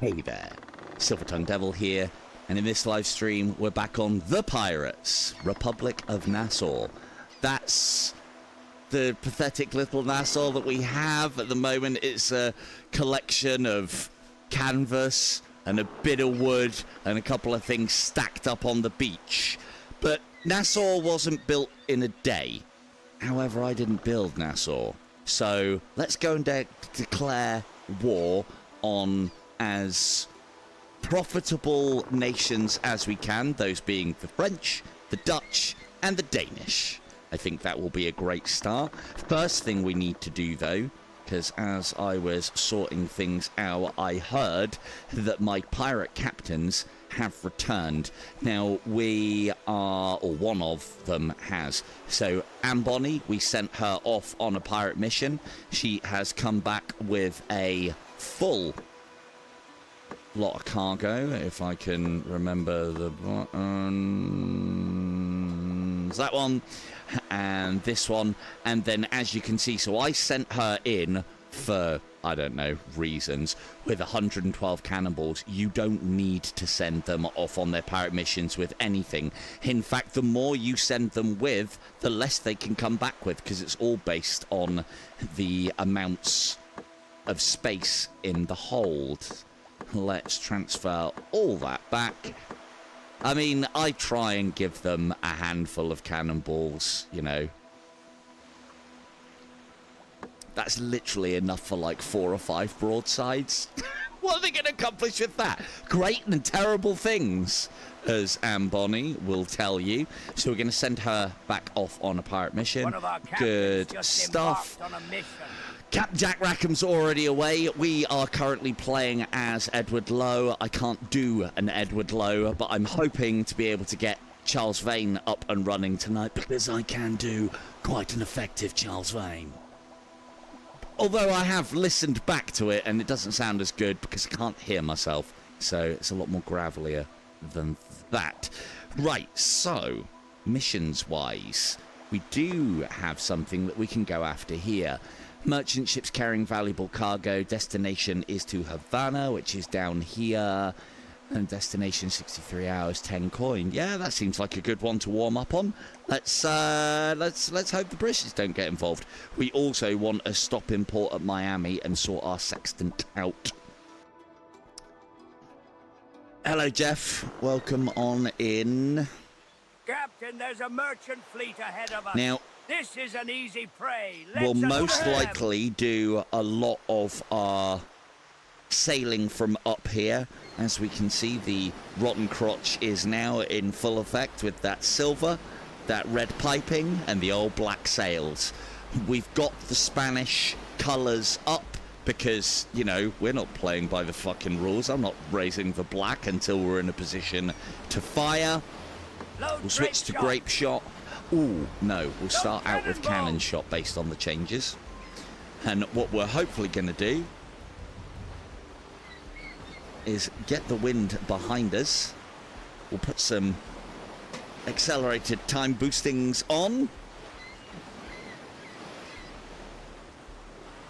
Hey there, Silver-Tongued Devil here, and in this live stream, we're back on The Pirates, Republic of Nassau. That's the pathetic little Nassau that we have at the moment. It's a collection of canvas and a bit of wood and a couple of things stacked up on the beach. But Nassau wasn't built in a day. However, I didn't build Nassau. So let's go and declare war on as profitable nations as we can, those being the French, the Dutch, and the Danish. I think that will be a great start. First thing we need to do, though, because as I was sorting things out, I heard that my pirate captains have returned. Now, we are, or one of them has. So, Amboni, we sent her off on a pirate mission. She has come back with a full lot of cargo, if I can remember the buttons. That one, and this one, and then as you can see, so I sent her in for, I don't know, reasons, with 112 cannonballs. You don't need to send them off on their pirate missions with anything. In fact, the more you send them with, the less they can come back with, because it's all based on the amounts of space in the hold. Let's transfer all that back. I mean, I try and give them a handful of cannonballs, you know. That's literally enough for like 4 or 5 broadsides. What are they going to accomplish with that? Great and terrible things, as Amboni will tell you. So we're going to send her back off on a pirate mission. Good stuff. Cap Jack Rackham's already away. We are currently playing as Edward Lowe. I can't do an Edward Lowe, but I'm hoping to be able to get Charles Vane up and running tonight, because I can do quite an effective Charles Vane. Although I have listened back to it, and it doesn't sound as good because I can't hear myself. So it's a lot more gravelier than that. Right, so missions-wise, we do have something that we can go after here. Merchant ships carrying valuable cargo. Destination is to Havana, which is down here. And destination 63 hours, 10 coin. Yeah, that seems like a good one to warm up on. Let's hope the British don't get involved. We also want a stop in port at Miami and sort our sextant out. Hello, Jeff. Welcome on in. Captain, there's a merchant fleet ahead of us. Now, this is an easy prey. We'll most likely do a lot of our sailing from up here. As we can see, the Rotten Crotch is now in full effect with that silver, that red piping, and the old black sails. We've got the Spanish colours up because, you know, we're not playing by the fucking rules. I'm not raising the black until we're in a position to fire. We'll switch to grape shot. Ooh, no, we'll start out with cannon shot based on the changes. And what we're hopefully going to do is get the wind behind us. We'll put some accelerated time boostings on.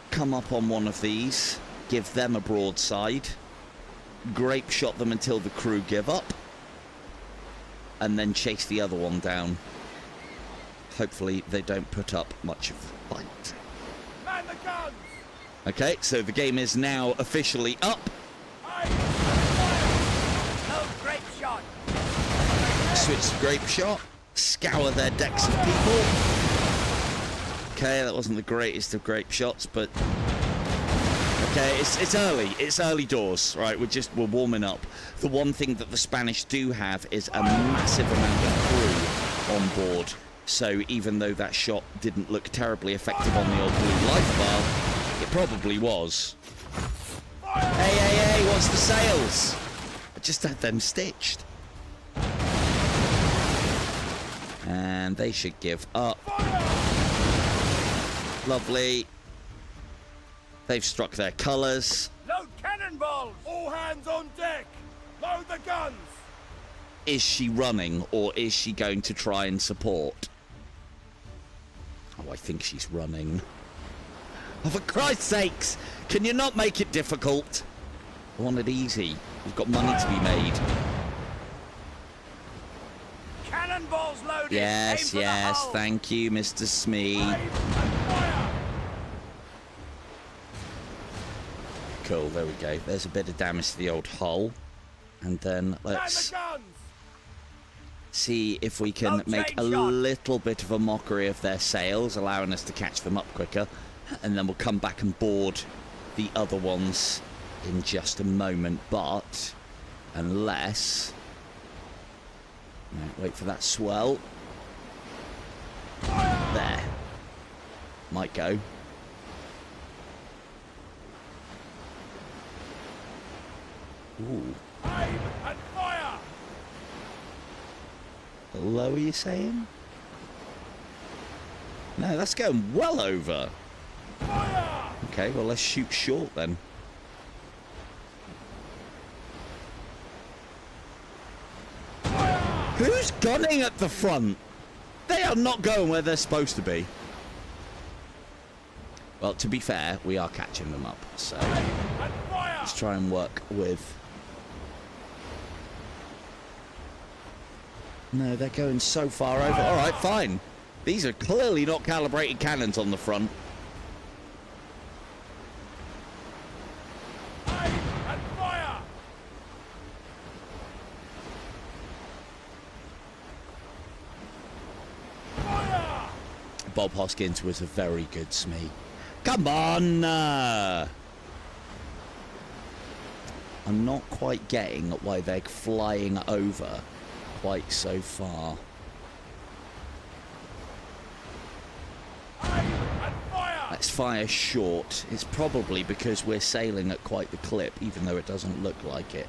Come up on one of these, give them a broadside, grape shot them until the crew give up, and then chase the other one down. Hopefully they don't put up much of a fight. Man the guns! Okay, so the game is now officially up. No grape shot. Switch to grape shot. Scour their decks of people. Okay, that wasn't the greatest of grape shots, but okay, it's early. It's early doors, right? We're warming up. The one thing that the Spanish do have is a massive amount of crew on board. So even though that shot didn't look terribly effective on the old blue life bar, it probably was. Hey, what's the sails? I just had them stitched. And they should give up. Lovely. They've struck their colours. Load cannonballs! All hands on deck! Load the guns! Is she running, or is she going to try and support? Oh, I think she's running. Oh, for Christ's sakes! Can you not make it difficult? I want it easy. We've got money to be made. Cannonballs loaded. Yes, yes. Thank you, Mr. Smee. Aim and fire. Cool, there we go. There's a bit of damage to the old hull. And then let's Man the guns. see if we can make a little bit of a mockery of their sails, allowing us to catch them up quicker. And then we'll come back and board the other ones in just a moment. But unless... Right, wait for that swell. There. Might go. Ooh. Aim and fire. Low, are you saying? No, that's going well over. Fire. Okay, well, let's shoot short then. Who's gunning at the front? They are not going where they're supposed to be. Well, to be fair, we are catching them up, so And fire. let's try and work with... No, they're going so far over. All right, fine. These are clearly not calibrated cannons on the front. Aim and fire. Fire. Bob Hoskins was a very good Smee. Come on! I'm not quite getting why they're flying over quite so far. Aim and fire. Let's fire short. It's probably because we're sailing at quite the clip, even though it doesn't look like it.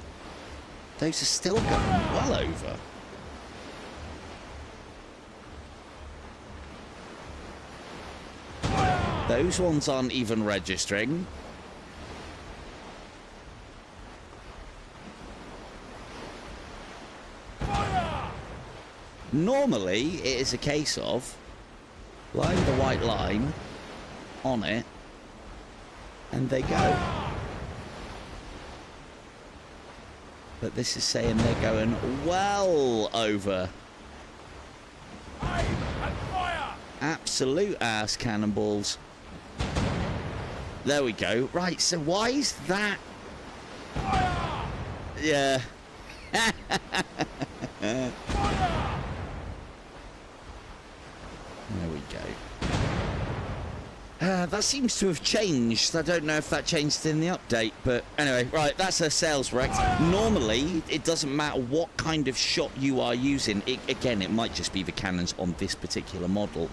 Those are still going well over. Those ones aren't even registering. Fire. Normally, it is a case of line the white line on it, and they go. But this is saying they're going well over. Aim and fire. Absolute ass cannonballs. There we go. Right, so why is that? Fire. Yeah. Fire. There we go. That seems to have changed. I don't know if that changed in the update, but anyway, right, that's a sales wreck. Normally, it doesn't matter what kind of shot you are using. Again, it might just be the cannons on this particular model.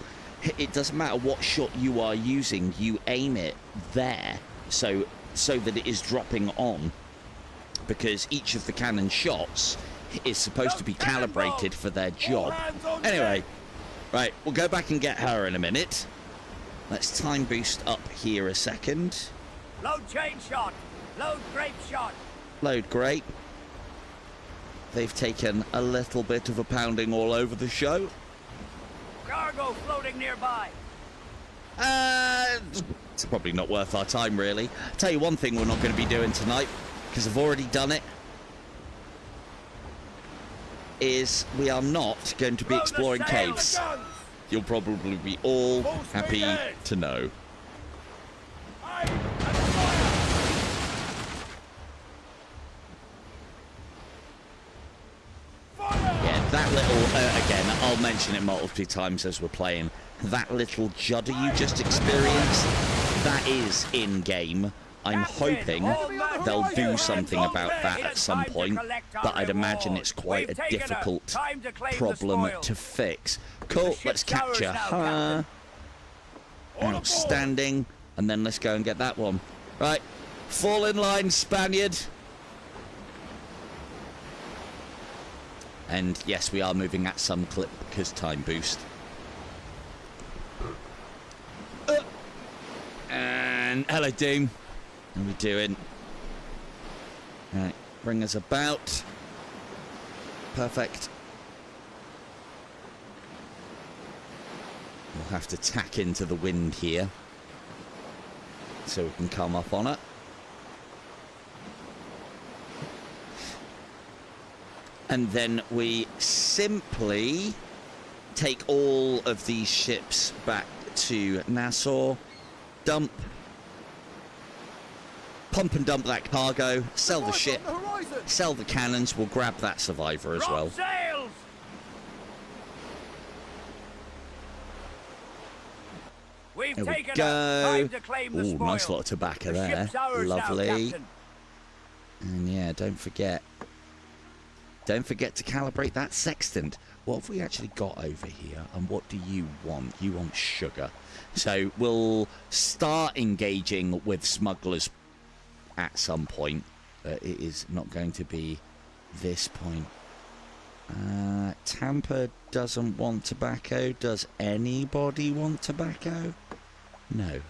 It doesn't matter what shot you are using. You aim it there so that it is dropping on, because each of the cannon shots is supposed to be calibrated for their job. Anyway, right, we'll go back and get her in a minute. Let's time boost up here a second. Load chain shot. Load grape shot. Load grape. They've taken a little bit of a pounding all over the show. Cargo floating nearby. It's probably not worth our time, really. Tell you one thing we're not going to be doing tonight, because I've already done it, is we are not going to be Load the exploring sail, the caves. guns. You'll probably be all Full speed happy ahead. to know. Aim and fire. Fire. Yeah, that little, again, I'll mention it multiple times as we're playing, that little judder you just experienced, that is in-game. I'm hoping they'll do something about that at some point, but I'd imagine it's quite a difficult problem to fix. Cool, let's capture her. Outstanding. And then let's go and get that one. Right, fall in line, Spaniard. And yes, we are moving at some clip because time boost. And hello, Doom. How are we doing? Right, bring us about. Perfect. We'll have to tack into the wind here so we can come up on it. And then we simply take all of these ships back to Nassau, pump and dump that cargo, sell the ship, sell the cannons, we'll grab that survivor as well. Sails! We've There we taken go. time to claim the Ooh, spoil. nice lot of tobacco The there. ship's ours now, Lovely. Captain. And yeah, don't forget to calibrate that sextant. What have we actually got over here? And what do you want? You want sugar. So we'll start engaging with smugglers at some point. But it is not going to be this point. Tampa doesn't want tobacco. Does anybody want tobacco? No.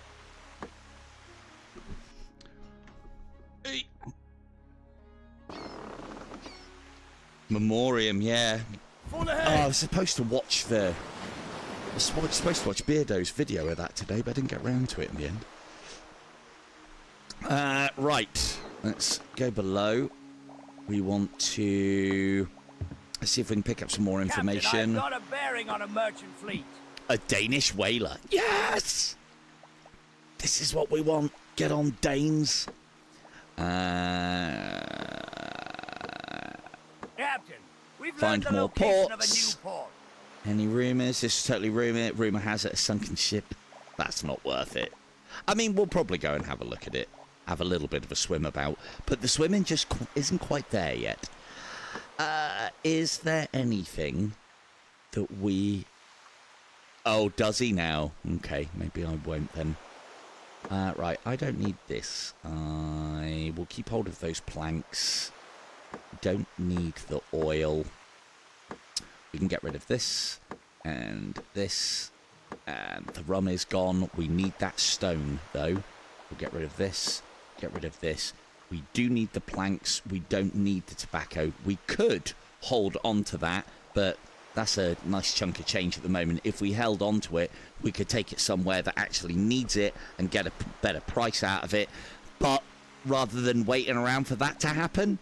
Hey. Memoriam, yeah. Full Oh, ahead. I was supposed to watch Beardo's video of that today, but I didn't get round to it in the end. Right. Let's go below. We want to... Let's see if we can pick up some more information. Captain, I've got a bearing on a merchant fleet. A Danish whaler. Yes! This is what we want. Get on, Danes. Captain, we've Find learned the more location of a ports. new port. Any rumours? This is totally rumour. Rumour has it a sunken ship. That's not worth it. I mean, we'll probably go and have a look at it. Have a little bit of a swim about. But the swimming just isn't quite there yet. Is there anything that we... Oh, does he now? Okay, maybe I won't then. Right, I don't need this. I will keep hold of those planks. Don't need the oil. We can get rid of this and this. And the rum is gone. We need that stone, though. We'll get rid of this. Get rid of this. We do need the planks. We don't need the tobacco. We could hold on to that, but that's a nice chunk of change at the moment. If we held on to it, we could take it somewhere that actually needs it and get a better price out of it. But rather than waiting around for that to happen,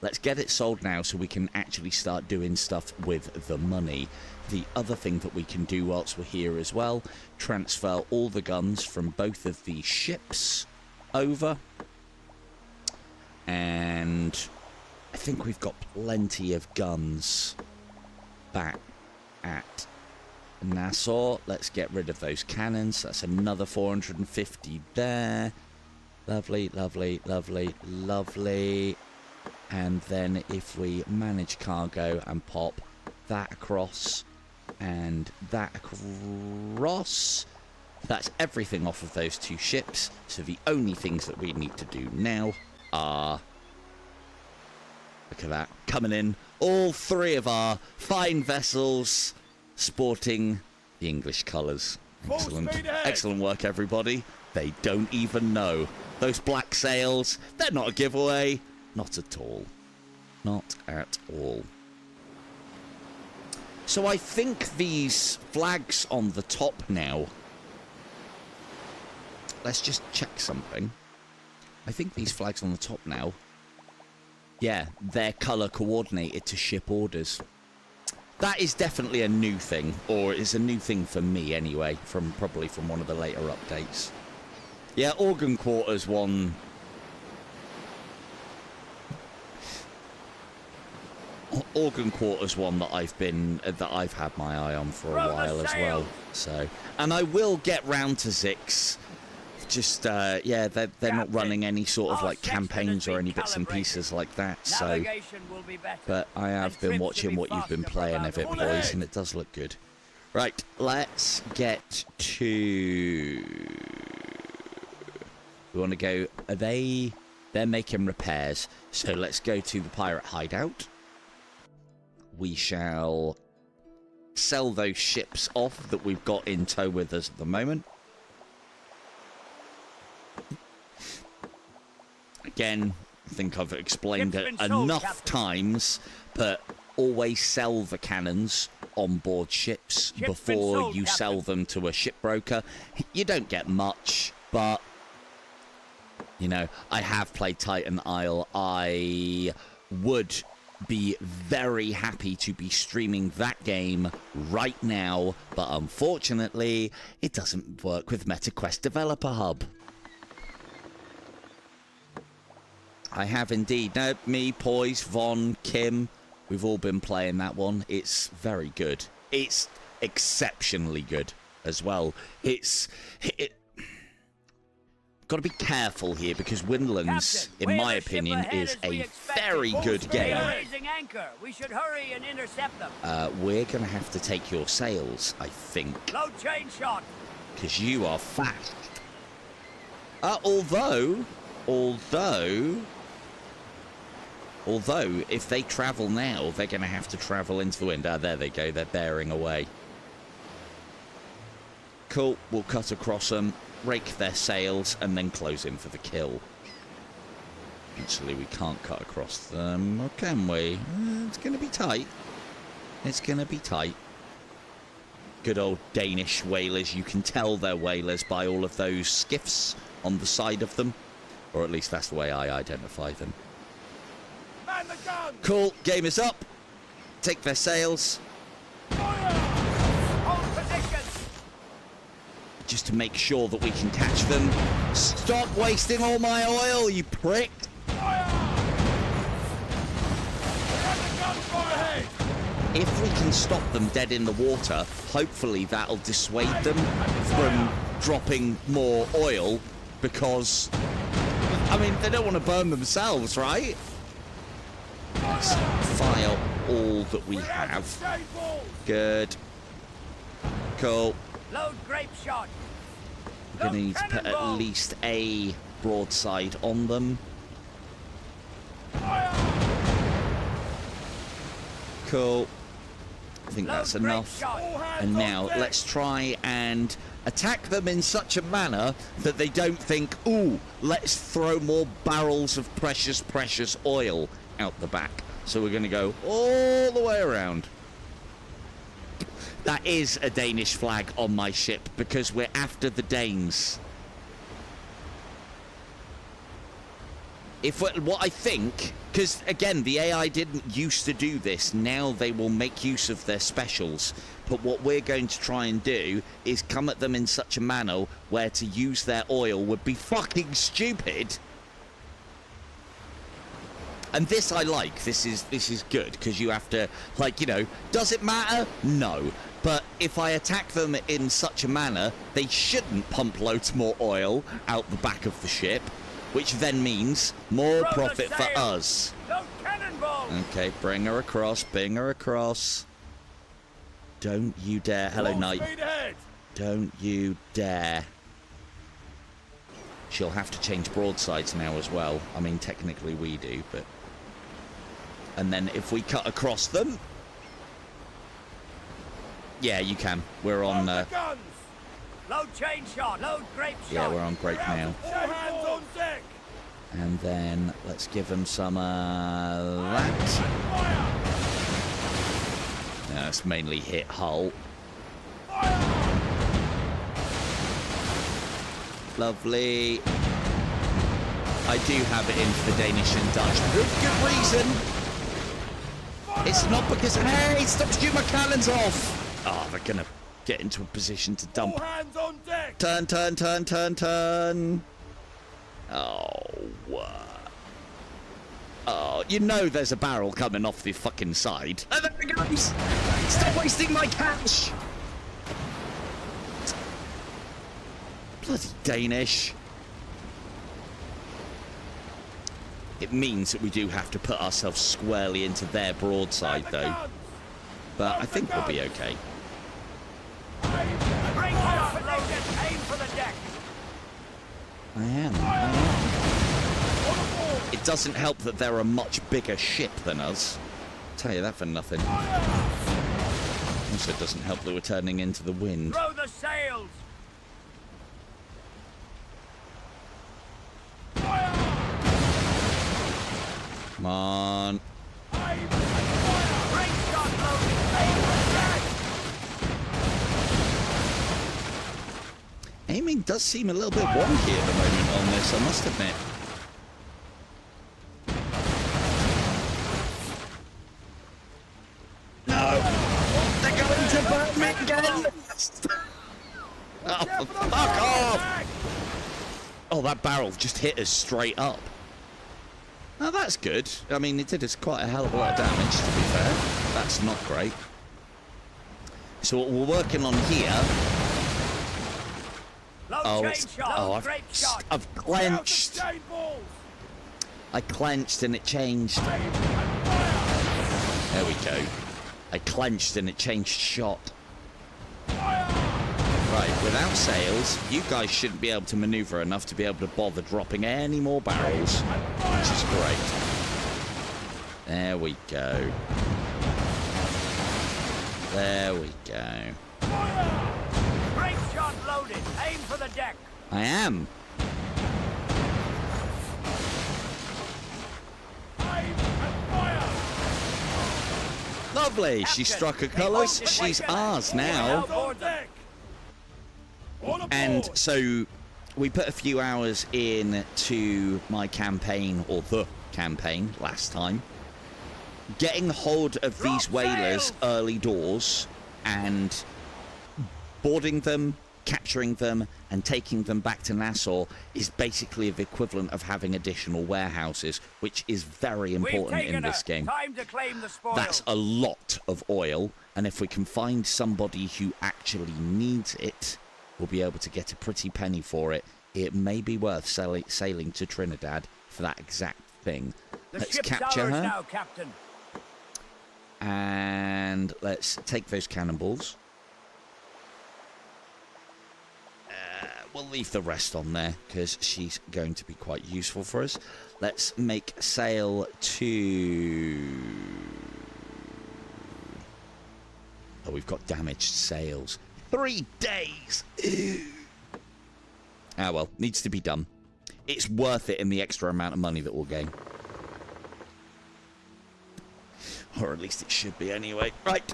let's get it sold now so we can actually start doing stuff with the money. The other thing that we can do whilst we're here as well, transfer all the guns from both of these ships over. And I think we've got plenty of guns back at Nassau. Let's get rid of those cannons. That's another 450 there. Lovely, lovely, lovely, lovely. And then if we manage cargo and pop that across and that across, that's everything off of those two ships. So the only things that we need to do now are... Look at that, coming in. All three of our fine vessels sporting the English colours. Excellent. Excellent work, everybody. They don't even know. Those black sails, they're not a giveaway. Not at all. Not at all. So I think these flags on the top now... Let's just check something. I think these flags on the top now... Yeah, they're colour coordinated to ship orders. That is definitely a new thing, or it's a new thing for me anyway, probably from one of the later updates. Yeah, Organ Quarters one. Organ Quarters one that I've had my eye on for a while as well. So, and I will get round to Zix. Just yeah, they're not running any sort of like campaigns or any bits and pieces like that. So, but I have been watching what you've been playing of it, boys, and it does look good. Right, let's get to. We want to go. They're making repairs, so let's go to the pirate hideout. We shall sell those ships off that we've got in tow with us at the moment. Again, I think I've explained it enough times, but always sell the cannons on board ships before you sell them to a shipbroker. You don't get much, but, you know, I have played Titan Isle. I would be very happy to be streaming that game right now, but unfortunately, it doesn't work with MetaQuest Developer Hub. I have indeed. No, me, Poise, Von, Kim, we've all been playing that one. It's very good. It's exceptionally good as well. Got to be careful here because Windlands, in my opinion, is a very good game. Anchor. We should hurry and intercept them. We're going to have to take your sails, I think. Load chain shot. Because you are fast. Although, if they travel now, they're going to have to travel into the wind. There they go. They're bearing away. Cool. We'll cut across them, rake their sails, and then close in for the kill. Actually, we can't cut across them, or can we? It's going to be tight. It's going to be tight. Good old Danish whalers. You can tell they're whalers by all of those skiffs on the side of them. Or at least that's the way I identify them. Man the gun! Cool. Game is up. Take their sails. Hold position. Just to make sure that we can catch them. Stop wasting all my oil, you prick! If we can stop them dead in the water, hopefully that'll dissuade them from dropping more oil, because, I mean, they don't want to burn themselves, right? Let's fire all that we have. Good. Cool. Load grape shot. We're going to need to put at least a broadside on them. Cool. I think that's enough. And now let's try and attack them in such a manner that they don't think, ooh, let's throw more barrels of precious oil out the back. So we're going to go all the way around. That is a Danish flag on my ship because we're after the Danes. What I think, because again, the AI didn't used to do this, now they will make use of their specials. But what we're going to try and do is come at them in such a manner where to use their oil would be fucking stupid. And this I like. This is good because you have to, like, you know, does it matter? No. But if I attack them in such a manner, they shouldn't pump loads more oil out the back of the ship, which then means more profit for us. Okay, bring her across, bring her across. Don't you dare. Hello, Knight. Don't you dare. She'll have to change broadsides now as well. I mean, technically we do, but... And then if we cut across them... Yeah, you can. We're on... Load chain shot. Load grape shot. Yeah, we're on grape now. All hands on deck. And then let's give them some that. No, it's mainly hit hull. Lovely. I do have it in for the Danish and Dutch. With good reason. It's not because... Hey, stop shooting my cannons off! Oh, they're gonna get into a position to dump. All hands on deck. Turn, turn, turn, turn, turn. Oh, oh, you know there's a barrel coming off the fucking side. Oh, there it goes! Stop wasting my cash! Bloody Danish. It means that we do have to put ourselves squarely into their broadside, though. But I think we'll be okay. Aim for the deck. I am. It doesn't help that they're a much bigger ship than us. I'll tell you that for nothing. Also, it doesn't help that we're turning into the wind. Throw the sails. Come on. Aiming does seem a little bit wonky at the moment on this, I must admit. again! Oh, fuck off! Oh, that barrel just hit us straight up. Oh, that's good. I mean, it did us quite a hell of a lot of damage, to be fair. That's not great. So what we're working on here... I've clenched. I clenched and it changed. There we go. I clenched and it changed shot. Right, without sails, you guys shouldn't be able to maneuver enough to be able to bother dropping any more barrels, which is great. There we go. There we go. Grape shot loaded. Aim for the deck. I am. Lovely. She struck her colours. She's ours now. And so we put a few hours in to my campaign, or the campaign, last time. Getting hold of these whalers early doors and boarding them, capturing them, and taking them back to Nassau is basically the equivalent of having additional warehouses, which is very important in this game. Time to claim the spoils. That's a lot of oil, and if we can find somebody who actually needs it, we'll be able to get a pretty penny for it. It may be worth sailing to Trinidad for that exact thing. Let's capture her. Now, Captain. And let's take those cannonballs. We'll leave the rest on there because she's going to be quite useful for us. Let's make sail to... Oh, we've got damaged sails. 3 days! Ah, well, needs to be done. It's worth it in the extra amount of money that we'll gain. Or at least it should be anyway. Right.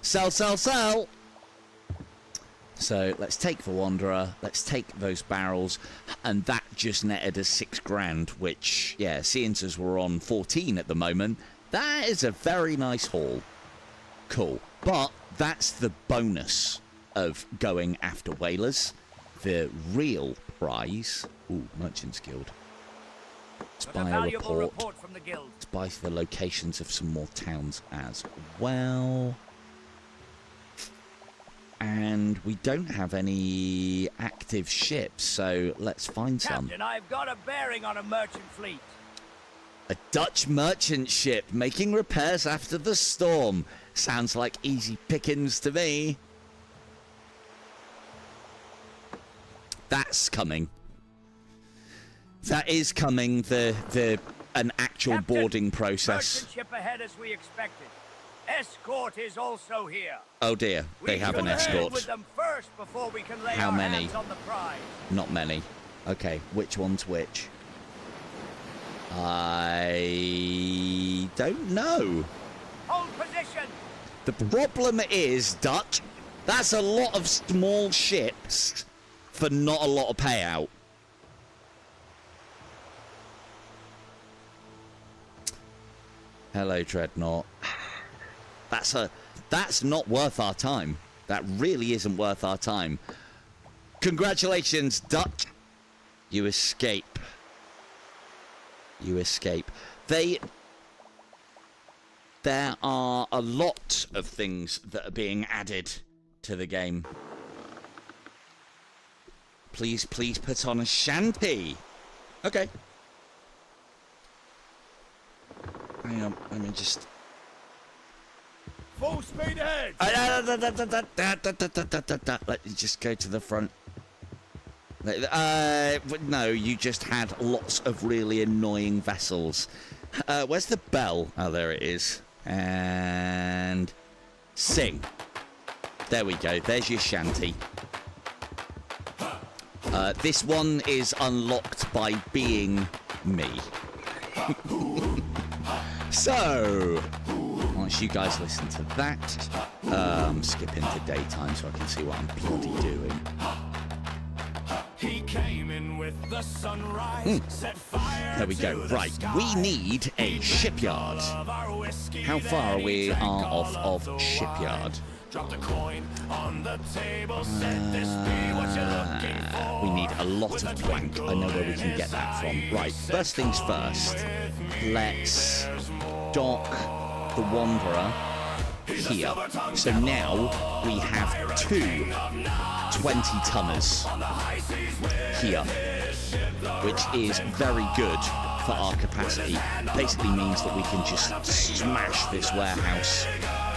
Sell, sell, sell! So let's take the Wanderer, let's take those barrels, and that just netted us 6 grand, which, yeah, seeing as we're on 14 at the moment, that is a very nice haul. Cool. But that's the bonus of going after whalers. The real prize... Ooh, Merchants Guild. Let's buy a report. From the guild. Let's buy the locations of some more towns as well. And we don't have any active ships, so let's find some. Captain, I've got a bearing on a merchant fleet. A Dutch merchant ship making repairs after the storm. Sounds like easy pickings to me. That's coming. That is coming, an actual Captain, boarding process. Merchant ship ahead as we expected. Escort is also here. Oh dear, they have an escort. With them first before we can lay How our many? hands on the prize. Not many. Okay, which one's which? I don't know. Hold position. The problem is, Dutch, that's a lot of small ships for not a lot of payout. Hello, Dreadnought. That's not worth our time. That really isn't worth our time. Congratulations, Dutch. You escape. You escape. There are a lot of things that are being added to the game. Please, please put on a shanty. Okay. Hang on, let me just... Full speed ahead. Let me just go to the front. No, you just had lots of really annoying vessels. Where's the bell? Oh, there it is. And... sing. There we go. There's your shanty. This one is unlocked by being me. So, once you guys listen to that, skip into daytime so I can see what I'm bloody doing. He came in with the sunrise, set fire There we go. to Right, the we sky. need a shipyard. Of our whiskey How far that he we drank are all off of the shipyard? wine. Drop the coin on the table. Said this be what you're looking for. We need a lot of plank. I know where we can get that from. Right, first things first. Let's dock the Wanderer here. So now we have two 20-tonners here, which is very good for our capacity. Basically means that we can just smash this warehouse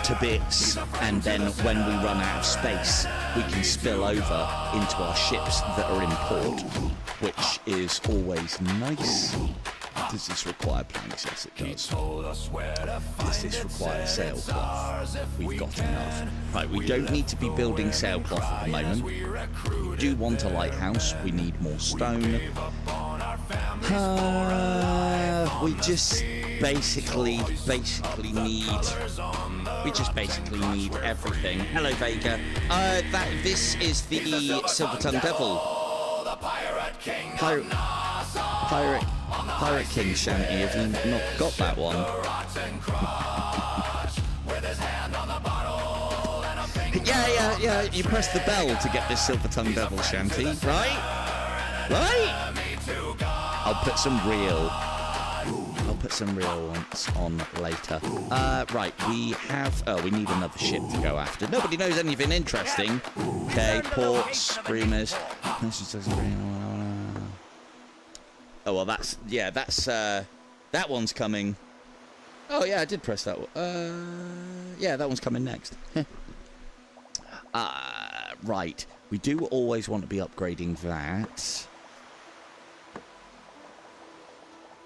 to bits, and then when we run out of space, we can spill over into our ships that are in port, which is always nice. Does this require planks? Yes, it does. Does this require sailcloth? We've got enough. Right, we don't need to be building sailcloth at the moment. We do want a lighthouse. We need more stone. We just basically need... We just basically need everything. Hello, Vega. This is the Silver Tongue Devil. Pirate King Shanty. Have you not got that one? Yeah. You press the bell to get this Silver Tongue Devil Shanty, right? I'll put some real ones on later. Right, we need another ship to go after. Nobody knows anything interesting. Okay, ports, screamers. Oh, well, that one's coming. Oh, yeah, I did press that one. Yeah, that one's coming next. Right, we do always want to be upgrading that.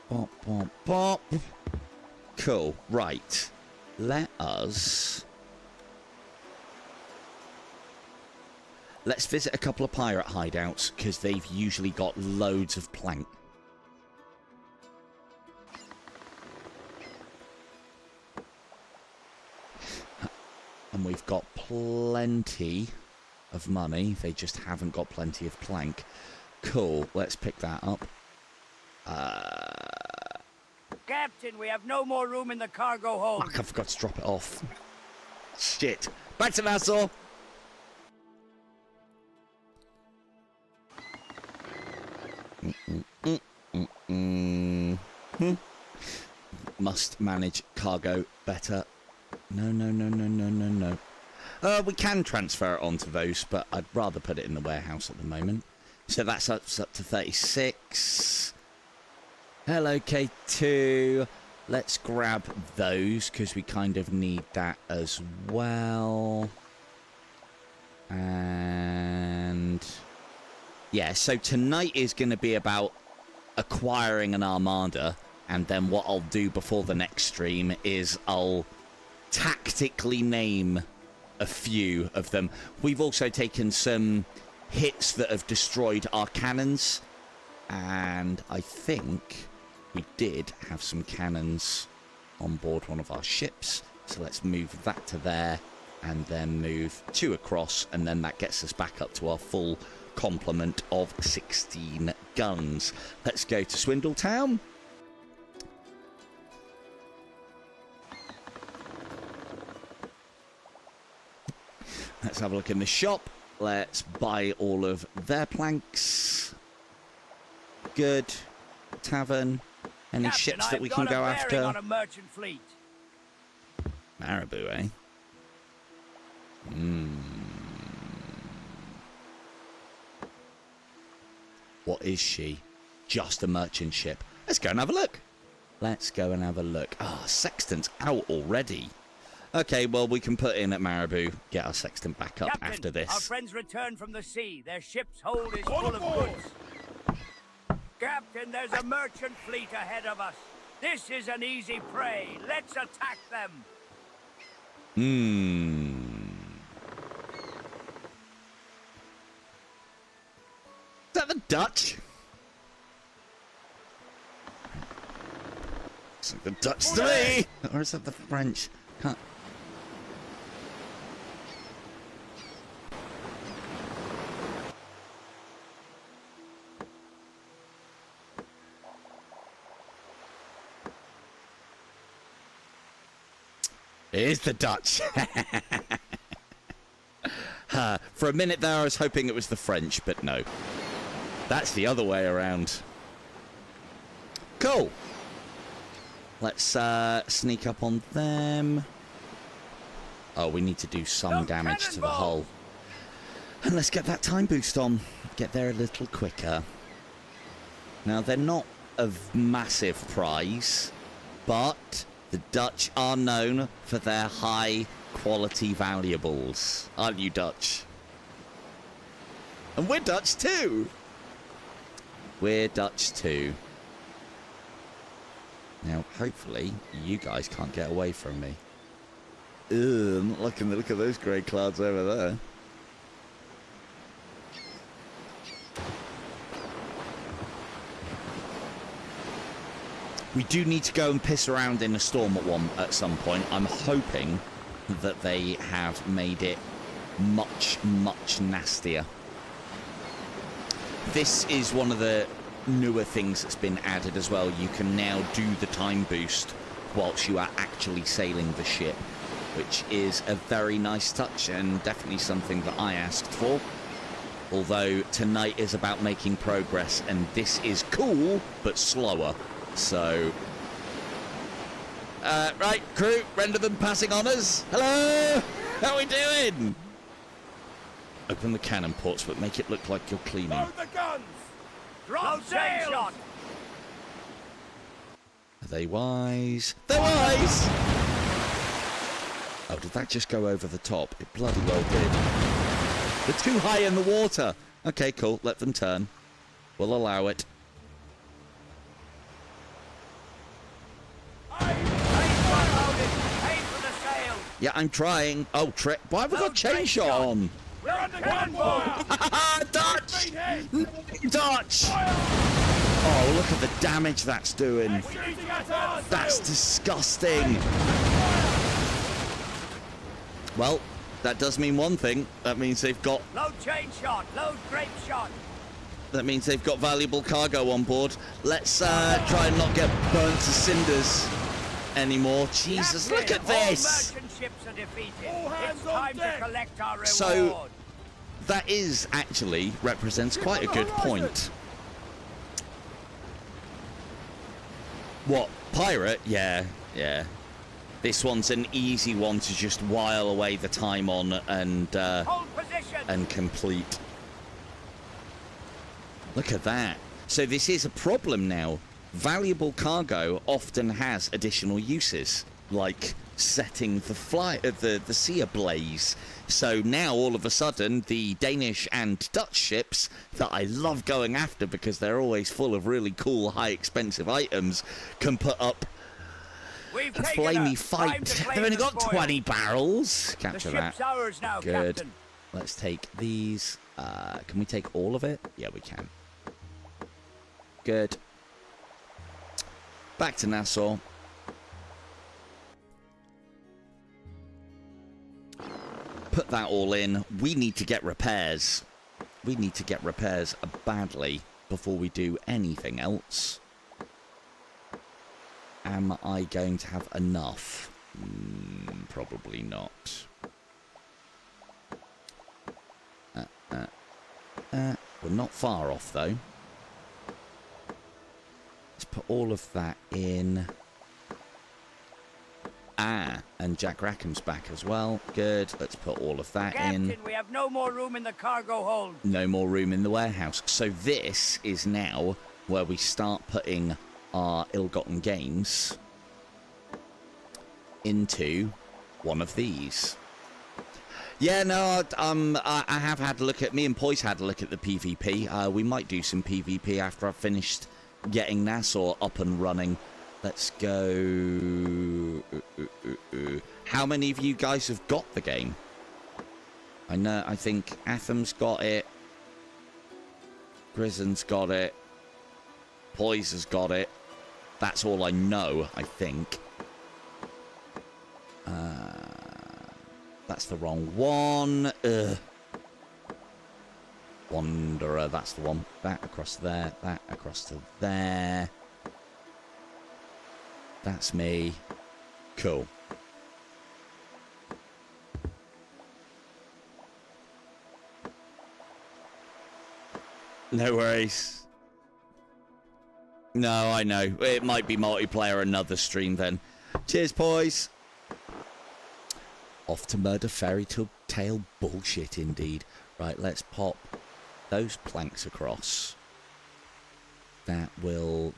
Bop, bop, bop. Cool, right. Let's visit a couple of pirate hideouts, because they've usually got loads of plank. And we've got plenty of money. They just haven't got plenty of plank. Cool, let's pick that up. Captain, we have no more room in the cargo hold. Fuck, I forgot to drop it off. Shit. Back to Nassau. Must manage cargo better. No. We can transfer it onto those, but I'd rather put it in the warehouse at the moment. So that's up to 36. Hello, K2. Let's grab those, because we kind of need that as well. And... yeah, so tonight is going to be about acquiring an armada, and then what I'll do before the next stream is I'll tactically name a few of them. We've also taken some hits that have destroyed our cannons, and I think we did have some cannons on board one of our ships, so let's move that to there and then move 2 across, and then that gets us back up to our full complement of 16 guns. Let's go to Swindletown. Let's have a look in the shop. Let's buy all of their planks. Good. Tavern. Any Captain, ships that I've we can got a go bearing after? on a merchant fleet. Marabou, eh? What is she? Just a merchant ship. Let's go and have a look. Ah, Sextant's out already. Okay, well, we can put in at Marabou, get our Sextant back up Captain, after this. our friends return from the sea. Their ship's hold is full of goods. Captain, there's a merchant fleet ahead of us. This is an easy prey. Let's attack them. Is that the Dutch? It's like the Dutch to me! Or is that the French? Can't... It is the Dutch. For a minute there, I was hoping it was the French, but no. That's the other way around. Cool. Let's sneak up on them. Oh, we need to do some damage to the hull. And let's get that time boost on. Get there a little quicker. Now, they're not a massive prize, but the Dutch are known for their high-quality valuables. Aren't you, Dutch? And we're Dutch, too. We're Dutch, too. Now, hopefully, you guys can't get away from me. Ugh, I'm not liking the look of those grey clouds over there. We do need to go and piss around in a storm at some point. I'm hoping that they have made it much, much nastier. This is one of the newer things that's been added as well. You can now do the time boost whilst you are actually sailing the ship, which is a very nice touch and definitely something that I asked for. Although tonight is about making progress, and this is cool but slower. So, right, crew, render them passing honours. Hello, how are we doing? Open the cannon ports, but make it look like you're cleaning. Load the guns! Drop sail! Are they wise? They're wise! Oh, did that just go over the top? It bloody well did. They're too high in the water. Okay, cool. Let them turn. We'll allow it. Yeah, I'm trying. Oh, why have we got chainshot on? We're under gunfire! Dutch! Dutch! Oh, look at the damage that's doing. That's disgusting. Well, that does mean one thing. That means they've got... Load chain shot, load grape shot. That means they've got valuable cargo on board. Let's try and not get burnt to cinders anymore. Jesus, look at this! All merchant ships are defeated. It's time to collect our reward. So, that is actually represents quite a good point. What? Pirate? Yeah, yeah. This one's an easy one to just while away the time on and complete. Look at that. So this is a problem now. Valuable cargo often has additional uses, like setting the sea ablaze. So now all of a sudden the Danish and Dutch ships that I love going after because they're always full of really cool, high expensive items can put up a flamey fight. They've only got 20 barrels. Capture that. Ours now, good. Captain. Let's take these. Can we take all of it? Yeah, we can. Good. Back to Nassau. Put that all in. We need to get repairs. We need to get repairs badly before we do anything else. Am I going to have enough? Probably not. We're not far off, though. Let's put all of that in. And Jack Rackham's back as well. Good. Let's put all of that in. Captain, we have no more room in the cargo hold. No more room in the warehouse. So this is now where we start putting our ill-gotten gains into one of these. Yeah, no, I have had a look at... Me and Poise had a look at the PvP. We might do some PvP after I've finished getting Nassau up and running. Let's go... How many of you guys have got the game? I know, I think Atham's got it. Grizzon's got it. Poise has got it. That's all I know, I think. That's the wrong one. Wanderer, that's the one. That across there. That across to there. That's me. Cool. No worries. No, I know. It might be multiplayer another stream then. Cheers, boys. Off to murder fairy tale bullshit indeed. Right, let's pop those planks across. That will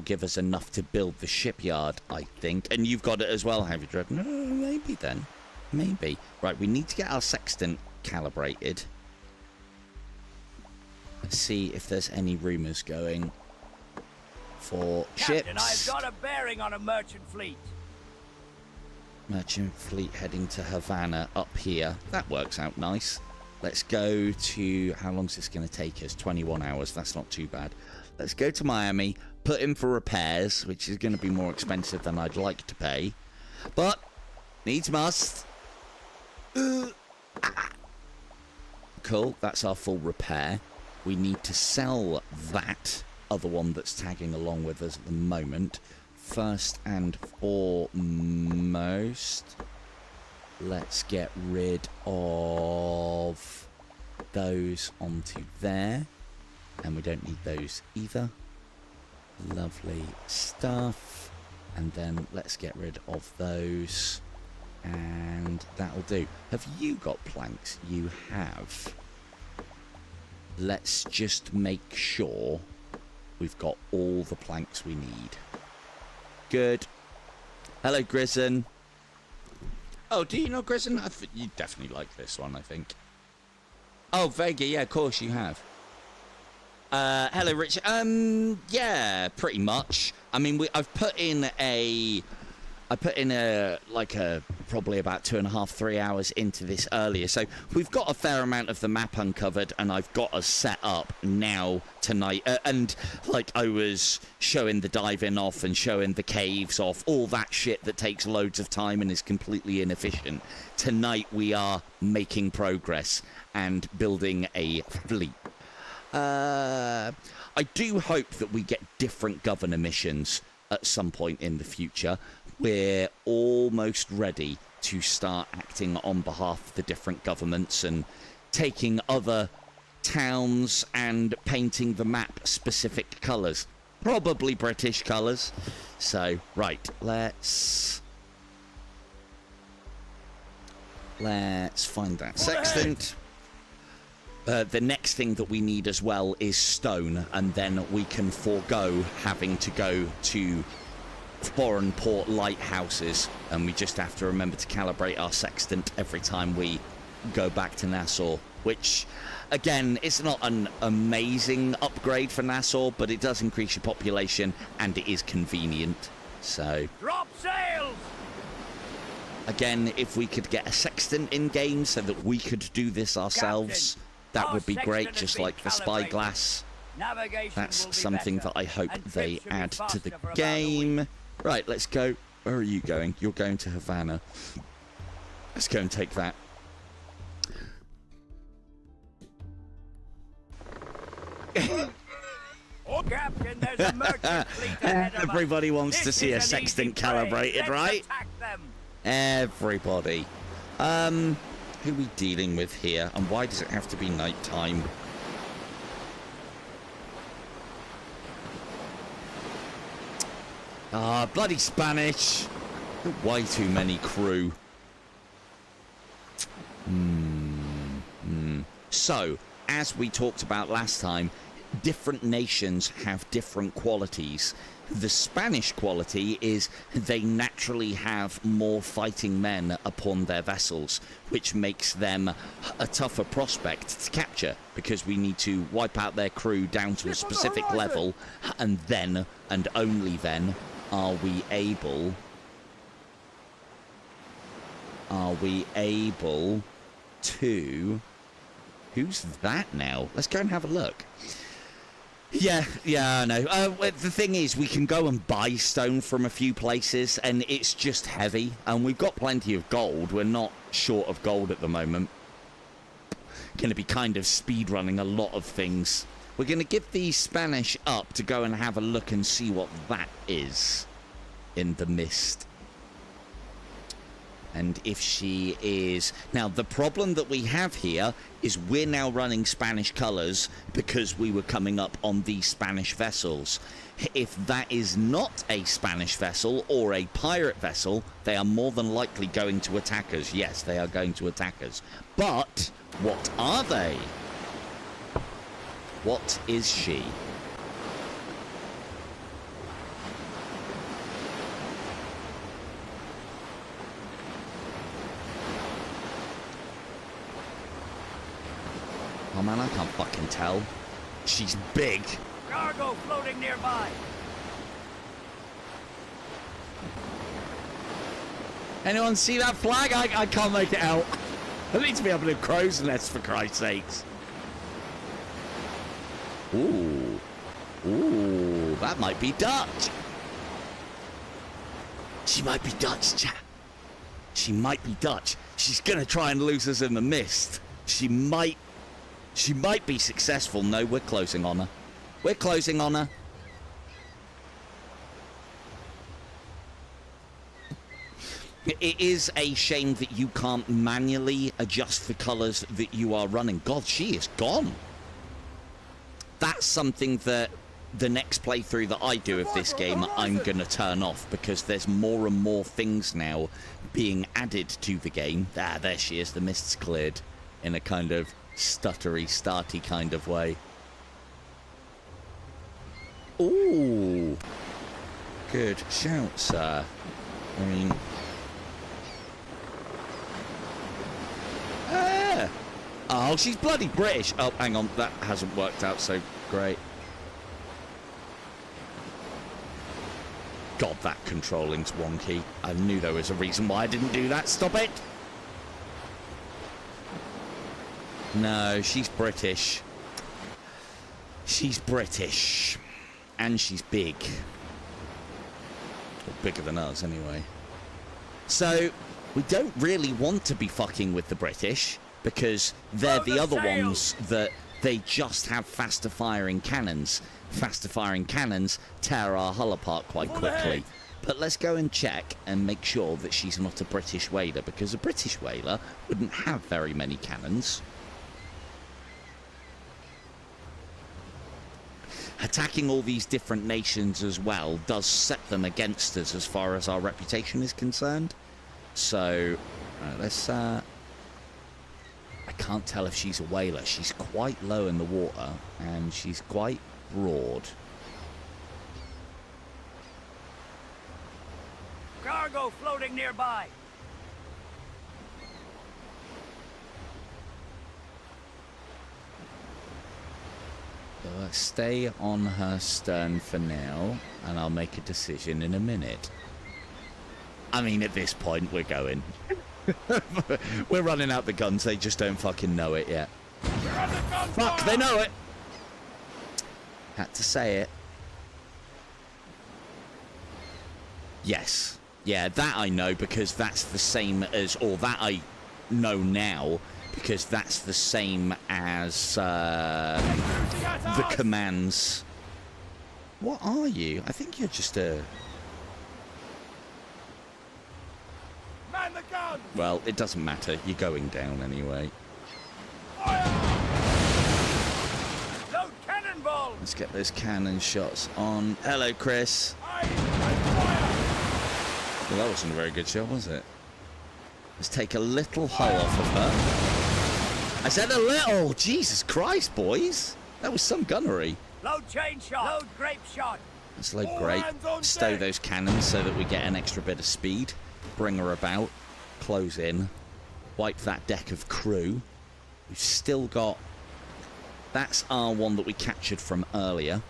give us enough to build the shipyard, I think. And you've got it as well, have you, Dread? No, maybe then. Maybe. Right, we need to get our sextant calibrated. Let's see if there's any rumours going for Captain, ships. I've got a bearing on a merchant fleet. Merchant fleet heading to Havana up here. That works out nice. Let's go to... How long is this going to take us? 21 hours. That's not too bad. Let's go to Miami, put in for repairs, which is going to be more expensive than I'd like to pay. But, needs must. Cool, that's our full repair. We need to sell that other one that's tagging along with us at the moment. First and foremost, let's get rid of those onto there. And we don't need those either. Lovely stuff. And then let's get rid of those. And that'll do. Have you got planks? You have. Let's just make sure we've got all the planks we need. Good. Hello, Grison. Oh, do you know Grison? You definitely like this one, I think. Oh, Vega, yeah, of course you have. Hello, Richard. Yeah, pretty much. I mean, I've put in probably about 2.5, 3 hours into this earlier. So we've got a fair amount of the map uncovered, and I've got us set up now tonight. And like I was showing the diving off and showing the caves off, all that shit that takes loads of time and is completely inefficient. Tonight we are making progress and building a fleet. I do hope that we get different governor missions at some point in the future. We're almost ready to start acting on behalf of the different governments and taking other towns and painting the map specific colours. Probably British colours. So, right, let's find that sextant. The next thing that we need as well is stone, and then we can forego having to go to foreign port lighthouses, and we just have to remember to calibrate our sextant every time we go back to Nassau, which, again, it's not an amazing upgrade for Nassau, but it does increase your population, and it is convenient. So, Drop sails! Again, if we could get a sextant in-game so that we could do this ourselves... Captain, that would be great, just like the spyglass. That's something that I hope they add to the game. Right, let's go. Where are you going? You're going to Havana. Let's go and take that. Captain, there's a merchant fleet ahead of us. Everybody wants to This see a is an sextant easy prey. calibrated, Let's right? attack them. Everybody. Who are we dealing with here? And why does it have to be night time? Ah, bloody Spanish. Way too many crew. So, as we talked about last time, different nations have different qualities. The Spanish quality is they naturally have more fighting men upon their vessels, which makes them a tougher prospect to capture, because we need to wipe out their crew down to a specific level, and then, and only then, are we able to... Who's that now? Let's go and have a look. Yeah, I know. The thing is, we can go and buy stone from a few places, and it's just heavy. And we've got plenty of gold. We're not short of gold at the moment. Going to be kind of speed running a lot of things. We're going to give the Spanish up to go and have a look and see what that is in the mist. And if she is... Now, the problem that we have here is we're now running Spanish colours because we were coming up on these Spanish vessels. If that is not a Spanish vessel or a pirate vessel, they are more than likely going to attack us. Yes, they are going to attack us. But what are they? What is she? Oh man, I can't fucking tell. She's big. Cargo floating nearby. Anyone see that flag? I can't make it out. I need to be up in a crow's nest, for Christ's sakes. Ooh. Ooh, that might be Dutch. She might be Dutch, chat. She might be Dutch. She's gonna try and lose us in the mist. She might be successful. No, we're closing on her. We're closing on her. It is a shame that you can't manually adjust the colours that you are running. God, she is gone. That's something that the next playthrough that I do of this game, I'm going to turn off, because there's more and more things now being added to the game. Ah, there she is. The mist's cleared in a kind of stuttery, starty kind of way. Ooh. Good shout, sir. I mean... Ah. Oh, she's bloody British. Oh, hang on. That hasn't worked out so great. God, that controlling's wonky. I knew there was a reason why I didn't do that. Stop it. No, she's British. She's British. And she's big. Or bigger than us, anyway. So, we don't really want to be fucking with the British, because they're the other ones that they just have faster firing cannons. Faster firing cannons tear our hull apart quite quickly. But let's go and check and make sure that she's not a British whaler, because a British whaler wouldn't have very many cannons. Attacking all these different nations as well does set them against us as far as our reputation is concerned. So, let's... I can't tell if she's a whaler. She's quite low in the water, and she's quite broad. Cargo floating nearby. So let's stay on her stern for now, and I'll make a decision in a minute. I mean, at this point, we're going. We're running out the guns, they just don't fucking know it yet. Fuck, they know it! Had to say it. Yes. Yeah, that I know, because that's the same as... Or that I know now, because that's the same as the commands. What are you? I think you're just a... Man the gun! Well, it doesn't matter. You're going down anyway. Load cannonball! Let's get those cannon shots on. Hello, Chris. Well, that wasn't a very good shot, was it? Let's take a little hull off of her. I said a little! Jesus Christ, boys! That was some gunnery. Load chain shot! Load grape shot! Let's load grape. Stow those cannons so that we get an extra bit of speed. Bring her about. Close in. Wipe that deck of crew. We've still got... That's our one that we captured from earlier.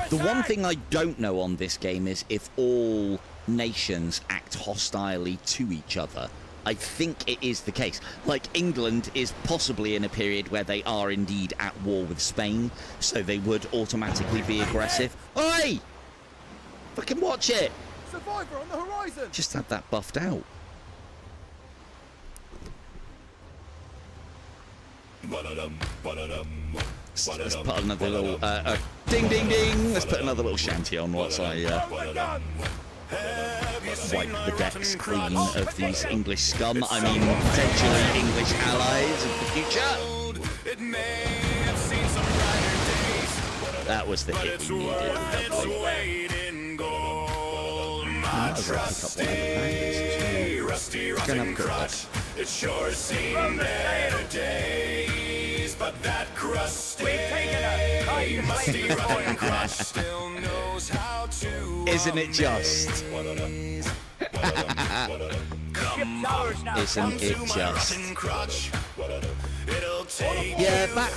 The one thing I don't know on this game is if all nations act hostilely to each other. I think it is the case. Like, England is possibly in a period where they are indeed at war with Spain, so they would automatically be aggressive. Oi! Fucking watch it! Survivor on the horizon! Just had that buffed out. Let's put another little Ding, ding, ding. Let's put another little shanty on whilst I wipe the decks clean of these English scum. I mean, potentially English allies of the future. That was the hit we needed. Lovely. Rusty rotten crotch. It sure seemed better days, but that crusty, musty rotten crotch still knows how to. Isn't it just? Isn't it just? Yeah, that,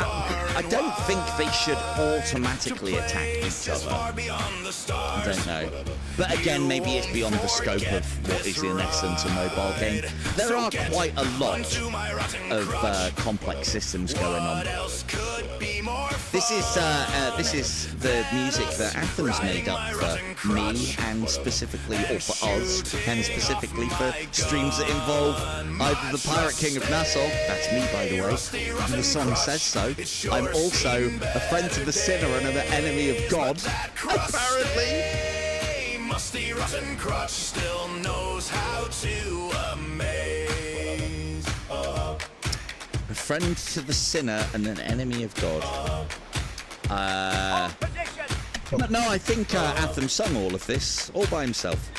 I don't think they should automatically attack each other. I don't know. But again, maybe it's beyond the scope of what is in essence a mobile game. There are quite a lot of complex systems going on. This is the music that Athens made up for me, and specifically, or for us, and specifically for streams that involve either the Pirate King of Nassau, that's me by the way, and the song says so. I'm also a friend to the sinner and an enemy of God, apparently. Musty rotten crotch still knows how to amaze. A friend to the sinner and an enemy of God. No, I think Atham sung all of this all by himself.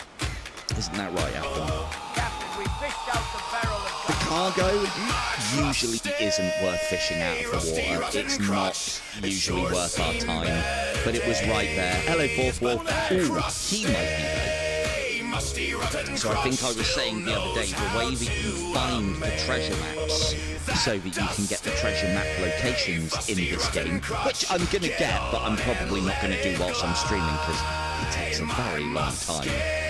Isn't that right, Atham? Captain, we fished out the barrel of The cargo usually isn't worth fishing out of the water. It's not usually worth our time. But it was right there. Hello, Fourth Wall. Ooh, he might be though. So I think I was saying the other day, the way that you find the treasure maps so that you can get the treasure map locations in this game, which I'm going to get, but I'm probably not going to do whilst I'm streaming because it takes a very long time.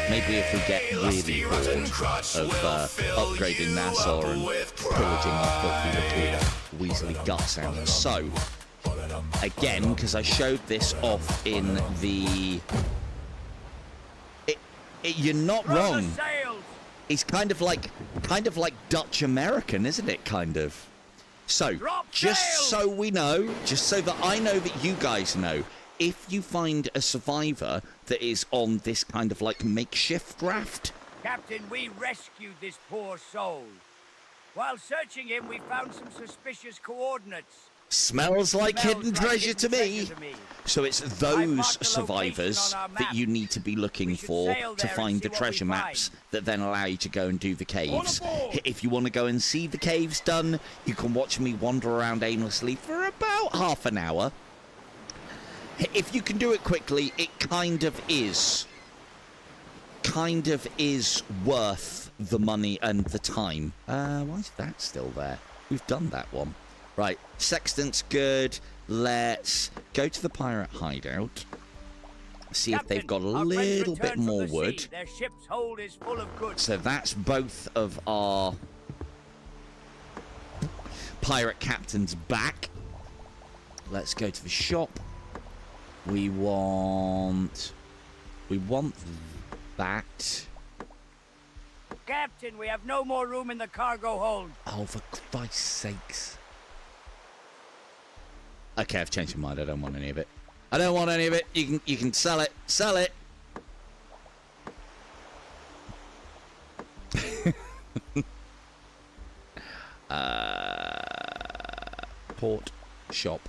Maybe if we get really bored of upgrading Nassau and pillaging our filthy little weaselly guts out. So, again, because I showed this off in the... You're not wrong. It's kind of like Dutch American, isn't it? Kind of. So, just so we know, just so that I know that you guys know, if you find a survivor that is on this kind of like makeshift raft. Captain, we rescued this poor soul. While searching him, we found some suspicious coordinates. Smells like hidden treasure to me. So it's those survivors that you need to be looking for to find the treasure maps that then allow you to go and do the caves. If you want to go and see the caves done, you can watch me wander around aimlessly for about half an hour. If you can do it quickly, it kind of is worth the money and the time. Why is that still there? We've done that one. Right, sextant's good. Let's go to the pirate hideout. See if they've got a little bit more wood. Their ship's hold is full of goods. So that's both of our pirate captains back. Let's go to the shop. We want that. Captain, we have no more room in the cargo hold. Oh, for Christ's sakes. Okay, I've changed my mind. I don't want any of it. I don't want any of it. You can sell it. Sell it. Port, shop,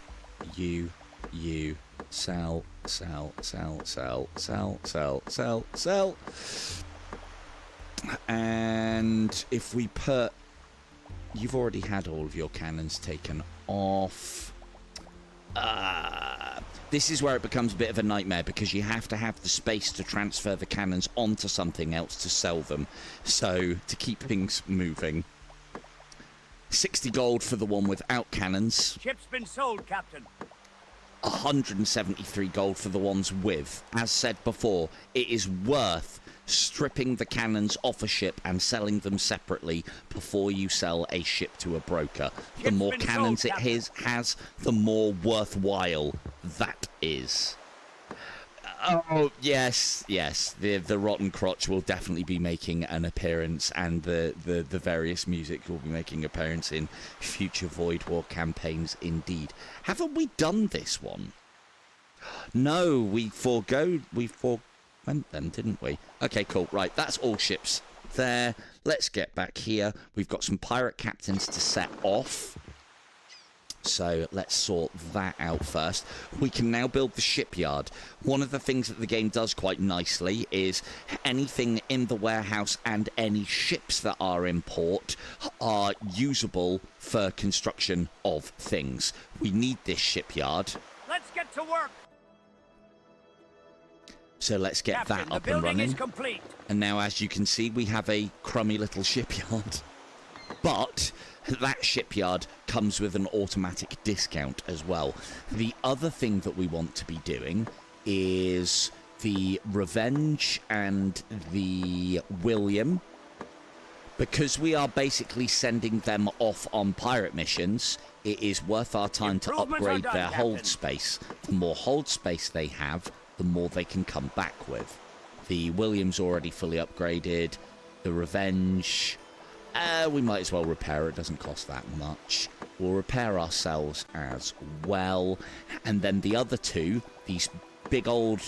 you, sell. And if we put... You've already had all of your cannons taken off. This is where it becomes a bit of a nightmare because you have to have the space to transfer the cannons onto something else to sell them. So, to keep things moving. 60 gold for the one without cannons. Ship's been sold, Captain. 173 gold for the ones with. As said before, it is worth stripping the cannons off a ship and selling them separately before you sell a ship to a broker. The more cannons it has, the more worthwhile that is. Oh, yes. The Rotten Crotch will definitely be making an appearance, and the various music will be making appearance in future Void War campaigns indeed. Haven't we done this one? No, we forewent them, didn't we? Okay, cool. Right, that's all ships there. Let's get back here. We've got some pirate captains to set off. So let's sort that out first. We can now build the shipyard. One of the things that the game does quite nicely is anything in the warehouse and any ships that are in port are usable for construction of things. We need this shipyard. Let's get to work. So let's get Captain, that the up and building running. is complete. And now, as you can see, we have a crummy little shipyard. But that shipyard comes with an automatic discount as well. The other thing that we want to be doing is the Revenge and the William. Because we are basically sending them off on pirate missions, it is worth our time to upgrade their hold space. The more hold space they have, the more they can come back with. The William's already fully upgraded. The Revenge, we might as well repair it. Doesn't cost that much. We'll repair ourselves as well. And then the other two, these big old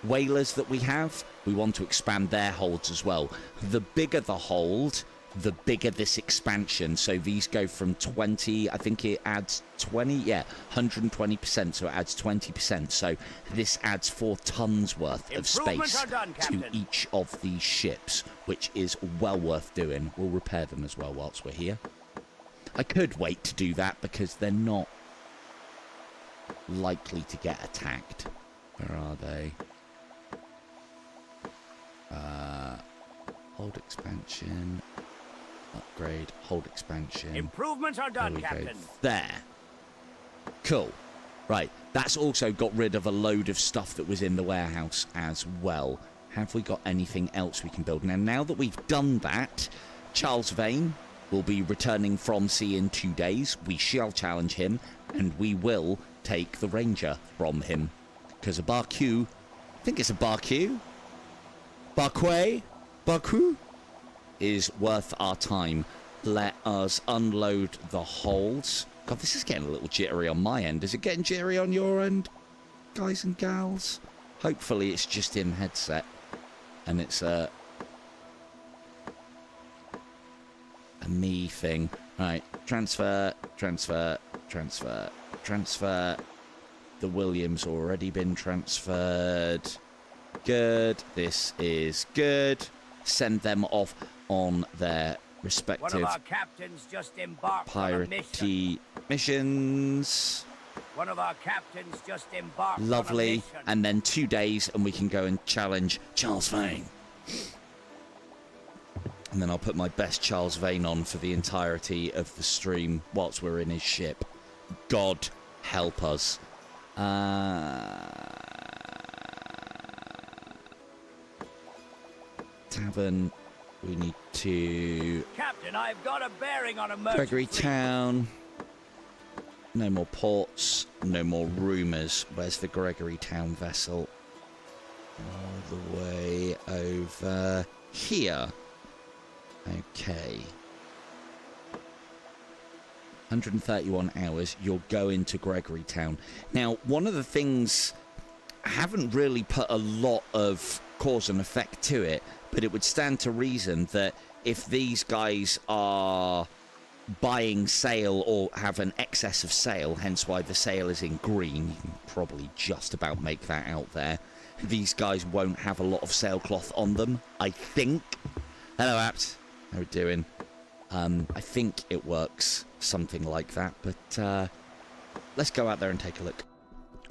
whalers that we have, we want to expand their holds as well. The bigger the hold, the bigger this expansion. So these go from 20, I think it adds 20, yeah, 120%, so it adds 20%. So this adds 4 tons worth of space to each of these ships, which is well worth doing. We'll repair them as well whilst we're here. I could wait to do that because they're not likely to get attacked. Where are they? Hold expansion. Upgrade, hold expansion. Improvements are done, Captain. Go. There. Cool. Right, that's also got rid of a load of stuff that was in the warehouse as well. Have we got anything else we can build? Now that we've done that, Charles Vane will be returning from sea in 2 days. We shall challenge him, and we will take the Ranger from him. Because a Barque, I think it's a Barque? Barque? Is worth our time. Let us unload the holds. God, this is getting a little jittery on my end. Is it getting jittery on your end, guys and gals? Hopefully it's just in headset. And it's a me thing. Right, transfer. The William's already been transferred. Good. This is good. Send them off on their respective One of our captains just embarked on a mission. piratey missions. One of our captains just embarked on a Lovely. mission. And then 2 days and we can go and challenge Charles Vane. And then I'll put my best Charles Vane on for the entirety of the stream whilst we're in his ship. God help us. Tavern. We need to... Captain, I've got a bearing on a merchant Gregory fleet. Town. No more ports. No more rumours. Where's the Gregory Town vessel? All the way over here. Okay. 131 hours. You'll go into Gregory Town. Now, one of the things... I haven't really put a lot of cause and effect to it, but it would stand to reason that if these guys are buying sail or have an excess of sail, hence why the sail is in green, you can probably just about make that out there, these guys won't have a lot of sailcloth on them, I think. Hello, Apt. How are we doing? I think it works something like that, but let's go out there and take a look.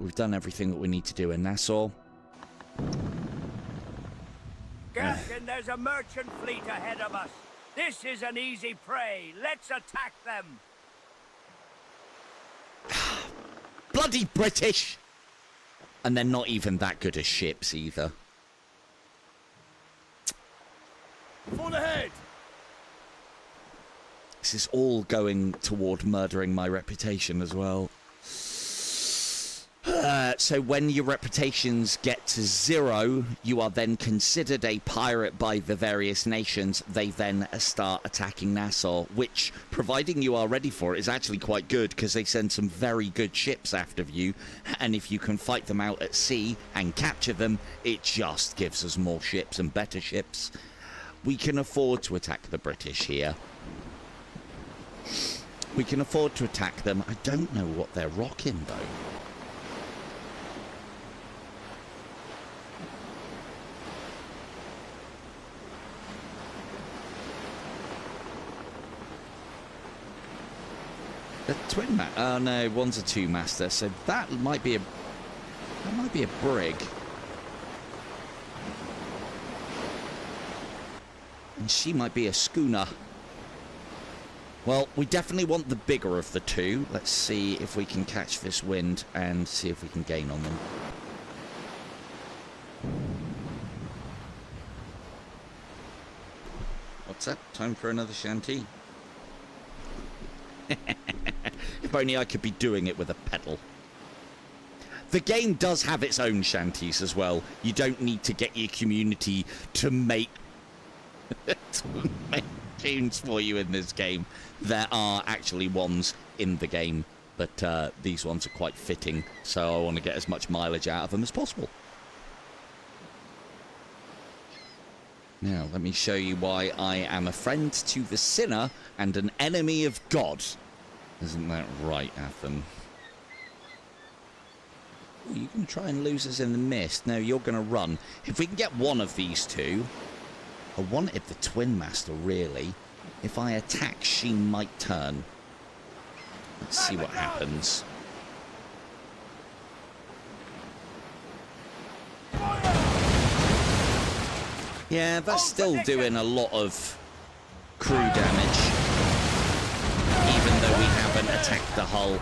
We've done everything that we need to do in Nassau. Captain, there's a merchant fleet ahead of us. This is an easy prey. Let's attack them. Bloody British! And they're not even that good as ships either. Full ahead. This is all going toward murdering my reputation as well. So when your reputations get to 0, you are then considered a pirate by the various nations. They then start attacking Nassau, which, providing you are ready for it, is actually quite good because they send some very good ships after you. And if you can fight them out at sea and capture them, it just gives us more ships and better ships. We can afford to attack the British here. We can afford to attack them. I don't know what they're rocking, though. The twin master. Oh no, one's a 2-master, so that might be a brig. And she might be a schooner. Well, we definitely want the bigger of the two. Let's see if we can catch this wind and see if we can gain on them. What's that? Time for another shanty? If only I could be doing it with a pedal. The game does have its own shanties as well. You don't need to get your community to make tunes for you in this game. There are actually ones in the game, but these ones are quite fitting, so I want to get as much mileage out of them as possible. Now, let me show you why I am a friend to the sinner and an enemy of God. Isn't that right, Athen? Ooh, you can try and lose us in the mist. No, you're going to run. If we can get one of these two... I wanted the Twin Master, really. If I attack, she might turn. Let's see what happens. Yeah, that's still doing a lot of crew damage, even though we haven't attacked the hull.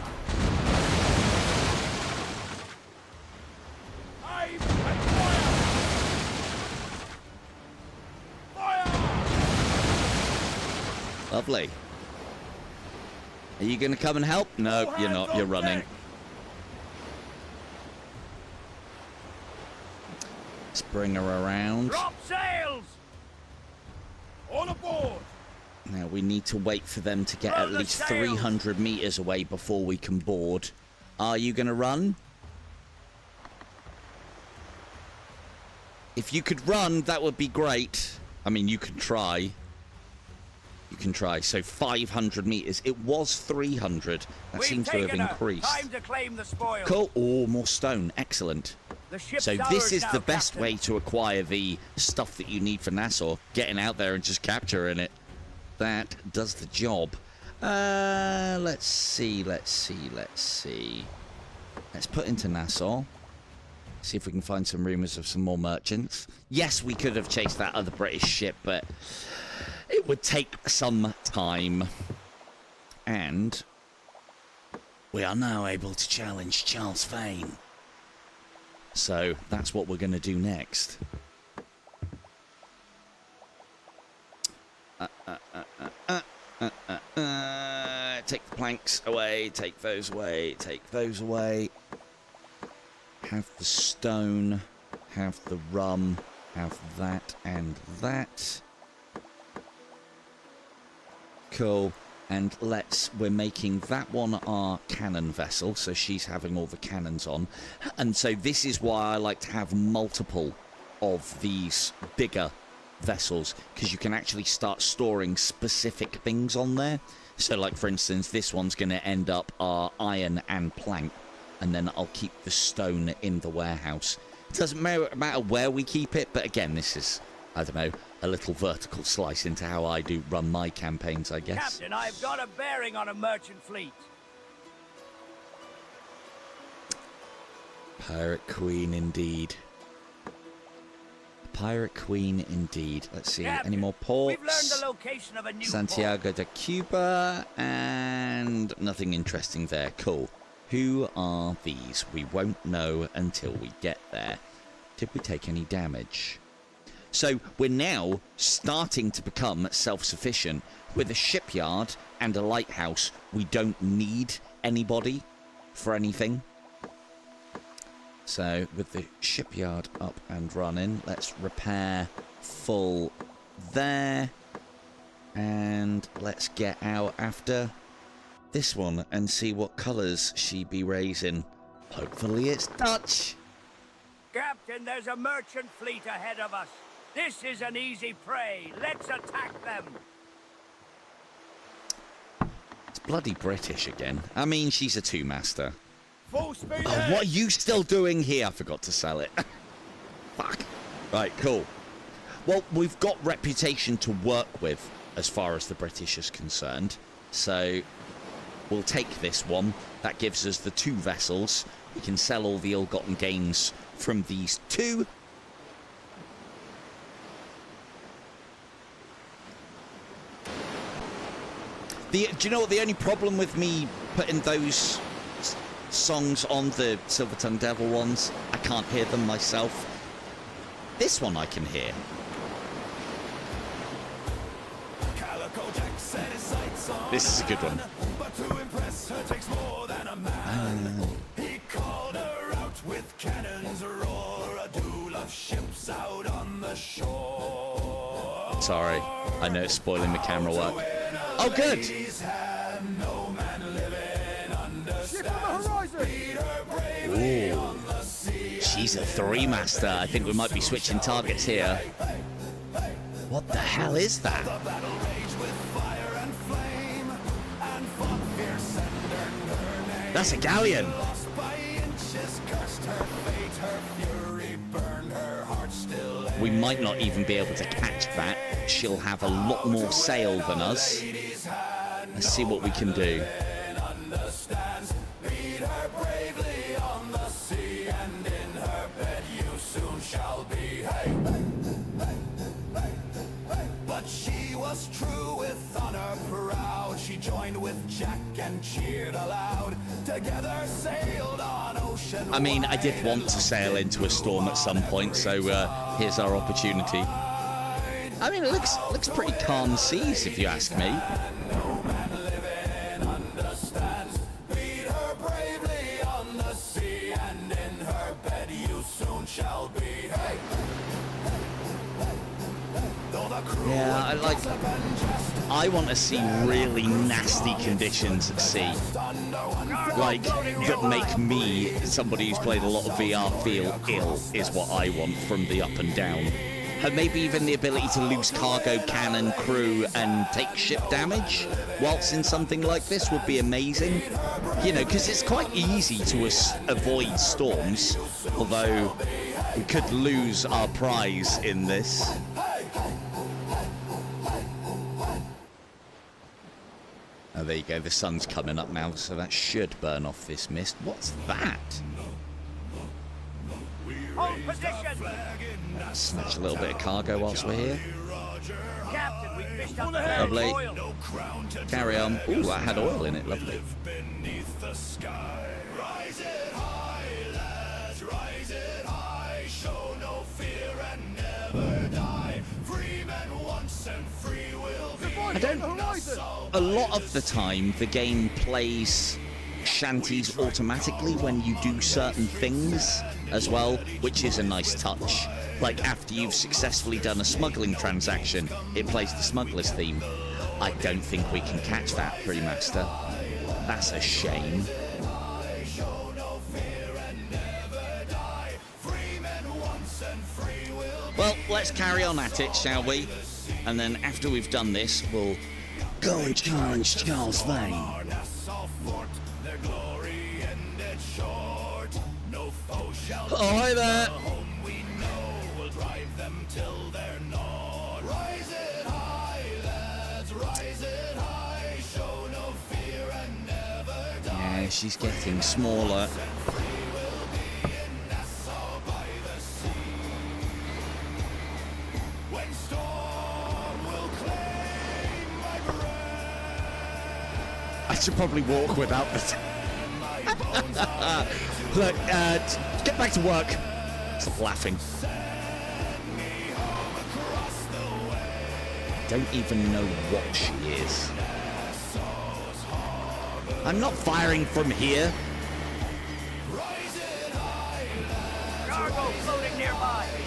Lovely. Are you going to come and help? No, you're not. You're running. Let's bring her around. Drop sails! All aboard! Now we need to wait for them to get at least 300 meters away before we can board. Are you going to run? If you could run, that would be great. I mean, you can try. You can try. So 500 meters. It was 300. That seems to have increased. Time to claim the spoil. Cool. Oh, more stone. Excellent. So this is the best way to acquire the stuff that you need for Nassau. Getting out there and just capturing it. That does the job. Let's see. Let's put into Nassau. See if we can find some rumours of some more merchants. Yes, we could have chased that other British ship, but it would take some time. And we are now able to challenge Charles Vane. So that's what we're going to do next. Take the planks away, take those away, take those away. Have the stone, have the rum, have that and that. Cool. And we're making that one our cannon vessel, so she's having all the cannons on. And so this is why I like to have multiple of these bigger vessels, because you can actually start storing specific things on there. So like, for instance, this one's going to end up our iron and plank, and then I'll keep the stone in the warehouse. It doesn't matter where we keep it, but again, this is, I don't know, a little vertical slice into how I do run my campaigns, I guess. Captain, I've got a bearing on a merchant fleet. Pirate Queen, indeed. Pirate Queen, indeed. Let's see, Captain, any more ports? We've learned the location of a new Santiago port. de Cuba, and nothing interesting there. Cool. Who are these? We won't know until we get there. Did we take any damage? So we're now starting to become self-sufficient. With a shipyard and a lighthouse, we don't need anybody for anything. So with the shipyard up and running, let's repair full there. And let's get out after this one and see what colours she be raising. Hopefully it's Dutch. Captain, there's a merchant fleet ahead of us. This is an easy prey. Let's attack them. It's bloody British again. I mean, she's a two-master. Full speed Oh, ahead. what are you still doing here? I forgot to sell it. Fuck. Right, cool. Well, we've got reputation to work with as far as the British is concerned. So we'll take this one. That gives us the 2 vessels. We can sell all the ill-gotten gains from these 2. Do you know what the only problem with me putting those songs on the Silver Tongue Devil ones? I can't hear them myself. This one I can hear. This is a good one. But to impress her takes more than a man. He called her out with cannons roar, a duel of ships out on the shore. Sorry, I know it's spoiling the camera work. Oh, good. No man living understands. Ooh. She's a 3-master. I think we might be switching targets here. What the hell is that? That's a galleon. We might not even be able to catch that. She'll have a lot more sail than us. Let's see what we can do. But she was true with honor proud. She joined with Jack and cheered aloud. Together sailed on ocean. I mean, I did want to sail into a storm at some point, so here's our opportunity. I mean, it looks pretty calm seas, if you ask me. No man living understands. Beat her bravely on the sea, and in her bed you soon shall be. Hey. Yeah, I want to see really nasty conditions at sea. Like, that make me, somebody who's played a lot of VR, feel ill, is what I want from the up and down. And maybe even the ability to lose cargo, cannon, crew, and take ship damage whilst in something like this would be amazing. You know, because it's quite easy to avoid storms, although we could lose our prize in this. Oh, there you go. The sun's coming up now, so that should burn off this mist. What's that? Hold position. Snatch a little bit of cargo whilst we're here. Captain, we fished up the Lovely. oil. Carry on. Ooh, that had oil in it. Lovely. Beneath the sky. Rise it high, lads, rise it high. Show no fear and never die. Free men once and free will be. I don't... A lot of the time, the game plays shanties automatically when you do certain things as well, which is a nice touch. Like after you've successfully done a smuggling transaction, it plays the smuggler's theme. I don't think we can catch that, Pre-Master. That's a shame. Well, let's carry on at it, shall we? And then after we've done this, we'll go and challenge Charles Vane. Nassau fort, their glory ended short. No foe shall Oh, hi there. home we know will drive them till they're gnawed. Rise it high, lads, rise it high. Show no fear and never die. Yeah, she's getting smaller. When storm will claim my breath. I should probably walk without the... Look, get back to work. Stop laughing. I don't even know what she is. I'm not firing from here.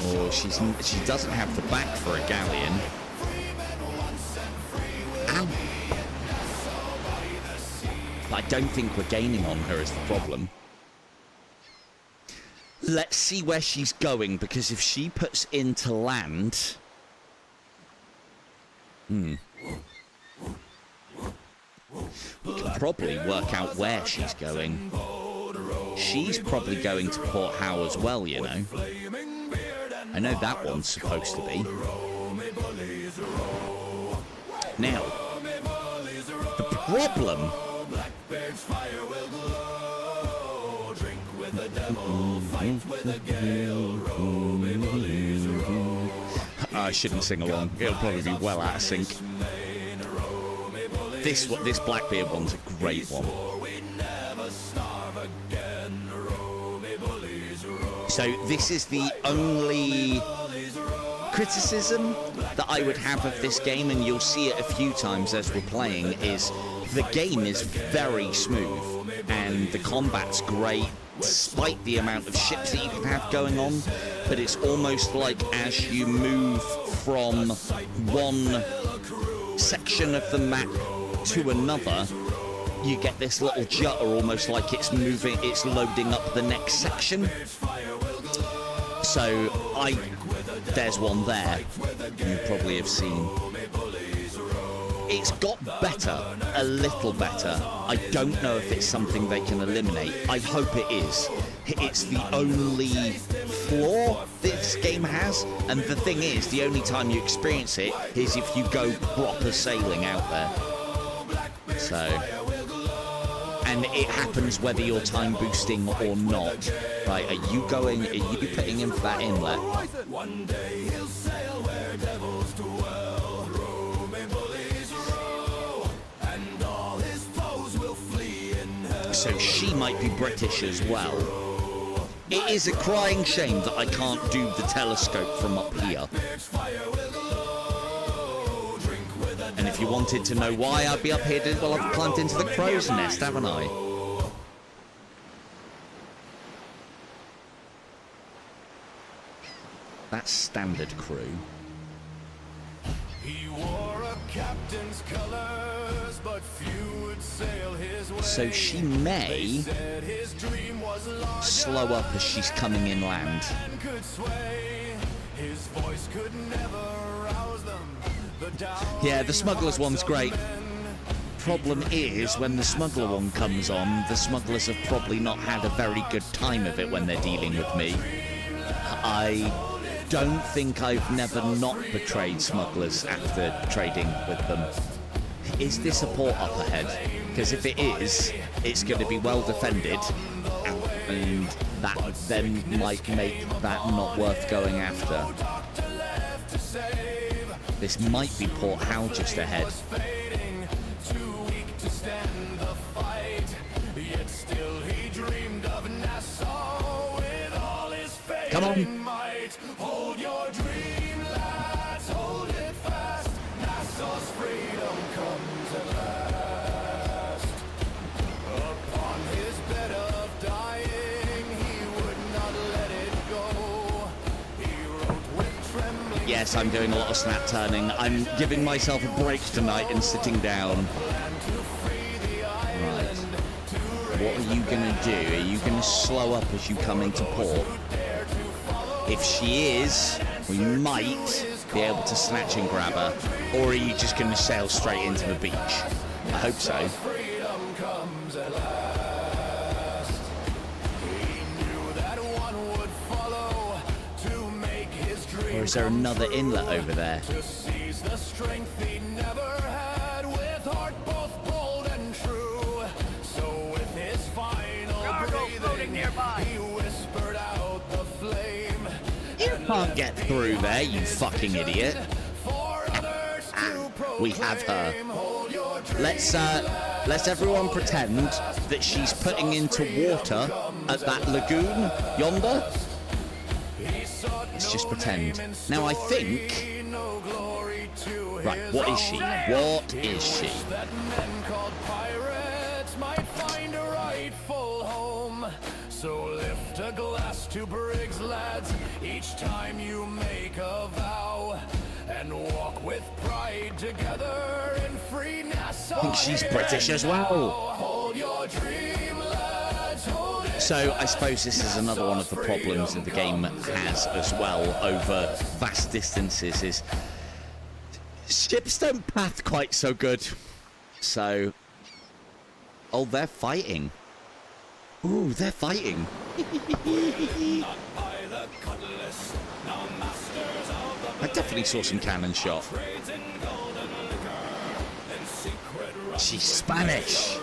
Or she doesn't have the back for a galleon. Ow. I don't think we're gaining on her is the problem. Let's see where she's going, because if she puts into land... We can probably work out where she's going. She's probably going to Port Howe as well, you know. I know that one's supposed to be. Now, the problem... I shouldn't sing along. It'll probably be well out of sync. This Blackbeard one's a great one. So this is the only criticism that I would have of this game, and you'll see it a few times as we're playing, is the game is very smooth and the combat's great despite the amount of ships that you can have going on, but it's almost like as you move from one section of the map to another, you get this little jutter, almost like it's moving, it's loading up the next section. So there's one there you probably have seen. It's got better, a little better. I don't know if it's something they can eliminate. I hope it is. It's the only flaw this game has, and the thing is, the only time you experience it is if you go proper sailing out there. So, and it happens whether you're time boosting or not. Right, are you putting in for that inlet? One day he'll sail where devils dwell, roaming bullies row, and all his foes will flee in hell. So she might be British as well. It is a crying shame that I can't do the telescope from up here. And if you wanted to know why I'd be up here, well, I've climbed into the crow's nest, haven't I? That's standard crew. He wore a captain's colors, but few would sail his way. So she may Said his dream was larger slow up as she's coming inland. than could sway. His voice could never rouse them. Yeah, the smugglers one's great. Problem is, when the smuggler one comes on, the smugglers have probably not had a very good time of it when they're dealing with me. I don't think I've never not betrayed smugglers after trading with them. Is this a port up ahead? Because if it is, it's going to be well defended, and that then might make that not worth going after. This might be Port Howe just ahead. Too weak to stand the fight, yet still he dreamed of Nassau with all his faith. Come on. Might hold your dream, lads, hold it fast. Nassau's freedom comes at last. Upon his bed of dying, he would not let it go. He wrote with trembling. Yes, I'm doing a lot of snap turning. I'm giving myself a break tonight and sitting down. Right. What are you going to do? Are you going to slow up as you come into port? If she is, we might be able to snatch and grab her. Or are you just going to sail straight into the beach? I hope so. Freedom comes at last. He knew that one would follow to make his dream. Or is there another inlet over there? To seize the strength he never had, with heart both bold and true. So with his final Cargo floating breathing, nearby. he whispered out the flame. You can't get through there, you fucking idiot. For others to We have her. proclaim, hold your dream. Let's everyone pretend that she's putting into water at that lagoon yonder. Let's just pretend. Now I think... Right, what is she? What is she? That men called pirates might find a rightful home. So lift a glass to Briggs, lads. Each It's time you make a vow and walk with pride together in free Nassau. I think she's British as well. Hold your dream, lads, hold it. So I suppose this is another one of the problems that the game has as well over vast distances is ships don't path quite so good. So, oh, they're fighting. Ooh, they're fighting. I definitely saw some cannon shot. She's Spanish.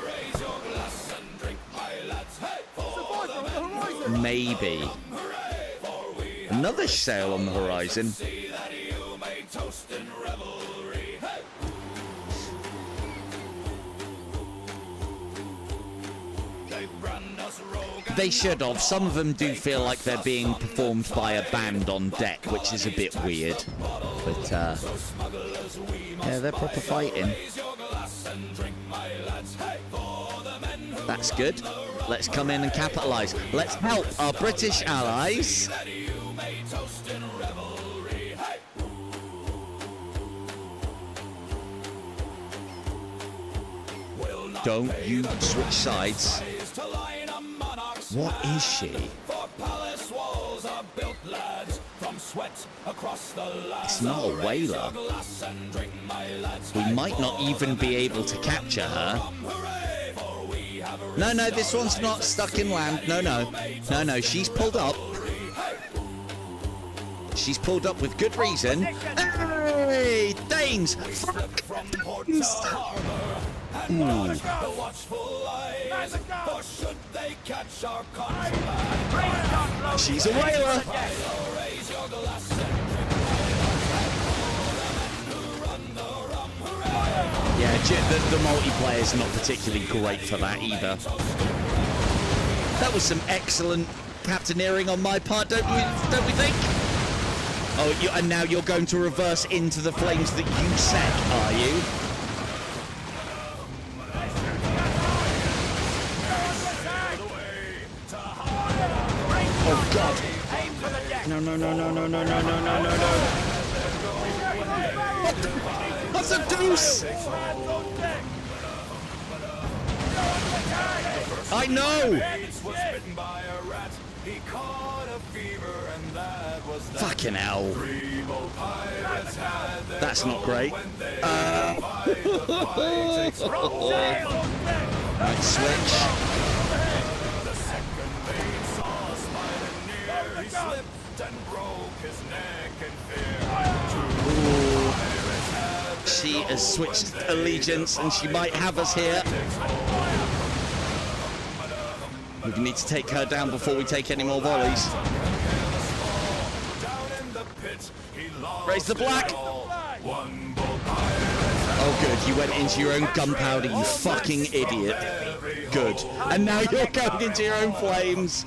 Maybe. Another sail on the horizon. They should have. Some of them do feel like they're being performed by a band on deck, which is a bit weird. But, yeah, they're proper fighting. That's good. Let's come in and capitalise. Let's help our British allies. Don't you switch sides. What is she? It's not a whaler. We might not even be able to capture her. No, no, this one's not stuck in land. No, no. No, no, she's pulled up. She's pulled up with good reason. Hey, Danes! Fuck! Ooh. She's a whaler. Yeah, the multiplayer is not particularly great for that either. That was some excellent captaineering on my part, don't we think? Oh, and now you're going to reverse into the flames that you set, are you? Oh God! No, no, no, no, no, no, no, no, no, no, no! What? What's a deuce? I know! Fucking hell! That's not great. Right, switch. Ooh. She has switched allegiance and she might have us here. We need to take her down before we take any more volleys. Raise the black! Oh good, you went into your own gunpowder, you fucking idiot. Good. And now you're going into your own flames.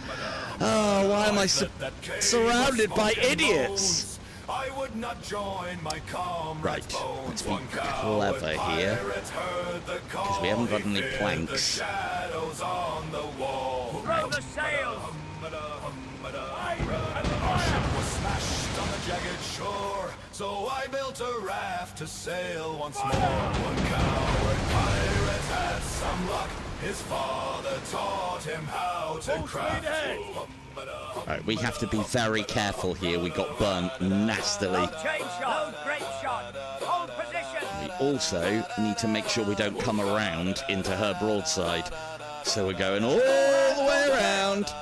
Oh, why am I surrounded by idiots? Right, let's be clever here, because we haven't got any planks. Throw the sails! Our ship was smashed on the jagged shore, so I built a raft to sail once more. One coward pirate had some luck. His father taught him how to craft. Right, we have to be very careful here. We got burnt nastily. Chain shot! Great shot! Hold position! We also need to make sure we don't come around into her broadside. So we're going all the way around.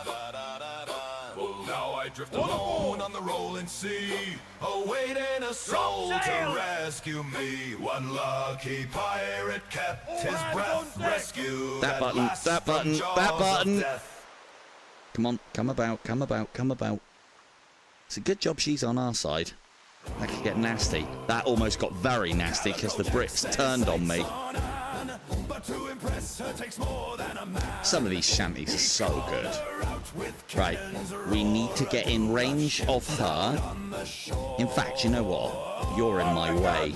Now I drift alone on the rolling sea, awaiting a soul to rescue me. One lucky pirate kept his breath. Rescue that button, that button, that button. Come on, come about, come about, come about. It's a good job she's on our side. That could get nasty. That almost got very nasty because the Brits turned on me. Some of these shanties are so good. Right, we need to get in range of her. In fact, you know what? You're in my way.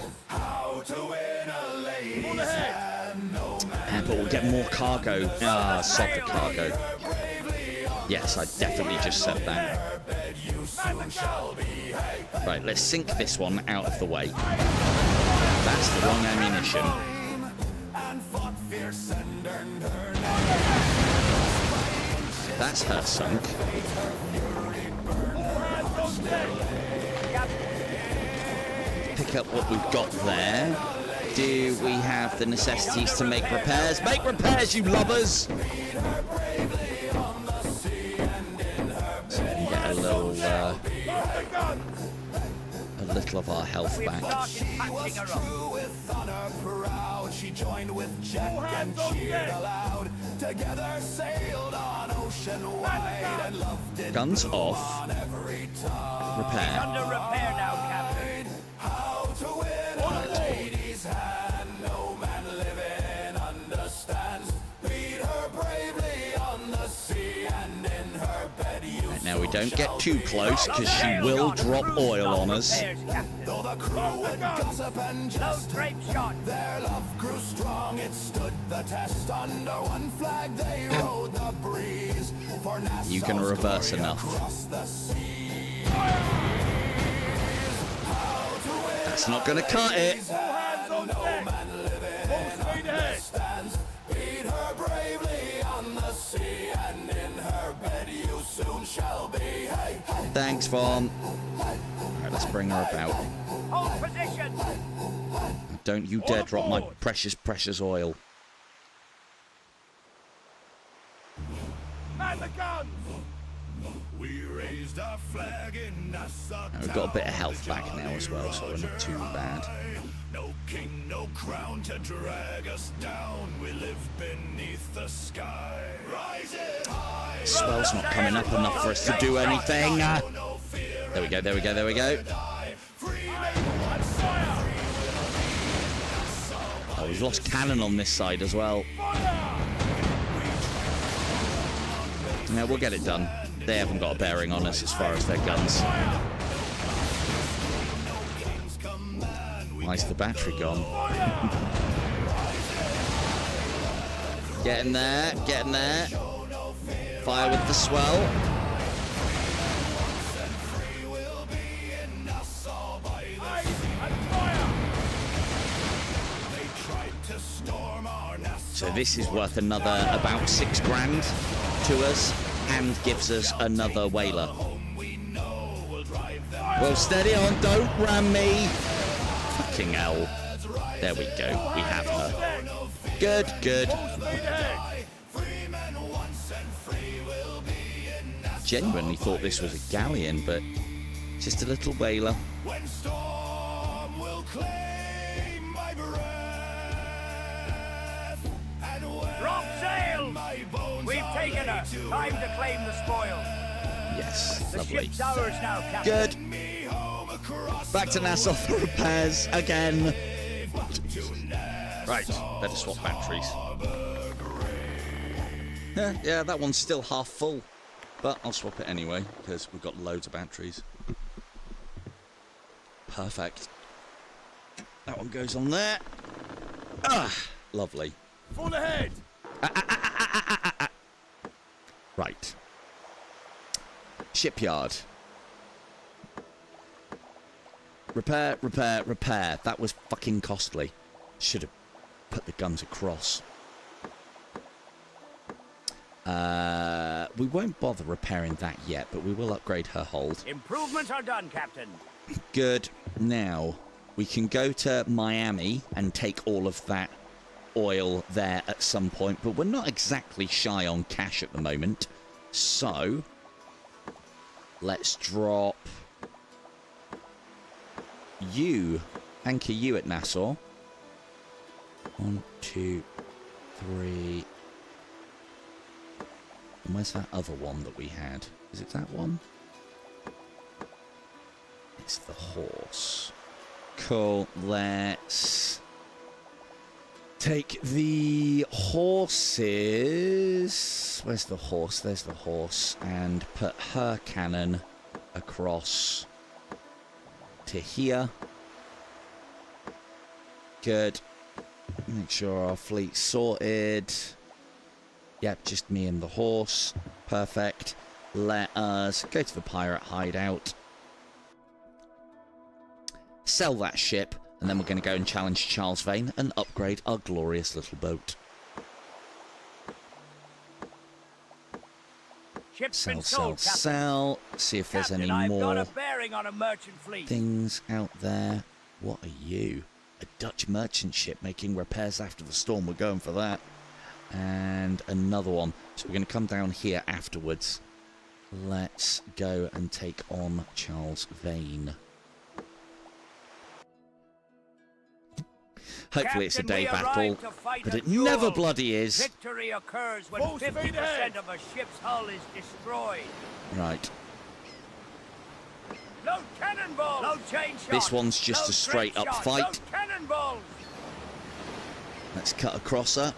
But we'll get more cargo. Ah, sod the cargo. Yes, I definitely just said that. soon shall be. Hey, Right, let's sink this one out of the way. That's the wrong ammunition. and fought fierce and earned her That's her sunk. Pick up what we've got there. Do we have the necessities to make repairs? Make repairs, you lovers! So we can get a little of our health back. with honor proud. She joined with Jack and cheered aloud. Together sailed on ocean wide and loved it. Guns off. On every tide. Repair. Under repair now, Captain. How to win a lady's hand. No man living understands. Beat her bravely on the sea and in her bed you. Now we don't get too close because she will drop oil on us. Though the crew would gossip and jest, Grape shot. their love grew strong, it stood the test. Under one flag they rode the breeze. For Nassau's You can reverse glory enough. across the sea. That's not going to cut it. No man living understands. Beat her bravely on the sea, and in her bed you soon shall be. Hey, hey. Thanks, Vaughn. Alright, let's bring her about. Hold position. Don't you dare drop my precious, precious oil. Man the guns! We raised our flag in Nassau. We've got a bit of health back now as well, so we're not too bad. No king, no crown to drag us down. We live beneath the sky. Rising high. Swell's not coming up enough for us to do anything. There we go, there we go, there we go. Oh, we've lost cannon on this side as well. Yeah, we'll get it done. They haven't got a bearing on us as far as their guns. Why's the battery gone? Get in there, get in there. Fire with the swell. So this is worth another about 6 grand to us and gives us another whaler. Well, steady on, don't ram me. Fucking hell. There we go, we have her. Good, good. Genuinely thought this was a galleon, but just a little whaler. When storm will claim my breath, and when Drop sail. my bones We've are taken her. laid to Time to claim the spoil. Yes, The lovely. ship's ours now, Captain. Good. me home across Back to Nassau for repairs again. Right, better swap batteries. Yeah, that one's still half full. But I'll swap it anyway, because we've got loads of batteries. Perfect. That one goes on there. Ah, lovely. full ahead. Right. Shipyard. Repair, repair, repair. That was fucking costly. Should have put the guns across. We won't bother repairing that yet, but we will upgrade her hold. Improvements are done, Captain. Good. Now, we can go to Miami and take all of that oil there at some point, but we're not exactly shy on cash at the moment. So, let's drop you, anchor you at Nassau. 1, 2, 3... And where's that other one that we had? Is it that one? It's the horse. Cool. Let's take the horses. Where's the horse? There's the horse. And put her cannon across to here. Good. Make sure our fleet's sorted. Yep, just me and the horse. Perfect. let us go to the pirate hideout, sell that ship, and then we're going to go and challenge Charles Vane and upgrade our glorious little boat. Ship's Sell, been sell, sold, Captain. sell. See if there's Captain, any I've got more a bearing on a merchant fleet. things out there. What are you? A Dutch merchant ship making repairs after the storm. We're going for that. And another one. So we're going to come down here afterwards. Let's go and take on Charles Vane. Hopefully it's a Captain, day we battle, arrived to fight but a it duel. never bloody is. Victory occurs when Full speed 50% ahead. of a ship's hull is destroyed. Right. Load cannonballs! Load chain shots! This one's just Load a straight trench up shots! fight. Load cannonballs! Let's cut across her.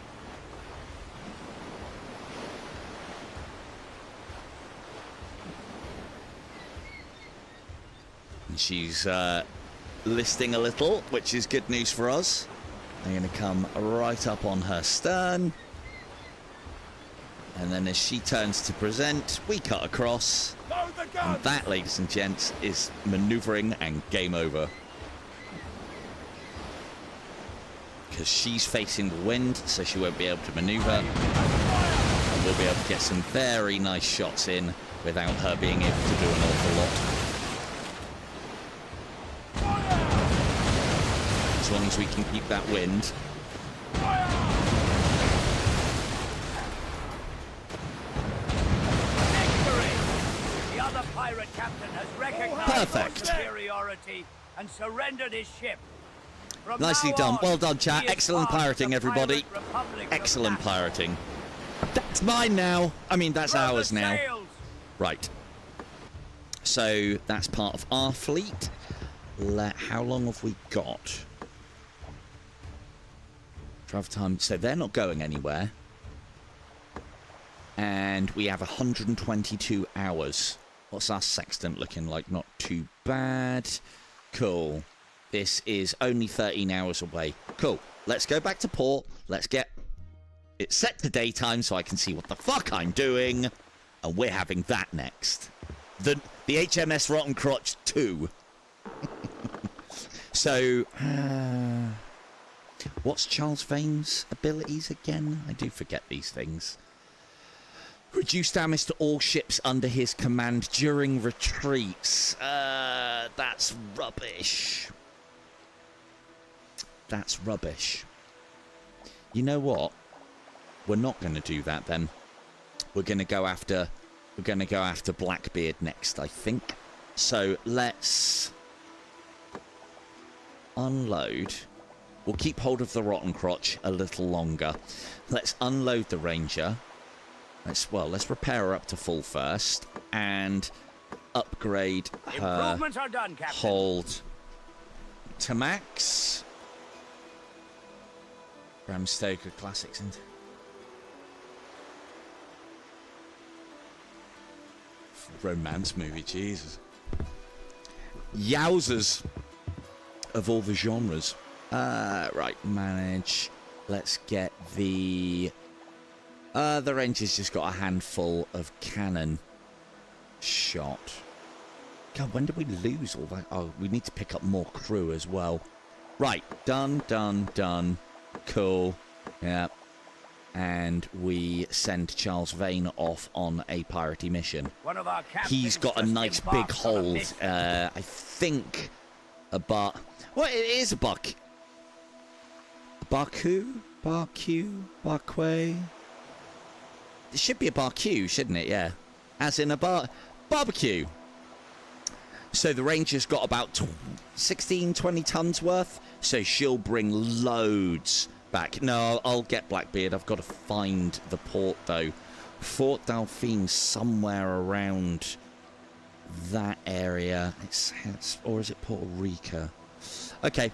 And she's listing a little, which is good news for us. I'm going to come right up on her stern. And then as she turns to present, we cut across. Load the gun. And that, ladies and gents, is manoeuvring and game over. Because she's facing the wind, so she won't be able to maneuver. And we'll be able to get some very nice shots in without her being able to do an awful lot. As long as we can keep that wind. Victory! The other pirate captain has recognized Perfect. our superiority and surrendered his ship. From Nicely now done. on, Well done, chat. he is Excellent part of pirating, the everybody. Pirate Republic of Excellent Nassau. pirating. That's mine now. I mean, that's Run the ours now. sails. Right. So that's part of our fleet. How long have we got? Travel time. So they're not going anywhere. And we have 122 hours. What's our sextant looking like? Not too bad. Cool. This is only 13 hours away. Cool. Let's go back to port. Let's get it set to daytime so I can see what the fuck I'm doing. And we're having that next. The HMS Rotten Crotch 2. So, what's Charles Vane's abilities again? I do forget these things. Reduce damage to all ships under his command during retreats. That's rubbish. That's rubbish. You know what? We're not going to do that then. We're going to go after Blackbeard next, I think. So let's unload. We'll keep hold of the Rotten Crotch a little longer. Let's unload the Ranger. Let's repair her up to full first and upgrade her Improvements are done, Captain. hold to max. Bram Stoker classics and romance movie, Jesus. Yowzers of all the genres. Right, manage. Let's get the Ranger's just got a handful of cannon shot. God, when did we lose all that? Oh, we need to pick up more crew as well. Right, done. Cool. Yeah. And we send Charles Vane off on a piratey mission. One of our He's got a captains nice just big embarked on a hold. mission. I think a bar. Well, it is a buck. Barquay. It should be a barbecue, shouldn't it? Yeah. As in a barbecue. So the Ranger's got about 16, 20 tons worth. So she'll bring loads back. No, I'll get Blackbeard. I've got to find the port, though. Fort Delphine somewhere around that area. Or is it Puerto Rico? Okay.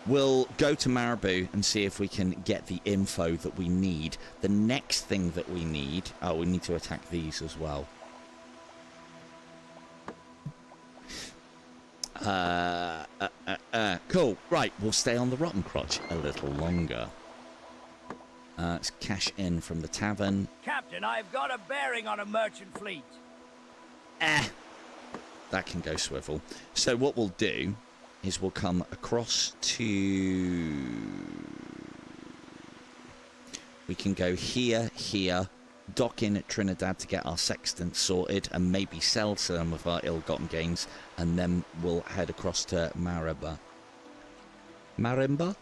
We'll go to Marabou and see if we can get the info that we need. The next thing that we need... Oh, we need to attack these as well. Cool. Right, we'll stay on the Rotten Crotch a little longer. Let's cash in from the tavern. Captain, I've got a bearing on a merchant fleet. That can go swivel. So what we'll do is we'll come across to... We can go here, dock in at Trinidad to get our sextant sorted, and maybe sell some of our ill-gotten gains, and then we'll head across to Marimba. Marimba.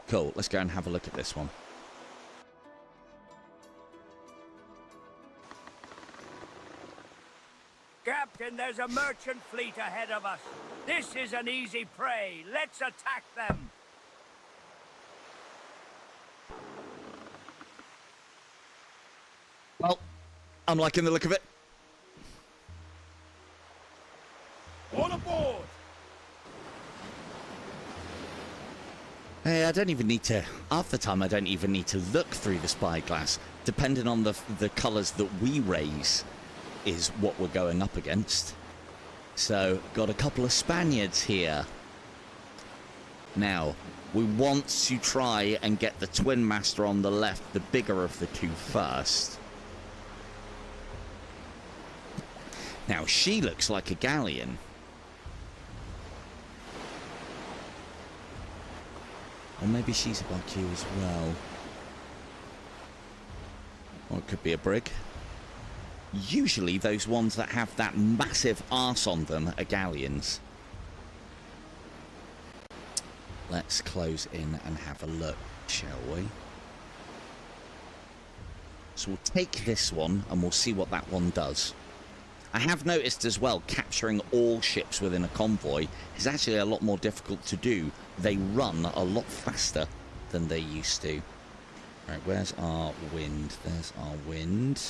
Cool, let's go and have a look at this one. Captain, there's a merchant fleet ahead of us. This is an easy prey. Let's attack them. Well, I'm liking the look of it. All aboard! Hey, I don't even need to... Half the time, I don't even need to look through the spyglass. Depending on the colours that we raise is what we're going up against. So, got a couple of Spaniards here. Now, we want to try and get the Twin Master on the left, the bigger of the two, first. Now, she looks like a galleon. Or maybe she's a barque as well. Or it could be a brig. Usually those ones that have that massive arse on them are galleons. Let's close in and have a look, shall we? So we'll take this one and we'll see what that one does. I have noticed as well, capturing all ships within a convoy is actually a lot more difficult to do. They run a lot faster than they used to. Right, where's our wind? There's our wind.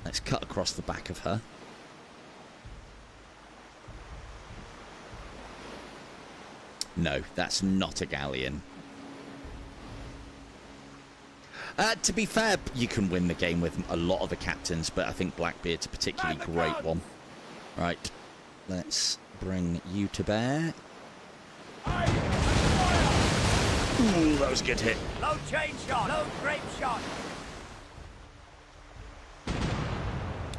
Let's cut across the back of her. No, that's not a galleon. To be fair, you can win the game with a lot of the captains, but I think Blackbeard's a particularly great one. Right, let's bring you to bear. Ooh, that was a good hit. Load chain shot. Load grape shot.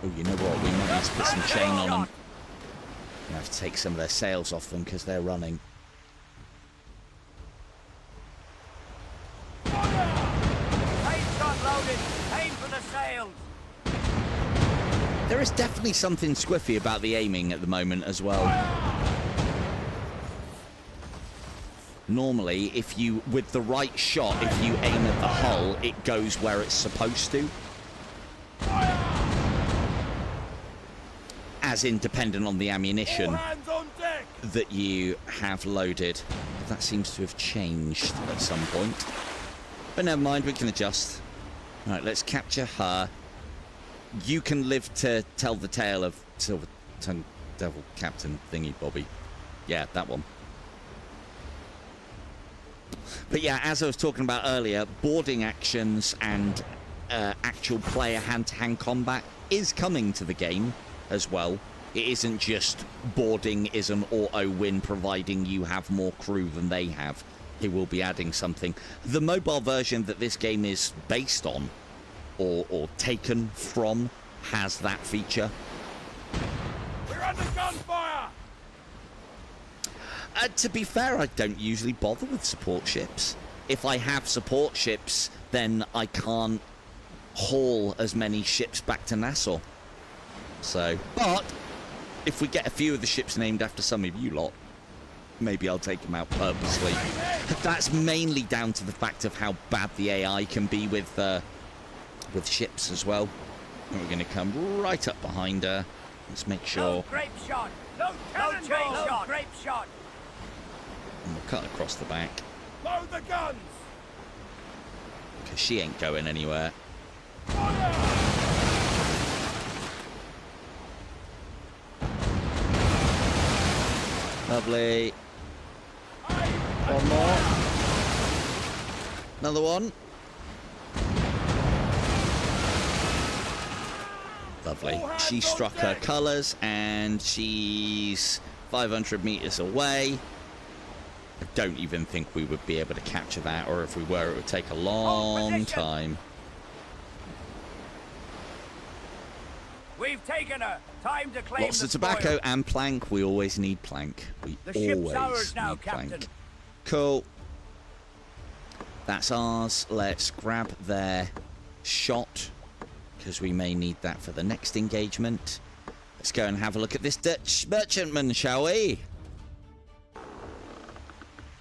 Oh, you know what? We might need to put some chain on them. We have to take some of their sails off them because they're running. Aim for the sails. There is definitely something squiffy about the aiming at the moment as well. Normally, if you, with the right shot, if you aim at the hull, it goes where it's supposed to. As in, dependent on the ammunition that you have loaded. That seems to have changed at some point. But never mind, we can adjust. Right, let's capture her. You can live to tell the tale of Silver Tongue Devil Captain Thingy Bobby. Yeah, that one. But yeah, as I was talking about earlier, boarding actions and actual player hand-to-hand combat is coming to the game as well. It isn't just boarding is an auto-win providing you have more crew than they have. They will be adding something. The mobile version that this game is based on or taken from has that feature. We're under gunfire! To be fair, I don't usually bother with support ships. If I have support ships, then I can't haul as many ships back to Nassau. So, but if we get a few of the ships named after some of you lot, maybe I'll take them out purposely. That's mainly down to the fact of how bad the AI can be with ships as well. And we're going to come right up behind her. Let's make sure. Load grape shot. Load chain shot. Grape shot. And we'll cut across the back. Load the guns! Because she ain't going anywhere. Lovely. One more. Another one. Lovely. She struck her colours and she's 500 metres away. I don't even think we would be able to capture that, or if we were, it would take a long time. We've taken her. Time to claim Lots the of tobacco spoil. and plank. We always need plank. We The ship's always ours now, need plank. Captain. Cool. That's ours. Let's grab their shot, because we may need that for the next engagement. Let's go and have a look at this Dutch merchantman, shall we?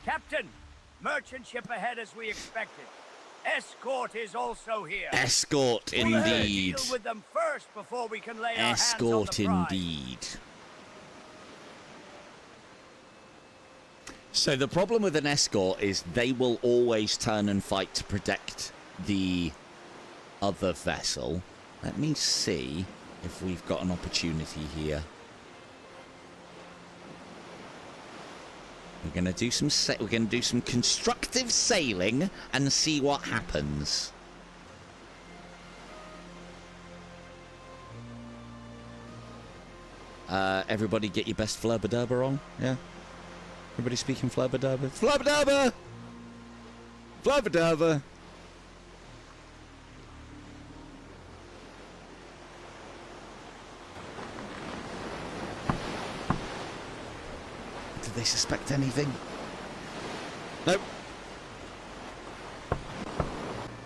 Captain, merchant ship ahead as we expected. Escort is also here. Escort, We will indeed. deal with them first before we can lay our Escort, hands on the prize. indeed. So the problem with an escort is they will always turn and fight to protect the other vessel. Let me see if we've got an opportunity here. We're gonna do some constructive sailing and see what happens. Everybody get your best flubber-dubber on, yeah? Everybody speaking flubber-dubber? Flubber-dubber! Flubber-dubber! Do they suspect anything? Nope.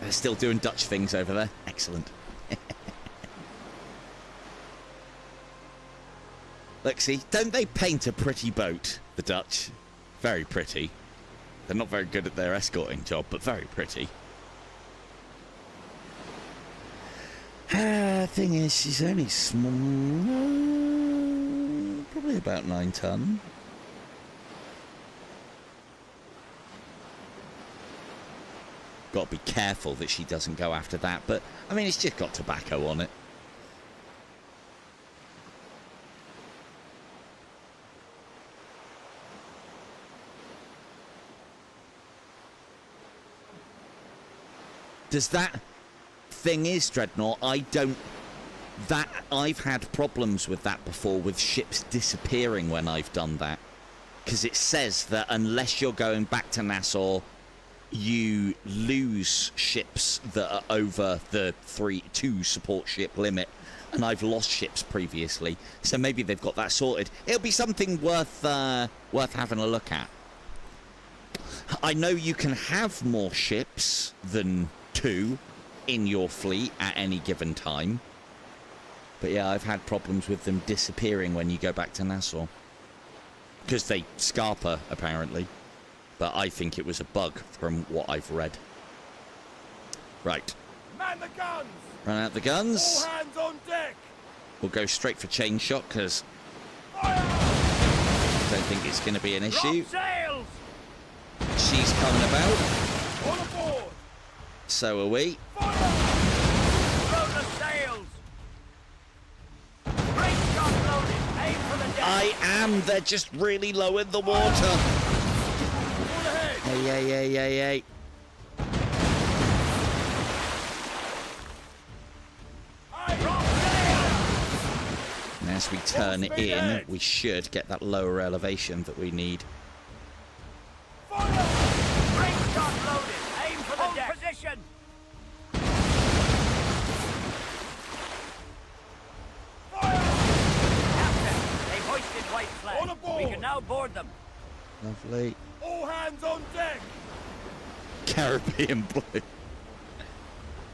They're still doing Dutch things over there. Excellent. Look, see, don't they paint a pretty boat, the Dutch? Very pretty. They're not very good at their escorting job, but very pretty. Thing is, she's only small. Probably about 9 ton. Got to be careful that she doesn't go after that, but I mean, it's just got tobacco on it. Does that thing is, Dreadnought, I've had problems with that before, with ships disappearing when I've done that. Because it says that unless you're going back to Nassau, you lose ships that are over the 2 support ship limit. And I've lost ships previously, so maybe they've got that sorted. It'll be something worth having a look at. I know you can have more ships than 2 in your fleet at any given time. But yeah, I've had problems with them disappearing when you go back to Nassau. Because they scarper, apparently. But I think it was a bug from what I've read. Right. Man the guns! Run out the guns. All hands on deck! We'll go straight for chain shot, because Fire! I don't think it's going to be an issue. Drop sails! She's coming about. On aboard! So are we. Fire! Throw the sails! Great shot loaded! Aim for the deck! I am. They're just really low in the water. All ahead! Hey. Drop sails! And as we turn Full speed in, ahead. we should get that lower elevation that we need. Fire! Great shot loaded! Aim for the deck! Position! Fire! Captain, they've hoisted white flag. On aboard. We can now board them. Lovely. All hands on deck! Caribbean blue.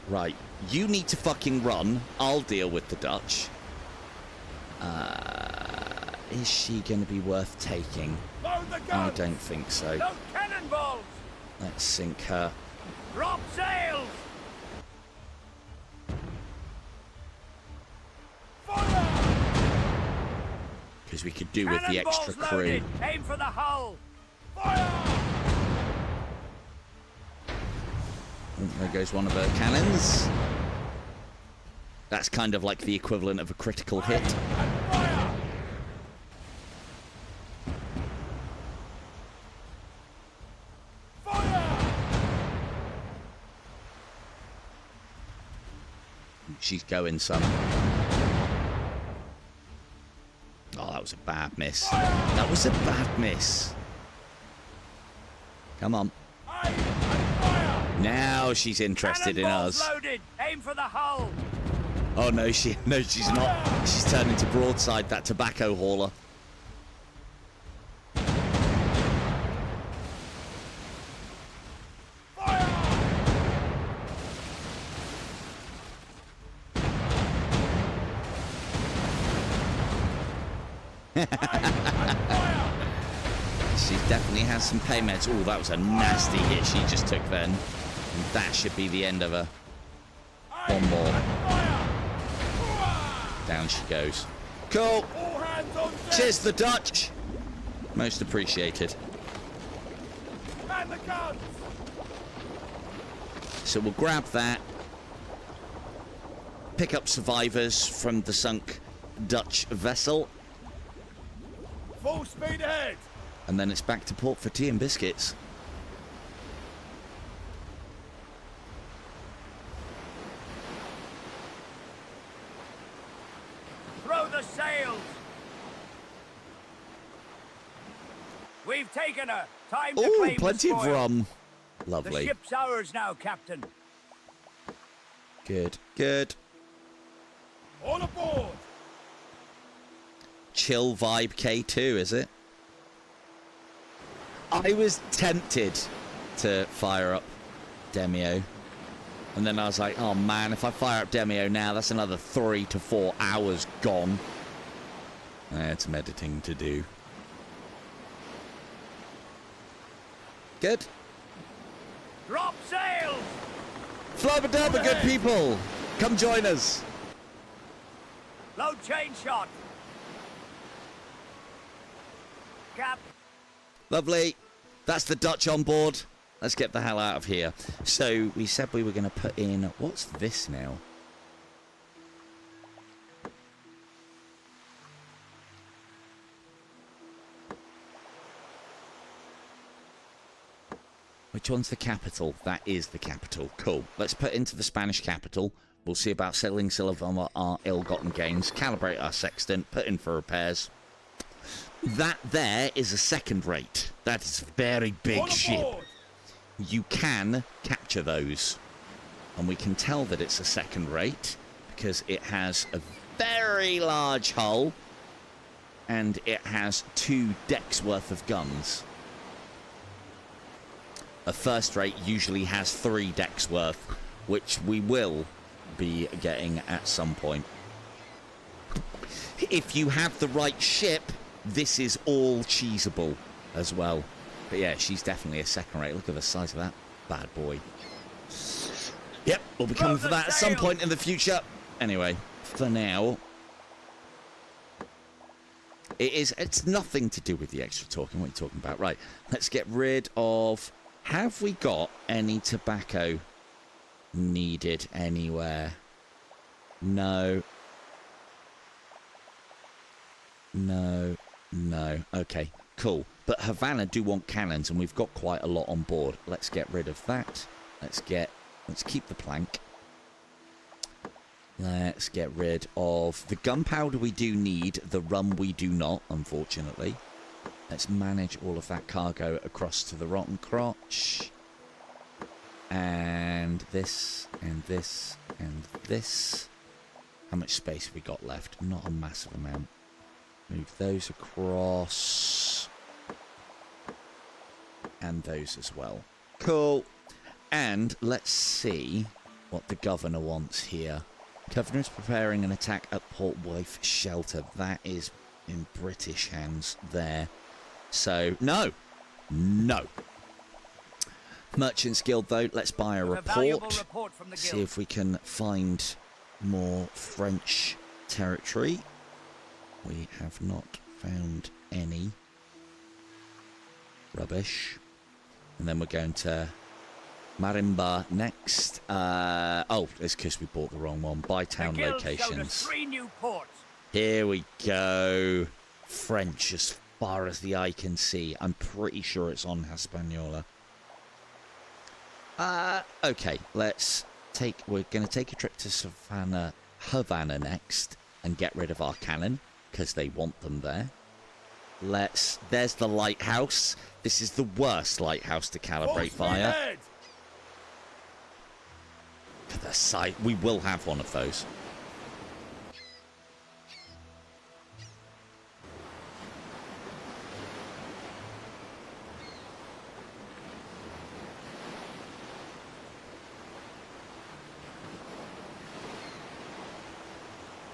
Right, you need to fucking run. I'll deal with the Dutch. Is she going to be worth taking? Load the I guns! don't think so. Load cannonballs! Let's sink her. Drop sails! Fire! Because we could do with the extra Cannonballs crew. loaded! Aim for the hull! Fire! Oh, there goes one of her cannons. That's kind of like the equivalent of a critical hit. And fire! Fire! She's going some. Oh, that was a bad miss. That was a bad miss. Come on. Aim and fire! Now she's interested in Cannonballs us. loaded! Aim for the hull! Oh no, she's not. She's turned into broadside, that tobacco hauler. She definitely has some pain meds. Oh, that was a nasty hit she just took then. And that should be the end of her. One more. Down she goes. Cool. Cheers, the Dutch. Most appreciated. So we'll grab that. Pick up survivors from the sunk Dutch vessel. Full speed ahead. And then it's back to port for tea and biscuits. Throw the sails. We've taken her. Time to Oh, claim plenty the of spoil. rum. The Lovely. ship's ours now, Captain. Good, good. All aboard. Chill vibe K2, is it? I was tempted to fire up Demio. And then I was like, oh man, if I fire up Demio now, that's another 3 to 4 hours gone. It's some editing to do. Good. Drop sails. Flubba dubba, good people. Come join us. Load chain shot. Cap. Lovely. That's the Dutch on board. Let's get the hell out of here. So we said we were going to put in... What's this now? Which one's the capital? That is the capital. Cool. Let's put into the Spanish capital. We'll see about selling silver on our ill-gotten gains. Calibrate our sextant. Put in for repairs. That there is a second rate. That is a very big ship. You can capture those. And we can tell that it's a second rate because it has a very large hull and it has 2 decks worth of guns. A first rate usually has 3 decks worth, which we will be getting at some point. If you have the right ship, this is all cheesable as well. But yeah, she's definitely a second rate. Look at the size of that bad boy. Yep, we'll be coming for that at some point in the future. Anyway, for now, it's nothing to do with the extra talking. What are you talking about? Right, let's get rid of... Have we got any tobacco needed anywhere? No. No. No. Okay, cool. But Havana do want cannons, and we've got quite a lot on board. Let's get rid of that. Let's keep the plank. Let's get rid of the gunpowder we do need. The rum we do not, unfortunately. Let's manage all of that cargo across to the Rotten Crotch. And this, and this, and this. How much space have we got left? Not a massive amount. Move those across. And those as well. Cool. And let's see what the governor wants here. Governor is preparing an attack at Port Wife Shelter. That is in British hands there. So, no. No. Merchants Guild, though. Let's buy a report. From the see guild. if we can find more French territory. We have not found any. Rubbish. And then we're going to Marimba next. Oh, it's because we bought the wrong one. Buy town the guild showed us locations. 3 new ports. Here we go. French as far as the eye can see. I'm pretty sure it's on Hispaniola. Okay, we're going to take a trip to Havana next and get rid of our cannon because they want them there. There's the lighthouse. This is the worst lighthouse to calibrate fire. For the sight, we will have one of those.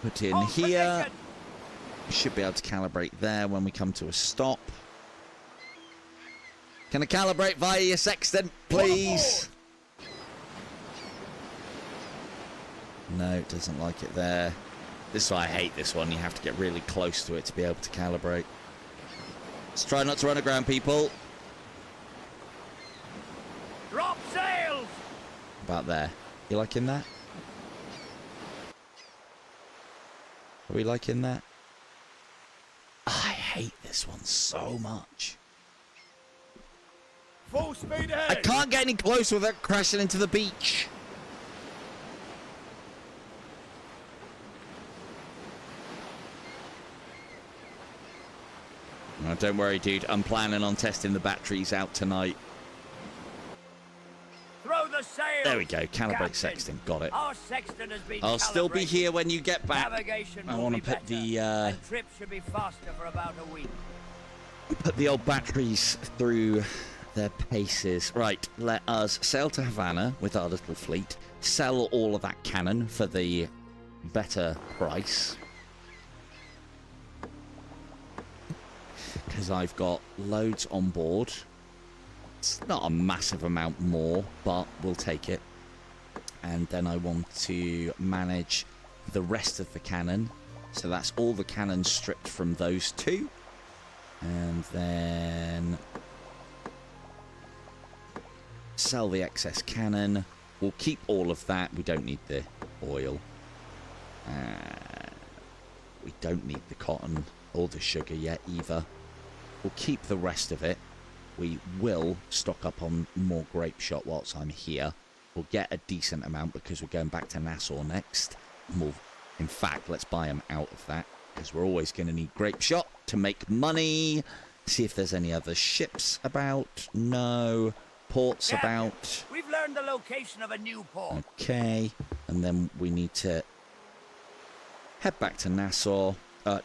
Put in Hold here. position. Should be able to calibrate there when we come to a stop. Can I calibrate via your sextant, please? No, it doesn't like it there. This is why I hate this one. You have to get really close to it to be able to calibrate. Let's try not to run aground, people. Drop sails. About there. You liking that? Are we liking that? I hate this one so much. Full speed ahead. I can't get any closer without crashing into the beach. No, don't worry, dude. I'm planning on testing the batteries out tonight. Throw the sails. There we go. Calibrate Captain. sextant. Got it. Our sextant has been I'll still be calibrated. here when you get back. Navigation I will want be to put better, the and trips should be faster for about a week. old batteries through their paces. Right, let us sail to Havana with our little fleet. Sell all of that cannon for the better price. Because I've got loads on board. It's not a massive amount more, but we'll take it. And then I want to manage the rest of the cannon. So that's all the cannons stripped from those two. And then sell the excess cannon. We'll keep all of that. We don't need the oil. We don't need the cotton or the sugar yet either. We'll keep the rest of it. We will stock up on more grape shot whilst I'm here. We'll get a decent amount because we're going back to Nassau next. In fact, let's buy them out of that because we're always going to need grape shot to make money. See if there's any other ships about. No. Ports Captain, about. We've learned the location of a new port. Okay. And then we need to head back to Nassau.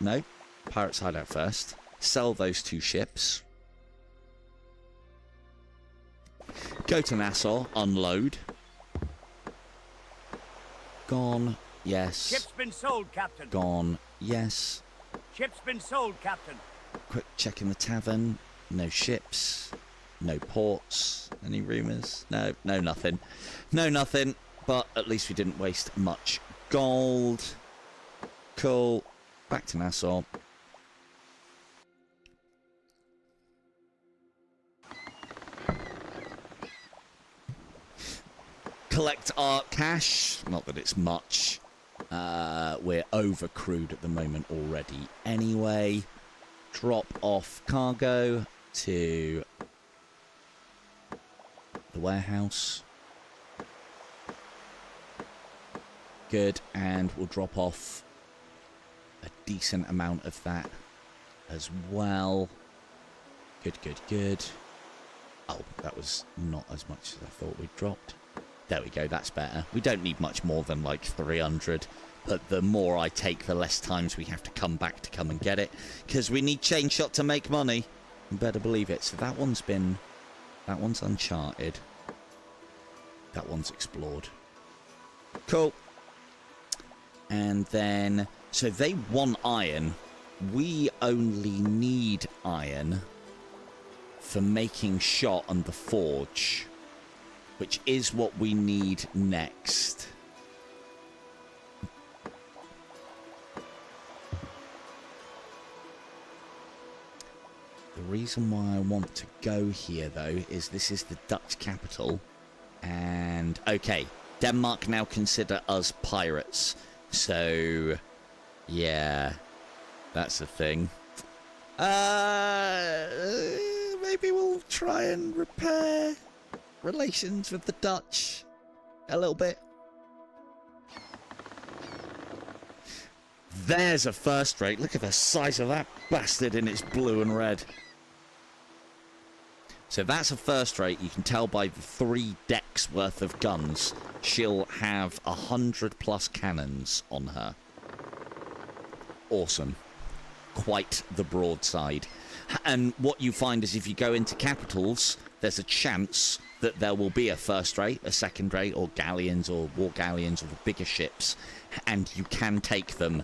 No. Pirates Hideout first. Sell those two ships. Go to Nassau. Unload. Gone. Yes. Ship's been sold, Captain. Gone. Yes. Ship's been sold, Captain. Quick check in the tavern. No ships. No ports. Any rumours? No, nothing. No, nothing. But at least we didn't waste much gold. Cool. Back to Nassau. Collect our cash. Not that it's much. We're over crewed at the moment already anyway. Drop off cargo to the warehouse. Good, and we'll drop off a decent amount of that as well. Good. Oh, that was not as much as I thought we'd dropped. There we go, that's better. We don't need much more than like 300, but the more I take, the less times we have to come back to come and get it, because we need chain shot to make money. You better believe it. So that one's uncharted. That one's explored. Cool. And then, so they want iron. We only need iron for making shot on the forge, which is what we need next. The reason why I want to go here, though, is this is the Dutch capital. And, okay, Denmark now consider us pirates. So, yeah, that's a thing. Maybe we'll try and repair relations with the Dutch a little bit. There's a first rate. Look at the size of that bastard in its blue and red. So that's a first rate. You can tell by the 3 decks worth of guns. She'll have 100+ cannons on her. Awesome. Quite the broadside. And what you find is if you go into capitals, there's a chance that there will be a first rate, a second rate, or galleons or war galleons or the bigger ships, and you can take them.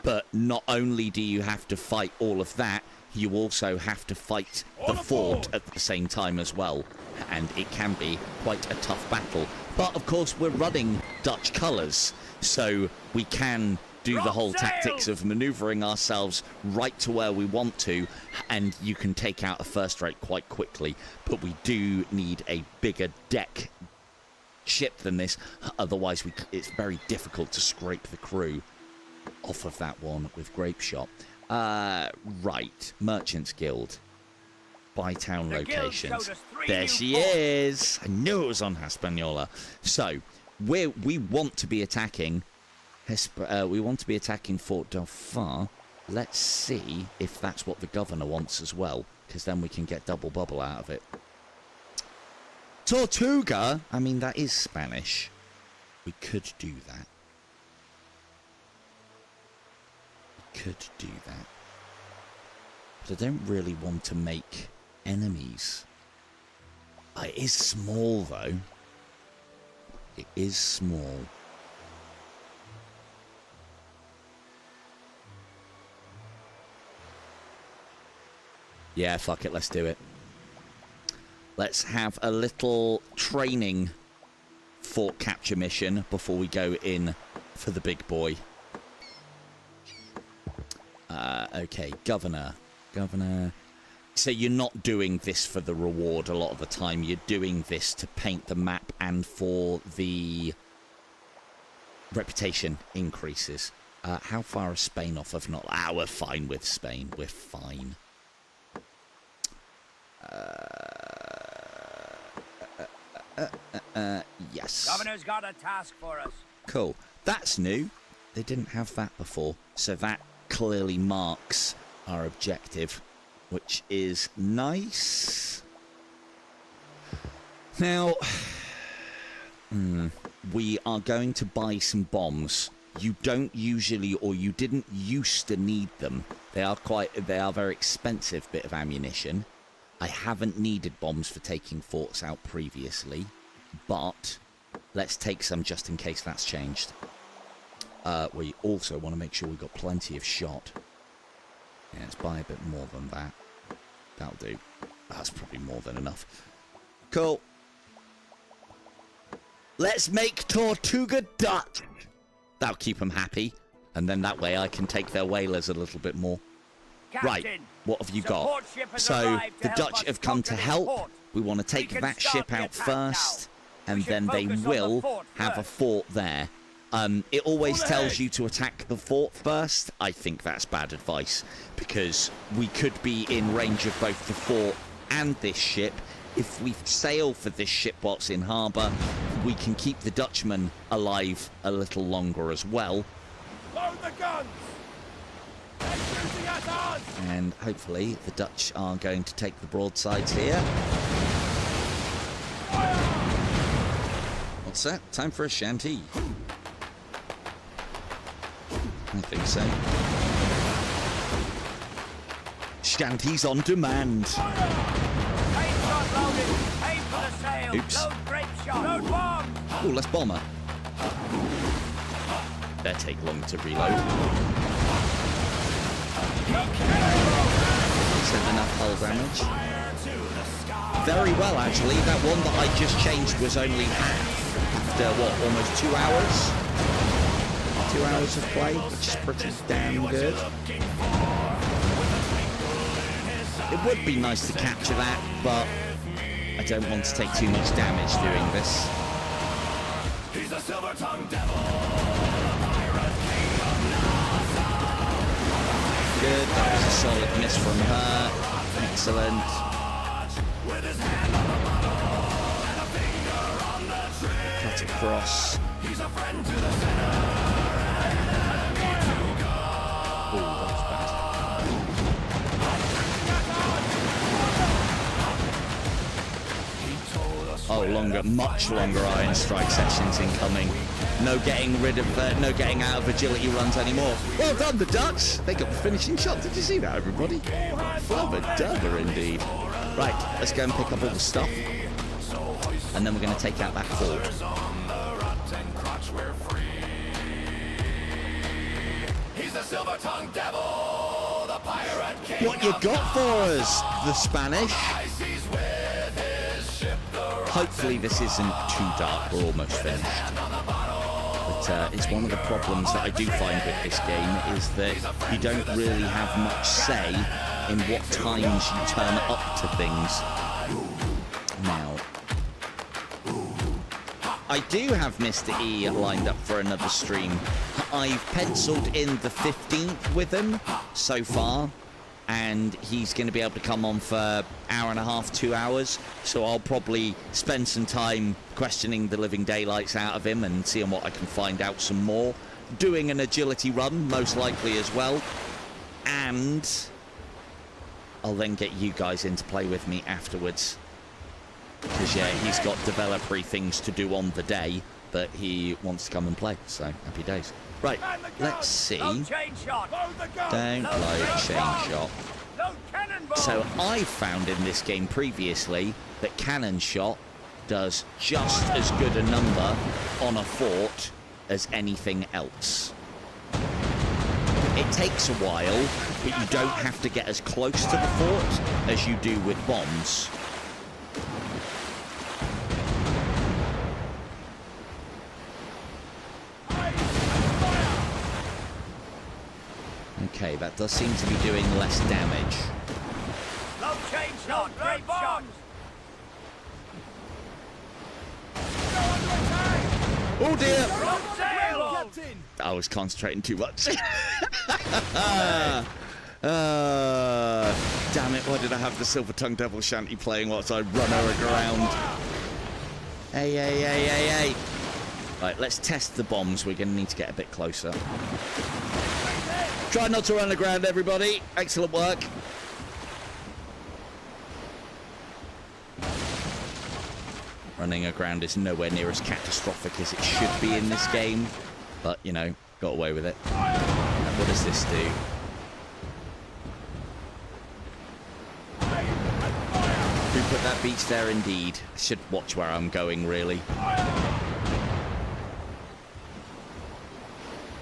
But not only do you have to fight all of that, you also have to fight the fort at the same time as well. And it can be quite a tough battle. But of course, we're running Dutch colours, so we can do the whole tactics of manoeuvring ourselves right to where we want to, and you can take out a first rate quite quickly. But we do need a bigger deck ship than this, otherwise it's very difficult to scrape the crew off of that one with grape shot. Right, Merchants Guild. Buy town locations. There she is. I knew it was on Hispaniola. So we want to be attacking Fort Dauphin. Let's see if that's what the governor wants as well, because then we can get double bubble out of it. Tortuga? I mean, that is Spanish. We could do that. But I don't really want to make enemies. It is small, though. It is small. Yeah, fuck it, let's do it. Let's have a little training fort capture mission before we go in for the big boy. Okay, Governor. So you're not doing this for the reward a lot of the time. You're doing this to paint the map and for the reputation increases. How far is Spain off of not? We're fine with Spain. We're fine. Yes. Governor's got a task for us. Cool. That's new. They didn't have that before. So that clearly marks our objective, which is nice. Now, we are going to buy some bombs. You don't usually, or you didn't used to need them. They are very expensive bit of ammunition. I haven't needed bombs for taking forts out previously, but let's take some just in case that's changed. We also want to make sure we've got plenty of shot. Yeah, let's buy a bit more than that. That'll do. That's probably more than enough. Cool. Let's make Tortuga Dutch. That'll keep them happy. And then that way I can take their whalers a little bit more. Captain, right, what have you got? So the Dutch have come to help. We want to take that ship out first. And then they will have a fort there. It always tells you to attack the fort first. I think that's bad advice, because we could be in range of both the fort and this ship. If we sail for this ship whilst in harbour, we can keep the Dutchmen alive a little longer as well. Load the guns! They're shooting at us! And hopefully the Dutch are going to take the broadsides here. Fire! What's that? Time for a shanty. I think so. Shanties on demand. Aim for the sail. Oops. Load grape shot. Load bomb. Oh, let's bomb her. They'll take long to reload. Sent enough hull damage. Very well, actually. That one that I just changed was only half after, what, almost 2 hours? 2 hours of play, which is pretty damn good. It would be nice to capture that, but I don't want to take too much damage doing this. He's a silver-tongued devil, pirate king of Nassau. Good, that was a solid miss from her. Excellent. With his hand on the bottle and a finger on the trigger. Cut across. He's a friend to the sinner. Oh, that was bad. Oh, much longer iron strike sessions incoming. No getting rid of, no getting out of agility runs anymore. Well done, the Dutch. They got the finishing shot. Did you see that, everybody? Flubber indeed. Right, let's go and pick up all the stuff. And then we're going to take out that fort. He's the silver-tongued devil, the pirate king. What you got for us, the Spanish? Hopefully this isn't too dark. We're almost finished. But it's one of the problems that I do find with this game is that you don't really have much say in what times you turn up to things. Now, I do have Mr. E lined up for another stream. I've penciled in the 15th with him so far, and he's going to be able to come on for an hour and a half, 2 hours. So I'll probably spend some time questioning the living daylights out of him and seeing what I can find out some more. Doing an agility run, most likely as well. And I'll then get you guys in to play with me afterwards. Because, yeah, he's got developer-y things to do on the day, but he wants to come and play, so happy days. Right, let's see. Don't load chain shot. So I found in this game previously that cannon shot does just as good a number on a fort as anything else. It takes a while, but you don't have to get as close to the fort as you do with bombs. Okay, that does seem to be doing less damage. Low chain shot, great bombs. Oh dear! Sail! I was concentrating too much. Damn it, why did I have the Silver-Tongued Devil Shanty playing whilst I run her around? Hey. Right, let's test the bombs. We're going to need to get a bit closer. Try not to run aground, everybody. Excellent work. Running aground is nowhere near as catastrophic as it should be in this game. But, you know, got away with it. And what does this do? Who put that beach there? Indeed. I should watch where I'm going, really.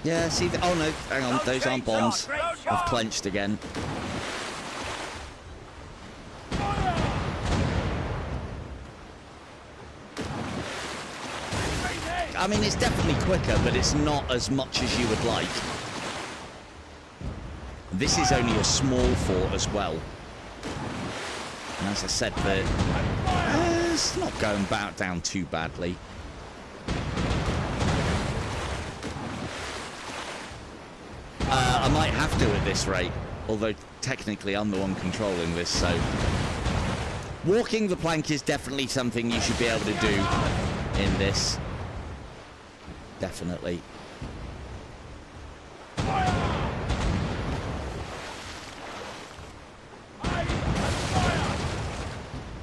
Yeah, see, oh no, hang on, those aren't bombs. I've clenched again. I mean, it's definitely quicker, but it's not as much as you would like. This is only a small fort as well. And as I said, it's not going down too badly. I might have to at this rate, although technically I'm the one controlling this, so... Walking the plank is definitely something you should be able to do in this. Definitely.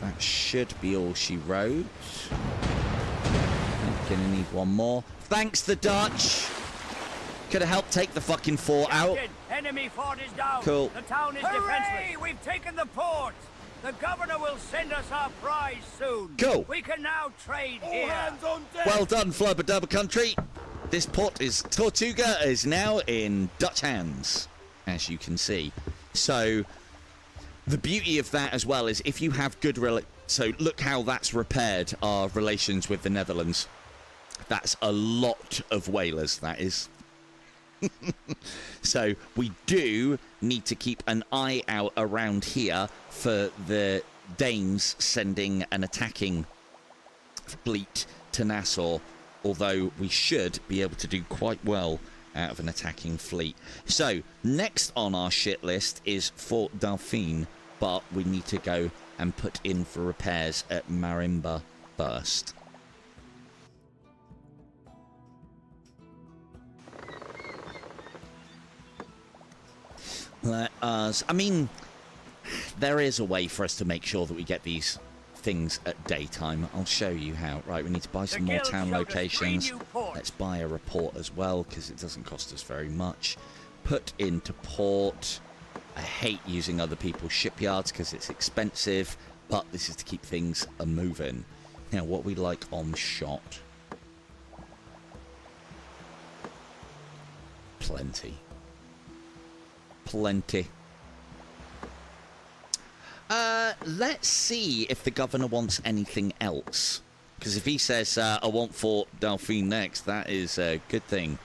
That should be all she wrote. I'm gonna need one more. Thanks, the Dutch! Could have helped take the fucking fort out. Enemy fort is down. Cool. The town is defenseless. We've taken the port. The governor will send us our prize soon. Cool. We can now trade here. Hands on deck. Well done, Flubber Dubber Country. This port is Tortuga is now in Dutch hands, as you can see. So the beauty of that as well is if you have good so look how that's repaired our relations with the Netherlands. That's a lot of whalers, that is. So we do need to keep an eye out around here for the Danes sending an attacking fleet to Nassau, although we should be able to do quite well out of an attacking fleet. So next on our shit list is Fort Dauphine, but we need to go and put in for repairs at Marimba first. Let us... I mean, there is a way for us to make sure that we get these things at daytime. I'll show you how. Right, we need to buy some more guild town showed us 3 locations. new ports. Let's buy a report as well, because it doesn't cost us very much. Put into port. I hate using other people's shipyards because it's expensive, but this is to keep things moving. Now, what we like on shot. Plenty. Plenty. Let's see if the governor wants anything else. Because if he says, I want Fort Delphine next, that is a good thing.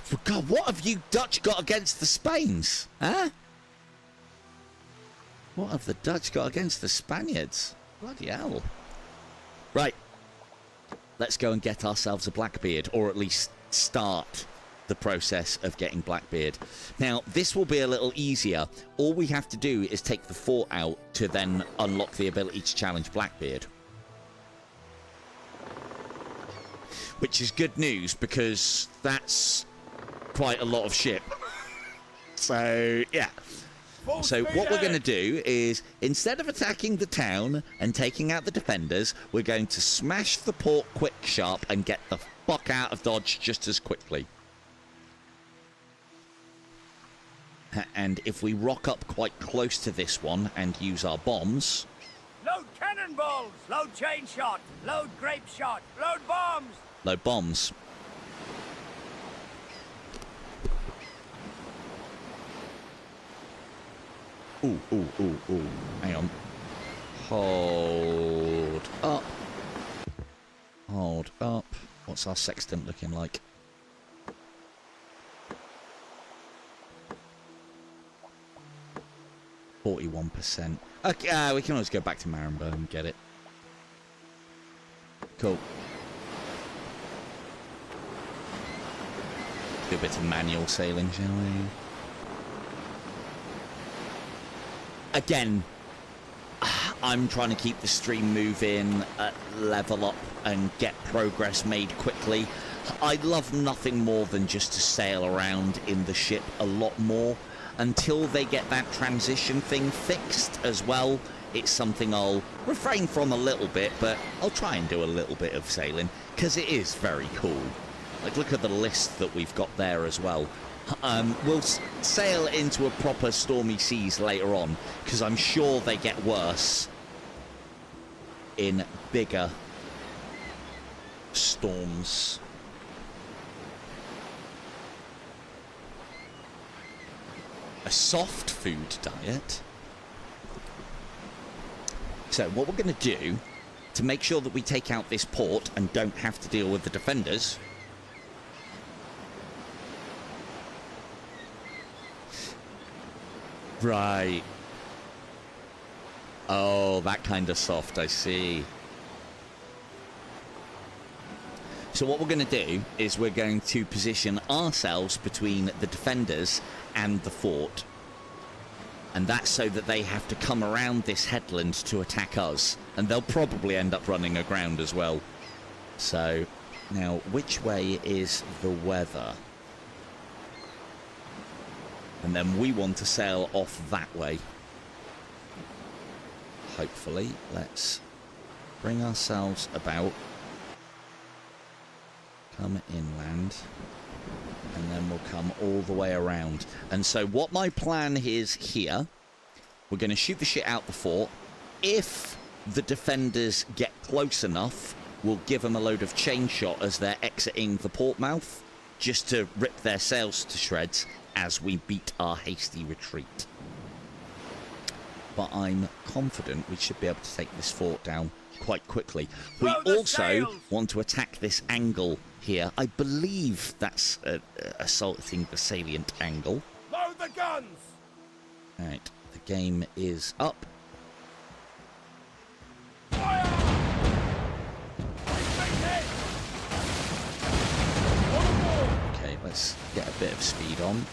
For God, what have you Dutch got against the Spains? Huh? What have the Dutch got against the Spaniards? Bloody hell. Right. Let's go and get ourselves a Blackbeard, or at least start the process of getting Blackbeard. Now, this will be a little easier. All we have to do is take the fort out to then unlock the ability to challenge Blackbeard. Which is good news, because that's quite a lot of ship. So, yeah. So what we're going to do is, instead of attacking the town and taking out the defenders, we're going to smash the port quick sharp and get the fuck out of Dodge just as quickly. And if we rock up quite close to this one and use our bombs... Load cannonballs! Load chain shot! Load grape shot! Load bombs! Load bombs. Ooh, ooh, ooh, ooh. Hang on. Hold up. Hold up. What's our sextant looking like? %. Okay, we can always go back to Marienburg and get it. Cool. Do a bit of manual sailing, shall we? Again, I'm trying to keep the stream moving, level up and get progress made quickly. I love nothing more than just to sail around in the ship a lot more. Until they get that transition thing fixed as well, it's something I'll refrain from a little bit, but I'll try and do a little bit of sailing, because it is very cool. Like, look at the list that we've got there as well. We'll sail into a proper stormy seas later on, because I'm sure they get worse in bigger storms. A soft food diet. So what we're going to do to make sure that we take out this port and don't have to deal with the defenders... Right. Oh, that kind of soft, I see. So what we're going to do is we're going to position ourselves between the defenders and the fort. And that's so that they have to come around this headland to attack us. And they'll probably end up running aground as well. So, now, which way is the weather? And then we want to sail off that way. Hopefully, let's bring ourselves about. Come inland. And then we'll come all the way around. And so what my plan is here, we're going to shoot the shit out the fort. If the defenders get close enough, we'll give them a load of chain shot as they're exiting the port mouth, just to rip their sails to shreds as we beat our hasty retreat. But I'm confident we should be able to take this fort down quite quickly. We also want to attack this angle here. I believe that's assaulting the salient angle. Load the guns! Alright, the game is up. Fire! Okay, let's get a bit of speed on.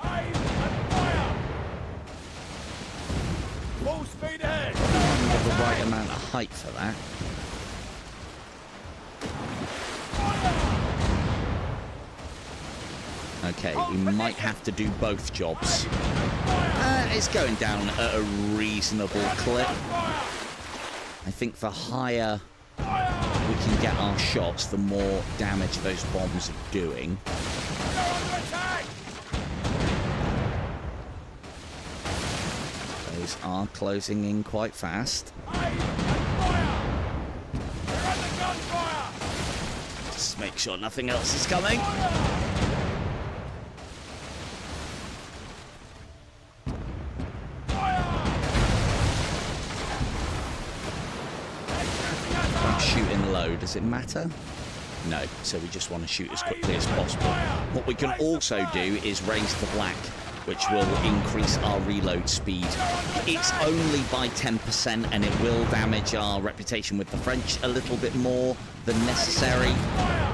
Aim and fire! Full speed ahead! Get the right amount of height for that. Okay, we might have to do both jobs. It's going down at a reasonable clip. I think the higher we can get our shots, the more damage those bombs are doing. Those are closing in quite fast. Just make sure nothing else is coming. I'm shooting low. Does it matter? No. So we just want to shoot as quickly as possible. What we can also do is raise the black, which will increase our reload speed. It's only by 10%, and it will damage our reputation with the French a little bit more than necessary,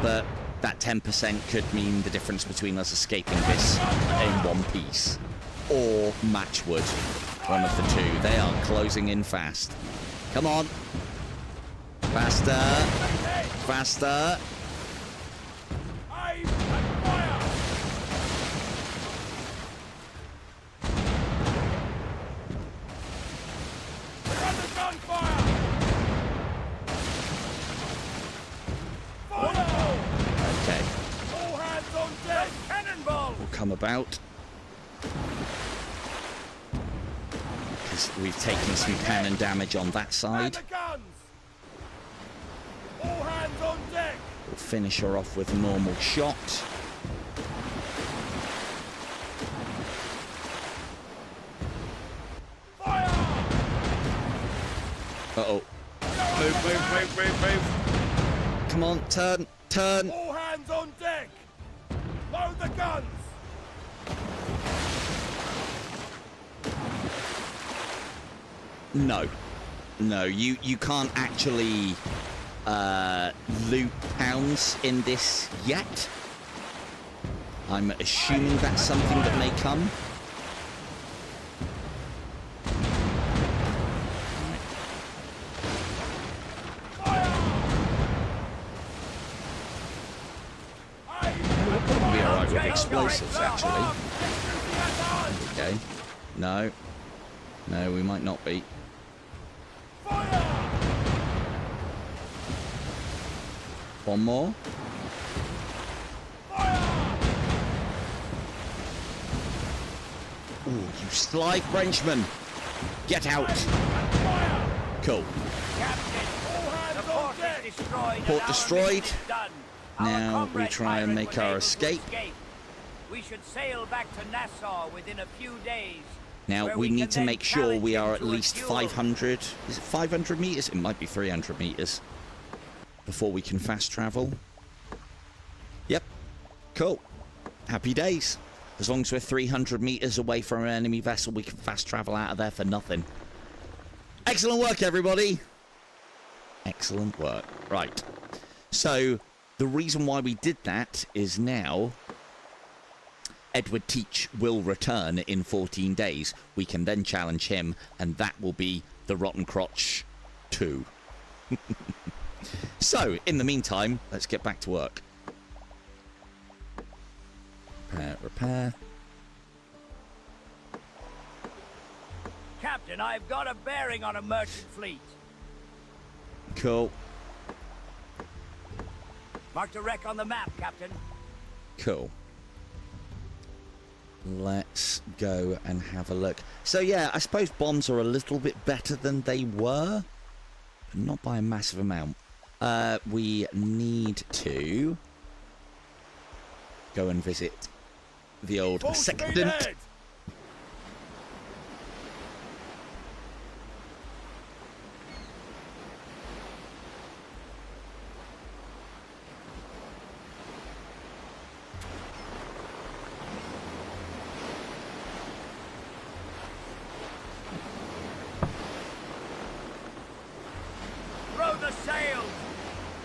but that 10% could mean the difference between us escaping this in one piece or Matchwood, one of the two. They are closing in fast. Come on. Faster. Faster. Come about, because we've taken some cannon damage on that side. We'll finish her off with a normal shot. Uh-oh. Move. Come on, turn. All hands on deck. Load the guns. No, you can't actually loot pounds in this yet. I'm assuming that's something that may come. We'll be alright with explosives, actually. Okay. No, we might not be. One more. Ooh, you sly Frenchman. Get out. Cool. Port destroyed. Now we try and make our escape. We should sail back to Nassau within a few days. Now we need to make sure we are at least 500. Is it 500 meters? It might be 300 meters before we can fast travel. Yep. Cool. Happy days. As long as we're 300 meters away from an enemy vessel, we can fast travel out of there for nothing. Excellent work, everybody. Excellent work. Right. So the reason why we did that is now Edward Teach will return in 14 days. We can then challenge him, and that will be the Rotten Crotch 2. So, in the meantime, let's get back to work. Repair. Captain, I've got a bearing on a merchant fleet. Cool. Marked a wreck on the map, Captain. Cool. Let's go and have a look. So yeah, I suppose bombs are a little bit better than they were, but not by a massive amount. We need to go and visit the old secondant.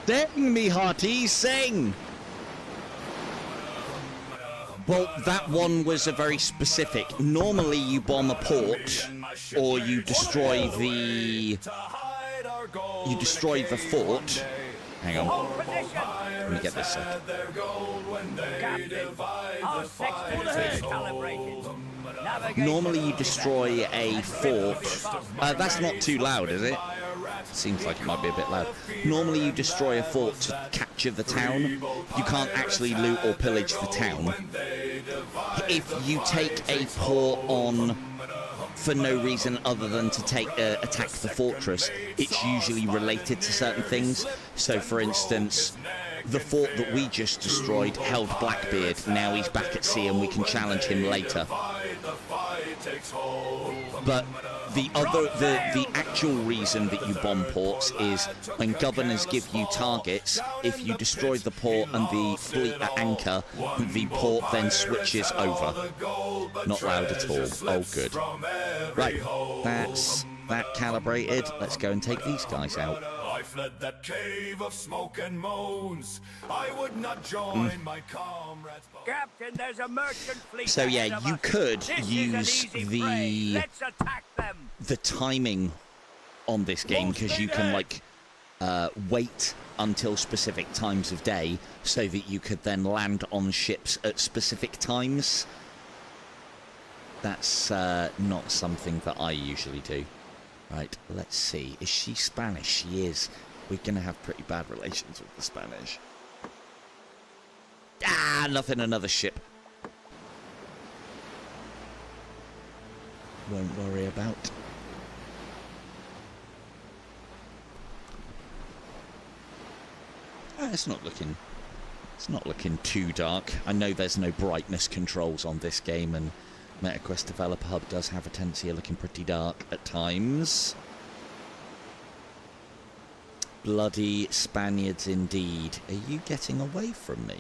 Sing, me hearty, sing! Well, that one was a very specific. Normally you bomb a port, or you destroy the fort. Hang on. Let me get this set. Normally you destroy a fort. That's not too loud, is it? Seems like it might be a bit loud. Normally you destroy a fort to capture the town. You can't actually loot or pillage the town. If you take a port on for no reason other than to attack the fortress, it's usually related to certain things. So, for instance, the fort that we just destroyed held Blackbeard. Now he's back at sea and we can challenge him later. But the actual reason that you bomb ports is when governors give you targets. If you destroy the port and the fleet at anchor, the port then switches over. Not loud at all. Oh, good. Right, that's that calibrated. Let's go and take these guys out. I fled that cave of smoke and moans. I would not join my comrades. Captain, there's a merchant fleet. So yeah, ahead of you us. could This use is an easy prey. Let's attack them. the timing on this game, because you can like wait until specific times of day so that you could then land on ships at specific times. That's not something that I usually do. Right, let's see. Is she Spanish? She is. We're going to have pretty bad relations with the Spanish. Ah, nothing, another ship. Won't worry about. Ah, it's not looking too dark. I know there's no brightness controls on this game, and MetaQuest Developer Hub does have a tendency of looking pretty dark at times. Bloody Spaniards indeed. Are you getting away from me?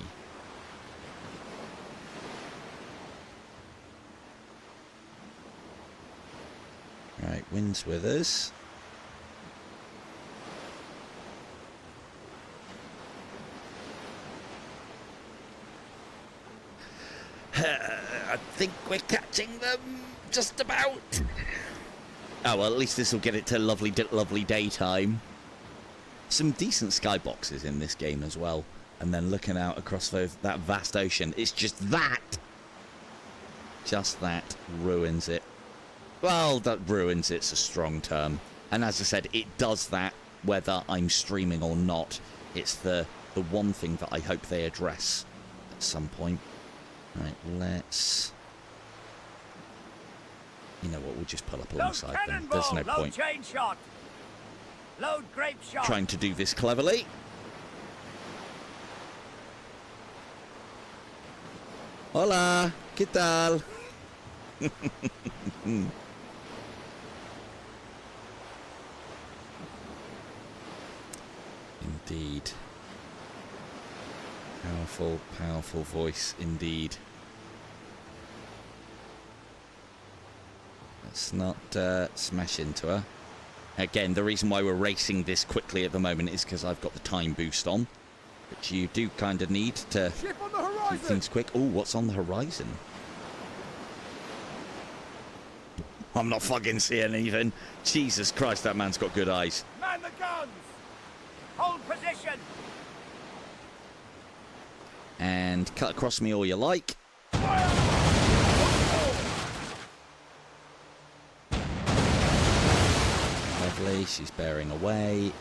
Right, wind's with us. I think we're catching them, just about. Oh, well, at least this will get it to lovely daytime. Some decent skyboxes in this game as well. And then looking out across that vast ocean, it's just that ruins it. Well, that ruins it's a strong term. And as I said, it does that whether I'm streaming or not. It's the one thing that I hope they address at some point. Right, let's... You know what, we'll just pull up alongside them. There's no point chain shot. Load grape shot. trying to do this cleverly. Hola, ¿qué tal? Indeed. Powerful, powerful voice indeed. Let's not smash into her. Again, the reason why we're racing this quickly at the moment is because I've got the time boost on, which you do kind of need to keep things quick. Oh, what's on the horizon? I'm not fucking seeing anything. Jesus Christ, that man's got good eyes. Man the guns! Hold position! And cut across me all you like. Lovely, she's bearing away.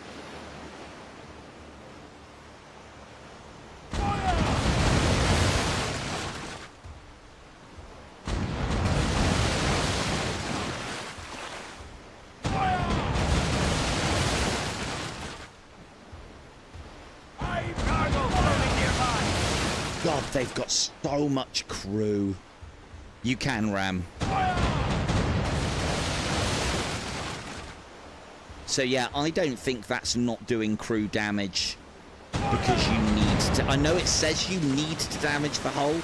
God, they've got so much crew. You can ram. So yeah, I don't think that's not doing crew damage because you need to. I know it says you need to damage the hull.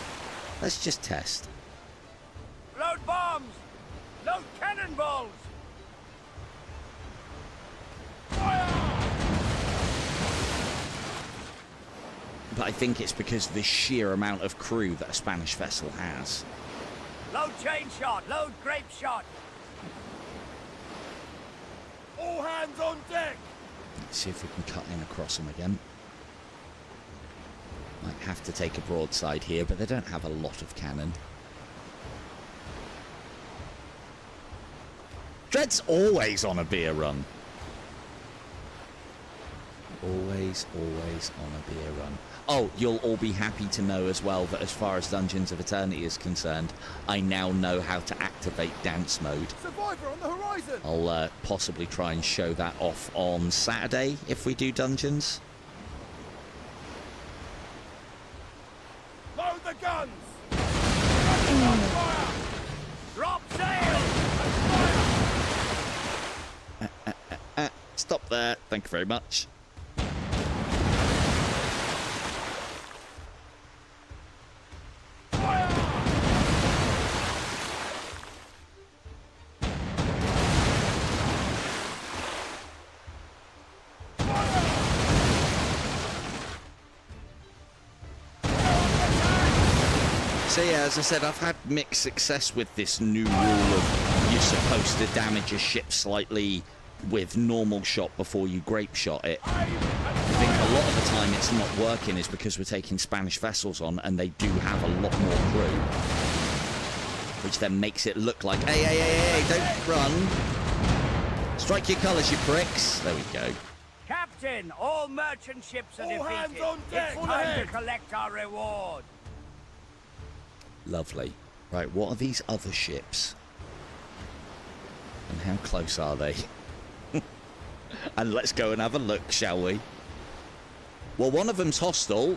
Let's just test. Load bombs! Load cannonballs! But I think it's because of the sheer amount of crew that a Spanish vessel has. Load chain shot! Load grape shot! All hands on deck! Let's see if we can cut in across them again. Might have to take a broadside here, but they don't have a lot of cannon. Dread's always on a beer run. Always on a beer run. Oh, you'll all be happy to know as well that as far as Dungeons of Eternity is concerned, I now know how to activate dance mode. Survivor on the horizon! I'll possibly try and show that off on Saturday if we do Dungeons. Load the guns! Drop sail! Stop there. Thank you very much. So yeah, as I said, I've had mixed success with this new rule of you're supposed to damage a ship slightly with normal shot before you grape shot it. I think a lot of the time it's not working is because we're taking Spanish vessels on and they do have a lot more crew. Which then makes it look like, hey, don't run. Strike your colours, you pricks. There we go. Captain, all merchant ships are All hands defeated. on deck. It's time to collect our reward. Lovely. Right, what are these other ships? And how close are they? And let's go and have a look, shall we? Well, one of them's hostile.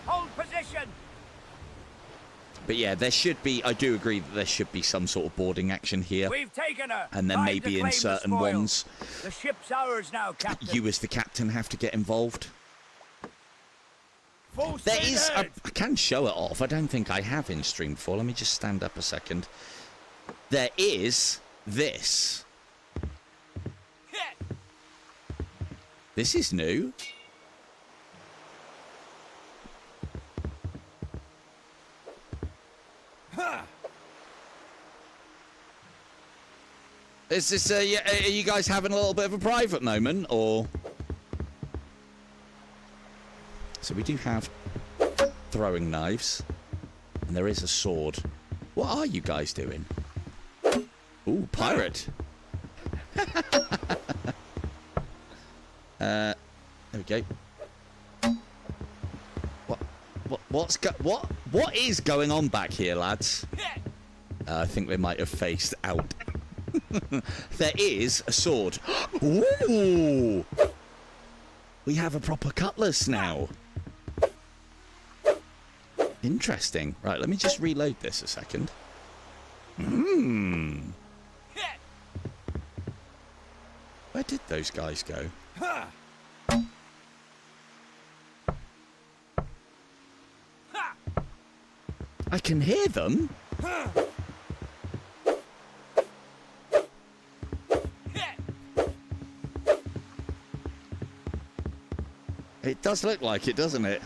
Hold position. But yeah, there should be, I do agree that there should be some sort of boarding action here. We've taken her. And then Time maybe to in claim certain the spoil. ones, The ship's ours now, Captain. you as the captain have to get involved. Full There speed is, ahead. I can show it off. I don't think I have in stream before. Let me just stand up a second. There is this. This is new. Is this, are you guys having a little bit of a private moment, or? So we do have throwing knives, and there is a sword. What are you guys doing? Ooh, pirate. There we go. What is going on back here, lads? I think they might have faced out. There is a sword. Ooh! We have a proper cutlass now. Interesting. Right, let me just reload this a second. Where did those guys go? I can hear them. It does look like it, doesn't it?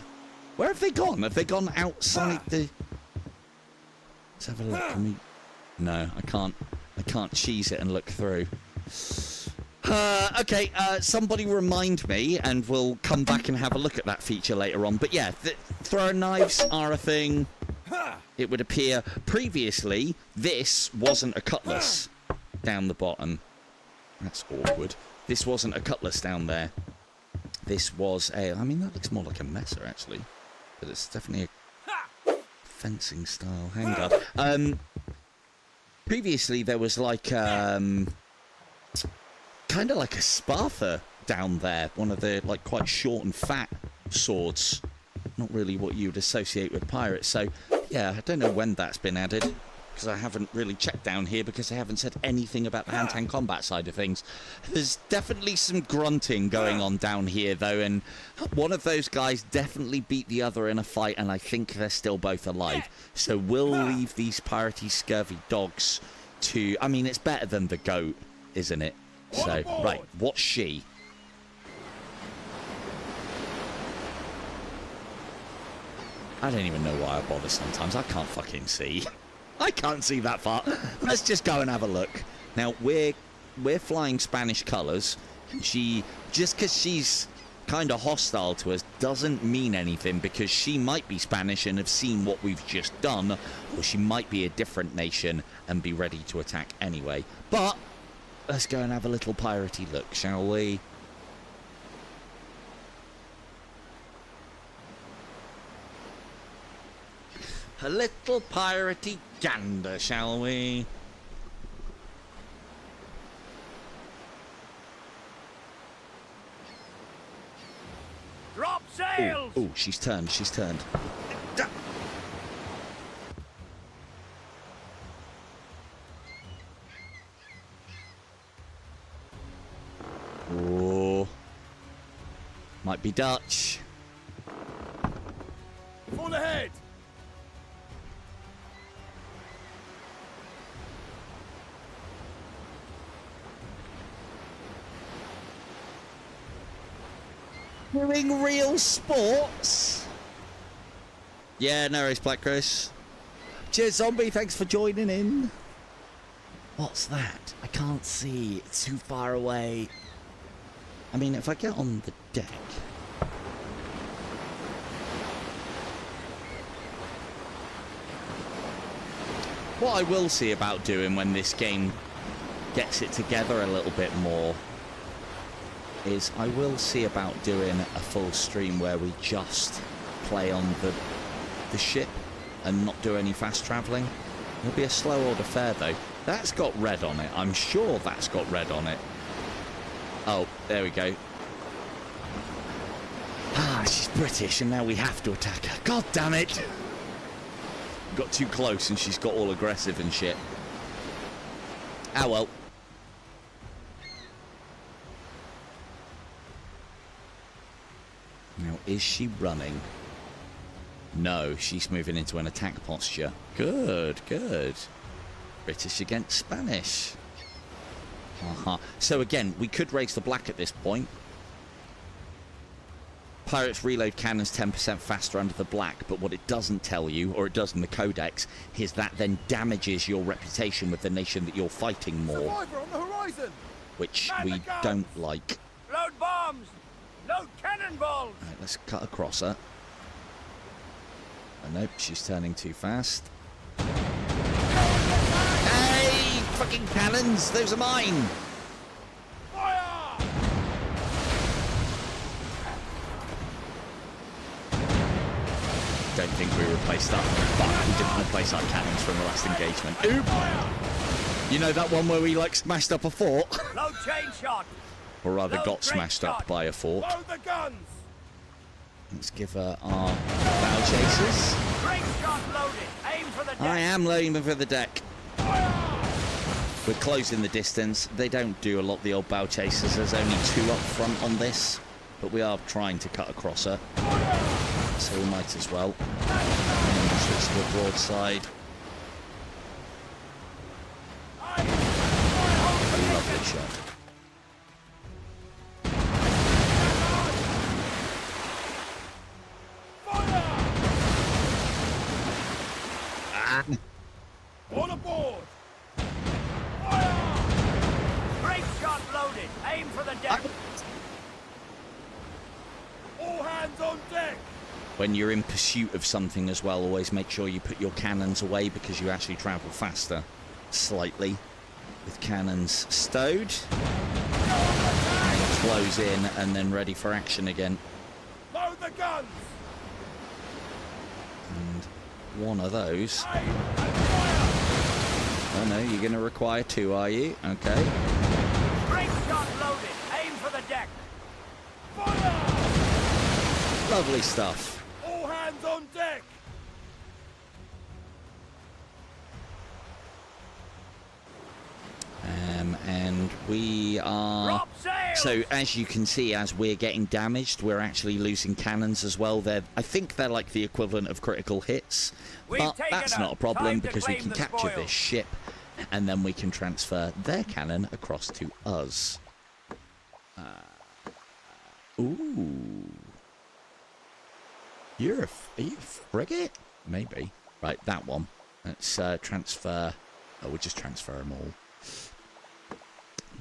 Where have they gone? Have they gone outside the... Let's have a look. Can we... No, I can't cheese it and look through. Okay, somebody remind me and we'll come back and have a look at that feature later on. But yeah, throwing knives are a thing. It would appear previously this wasn't a cutlass down the bottom. That's awkward. This wasn't a cutlass down there. This was a... I mean, that looks more like a messer, actually. But it's definitely a fencing style handguard. Previously, there was like... kind of like a Sparta down there. One of the, like, quite short and fat swords. Not really what you would associate with pirates. So, yeah, I don't know when that's been added. Because I haven't really checked down here because they haven't said anything about the hand-to-hand combat side of things. There's definitely some grunting going on down here, though, and one of those guys definitely beat the other in a fight, and I think they're still both alive. So we'll leave these piratey scurvy dogs to... I mean, it's better than the goat, isn't it? So, right, what's she? I don't even know why I bother sometimes. I can't fucking see. I can't see that far. Let's just go and have a look. Now, we're flying Spanish colours. And she, just because she's kind of hostile to us doesn't mean anything, because she might be Spanish and have seen what we've just done, or she might be a different nation and be ready to attack anyway. But let's go and have a little piratey look, shall we? A little piratey gander, shall we? Drop sails! Oh, she's turned, she's turned. Oh, might be Dutch. Full ahead! Doing real sports. Yeah, no worries, Black Chris. Cheers, Zombie. Thanks for joining in. What's that? I can't see. It's too far away. I mean, if I get on the deck. What I will see about doing when this game gets it together a little bit more is I will see about doing a full stream where we just play on the ship and not do any fast travelling. It'll be a slow order fare though. That's got red on it. I'm sure that's got red on it. Oh, there we go. Ah, she's British and now we have to attack her. God damn it! Got too close and she's got all aggressive and shit. Ah well. Now, is she running? No, she's moving into an attack posture. Good, good. British against Spanish. So again, we could raise the black at this point. Pirates reload cannons 10% faster under the black, but what it doesn't tell you, or it does in the codex, is that then damages your reputation with the nation that you're fighting more. Survivor on the horizon! Which we don't like. Load bombs! Load cannonballs! Right, let's cut across her. Oh, nope, she's turning too fast. Hey! Fucking cannons! Those are mine! Fire! Don't think we replaced that, but we didn't replace our cannons from the last engagement. Oop! You know that one where we, like, smashed up a fort? Load chain shot! Or rather Load got great smashed up shot. by a fort. Load the guns! Let's give her our bow chasers. Great shot loaded! Aim for the deck! I am loading them for the deck. We're closing the distance. They don't do a lot, the old bow chasers. There's only 2 up front on this, but we are trying to cut across her. So we might as well. And switch to the broadside. Lovely shot. All aboard! Great shot loaded! Aim for the deck! All hands on deck! When you're in pursuit of something as well, always make sure you put your cannons away because you actually travel faster. Slightly. With cannons stowed. And close in and then ready for action again. Load the guns! And one of those. Oh no, you're going to require 2, are you? Okay. Great shot loaded! Aim for the deck! Fire! Lovely stuff. All hands on deck! And we are... Drop sails! So as you can see, as we're getting damaged, we're actually losing cannons as well. I think they're like the equivalent of critical hits. We've But taken that's her. not a problem Time to because we claim can the capture spoils. this ship and then we can transfer their cannon across to us. Ooh. Are you a frigate? Maybe. Right, that one. Let's transfer... Oh, we'll just transfer them all.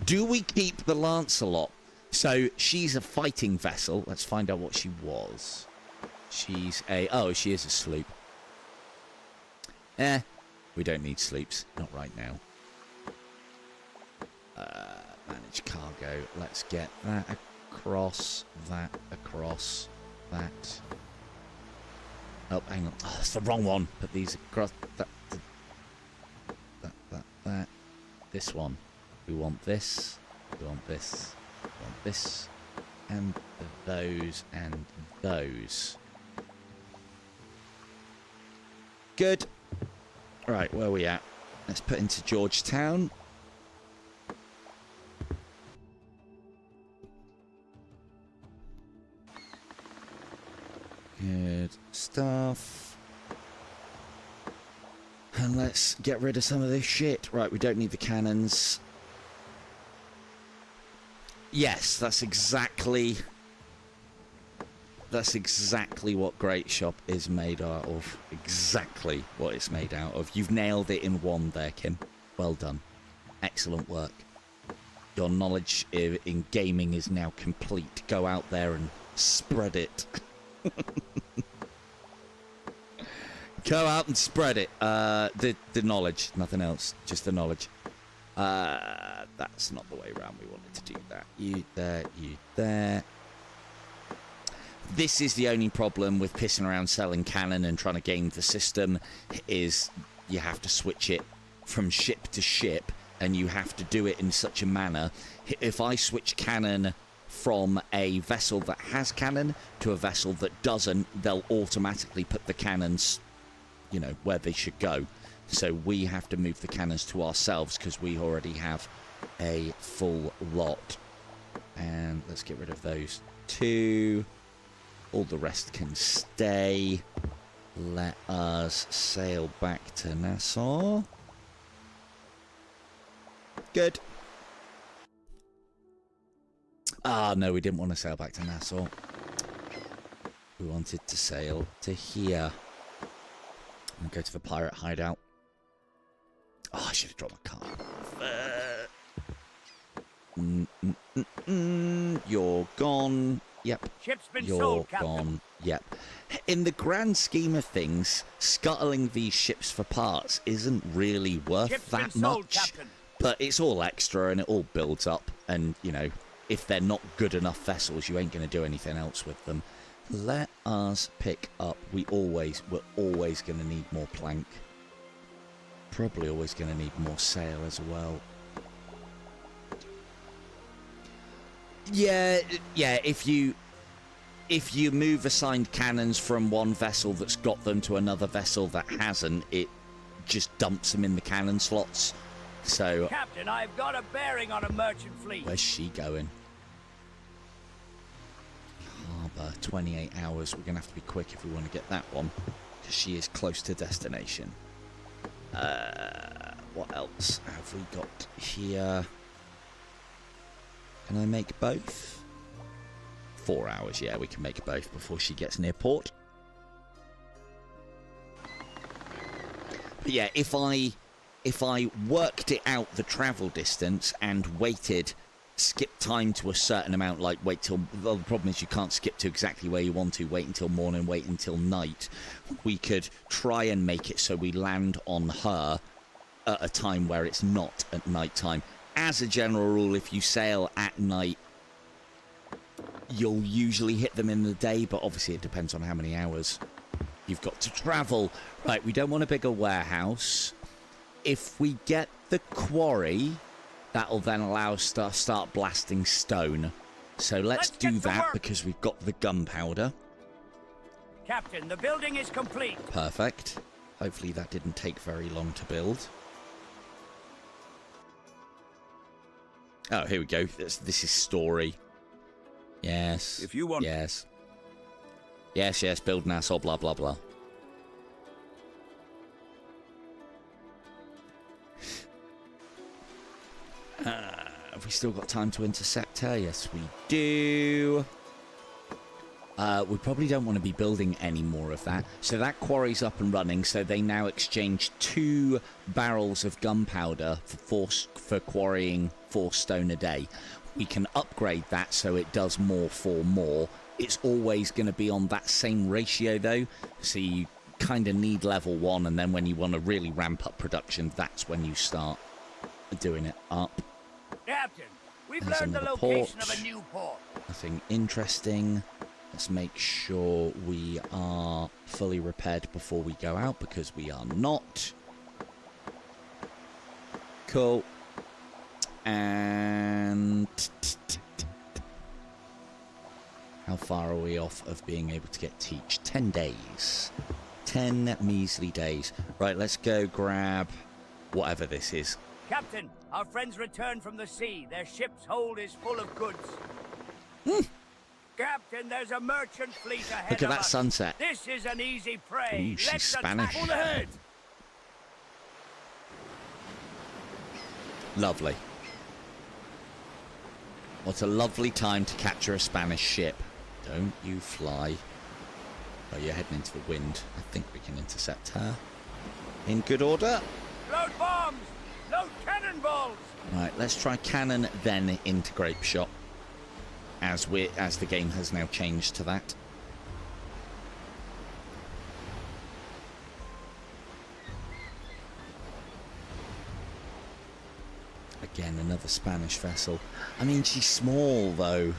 Do we keep the Lancelot? So she's a fighting vessel. Let's find out what she was. She's a... Oh, she is a sloop. We don't need sloops. Not right now. Manage cargo. Let's get that across, that across, that. Oh, hang on. Oh, that's the wrong one. Put these across. That. This one. We want this. We want this. We want this. And those and those. Good. Right, where are we at? Let's put into Georgetown. Good stuff. And let's get rid of some of this shit. Right, we don't need the cannons. Yes, that's exactly what Great Shop is made out of. Exactly what it's made out of. You've nailed it in one there, Kim. Well done. Excellent work. Your knowledge in gaming is now complete. Go out there and spread it. Go out and spread it. The knowledge, nothing else. Just the knowledge. That's not the way around we wanted to do that. You there, you there. This is the only problem with pissing around selling cannon and trying to game the system, is you have to switch it from ship to ship, and you have to do it in such a manner. If I switch cannon from a vessel that has cannon to a vessel that doesn't, they'll automatically put the cannons, you know, where they should go. So we have to move the cannons to ourselves because we already have a full lot. And let's get rid of those two. All the rest can stay. Let us sail back to Nassau. Good. Ah, no, we didn't want to sail back to Nassau. We wanted to sail to here. And go to the pirate hideout. Oh, I should have dropped my card. You're gone. Yep. Ship's been You're sold, Captain. gone. Yep. In the grand scheme of things, scuttling these ships for parts isn't really worth Ship's that been sold, much. Captain. But it's all extra and it all builds up. And, you know, if they're not good enough vessels, you ain't going to do anything else with them. Let us pick up. We're always going to need more plank. Probably always going to need more sail as well. Yeah. If you move assigned cannons from one vessel that's got them to another vessel that hasn't, it just dumps them in the cannon slots. So, Captain, I've got a bearing on a merchant fleet. where's she going? Harbour, 28 hours. We're going to have to be quick if we want to get that one, because she is close to destination. What else have we got here? Can I make both? 4 hours, yeah, we can make both before she gets near port. But yeah, if I worked it out, the travel distance, and skip time to a certain amount, like wait till, well, the problem is you can't skip to exactly where you want to, wait until morning, wait until night. We could try and make it so we land on her at a time where it's not at night time. As a general rule, if you sail at night, you'll usually hit them in the day, but obviously it depends on how many hours you've got to travel. Right, we don't want a bigger warehouse. If we get the quarry, that'll then allow us to start blasting stone. So let's do get to that work. because we've got the gunpowder. Captain, the building is complete. Perfect. Hopefully that didn't take very long to build. Oh, here we go. This is story. Yes. If you want... Yes. Yes, build Nassau, blah, blah, blah. Have we still got time to intercept her? Yes, we do. We probably don't want to be building any more of that. So that quarry's up and running, so they now exchange 2 barrels of gunpowder for quarrying 4 stone a day. We can upgrade that so it does more for more. It's always going to be on that same ratio, though, so you kind of need level 1, and then when you want to really ramp up production, that's when you start doing it up. Captain, we've There's learned the another location port. of a new port. Nothing interesting. Let's make sure we are fully repaired before we go out, because we are not. Cool. And how far are we off of being able to get teach? 10 days. 10 measly days. Right, let's go grab whatever this is. Captain, our friends returned from the sea. Their ship's hold is full of goods. Captain, there's a merchant fleet ahead Look at of that us. sunset. This is an easy prey. Ooh, she's Let's Spanish. attack. Full ahead. Lovely. What a lovely time to capture a Spanish ship. Don't you fly. Oh, you're heading into the wind. I think we can intercept her. In good order. Load bombs! Load cannonballs! Right, let's try cannon, then into grape shot. As the game has now changed to that. Again, another Spanish vessel. I mean, she's small, though.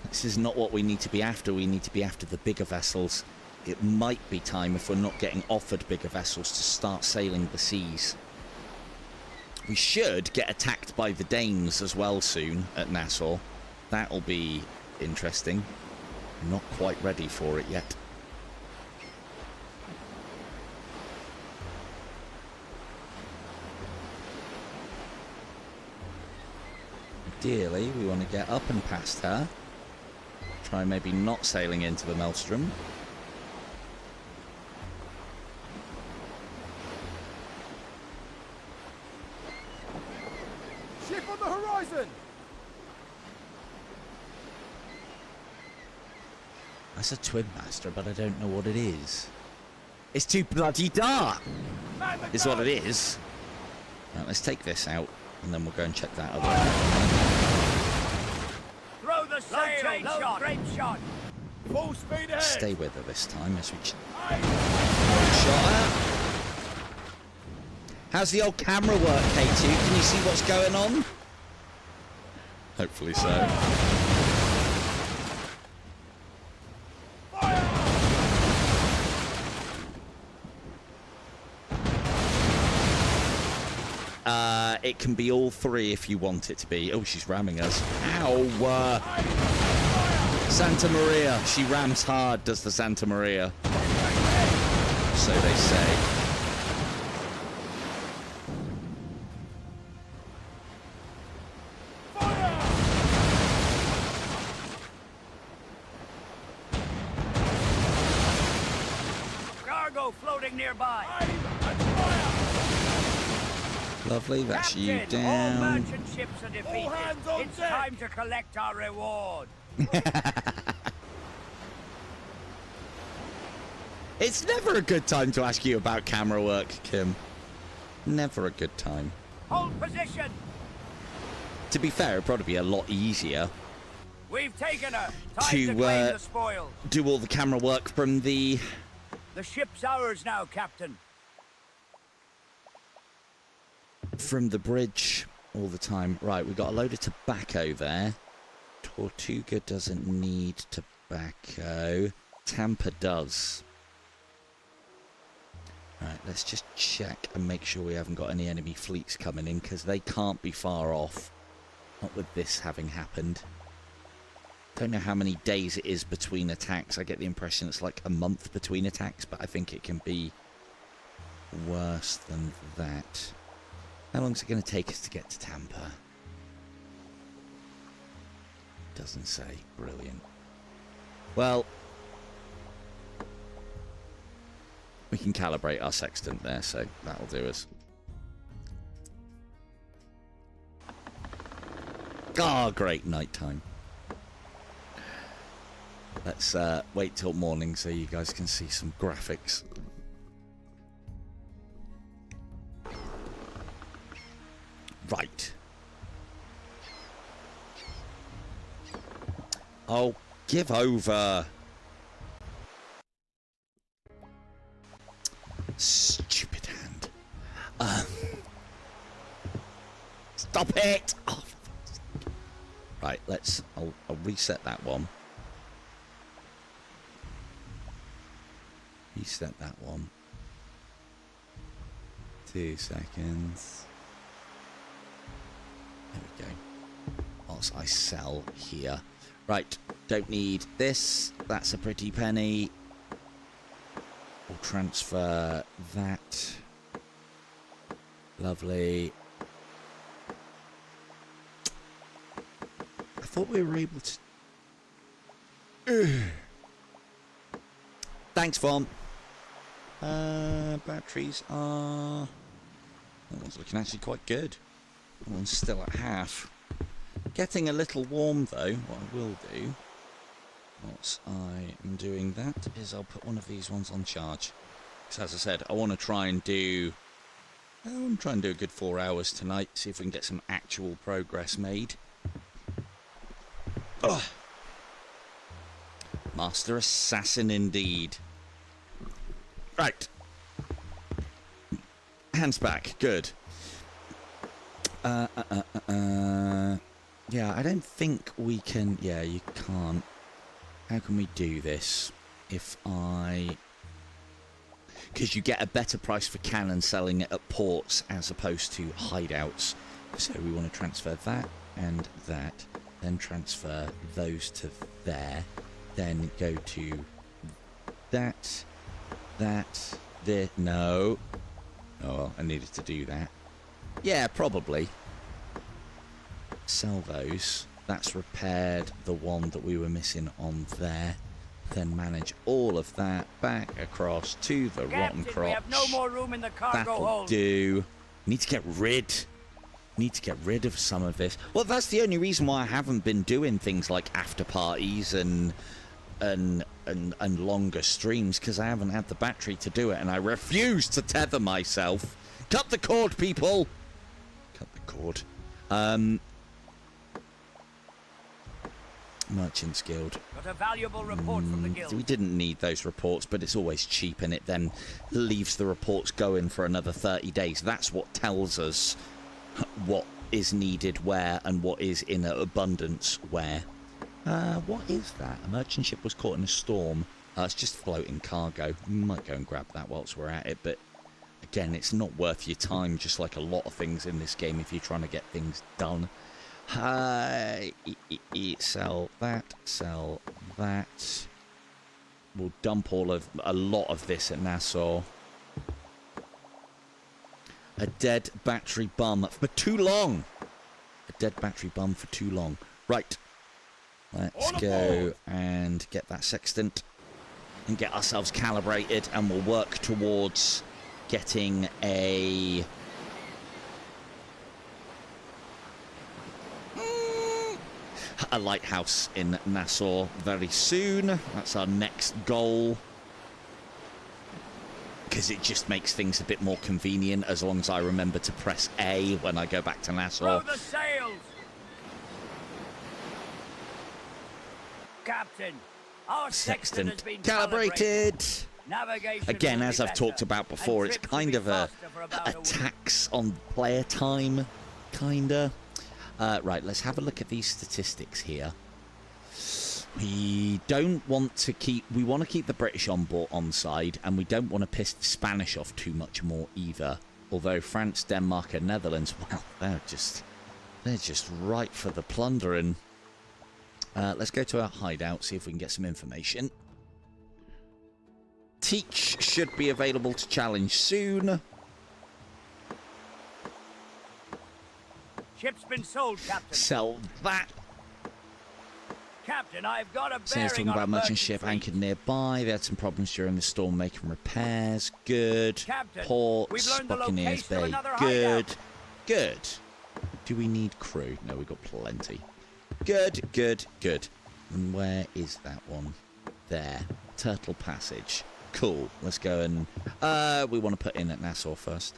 This is not what we need to be after. We need to be after the bigger vessels. It might be time, if we're not getting offered bigger vessels, to start sailing the seas. We should get attacked by the Danes as well soon at Nassau. That'll be interesting. Not quite ready for it yet. Ideally, we want to get up and past her. Try maybe not sailing into the maelstrom. Ship on the horizon! That's a twin master, but I don't know what it is. It's too bloody dark! Is what it is. Right, let's take this out, and then we'll go and check that other one. Throw the sail! Load grape shot! Full speed ahead! Stay with her this time as we Aye. shot her. How's the old camera work, K2? Can you see what's going on? Hopefully so. It can be all 3 if you want it to be. Oh, she's ramming us. Ow! Santa Maria. She rams hard, does the Santa Maria. So they say. Cargo floating nearby. Lovely, that's you Captain, all down. merchant ships are defeated. All hands on It's deck. time to collect our reward. It's never a good time to ask you about camera work, Kim. Never a good time. Hold position. To be fair, it'd probably be a lot easier We've taken her. Time To, to claim the spoils. do all the camera work from the... The ship's ours now, Captain. from the bridge all the time. Right, we got a load of tobacco there. Tortuga doesn't need tobacco. Tampa does. Right, let's just check and make sure we haven't got any enemy fleets coming in, because they can't be far off. Not with this having happened. Don't know how many days it is between attacks. I get the impression it's like a month between attacks, but I think it can be worse than that. How long is it going to take us to get to Tampa? Doesn't say. Brilliant. Well, we can calibrate our sextant there, so that'll do us. Ah, great nighttime. Let's wait till morning so you guys can see some graphics. Right. Oh, give over. Stupid hand. Stop it! Oh, right, I'll reset that one. Reset that one. 2 seconds. There we go. Whilst I sell here. Right, don't need this. That's a pretty penny. We'll transfer that. Lovely. I thought we were able to... Thanks, Vaughn. Batteries are... That one's looking actually quite good. That one's still at half. Getting a little warm, though. What I will do, whilst I am doing that, is I'll put one of these ones on charge. Because as I said, I want to try and do... I want to try and do a good 4 hours tonight. See if we can get some actual progress made. Ugh. Master Assassin indeed. Right. Hands back. Good. Yeah, I don't think we can... Yeah, you can't. How can we do this? If I... Because you get a better price for cannon selling it at ports as opposed to hideouts. So we want to transfer that and that. Then transfer those to there. Then go to that. No. Oh, well, I needed to do that. Yeah, probably. Sell those. That's repaired the one that we were missing on there. Then manage all of that back across to the rotten crotch. We have no more room in the cargo That'll hold. do. Need to get rid of some of this. Well, that's the only reason why I haven't been doing things like after parties and longer streams, because I haven't had the battery to do it, and I refuse to tether myself. Cut the cord, people. Cut the cord. Merchants Guild. Got a valuable report from the guild. We didn't need those reports, but it's always cheap, and it then leaves the reports going for another 30 days. That's what tells us what is needed where and what is in abundance where. What is that? A merchant ship was caught in a storm. It's just floating cargo. We might go and grab that whilst we're at it, but again, it's not worth your time, just like a lot of things in this game if you're trying to get things done. Sell that. We'll dump a lot of this at Nassau. A dead battery bum for too long. A dead battery bum for too long. Right. Let's go and get that sextant and get ourselves calibrated, and we'll work towards getting a lighthouse in Nassau very soon. That's our next goal, because it just makes things a bit more convenient as long as I remember to press A when I go back to Nassau. Throw the sails! Captain, our sextant has been calibrated. Navigation Again, as I've better, talked about before, and it's trips will kind be of a faster for about a week. tax on player time, kinda. Right, let's have a look at these statistics here. We don't want to keep... We want to keep the British on side, and we don't want to piss the Spanish off too much more either. Although France, Denmark, and Netherlands, well, they're just ripe for the plundering. Let's go to our hideout, see if we can get some information. Teach should be available to challenge soon. Ship's been sold, Captain. Sell that. Captain, I've got a So bearing it's talking on about a merchant ship fleet. anchored nearby. They had some problems during the storm making repairs. Good. Captain, Ports, we've learned the Buccaneers location of Bay. another Good. hideout. Good. Do we need crew? No, we've got plenty. Good, good, good. And where is that one? there. Turtle Passage. Cool. Let's go and... we want to put in at Nassau first.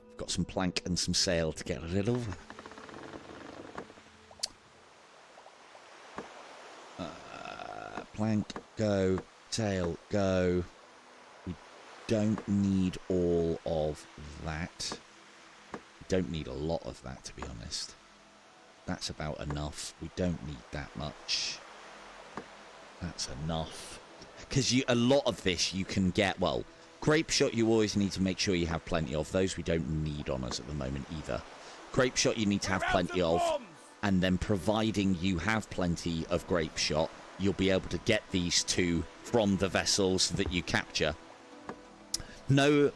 We've got some plank and some sail to get rid of. Plank, go. Sail, go. We don't need all of that. We don't need a lot of that, to be honest. That's about enough. We don't need that much. That's enough. Because a lot of this you can get, well, grape shot you always need to make sure you have plenty of. Those we don't need on us at the moment either. Grape shot you need to have plenty of. And then providing you have plenty of grape shot, you'll be able to get these two from the vessels that you capture. No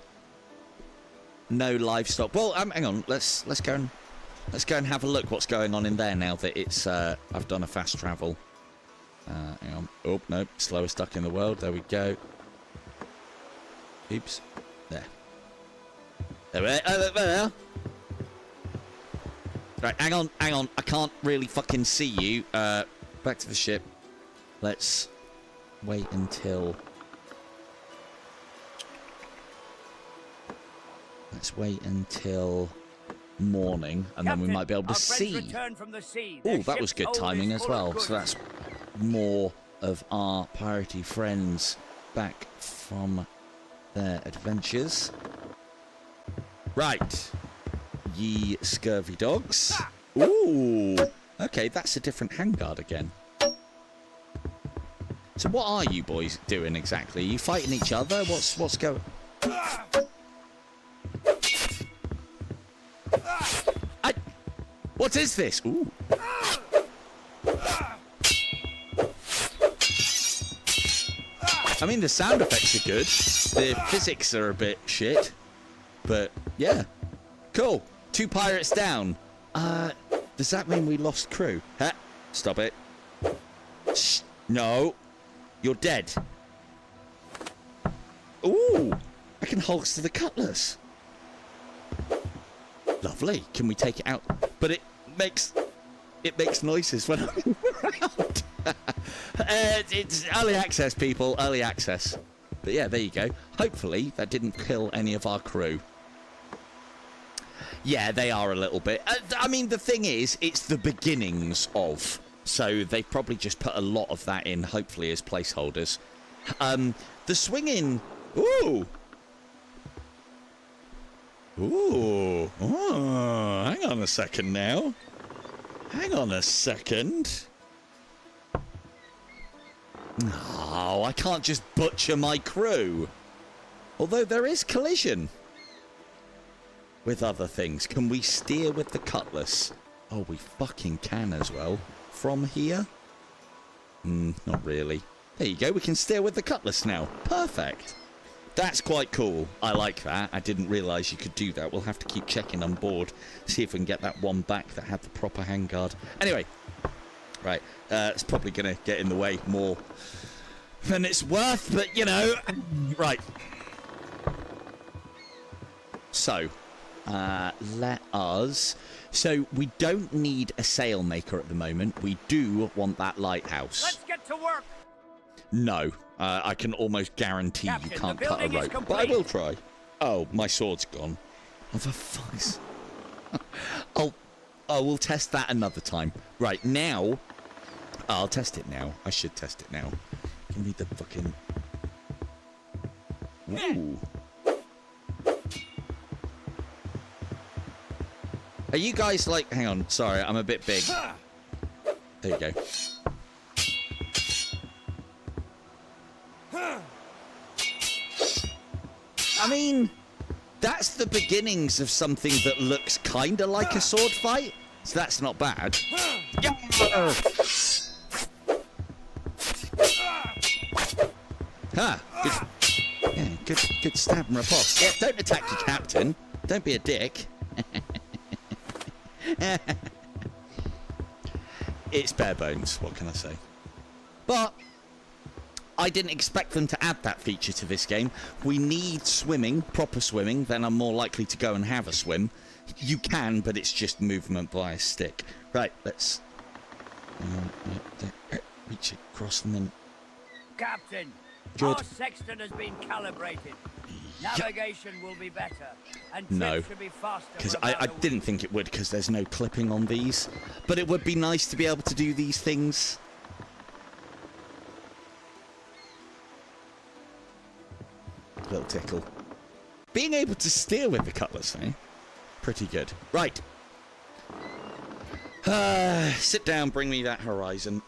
livestock. Well, hang on. Let's go and have a look what's going on in there now that it's I've done a fast travel. Hang on. Oh no, slowest duck in the world. There we go. Oops. There. There we are. Right, hang on. I can't really fucking see you. Back to the ship. Let's wait until... morning, and then we might be able to see. Oh, that was good timing as well. So that's more of our piracy friends back from their adventures. Right. Ye scurvy dogs. Ooh. Okay, that's a different handguard again. So what are you boys doing exactly? Are you fighting each other? What's going... What is this? Ooh. I mean, the sound effects are good. The physics are a bit shit. But, yeah. Cool. 2 pirates down. Does that mean we lost crew? Huh? Stop it. Shh. No. You're dead. Ooh. I can holster the cutlass. Lovely. Can we take it out? But it makes noises when I'm around. It's early access, people. Early access. But yeah, there you go. Hopefully that didn't kill any of our crew. Yeah, they are a little bit. I mean, the thing is, it's the beginnings of. So they've probably just put a lot of that in, hopefully, as placeholders. The swinging... Ooh! Ooh. Oh, hang on a second now. Hang on a second. No, I can't just butcher my crew. Although there is collision with other things. Can we steer with the cutlass? Oh, we fucking can as well. From here? Not really. There you go. We can steer with the cutlass now. Perfect. That's quite cool. I like that. I didn't realise you could do that. We'll have to keep checking on board. See if we can get that one back that had the proper handguard. Anyway. Right. It's probably going to get in the way more than it's worth, but, you know. Right. So, let us... So, we don't need a sailmaker at the moment. We do want that lighthouse. Let's get to work. No. I can almost guarantee Captain, you can't cut a rope. But I will try. Oh, my sword's gone. Oh, for fuck's... we'll test that another time. Right, now... I'll test it now. I should test it now. Give me the fucking... Ooh. Are you guys like... Hang on, sorry, I'm a bit big. There you go. I mean, that's the beginnings of something that looks kind of like a sword fight. So that's not bad. Yeah. Good. Yeah, good stab and riposte. Yeah, don't attack your captain. Don't be a dick. It's bare bones, what can I say? But I didn't expect them to add that feature to this game. We need swimming, proper swimming, then I'm more likely to go and have a swim. You can, but it's just movement by a stick. Right, let's reach across and then Captain. Good. Our sextant has been calibrated. Navigation will be better, and No, trips should be faster. because for I about a didn't week. think it would, because there's no clipping on these. But it would be nice to be able to do these things. Little tickle. Being able to steer with the cutlass, eh? Pretty good. Right. Sit down, bring me that horizon.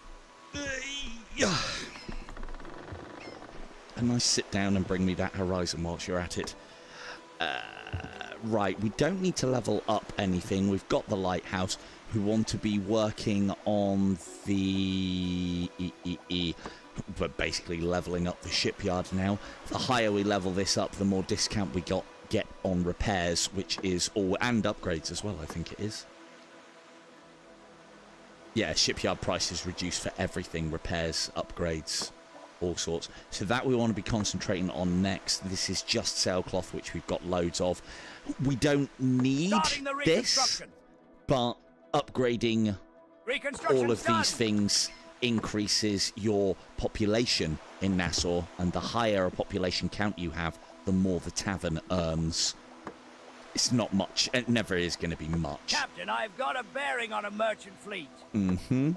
A nice sit down and bring me that horizon whilst you're at it. Right, we don't need to level up anything. We've got the lighthouse. We want to be working on the... but basically leveling up the shipyard now. The higher we level this up, the more discount we get on repairs, which is all... and upgrades as well, I think it is. Yeah, shipyard prices reduced for everything. Repairs, upgrades, all sorts. So that we want to be concentrating on next. This is just sailcloth, which we've got loads of. We don't need this, but upgrading all of these things increases your population in Nassau, and the higher a population count you have, the more the tavern earns. It's not much. It never is going to be much. Captain, I've got a bearing on a merchant fleet. Mm-hmm.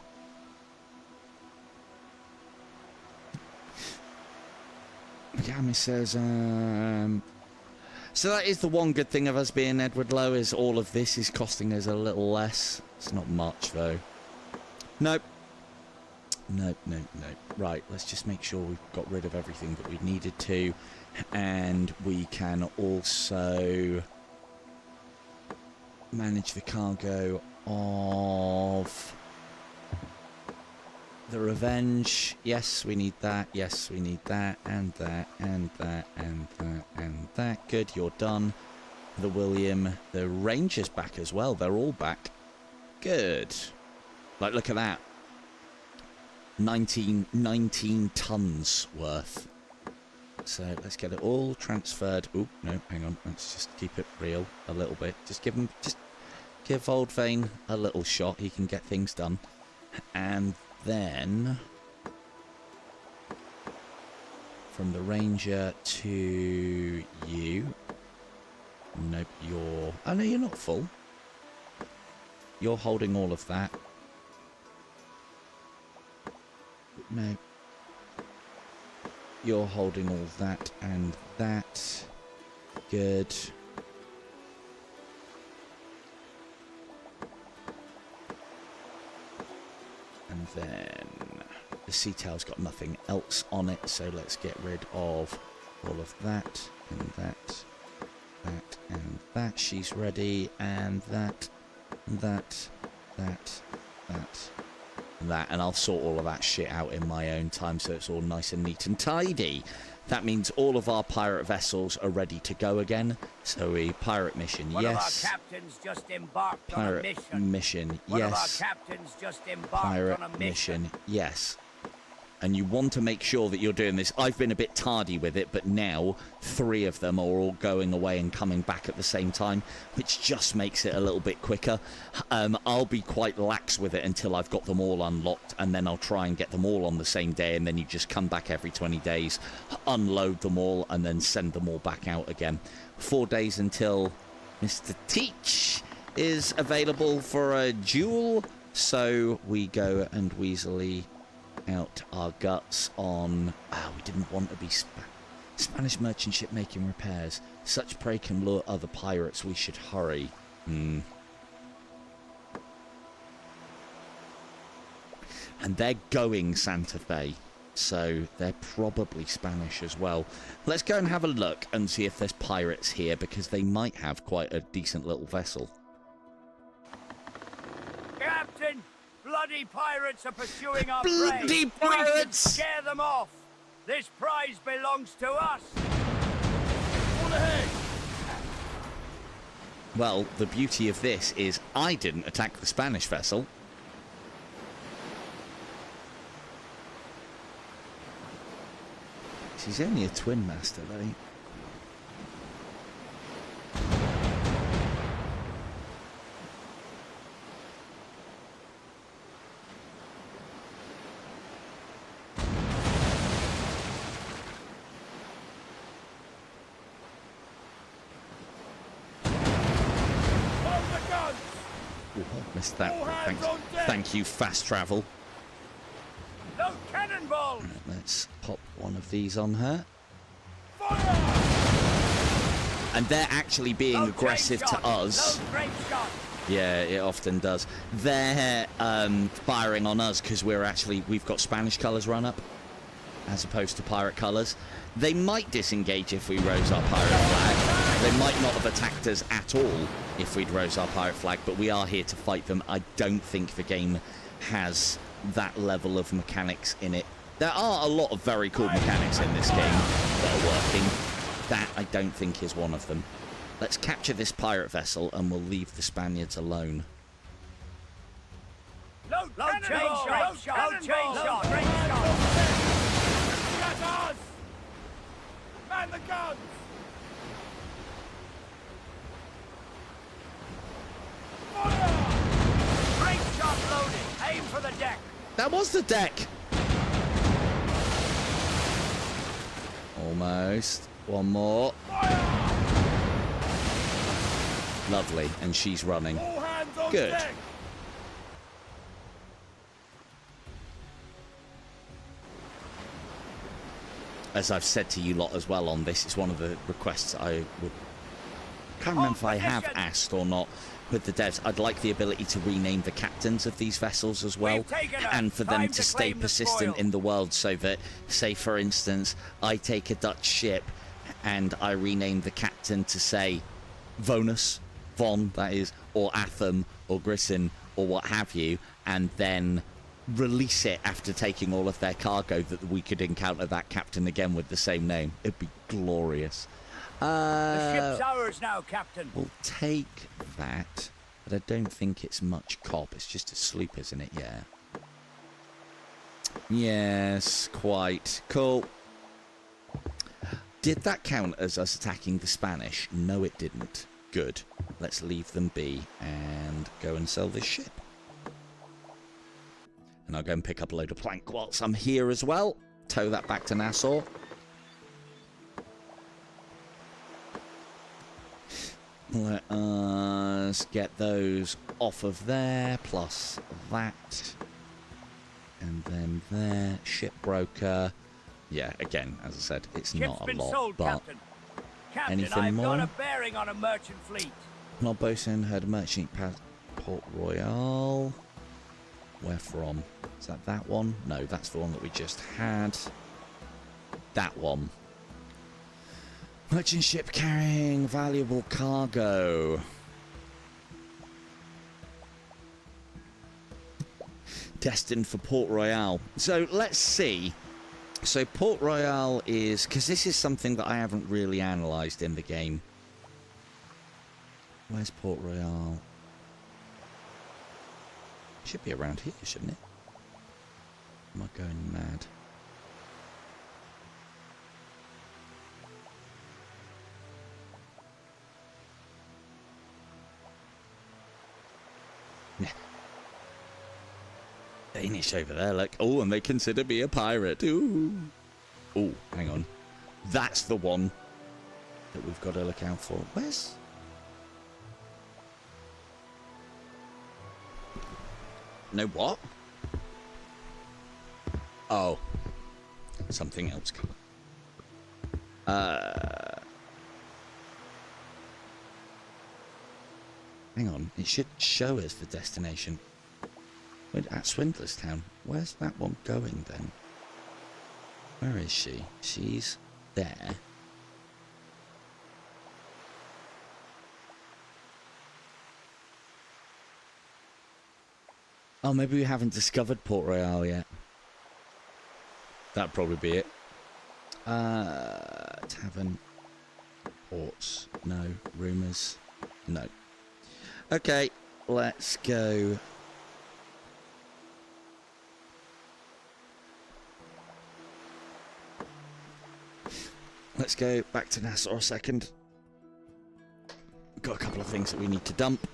Gammy says, so that is the one good thing of us being Edward Lowe, is all of this is costing us a little less. It's not much, though. Nope. Nope. Right, let's just make sure we've got rid of everything that we needed to. And we can also manage the cargo of the Revenge. Yes, we need that. Yes, we need that. And that. And that. And that. And that. Good, you're done. The William. The Ranger's back as well. They're all back. Good. Like, look at that. 19 tons worth. So let's get it all transferred. Oh, no, hang on. Let's just keep it real a little bit. Just give Old Vane a little shot. He can get things done. And then from the Ranger to you. Nope, you're... Oh, no, you're not full. You're holding all of that. No. You're holding all that and that. Good. And then the sea tail's got nothing else on it, so let's get rid of all of that and that, that and that. She's ready, and that, that, that, that. That, and I'll sort all of that shit out in my own time, so it's all nice and neat and tidy. That means all of our pirate vessels are ready to go again. So a pirate mission, One yes. of our captains just embarked Pirate on a mission. yes. One of our captains just embarked Pirate on a mission. yes. And you want to make sure that you're doing this. I've been a bit tardy with it, but now 3 of them are all going away and coming back at the same time, which just makes it a little bit quicker. I'll be quite lax with it until I've got them all unlocked, and then I'll try and get them all on the same day, and then you just come back every 20 days, unload them all, and then send them all back out again. 4 days until Mr. Teach is available for a duel, so we go and weaselly out our guts on... we didn't want to be Spanish merchant ship making repairs. Such prey can lure other pirates. We should hurry. And they're going Santa Fe, so they're probably Spanish as well. Let's go and have a look and see if there's pirates here, because they might have quite a decent little vessel. Captain! Bloody pirates are pursuing our prey. Bloody We should pirates! scare them off. This prize belongs to us. On ahead! Well, the beauty of this is I didn't attack the Spanish vessel. She's only a twin master, though. Ooh, missed that. All hands Thanks. on deck. Thank you, fast travel. Load cannonballs! Right, let's pop one of these on her. Fire! And they're actually being Load aggressive grape to shot. us. Load grape shot. Yeah, it often does. They're firing on us because we've got Spanish colours run up, as opposed to pirate colours. They might disengage if we rose our pirate flag. They might not have attacked us at all if we'd rose our pirate flag, but we are here to fight them. I don't think the game has that level of mechanics in it. There are a lot of very cool mechanics in this game that are working. That, I don't think, is one of them. Let's capture this pirate vessel and we'll leave the Spaniards alone. Load chain shot. Load chain shot. Grape shot. That's us! Man the guns! Fire! Grape shot loaded. Aim for the deck. That was the deck! Almost. One more. Fire! Lovely. And she's running. All hands on Good. deck! As I've said to you lot as well on this, it's one of the requests I would... Can't remember if I have asked or not with the devs. I'd like the ability to rename the captains of these vessels as well, We've taken her. and for them Time to to stay claim the persistent spoil. in the world, so that, say for instance, I take a Dutch ship and I rename the captain to, say, Vonus, Von, that is, or Atham, or Grissin, or what have you, and then release it after taking all of their cargo, that we could encounter that captain again with the same name. It'd be glorious. The ship's ours now, Captain. We'll take that, but I don't think it's much cop. It's just a sloop, isn't it? Yeah. Yes, quite. Cool. Did that count as us attacking the Spanish? No, it didn't. Good. Let's leave them be and go and sell this ship. And I'll go and pick up a load of plank whilst I'm here as well. Tow that back to Nassau. Let us get those off of there, plus that. And then there, shipbroker. Yeah, again, as I said, it's Ship's not a been lot, sold, but... Captain. Captain, anything I've got more? a bearing on a merchant fleet. Not bosun, heard a merchant past Port Royal. Where from? Is that one? No, that's the one that we just had. That one. Merchant ship carrying valuable cargo. Destined for Port Royal. So let's see. So Port Royal is... because this is something that I haven't really analysed in the game. Where's Port Royal? Should be around here, shouldn't it? Am I going mad? Nah. Danish over there, like, oh, and they consider me a pirate. Ooh. Oh, hang on. That's the one that we've got to look out for. Where's... No, what? Oh. Something else. Hang on. It should show us the destination. Wait, at Swindler's Town. Where's that one going then? Where is she? She's there. Oh, maybe we haven't discovered Port Royal yet. That'd probably be it. Tavern. Ports. No. Rumours. No. Okay, let's go. Let's go back to Nassau a second. Got a couple of things that we need to dump.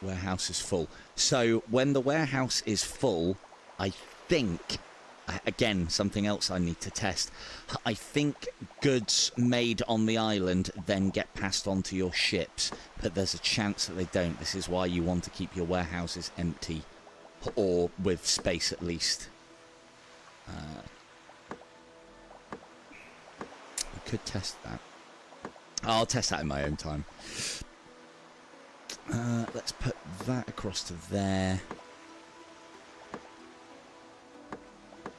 Warehouse is full. So when the warehouse is full, I think Again, something else I need to test. I think goods made on the island then get passed on to your ships, but there's a chance that they don't. This is why you want to keep your warehouses empty, or with space at least. I could test that. I'll test that in my own time. Let's put that across to there.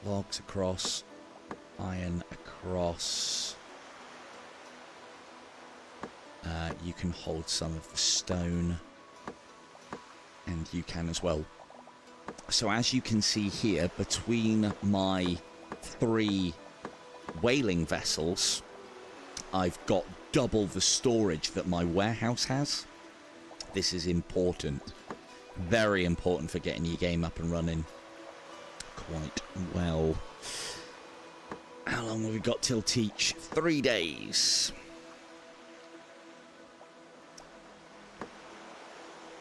Logs across, iron across. You can hold some of the stone, and you can as well. So as you can see here, between my 3 whaling vessels, I've got double the storage that my warehouse has. This is important. Very important for getting your game up and running quite well. How long have we got till teach? 3 days.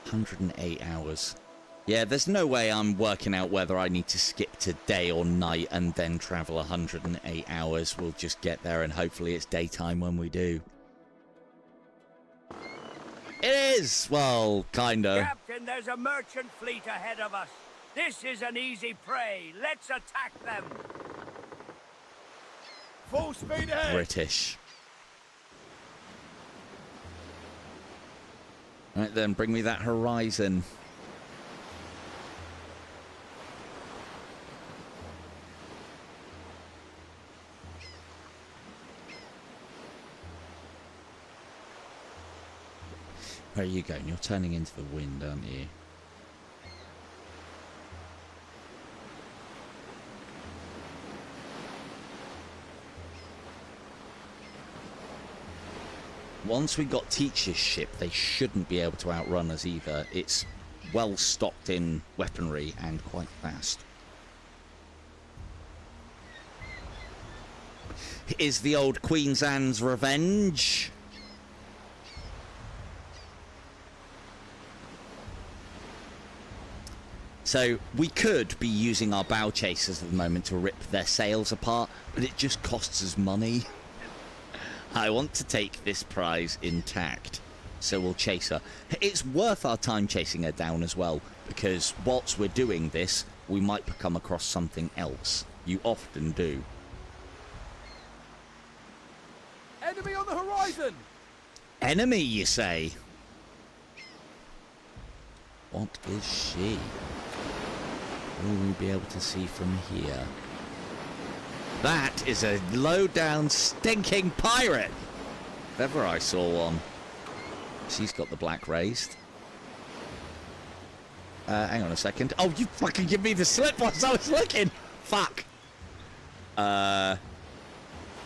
108 hours. Yeah, there's no way I'm working out whether I need to skip to day or night and then travel 108 hours. We'll just get there and hopefully it's daytime when we do. It is! Well, kinda. Captain, there's a merchant fleet ahead of us. This is an easy prey. Let's attack them. Full speed ahead. British. Right then, bring me that horizon. Where are you going? You're turning into the wind, aren't you? Once we got Teacher's ship, they shouldn't be able to outrun us either. It's well stocked in weaponry and quite fast. Is the old Queen's Anne's revenge? So we could be using our bow chasers at the moment to rip their sails apart, but it just costs us money. I want to take this prize intact, so we'll chase her. It's worth our time chasing her down as well, because whilst we're doing this, we might come across something else. You often do. Enemy on the horizon. Enemy, you say? What is she? Will we be able to see from here? That is a low-down, stinking pirate! If ever I saw one. She's got the black raised. Hang on a second. Oh, you fucking give me the slip whilst I was looking! Fuck!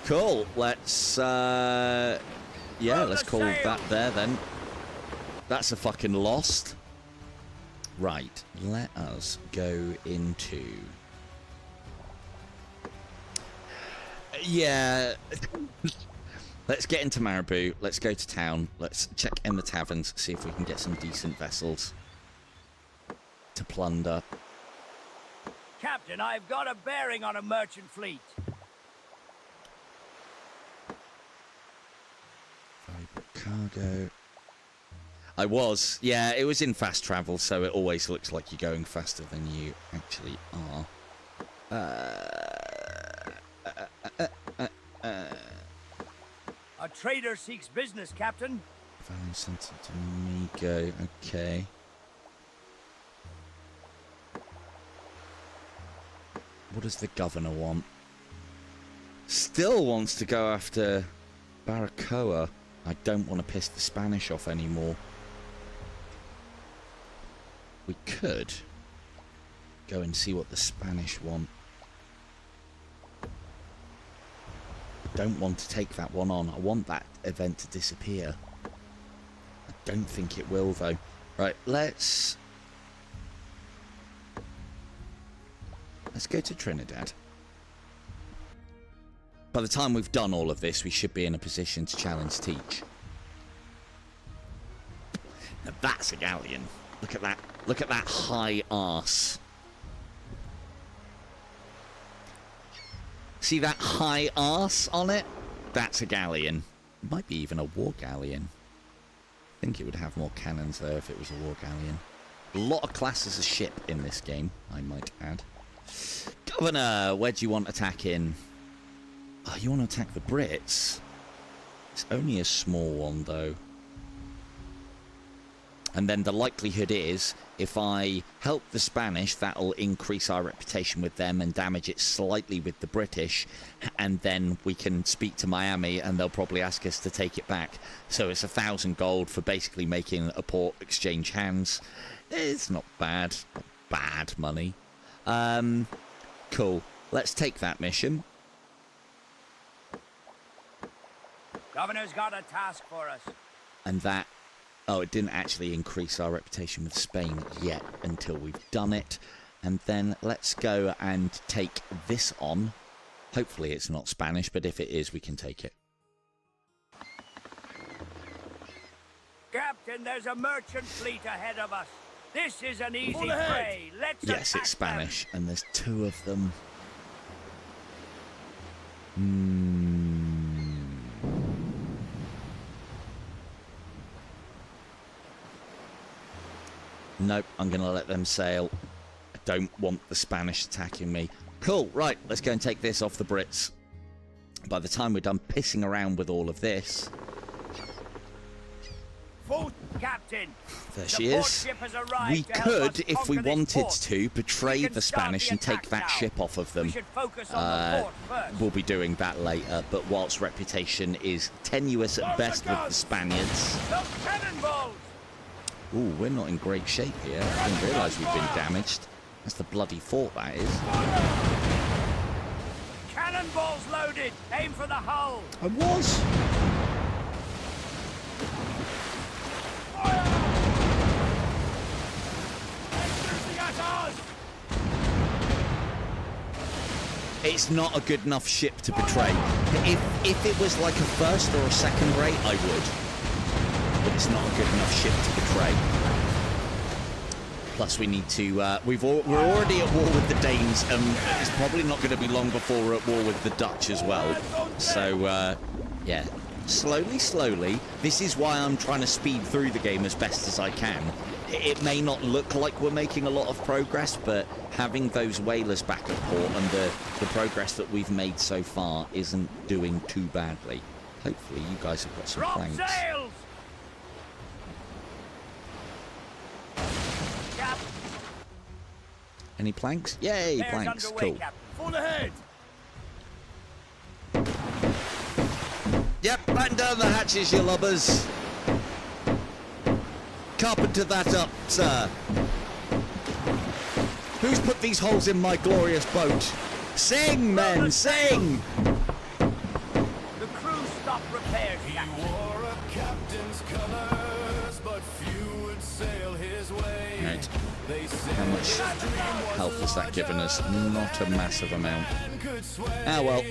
Cool. Let's, yeah, let's call that there then. That's a fucking lost. Right, let us go into... Yeah. Let's get into Marabou. Let's go to town. Let's check in the taverns, see if we can get some decent vessels to plunder. Captain, I've got a bearing on a merchant fleet. Cargo. I was. Yeah, it was in fast travel, so it always looks like you're going faster than you actually are. A trader seeks business, Captain. Value Center Domingo. Okay. What does the governor want? Still wants to go after Baracoa. I don't want to piss the Spanish off anymore. We could go and see what the Spanish want. I don't want to take that one on. I want that event to disappear. I don't think it will, though. Right, let's go to Trinidad. By the time we've done all of this, we should be in a position to challenge Teach. Now that's a galleon. Look at that. Look at that high arse. See that high arse on it? That's a galleon. It might be even a war galleon. I think it would have more cannons though if it was a war galleon. A lot of classes of ship in this game, I might add. Governor, where do you want attacking? Oh, you want to attack the Brits? It's only a small one though. And then the likelihood is, if I help the Spanish, that'll increase our reputation with them and damage it slightly with the British. And then we can speak to Miami and they'll probably ask us to take it back. So it's 1,000 gold for basically making a port exchange hands. It's not bad. Not bad money. Cool. Let's take that mission. Governor's got a task for us. And that... Oh, it didn't actually increase our reputation with Spain yet until we've done it. And then let's go and take this on. Hopefully it's not Spanish, but if it is, we can take it. Captain, there's a merchant fleet ahead of us. This is an easy Full ahead. prey. Let's Yes, attack it's Spanish, them. and there's 2 of them. Nope, I'm going to let them sail. I don't want the Spanish attacking me. Cool, right, let's go and take this off the Brits. By the time we're done pissing around with all of this... Captain, There the she port is. ship has arrived We to help us could, if we conquer this wanted port. to, betray We can the start Spanish the and take attack that now. ship off of them. We should focus on the port first. We'll be doing that later, but whilst reputation is tenuous at best with the Spaniards... Those cannonballs! Ooh, we're not in great shape here. I didn't realise we'd been damaged. That's the bloody fort, that is. Cannonballs loaded! Aim for the hull! I was. It's not a good enough ship to betray. If it was like a first or a second rate, I would. But it's not a good enough ship to betray. Plus, we need to. We're already at war with the Danes, and it's probably not going to be long before we're at war with the Dutch as well. So, yeah, slowly. This is why I'm trying to speed through the game as best as I can. It may not look like we're making a lot of progress, but having those whalers back at port and the progress that we've made so far isn't doing too badly. Hopefully, you guys have got some Drop planks. sails! Cap, Any planks? Yay, there's planks. underway, Cool. Captain. Full ahead. Yep, batten down the hatches, you lubbers. Carpenter that up, sir. Who's put these holes in my glorious boat? Sing, men, sing! The crew stopped repairs, Captain. Wore a captain's colors, but few would sail his way. Right. They said How much health has that given us? Not a massive amount. could sway. Ah, well.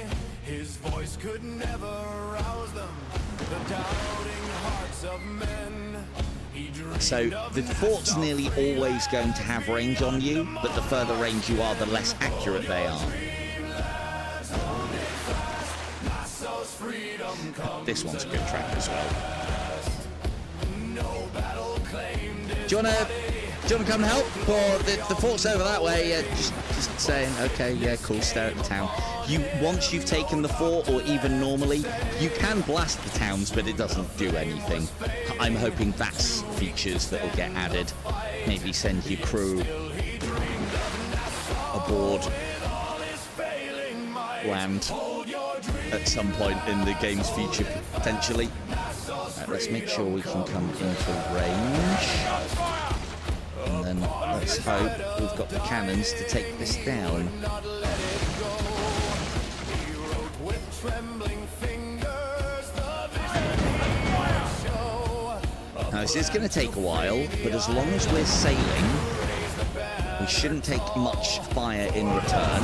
His voice could never rouse them, the doubting hearts of men. He dreamed So, of the fort's nearly always going to have range on you, but the further range you are, the less accurate they are. Nassau's freedom come. This one's a good track as well. No battle claimed his Do you want to come help? Or the fort's over that way? Yeah, just saying, okay, yeah, cool, stare at the town. Once you've taken the fort, or even normally, you can blast the towns, but it doesn't do anything. I'm hoping that's features that will get added. Maybe send your crew aboard land at some point in the game's future, potentially. Right, let's make sure we can come into range. And then let's hope we've got the cannons to take this down. Now this is going to take a while, but as long as we're sailing, we shouldn't take much fire in return.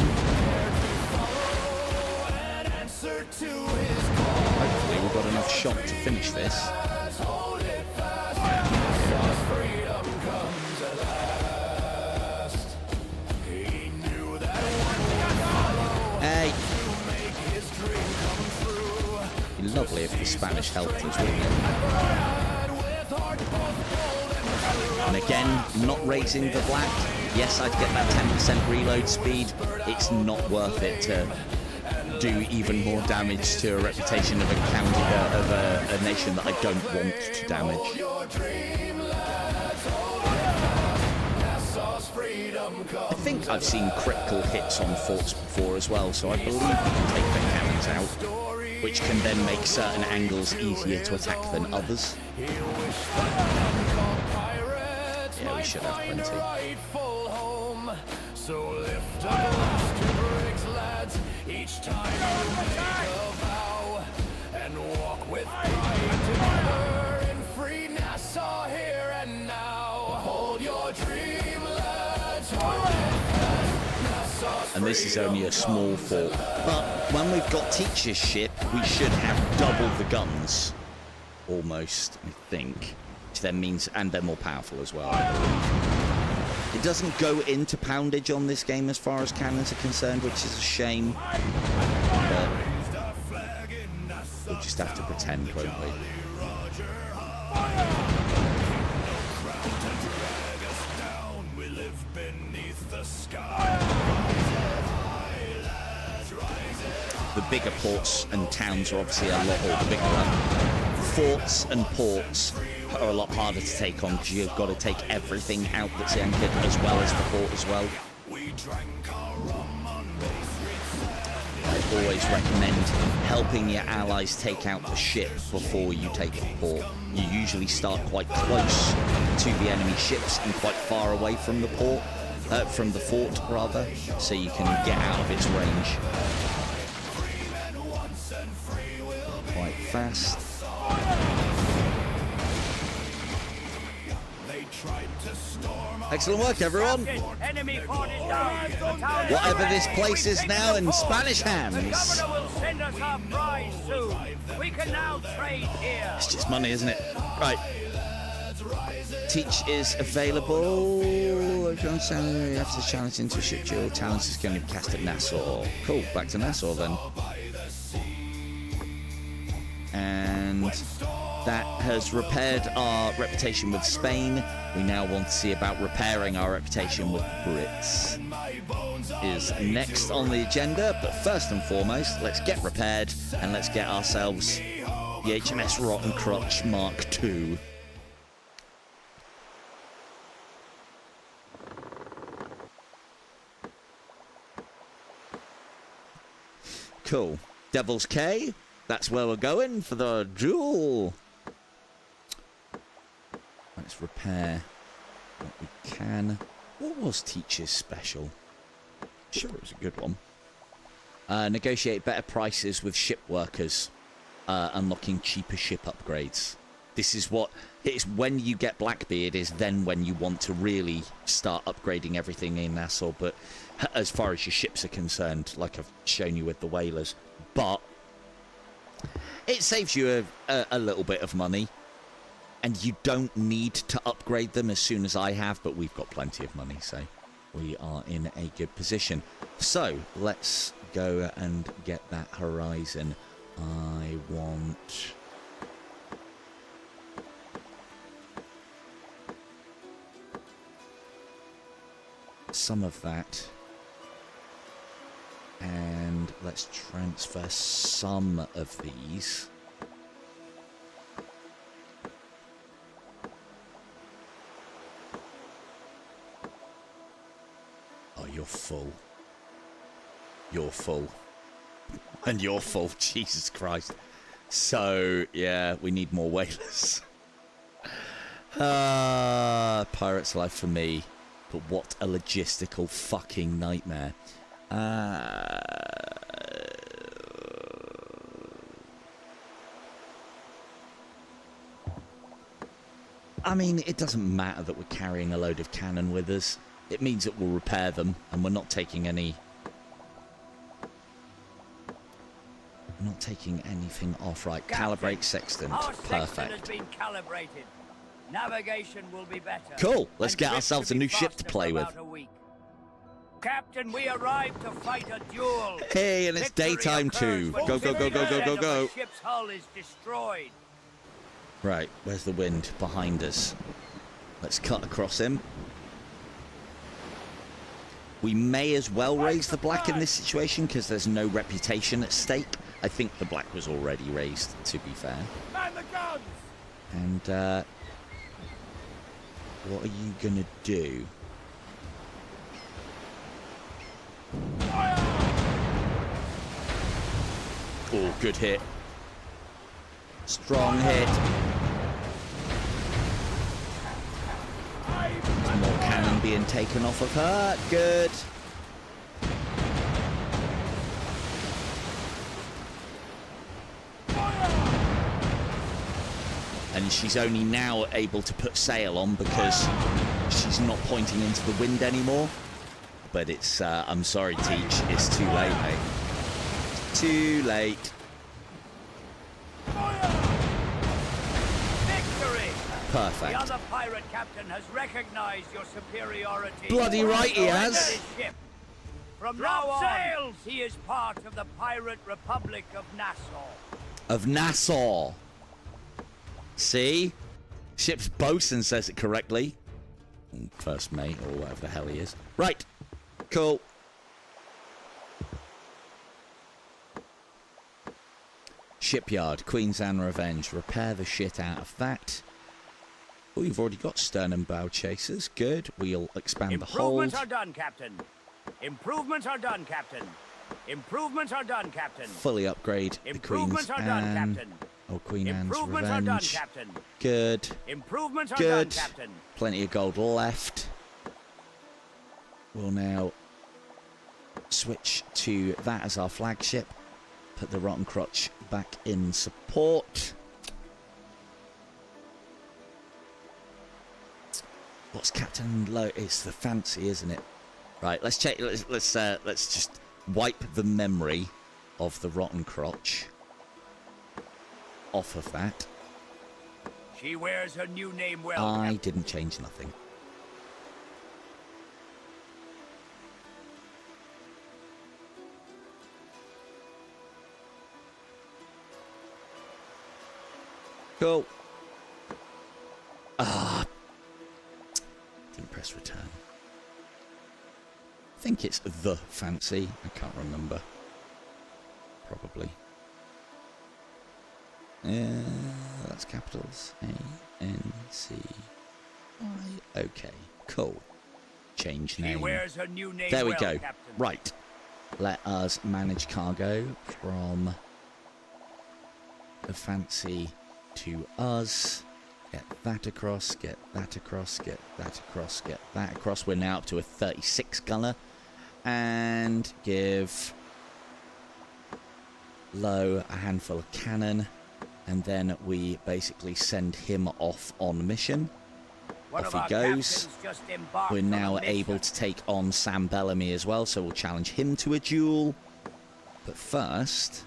Hopefully we've got enough shot to finish this. Hey, probably if the Spanish helped us, wouldn't it? And again, not raising the black. Yes, I'd get that 10% reload speed. It's not worth it to do even more damage to a reputation of a county, of a nation that I don't want to damage. I think I've seen critical hits on forts before as well, so I believe we can take the cannons out, which can then make certain angles easier to attack than others. Yeah, we should have plenty. So lift a glass to bricks, lads, each time you make a vow, and walk with pride together in free Nassau here and now. Hold your dream, lads, and this is only a small fort, but when we've got Teacher's ship, we should have double the guns, almost, I think, which then means, and they're more powerful as well, I believe. It doesn't go into poundage on this game as far as cannons are concerned, which is a shame. But we'll just have to pretend, won't we? The bigger ports and towns are obviously a lot, or the bigger forts and ports are a lot harder to take on because you've got to take everything out that's anchored as well as the fort as well. I always recommend helping your allies take out the ship before you take the port. You usually start quite close to the enemy ships and quite far away from the port, from the fort rather, so you can get out of its range quite fast. Excellent work, everyone. Whatever this place is now in Spanish hands. It's just money, isn't it? Right. Teach is available. If you understand, you have to challenge into a ship duel. Talent is going to be cast at Nassau. Cool. Back to Nassau then. And that has repaired our reputation with Spain. We now want to see about repairing our reputation with Brits. Is next on the agenda, but first and foremost, let's get repaired and let's get ourselves the HMS Rotten Crotch Mark II. Cool. Devil's Cay. That's where we're going for the duel. Let's repair what we can. What was Teacher's special? Sure, it was a good one. Negotiate better prices with ship workers. Unlocking cheaper ship upgrades. This is what... It's when you get Blackbeard is then when you want to really start upgrading everything in Nassau. But as far as your ships are concerned, like I've shown you with the whalers. But it saves you a little bit of money. And you don't need to upgrade them as soon as I have, but we've got plenty of money, so we are in a good position. So, let's go and get that horizon. I want... some of that. And let's transfer some of these. Oh, you're full. You're full. And you're full. Jesus Christ. So, yeah, we need more whalers. Pirate's life for me. But what a logistical fucking nightmare. I mean, it doesn't matter that we're carrying a load of cannon with us. It means that we'll repair them, and we're not taking any... I'm not taking anything off. Right, calibrate sextant. Perfect. Sextant has been calibrated. Navigation will be better. Cool. Let's get ourselves a new ship to play with. Captain, we arrived to fight a duel. Hey, and it's Victory daytime occurs too. when Go, go, go, go, go, go, 50% of go. a ship's hull is destroyed. Right, where's the wind? Behind us. Let's cut across him. We may as well raise the black in this situation because there's no reputation at stake. I think the black was already raised, to be fair. Man the guns! And, what are you gonna do? Oh, good hit. Strong hit. There's more cannon being taken off of her. Good. And she's only now able to put sail on because she's not pointing into the wind anymore. But it's, I'm sorry, Teach, it's too late, mate. Too late. Victory! Perfect. The other pirate captain has recognized your superiority. Bloody right he has. Surrender his ship. From now on, he is part of the Pirate Republic of Nassau. Of Nassau. See? Ship's bosun says it correctly. First mate, or whatever the hell he is. Right. Cool. Shipyard, Queen's Anne Revenge. Repair the shit out of that. Oh, you've already got stern and bow chasers. Good. We'll expand the hold. Improvements are done, Captain. Improvements are done, Captain. Improvements are done, Captain. Fully upgrade the Queen's Improvements are done, Anne. Captain. Oh, Queen Anne's Improvements Revenge. are done, Captain. Good. Improvements are Good. done, Captain. Plenty of gold left. We'll now switch to that as our flagship. Put the Rotten Crotch back in support. What's Captain Low? It's the fancy, isn't it? Right, let's check. Let's just wipe the memory of the Rotten Crotch off of that. She wears her new name well, I Captain. didn't change nothing. Cool. Didn't press return. I think it's the fancy. I can't remember. Probably. That's capitals. A-N-C-I. Okay. Cool. Change She name. wears her new name There we well, go. Captain. Right. Let us manage cargo from the fancy to us. Get that across, get that across, get that across, get that across. We're now up to a 36 gunner. And give Low a handful of cannon. And then we basically send him off on mission. One Off of he our goes. captains just embarked We're on a now mission. able to take on Sam Bellamy as well, so we'll challenge him to a duel. But first...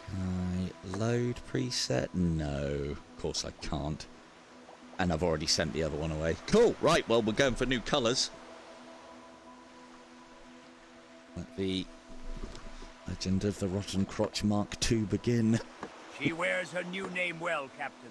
Can I load preset? No, of course I can't. And I've already sent the other one away. Cool, right, well, we're going for new colours. Let the Legend of the Rotten Crotch Mark II begin. She wears her new name well, Captain.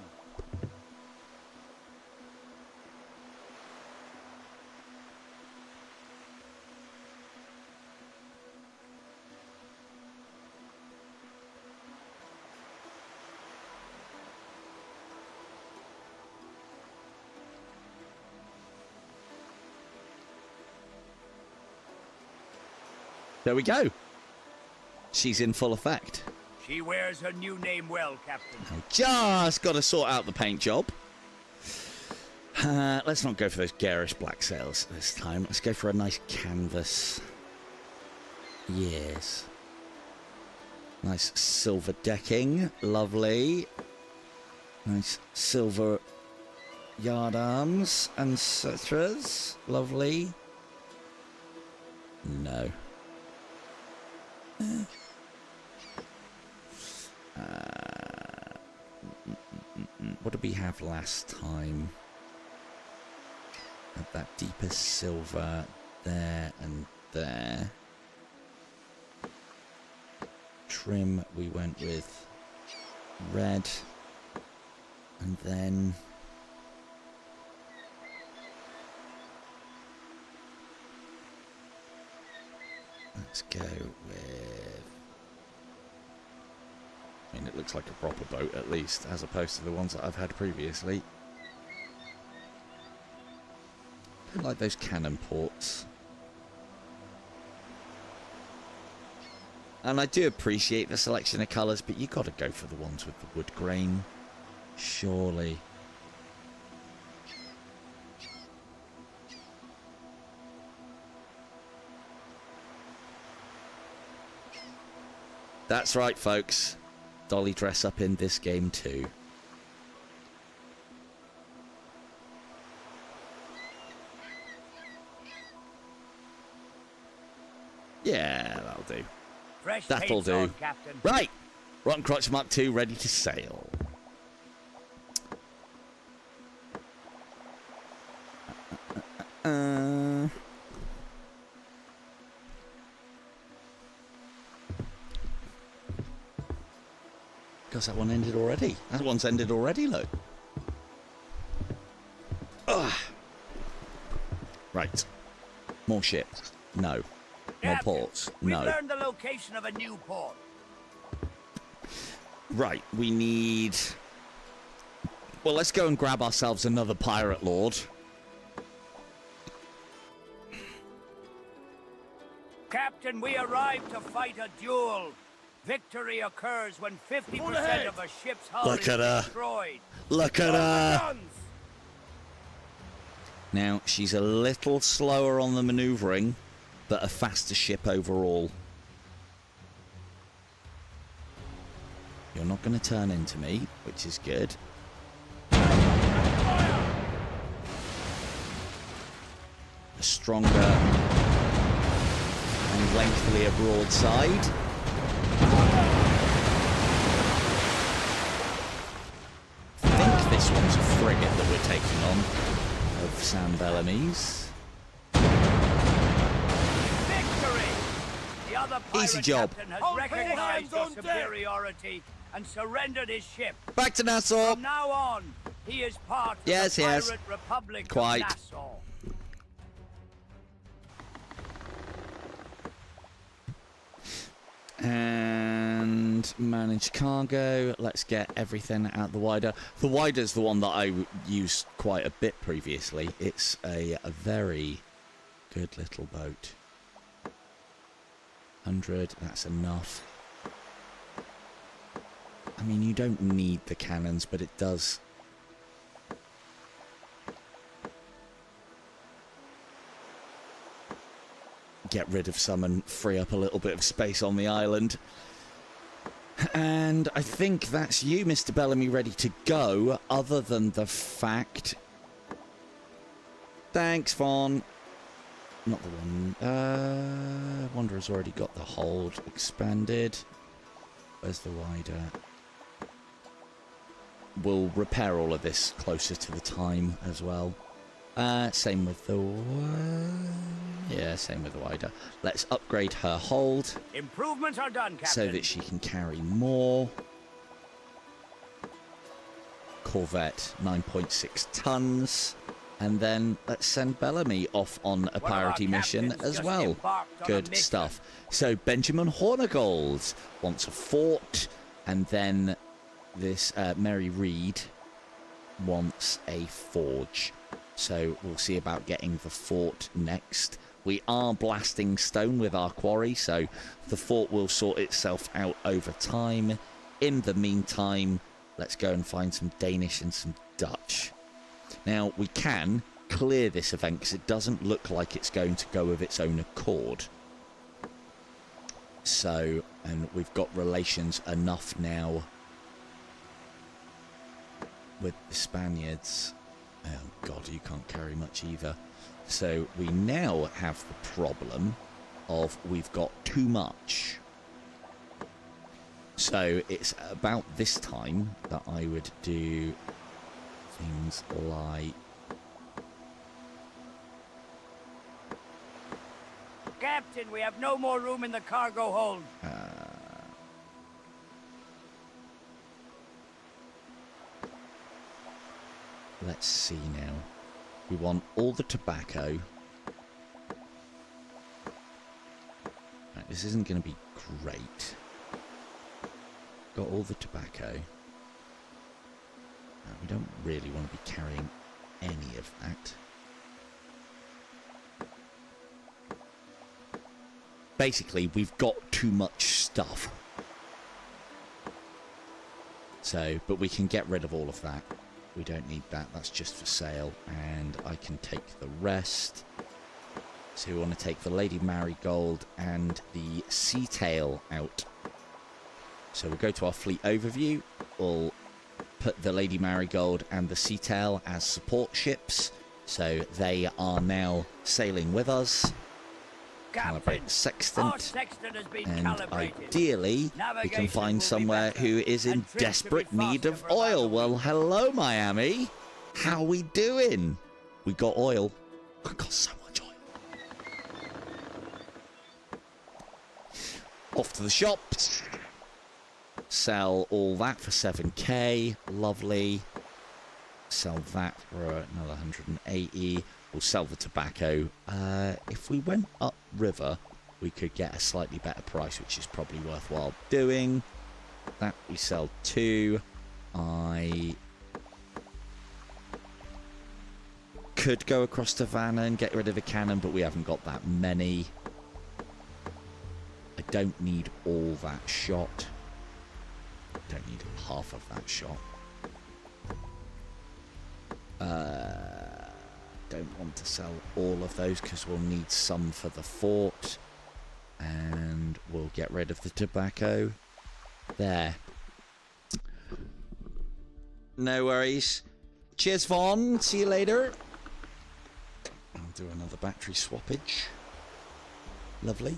There we go. She's in full effect. She wears her new name well, Captain. Just got to sort out the paint job. Let's not go for those garish black sails this time. Let's go for a nice canvas. Yes. Nice silver decking. Lovely. Nice silver yard arms and sutras. Lovely. No. have last time. Had that deepest silver there and there. Trim, we went with red. And then let's go with, I mean, it looks like a proper boat at least, as opposed to the ones that I've had previously. I like those cannon ports. And I do appreciate the selection of colours, but you got to go for the ones with the wood grain. Surely. That's right, folks. Dolly dress up in this game too. Yeah, that'll do. Fresh That'll paint's on, do. Captain. Right. Rotten Crotch Mark II ready to sail. Because that one ended already. That one's ended already, look. Ugh. Right. More ships. No. More Captain, ports. we've No. learned the location of a new port. Right. We need... Well, let's go and grab ourselves another pirate lord. Captain, we arrived to fight a duel. Victory occurs when 50% of a ship's hull Look is at her. destroyed. Look at her. Guns! Now, she's a little slower on the manoeuvring, but a faster ship overall. You're not going to turn into me, which is good. Fire! A stronger and lengthily a broadside. I think this one's a frigate that we're taking on of Sam Bellamy's. Victory! The other pirate Easy job. captain has Hold recognized hands your on deck. superiority and surrendered his ship. Back to Nassau. From now on, he is part Yes, of the yes. Pirate Republic Quite. of Nassau. And manage cargo. Let's get everything out the wider. The wider's the one that I used quite a bit previously. It's a very good little boat. 100, that's enough. I mean, you don't need the cannons, but it does. Get rid of some and free up a little bit of space on the island. And I think that's you, Mr. Bellamy, ready to go, other than the fact... Thanks, Fawn. Not the one... Wanderer's already got the hold expanded. Where's the wider? We'll repair all of this closer to the time as well. Same with the... yeah, same with the wider. Let's upgrade her hold Improvements are done, Captain. so that she can carry more. Corvette, 9.6 tons. And then let's send Bellamy off on a One of our piratey mission captains as just well. embarked on a Good mission. stuff. So Benjamin Hornigold wants a fort, and then this Mary Reed wants a forge. So we'll see about getting the fort next. We are blasting stone with our quarry, so the fort will sort itself out over time. In the meantime, let's go and find some Danish and some Dutch. Now, we can clear this event because it doesn't look like it's going to go of its own accord. So, and we've got relations enough now with the Spaniards. Oh god, you can't carry much either. So we now have the problem of we've got too much. So it's about this time that I would do things like... Captain, we have no more room in the cargo hold. Let's see now. We want all the tobacco. Right, this isn't going to be great. Got all the tobacco. We don't really want to be carrying any of that. Basically, we've got too much stuff. So, but we can get rid of all of that. We don't need that. That's just for sale. And I can take the rest. So we want to take the Lady Marigold and the Sea Tail out. So we'll go to our fleet overview. We'll put the Lady Marigold and the Sea Tail as support ships. So they are now sailing with us. Calibrate the sextant. Our sextant has been And calibrated. ideally, we can find somewhere who is in desperate need of oil. Well, hello, Miami. How we doing? We got oil. We got so much oil. Off to the shops. Sell all that for 7k. Lovely. Sell that for another 180. We'll sell the tobacco. If we went upriver, we could get a slightly better price, which is probably worthwhile doing. That we sell 2. I could go across to Vanna and get rid of the cannon, but we haven't got that many. I don't need all that shot. Don't need half of that shot. Don't want to sell all of those because we'll need some for the fort. And we'll get rid of the tobacco. There. No worries. Cheers, Vaughn. See you later. I'll do another battery swappage. Lovely.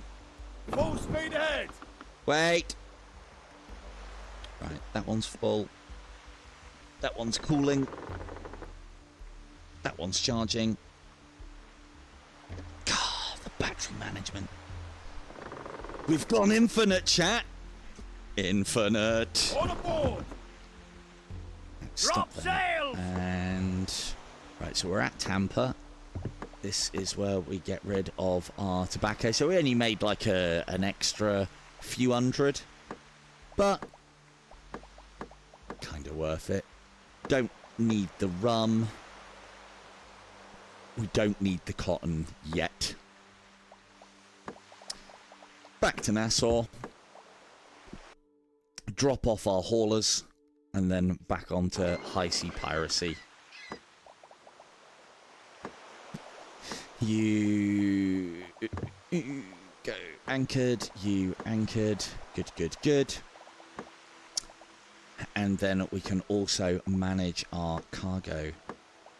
Full speed ahead. Wait. Right, that one's full. That one's cooling. That one's charging. God, the battery management. We've gone infinite, chat. Infinite. On aboard. Drop sails. And right, so we're at Tampa. This is where we get rid of our tobacco. So we only made like an extra few hundred, but kind of worth it. Don't need the rum. We don't need the cotton yet. Back to Nassau. Drop off our haulers. And then back onto high sea piracy. You go anchored. You anchored. Good, good, good. And then we can also manage our cargo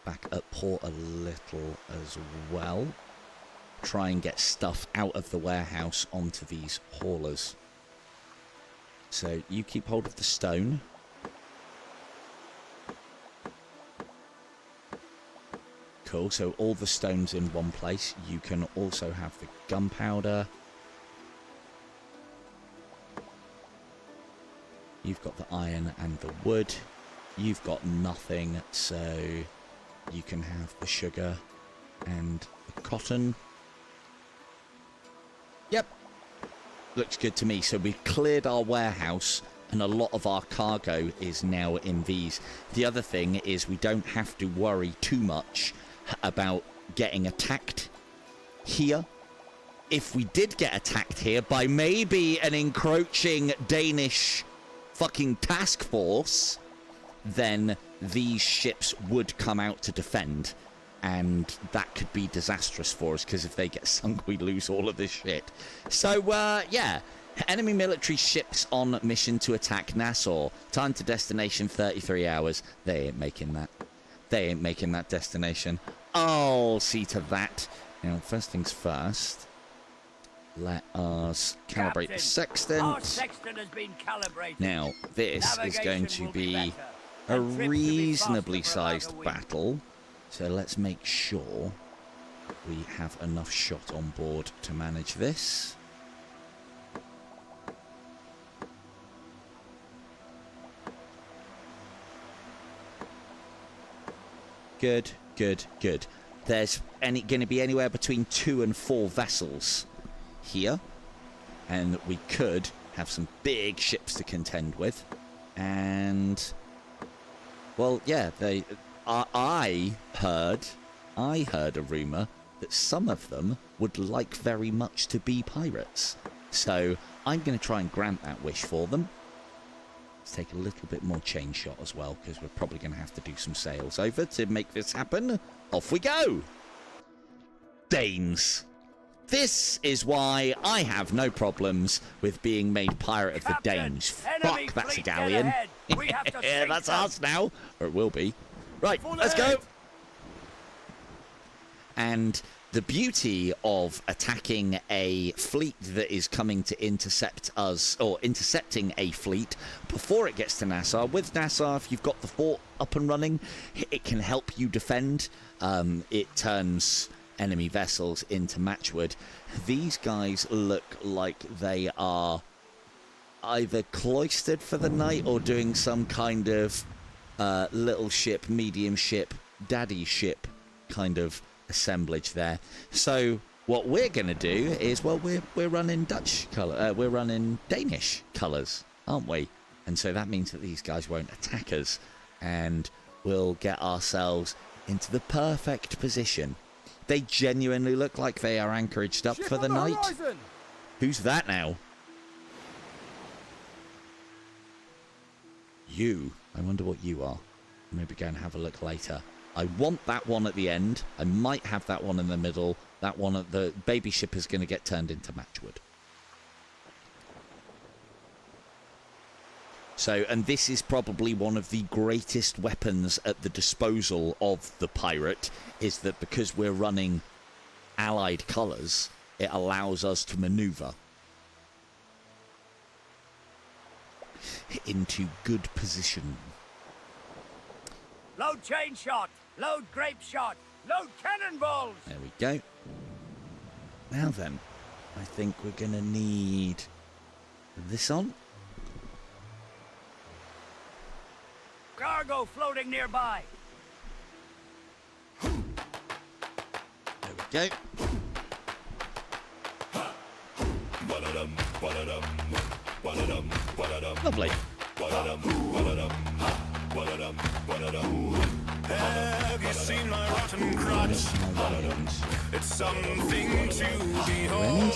back at port a little as well. Try and get stuff out of the warehouse onto these haulers. So you keep hold of the stone. Cool, so all the stones in one place. You can also have the gunpowder. You've got the iron and the wood. You've got nothing, so you can have the sugar and the cotton. Yep. Looks good to me. So we've cleared our warehouse and a lot of our cargo is now in these. The other thing is we don't have to worry too much about getting attacked here. If we did get attacked here by maybe an encroaching Danish fucking task force, then these ships would come out to defend, and that could be disastrous for us, because if they get sunk, we lose all of this shit. So, yeah. Enemy military ships on mission to attack Nassau. Time to destination 33 hours. They ain't making that. They ain't making that destination. I'll see to that. Now, first things first. Let us calibrate Captain, the sextant. Our sextant has been calibrated. Now, this is going to Navigation will be better. a And trips to be reasonably faster for about sized a week. battle. So let's make sure we have enough shot on board to manage this. Good, good, good. There's going to be anywhere between 2 and 4 vessels here, and we could have some big ships to contend with. And well, yeah, I heard a rumor that some of them would like very much to be pirates. So I'm going to try and grant that wish for them. Let's take a little bit more chain shot as well, because we're probably going to have to do some sails over to make this happen. Off we go! Danes. This is why I have no problems with being made pirate of the Captain, Danes. enemy Fuck, that's a fleet dead galleon. ahead. We have to Yeah, sink that's them. us now. Or it will be. Right, Full let's go. ahead. And the beauty of attacking a fleet that is coming to intercept us, or intercepting a fleet before it gets to Nassau. With Nassau, if you've got the fort up and running, it can help you defend. It turns enemy vessels into matchwood. These guys look like they are either cloistered for the night or doing some kind of little ship, medium ship, daddy ship kind of assemblage there. So what we're going to do is, well, we're running Dutch colour, we're running Danish colours, aren't we? And so that means that these guys won't attack us, and we'll get ourselves into the perfect position. They genuinely look like they are anchoraged up Ship for on the night. horizon. Who's that now? You. I wonder what you are. Maybe go and have a look later. I want that one at the end. I might have that one in the middle. That one at the baby ship is going to get turned into matchwood. So, and this is probably one of the greatest weapons at the disposal of the pirate, is that because we're running allied colours, it allows us to manoeuvre into good position. Load chain shot. Load grape shot. Load cannonballs. There we go. Now then, I think we're going to need this on. Cargo floating nearby. There we go. Lovely. Have you seen my rotten crotch? It's something to behold.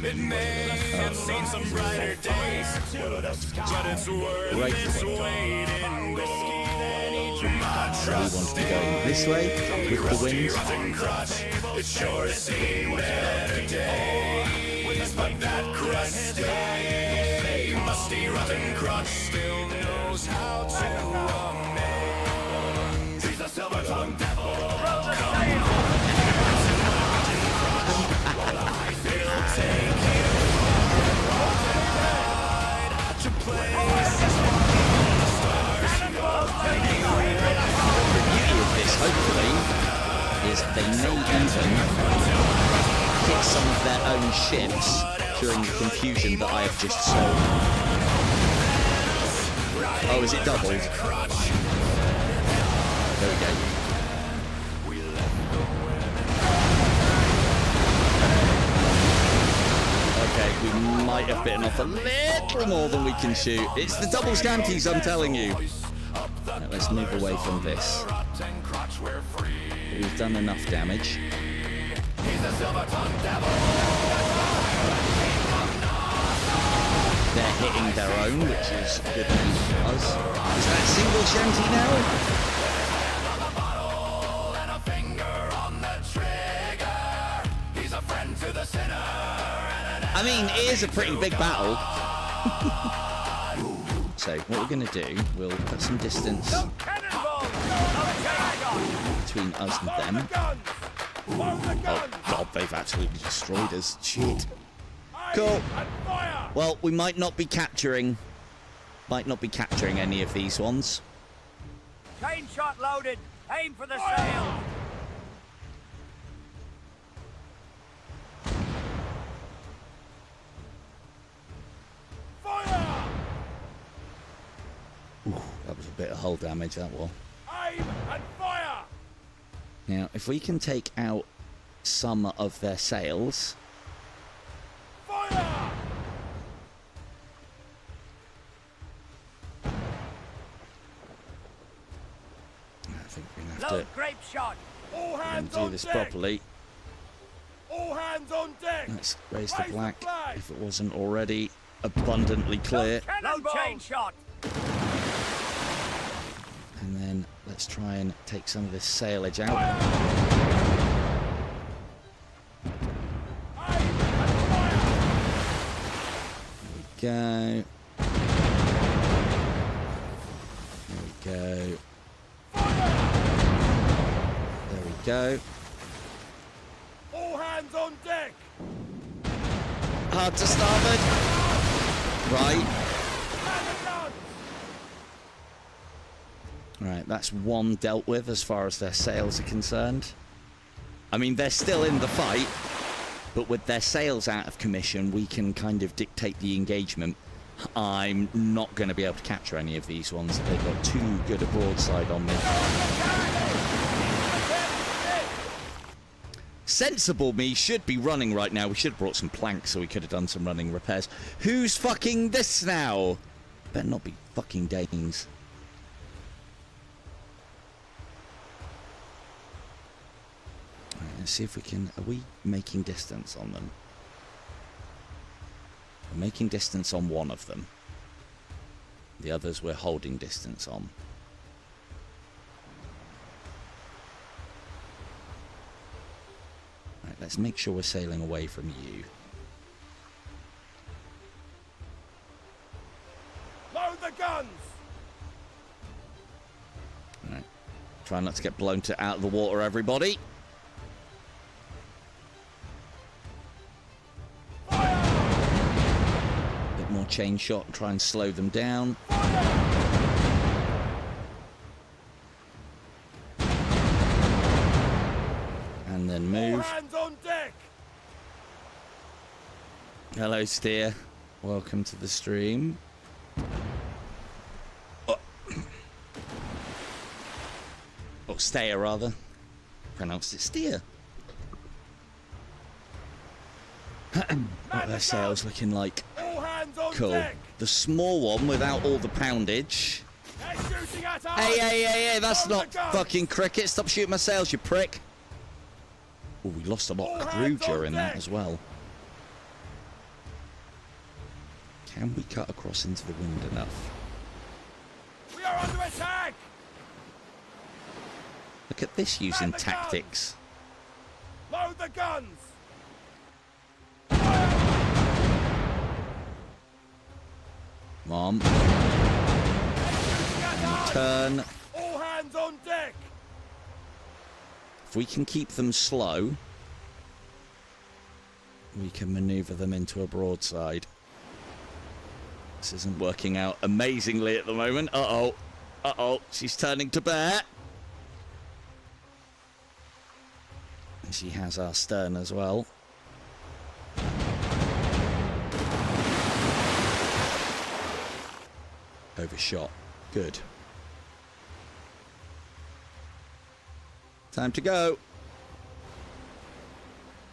It may have seen some brighter days, but it's worth Right. its weight in gold. My We trust want to be going this way with the wind. rotten crotch, it sure has seen better days, but that crusty, musty, rotten crotch still knows how to amaze. He's a silver-tongued devil. Throw the sail. The beauty of this, hopefully, is they may even hit some of their own ships during the confusion that I have just sown. Oh, is it doubled? There we go. Okay, we might have bitten off a little more than we can shoot. It's the double scanties, I'm telling you. Right, let's move away from this. We've done enough damage. They're hitting their own, which is good news for us. Is that single shanty now? I mean, it is a pretty big battle. So what we're going to do, we'll put some distance Load cannonballs. Load chain shot. between us and Load the them. guns. Load the Oh guns. god, they've absolutely destroyed us. Shit. Aim Cool. and fire. Well, we might not be capturing Might not be capturing any of these ones. Chain shot loaded. Aim for the sail. Fire! That was a bit of hull damage, that one. Aim and fire! Now, if we can take out some of their sails... Fire! I think we're going to have Load to grape shot. All hands do on this deck! properly. All hands on deck! Let's raise the Raise the black, flag. if it wasn't already abundantly clear. Load chain shot. And then let's try and take some of this sailage out. Aim and fire! There we go. There we go. All hands on deck! Hard to starboard. Right. Man the guns! Right, that's one dealt with as far as their sails are concerned. I mean, they're still in the fight, but with their sails out of commission, we can kind of dictate the engagement. I'm not going to be able to capture any of these ones. They've got too good a broadside on me. Sensible me should be running right now. We should have brought some planks so we could have done some running repairs. Who's fucking this now? Better not be fucking Danes. Right, let's see if we can... Are we making distance on them? We're making distance on one of them. The others we're holding distance on. Right, let's make sure we're sailing away from you. Load the guns! Right. Try not to get blown out of the water, everybody. Bit more chain shot and try and slow them down. And then All move. hands on deck! Hello, Steer. Welcome to the stream. Or Steer, rather. Pronounced it Steer. What their sails looking like? All hands on Cool. deck! The small one without all the poundage. They're shooting at us! Hey, that's Load the not guns! fucking cricket. Stop shooting my sails, you prick. Oh, we lost a lot All of crew hands on during that deck. as well. Can we cut across into the wind enough? We are under attack! Look at this using Man the tactics. Load the guns! Mom, Shooting at us! turn. All hands on deck! If we can keep them slow, we can maneuver them into a broadside. This isn't working out amazingly at the moment. Uh-oh. Uh-oh. She's turning to bear. And she has our stern as well. Overshot. Good. Time to go.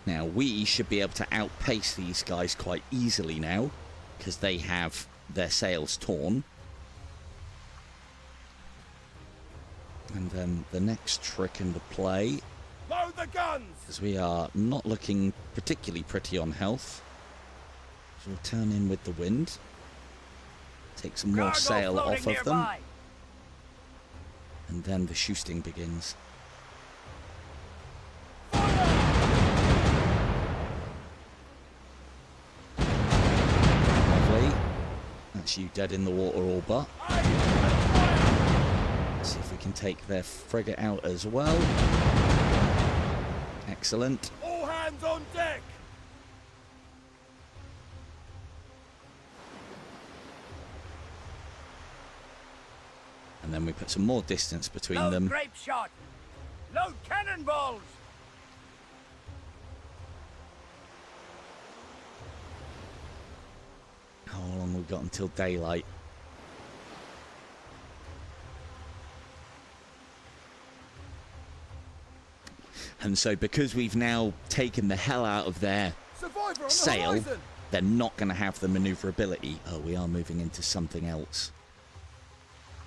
Now, we should be able to outpace these guys quite easily now, because they have their sails torn. And then the next trick in the play, Load the guns! because we are not looking particularly pretty on health, so we'll turn in with the wind, take some more Cargo sail floating off of them, nearby. and then the shooting begins. Lovely. That's you dead in the water all but. Let's see if we can take their frigate out as well. Excellent. All hands on deck! then we put some more distance between Load them. grape shot. Load cannonballs. How long we got until daylight? And so because we've now taken the hell out of their Survivor on the sail, horizon. they're not going to have the maneuverability. Oh, we are moving into something else.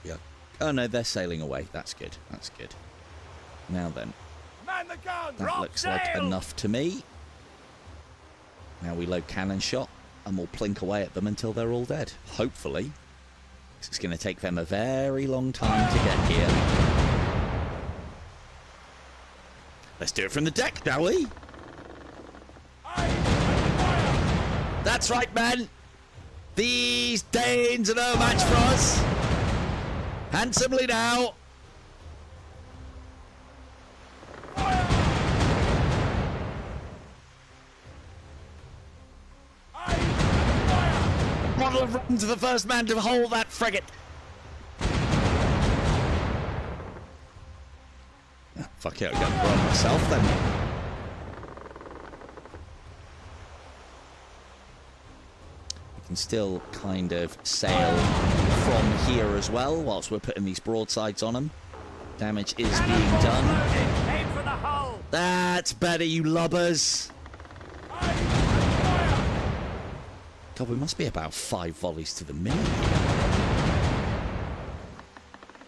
Yeah. Oh no, they're sailing away. That's good. That's good. Now then, Man the guns. that Drop looks like sail. enough to me. Now we load cannon shot and we'll plink away at them until they're all dead. Hopefully. 'Cause it's going to take them a very long time to get here. Let's do it from the deck, shall we? That's right, man. These Danes are no match for us. Handsomely now. Model of run to the first man to hold that frigate. Ah, fuck it, I'll go and run myself then. We can still kind of sail from here as well whilst we're putting these broadsides on them. Damage is being Cannonballs done. loaded. Aim for the hull. That's better, you lubbers. God, we must be about 5 volleys to the minute here.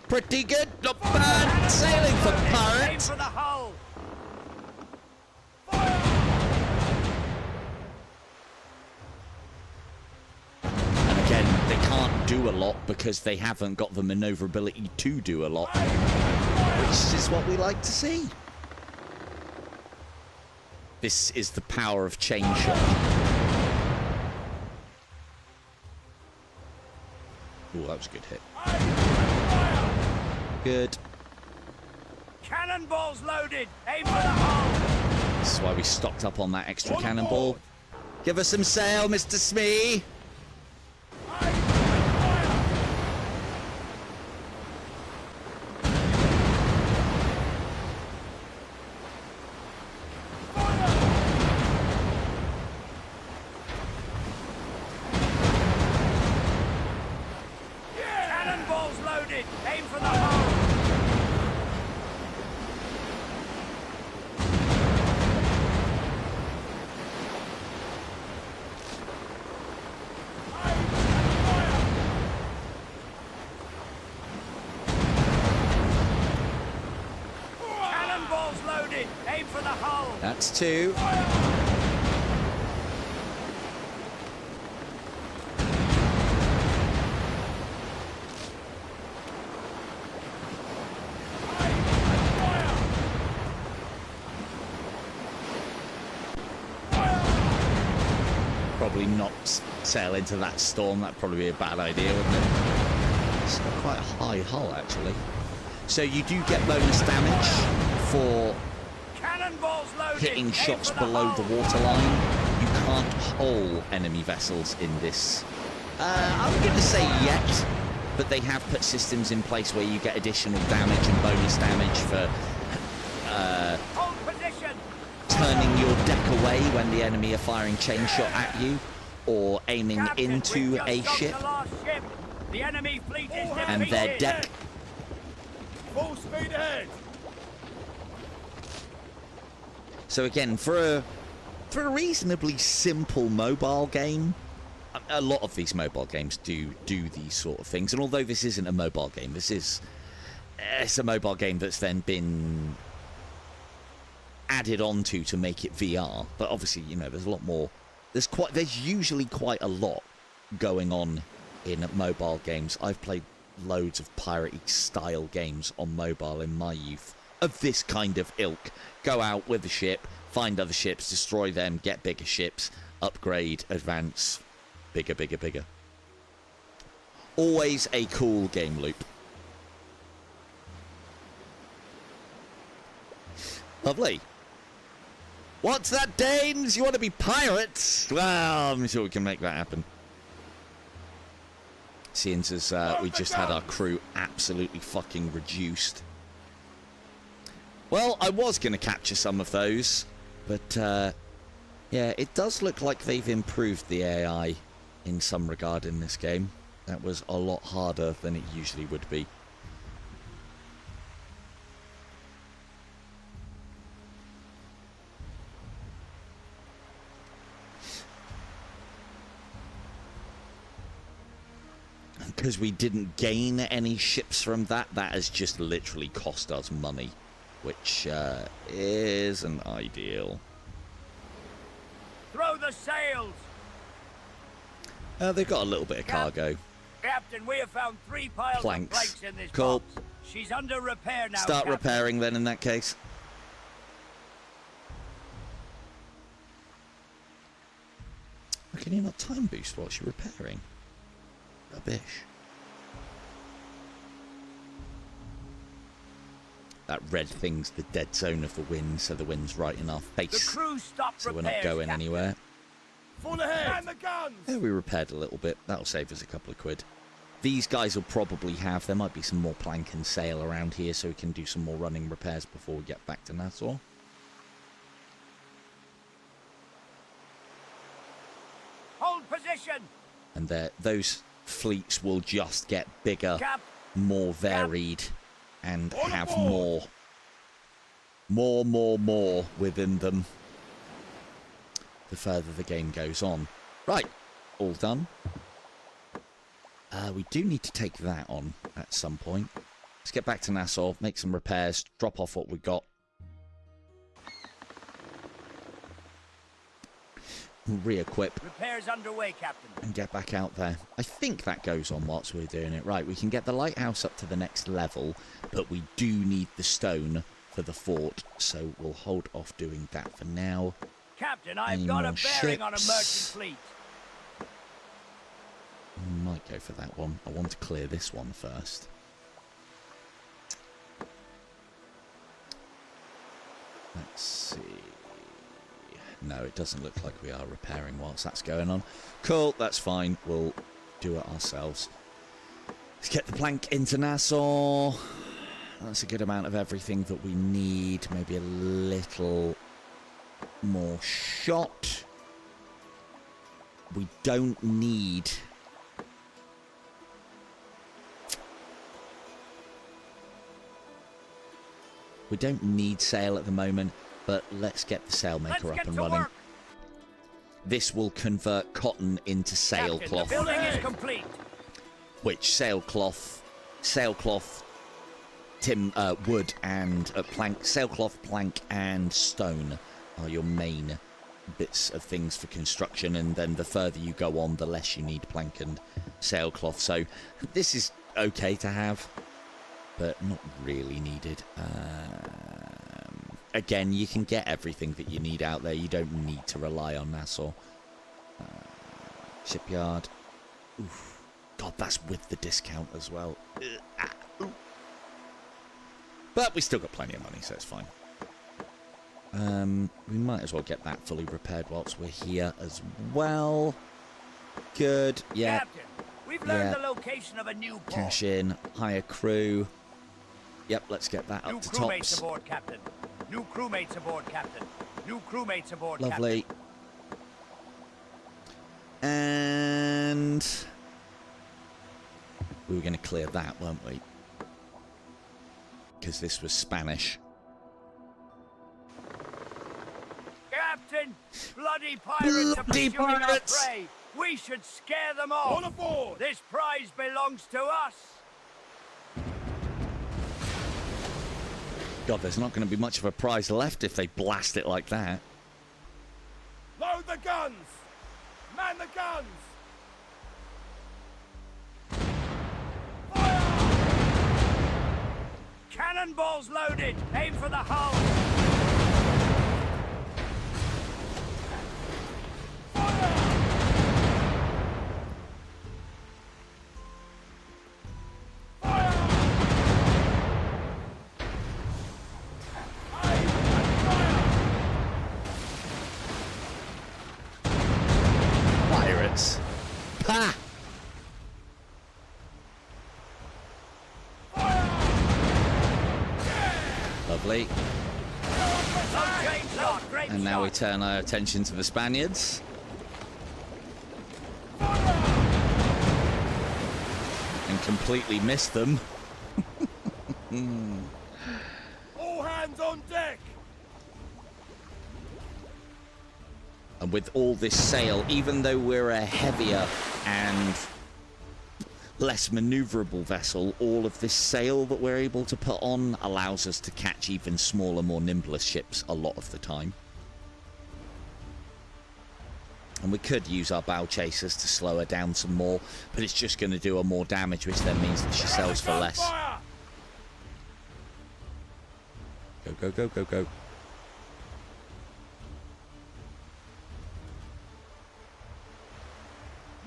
Pretty good, not bad. Sailing for Aim pirates. for the hull. And again, they can't do a lot because they haven't got the maneuverability to do a lot. Which is what we like to see. This is the power of chain shot. Oh, that was a good hit. Good. Cannonballs loaded. Aim for the hull. This is why we stocked up on that extra cannonball. Give us some sail, Mr. Smee. Cannonballs loaded. Aim for the hull. Cannonballs loaded. Aim for the hull. That's 2. Probably not sail into that storm. That'd probably be a bad idea, wouldn't it? It's got quite a high hull, actually. So you do get bonus damage for Cannonballs loaded. hitting Aim shots for below hull. the waterline. You can't hull enemy vessels in this. I'm going to say yet, but they have put systems in place where you get additional damage and bonus damage for Hold position. turning your deck away when the enemy are firing chain shot at you, or aiming Captain, into we've just a sunk ship the last ship. The enemy fleet is and their defeated. deck. Full speed ahead. So again, for a reasonably simple mobile game, a lot of these mobile games do these sort of things. And although this isn't a mobile game, it's a mobile game that's then been added onto to make it VR. But obviously, you know, there's a lot more. There's usually quite a lot going on in mobile games. I've played loads of piratey style games on mobile in my youth of this kind of ilk. Go out with a ship, find other ships, destroy them, get bigger ships, upgrade, advance, bigger, bigger, bigger. Always a cool game loop. Lovely. What's that, Danes? You want to be pirates? Well, I'm sure we can make that happen. seeing as we just had our crew absolutely fucking reduced. Well, I was going to capture some of those, but yeah, it does look like they've improved the AI in some regard in this game. That was a lot harder than it usually would be. Because we didn't gain any ships from that, that has just literally cost us money, which isn't ideal. Throw the sails! They've got a little bit of cargo. Captain, we have found 3 piles of planks in this Cool. box. She's under repair now, Start Captain. repairing then in that case. Can you not time boost while you're repairing? Rubbish. That red thing's the dead zone of the wind, so the wind's right in our face. The crew stopped So we're repairs, not going Captain. anywhere. Full ahead! Man the guns! Yeah, we repaired a little bit. That'll save us a couple of quid. These guys will probably have... There might be some more plank and sail around here, so we can do some more running repairs before we get back to Nassau. Hold position! And those fleets will just get bigger, Cap, more varied, and On have board. more within them the further the game goes on. Right, all done. We do need to take that on at some point. Let's get back to Nassau, make some repairs, drop off what we got. Re-equip repairs underway, Captain. and get back out there. I think that goes on whilst we're doing it. Right, we can get the lighthouse up to the next level, but we do need the stone for the fort, so we'll hold off doing that for now. Captain, I've Any got a more bearing on a ships? merchant fleet. Might go for that one. I want to clear this one first. Let's see. No, it doesn't look like we are repairing whilst that's going on. Cool, that's fine. We'll do it ourselves. Let's get the plank into Nassau. That's a good amount of everything that we need. Maybe a little more shot. We don't need... We don't need sail at the moment, but let's get the sailmaker up and running. Work. This will convert cotton into sailcloth, The building is complete. which sailcloth, wood and plank, sailcloth, plank and stone are your main bits of things for construction, and then the further you go on, the less you need plank and sailcloth. So this is okay to have, but not really needed. Again, you can get everything that you need out there. You don't need to rely on Nassau. Shipyard. Oof. God, that's with the discount as well. But we still got plenty of money, so it's fine. We might as well get that fully repaired whilst we're here as well. Good. Yeah. Captain, we've learned the location of a new port. Cash in. Hire crew. Yep, let's get that New up to crewmates tops. aboard, Captain. New crewmates aboard, Captain. New crewmates aboard, Lovely. And we were going to clear that, weren't we? Because this was Spanish. Captain, bloody pirates are Bloody pursuing pirates! our prey. We should scare them off. On aboard! This prize belongs to us. God, there's not going to be much of a prize left if they blast it like that. Load the guns! Man the guns! Cannonballs loaded. Aim for the hull. Pirates. Ha! And now we turn our attention to the Spaniards. And completely miss them. All hands on deck! And with all this sail, even though we're a heavier and less maneuverable vessel, all of this sail that we're able to put on allows us to catch even smaller, more nimbler ships a lot of the time. And we could use our bow chasers to slow her down some more, but it's just going to do her more damage, which then means that she sells for less. Go, go, go, go, go.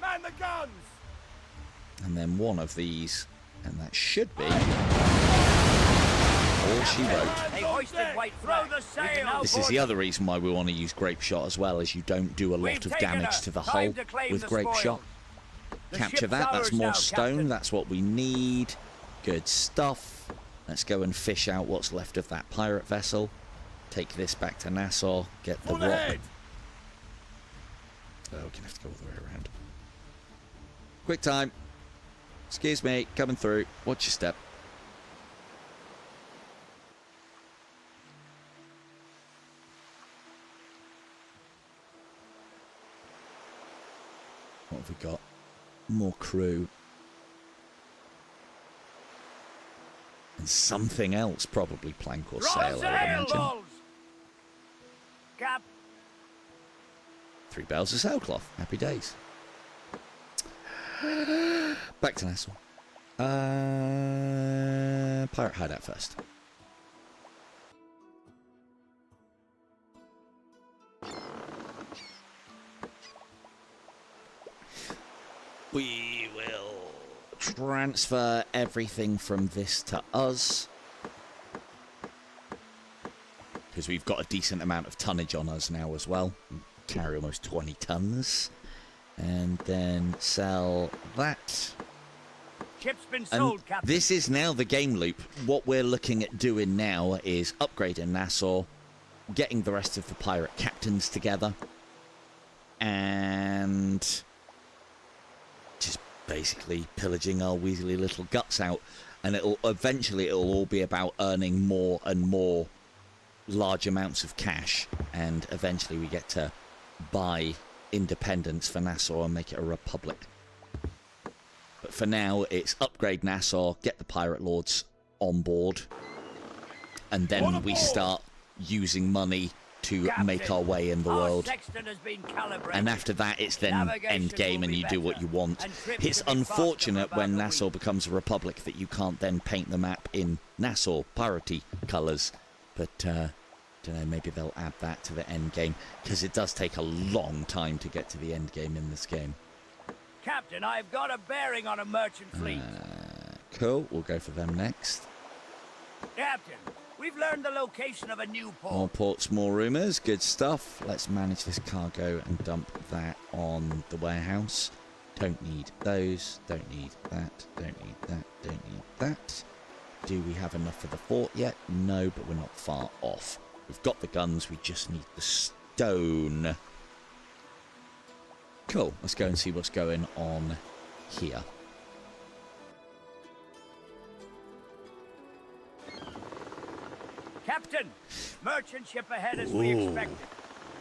Man the guns! And then one of these, and that should be all she wrote. They hoisted white flag. Throw the sail. This is the other reason why we want to use grape shot as well, is you don't do a lot of damage to the hull with grape shot. Capture that, that's more stone, that's what we need. Good stuff. Let's go and fish out what's left of that pirate vessel. Take this back to Nassau, get the rock. Oh, we're going to have to go all the way around. Quick time. Excuse me, coming through. Watch your step. What have we got? More crew. And something else, probably plank or sail, I would imagine. Cap. 3 bales of sailcloth. Happy days. Back to Nassau. Pirate hideout first. We will transfer everything from this to us, because we've got a decent amount of tonnage on us now as well. We carry almost 20 tons. And then sell that. Ship's been sold, Captain. This is now the game loop. What we're looking at doing now is upgrading Nassau, getting the rest of the pirate captains together, and just basically pillaging our weaselly little guts out. And it'll all be about earning more and more large amounts of cash, and eventually we get to buy independence for Nassau and make it a republic. But for now, it's upgrade Nassau, get the pirate lords on board, and then we start using money to make our way in the world. And after that, it's then end game and you do what you want. It's unfortunate when Nassau becomes a republic that you can't then paint the map in Nassau piratey colours, but don't know, maybe they'll add that to the end game, because it does take a long time to get to the end game in this game. Captain, I've got a bearing on a merchant fleet. Cool, we'll go for them next. Captain, we've learned the location of a new port. More ports, more rumours, good stuff. Let's manage this cargo and dump that on the warehouse. Don't need those, don't need that, don't need that, don't need that. Do we have enough for the fort yet? No, but we're not far off. We've got the guns, we just need the stone. Cool, let's go and see what's going on here. Captain, merchant ship ahead as we expected.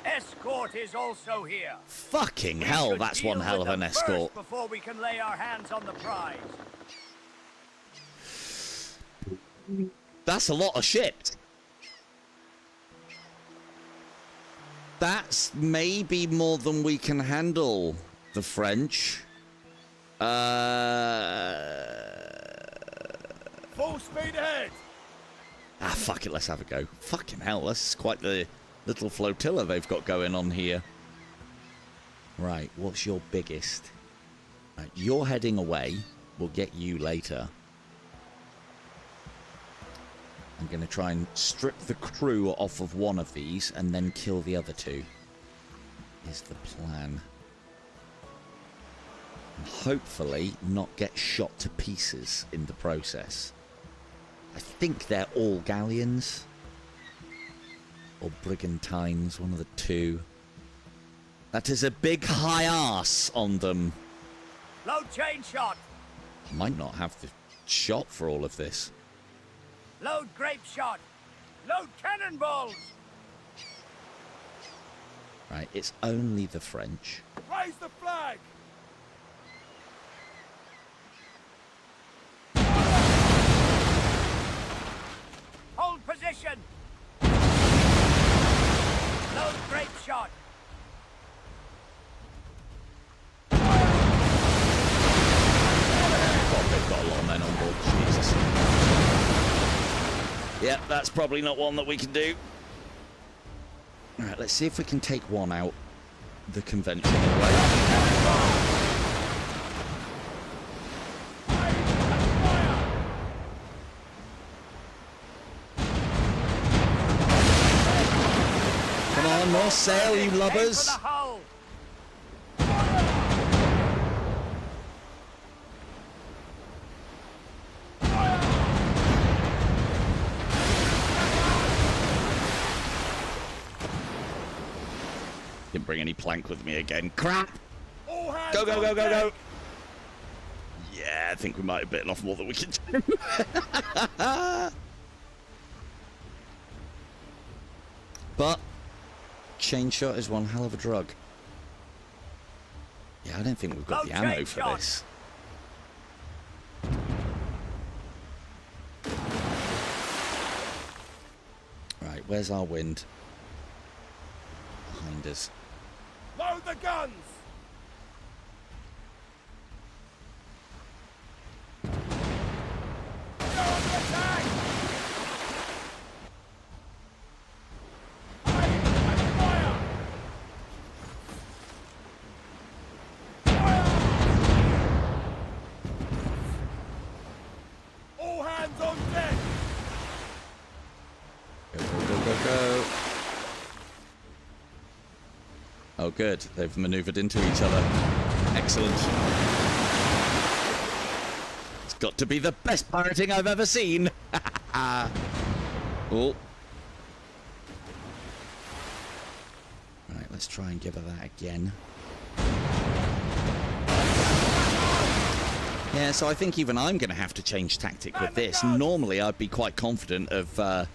Escort is also here. Fucking hell, that's one hell of an escort. Before we can lay our hands on the prize. That's a lot of ships. That's maybe more than we can handle, the French. Full speed ahead! Ah, fuck it, let's have a go. Fucking hell, this is quite the little flotilla they've got going on here. Right, what's your biggest? Right, you're heading away. We'll get you later. I'm going to try and strip the crew off of one of these and then kill the other two. Is the plan. And hopefully not get shot to pieces in the process. I think they're all galleons. or brigantines, one of the two. That is a big high arse on them. Load chain shot. Might not have the shot for all of this. Load grape shot. Load cannonballs. Right, it's only the French. Raise the flag! Hold position. Load grape shot. God, they've got a lot of men on board. Jesus. Yeah, that's probably not one that we can do. Alright, let's see if we can take one out the conventional way. Come on, more sail, you lubbers! Aim for the hull. Didn't bring any plank with me again. Crap! All hands Go, go, on go, go, go! deck. Yeah, I think we might have bitten off more than we can do. But chain shot is one hell of a drug. Yeah, I don't think we've got Load the ammo chain for shot. this. Right, where's our wind? Behind us. Load the guns! Go on the attack! Aim and fire! Fire! All hands on deck! Go, go, go, go, go. Oh, good. They've maneuvered into each other. Excellent. It's got to be the best pirating I've ever seen. Oh. Right, let's try and give her that again. Yeah, so I think even I'm going to have to change tactic with this. Normally, I'd be quite confident of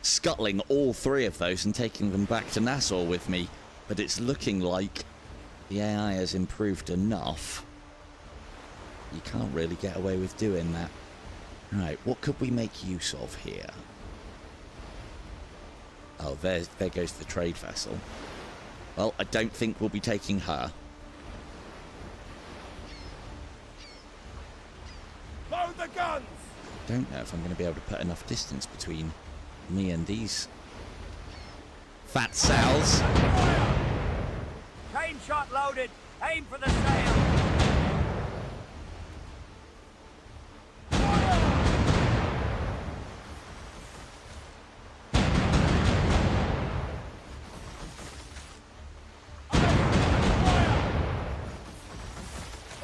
scuttling all three of those and taking them back to Nassau with me. But it's looking like the AI has improved enough. You can't really get away with doing that. Right, what could we make use of here? Oh, there goes the trade vessel. Well, I don't think we'll be taking her. Load the guns! Don't know if I'm going to be able to put enough distance between me and these fat sows. Chain shot loaded. Aim for the sail.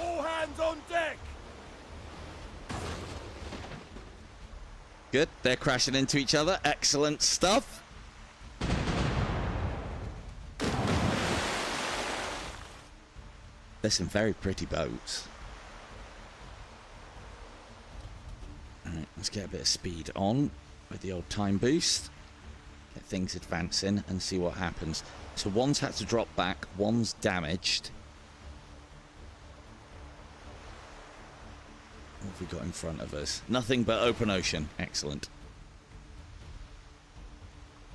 All hands on deck! Good, they're crashing into each other. Excellent stuff. There's some very pretty boats. Alright, let's get a bit of speed on with the old time boost. Get things advancing and see what happens. So one's had to drop back, one's damaged. What have we got in front of us? Nothing but open ocean. Excellent.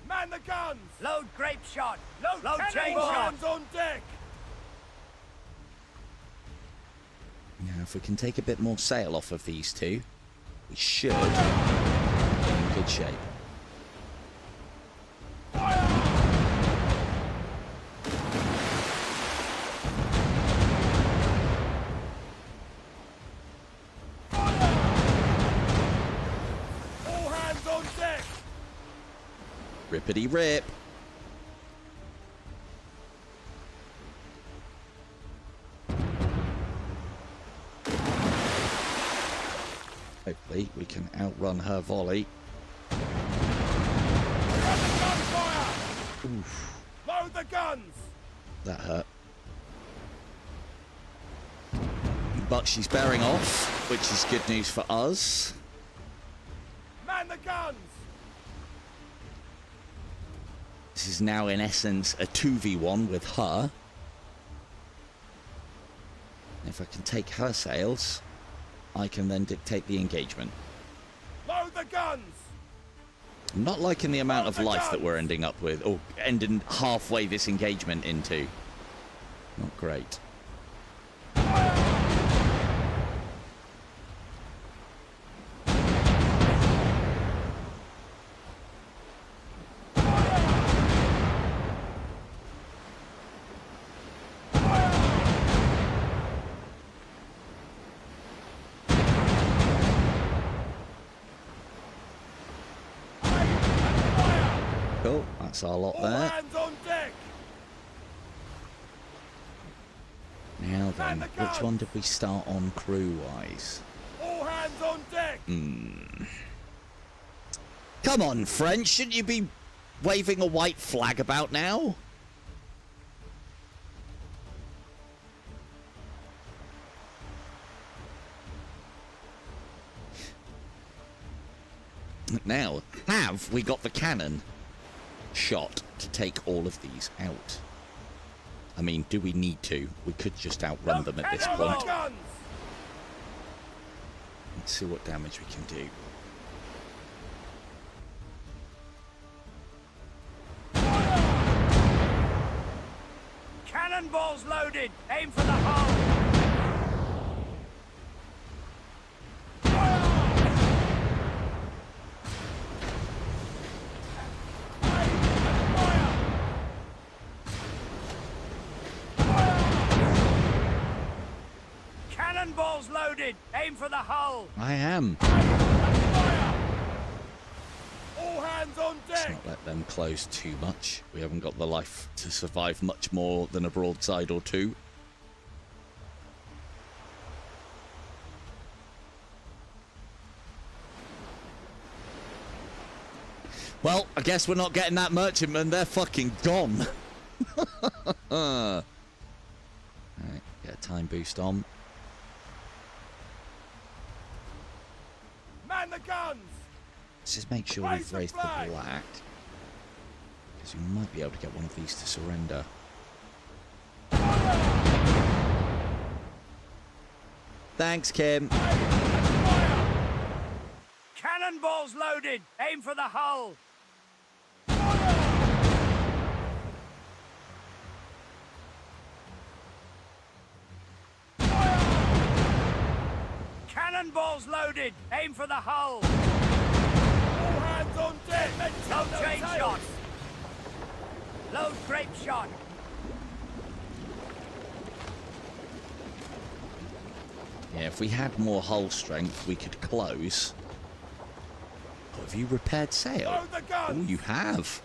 Man the guns! Load grape shot. Load chain All shot. hands on deck! Now, if we can take a bit more sail off of these two, we should be in good shape. All hands on deck! Rippity rip. Hopefully we can outrun her volley. Gunfire! Load the guns! That hurt. But she's bearing off, which is good news for us. Man the guns! This is now, in essence, a 2v1 with her. If I can take her sails, I can then dictate the engagement. Load the guns! I'm not liking the amount of life that we're ending up with, or ending halfway this engagement into. Not great. Cool, that's our lot All there. hands on deck! Now then, Man the which guns! one did we start on crew-wise? All hands on deck! Come on, French, shouldn't you be waving a white flag about now? Now, have we got the cannon shot to take all of these out? I mean, do we need to? We could just outrun them at this Load point. the guns! Let's see what damage we can do. Cannonballs loaded. Aim for the hull. Cannonballs loaded. Aim for the hull. I am. All hands on Let's deck! not let them close too much. We haven't got the life to survive much more than a broadside or two. Well, I guess we're not getting that merchantman. They're fucking gone. Alright, get a time boost on. Man the guns! Let's just make sure Raise we've the raised the flag. black. Because we might be able to get one of these to surrender. Thanks, Kim. Cannonballs loaded. Aim for the hull. Cannonballs loaded. Aim for the hull. All hands on deck! Load chain shot. Load grape shot. Yeah, if we had more hull strength, we could close. Oh, have you repaired sail? Load the guns! Oh, you have.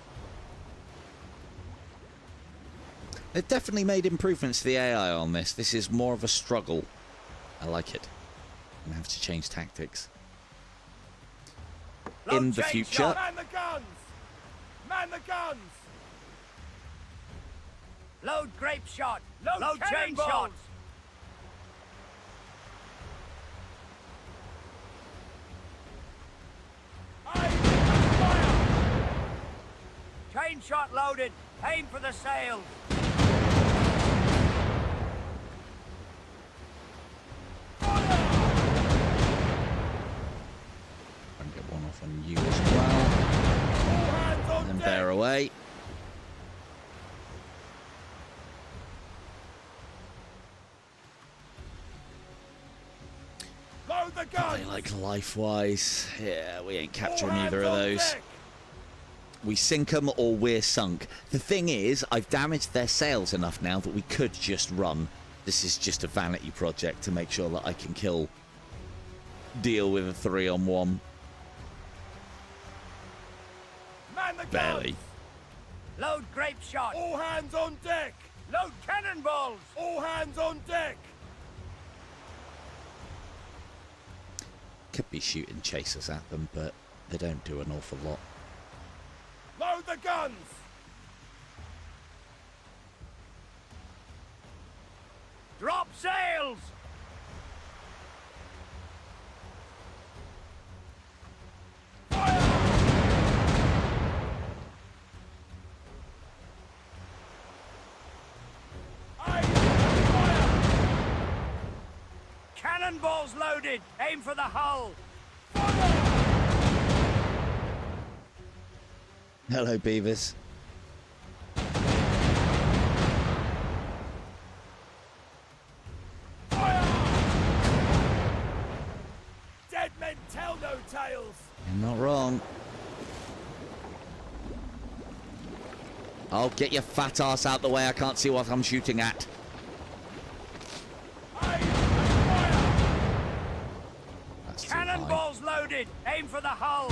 They've definitely made improvements to the AI on this. This is more of a struggle. I like it. I'm gonna have to change tactics. Load In the chain future, shot. Man the guns! Man the guns! Load grape shot. Load chain shot. Chain shot loaded. Aim for the sails. I'm gonna get one off on you as well. All hands on And deck! bear away. Load the They guns! like life-wise. Yeah, we ain't capturing All either hands of on those. deck! We sink them or we're sunk. The thing is, I've damaged their sails enough now that we could just run. This is just a vanity project to make sure that I can deal with a 3-on-1. Man the guns! Barely. Load grape shot. All hands on deck! Load cannonballs. All hands on deck! Could be shooting chasers at them, but they don't do an awful lot. Load the guns! sails! Cannonballs loaded! Aim for the hull! Hello, beavers. Dead men tell no tales. You're not wrong. Oh, get your fat ass out the way. I can't see what I'm shooting at. That's too high. Cannonballs loaded! Aim for the hull!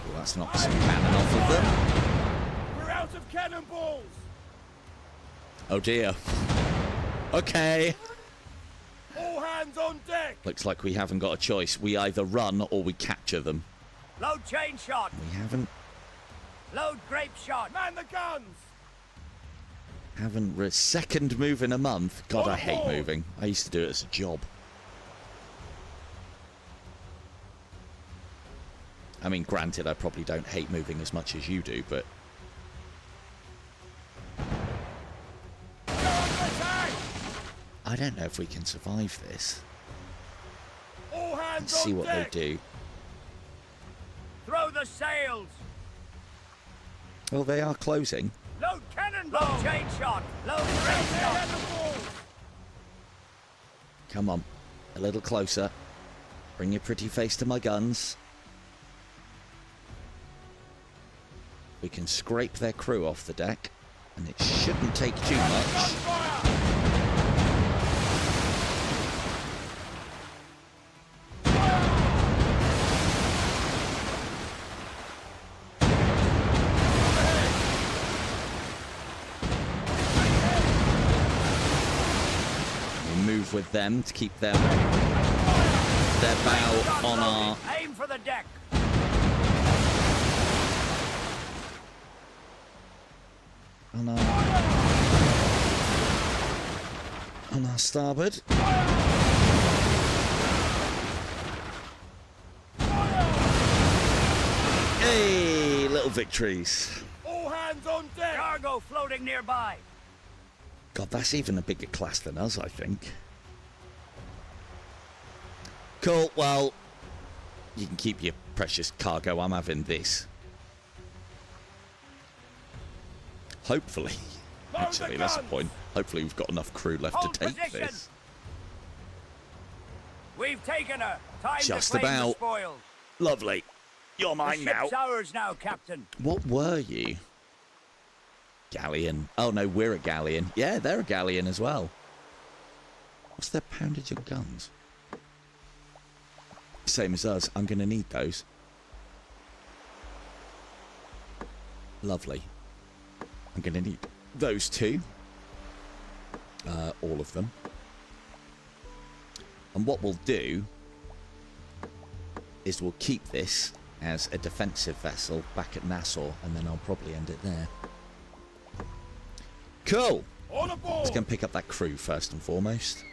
Well, that's knocked some cannon off of them. We're out of cannonballs. Oh dear. Okay. All hands on deck. Looks like we haven't got a choice. We either run or we capture them. Load chain shot! We Load grape shot! Man the guns. haven't second move in a month. God, I hate moving. I used to do it as a job. I mean, granted, I probably don't hate moving as much as you do, but I don't know if we can survive this. All hands Let's see on what deck. they do. Throw the sails! Well, they are closing. Load cannonball! Load chain shot! Load grape shot! Cannonballs. Come on, a little closer. Bring your pretty face to my guns. We can scrape their crew off the deck, and it shouldn't take too much. Gunfire. We move with them to keep them their bow on our. Aim for the deck! On our starboard. Hey, little victories. All hands on deck. Cargo floating nearby! God, that's even a bigger class than us, I think. Cool, well, you can keep your precious cargo. I'm having this. Hopefully. Load Actually, the that's the guns. point. Hopefully we've got enough crew left Hold to take position. this. We've taken her! Time Just to claim the about. spoils! Lovely. You're The mine now. ship's ours now, Captain! What were you? Galleon. Oh no, we're a galleon. Yeah, they're a galleon as well. What's their poundage of guns? Same as us. I'm going to need those. Lovely. I'm going to need those two. All of them. And what we'll do is we'll keep this as a defensive vessel back at Nassau, and then I'll probably end it there. Cool. All aboard. Let's go and pick up that crew first and foremost.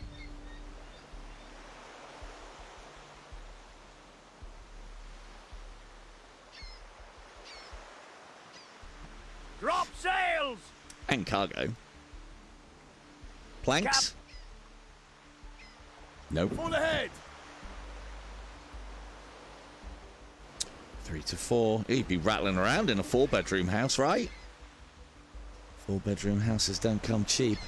Drop sails! And cargo. Planks? Nope. Full ahead. 3 to 4. You'd be rattling around in a 4-bedroom house, right? 4-bedroom houses don't come cheap.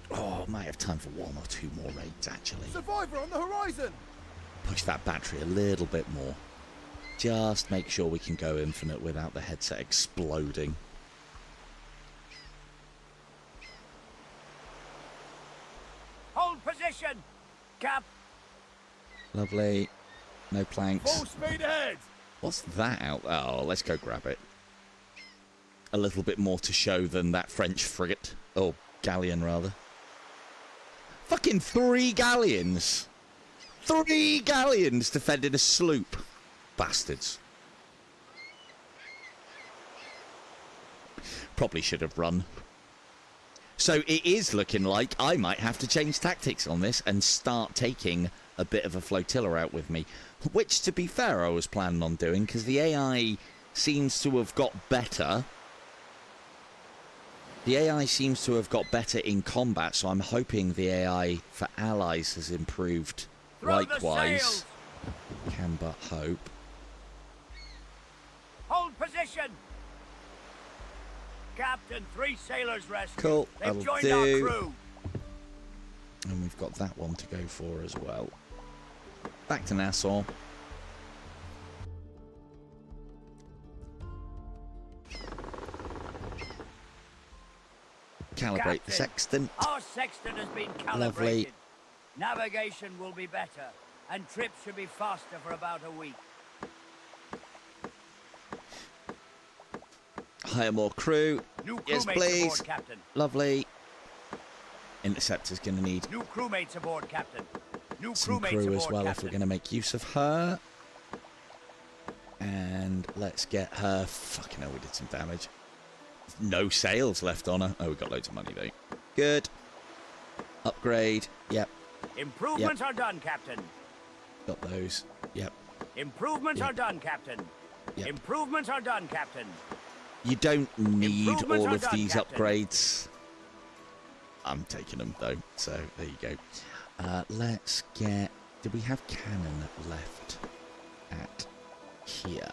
Oh, I might have time for 1 or 2 more raids, actually. Survivor on the horizon. Push that battery a little bit more. Just make sure we can go infinite without the headset exploding. Hold position! Cap! Lovely. No planks. Full speed ahead. What's that out? Oh, let's go grab it. a little bit more to show than that French frigate. Or galleon, rather. Fucking 3 galleons! 3 galleons defending a sloop. Bastards. Probably should have run. So it is looking like I might have to change tactics on this and start taking a bit of a flotilla out with me. Which, to be fair, I was planning on doing, because the AI seems to have got better. The AI seems to have got better in combat, so I'm hoping the AI for allies has improved likewise. Can but hope. Hold position! Captain, 3 sailors rescued. Cool, They've that'll joined do. our crew. And we've got that one to go for as well. Back to Nassau. Calibrate Captain, the sextant. Our sextant has been calibrated. Lovely. Navigation will be better, and trips should be faster for about a week. Hire more crew. New Yes, crewmates please. aboard, Captain. Lovely. Interceptor's going to need New crewmates aboard, Captain. New some crewmates crew aboard, as well Captain. if we're going to make use of her. And let's get her... Fucking hell, we did some damage. No sails left on her. Oh, we got loads of money, though. Good. Upgrade. Yep. Improvements are done, Captain. Got those. Yep. Improvements are done, Captain. Yep. Improvements are done, Captain. You don't need Improvements all are of done, these Captain. upgrades. I'm taking them, though. So, there you go. Let's get... Do we have cannon left at here?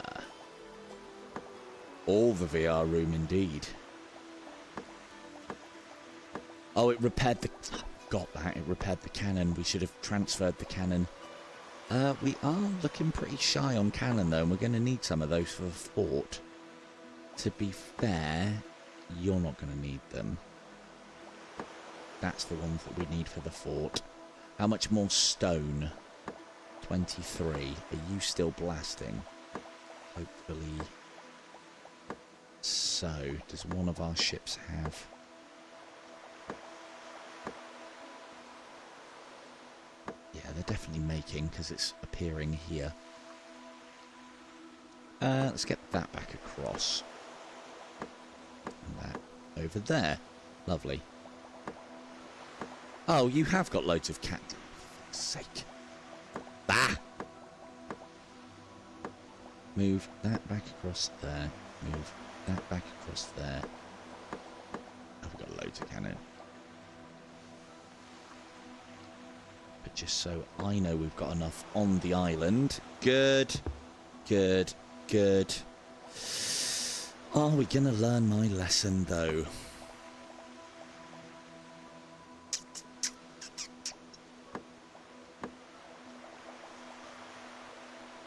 All the VR room, indeed. Oh, it repaired the... Got that. It repaired the cannon. We should have transferred the cannon. We are looking pretty shy on cannon, though, and we're going to need some of those for the fort. To be fair, you're not going to need them. That's the ones that we need for the fort. How much more stone? 23. Are you still blasting? Hopefully so. Does one of our ships have... Yeah, they're definitely making, because it's appearing here. Let's get that back across. And that over there. Lovely. Oh, you have got loads of cat. For fuck's sake. Ah! Move that back across there. Move that back across there. I've got loads of cannon. But just so I know we've got enough on the island. Good. Good. Good. Are we going to learn my lesson, though?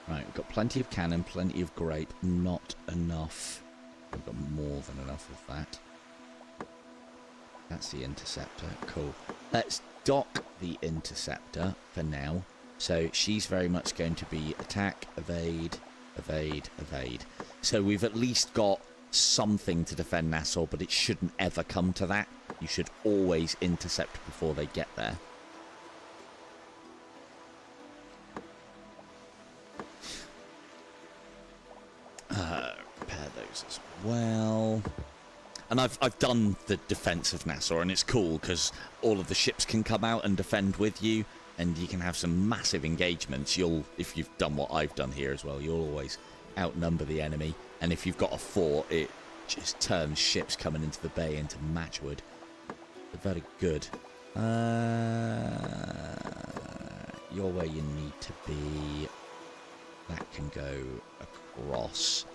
Right, we've got plenty of cannon, plenty of grape, not enough. We've got more than enough of that. That's the interceptor, cool. Let's dock the interceptor for now. So she's very much going to be attack, evade, evade, evade. So we've at least got something to defend Nassau, but it shouldn't ever come to that. You should always intercept before they get there. Repair those as well. And I've done the defense of Nassau, and it's cool because all of the ships can come out and defend with you, and you can have some massive engagements. If you've done what I've done here as well, you'll always outnumber the enemy. And if you've got a fort, it just turns ships coming into the bay into matchwood. They're very good. You're where you need to be. That can go across.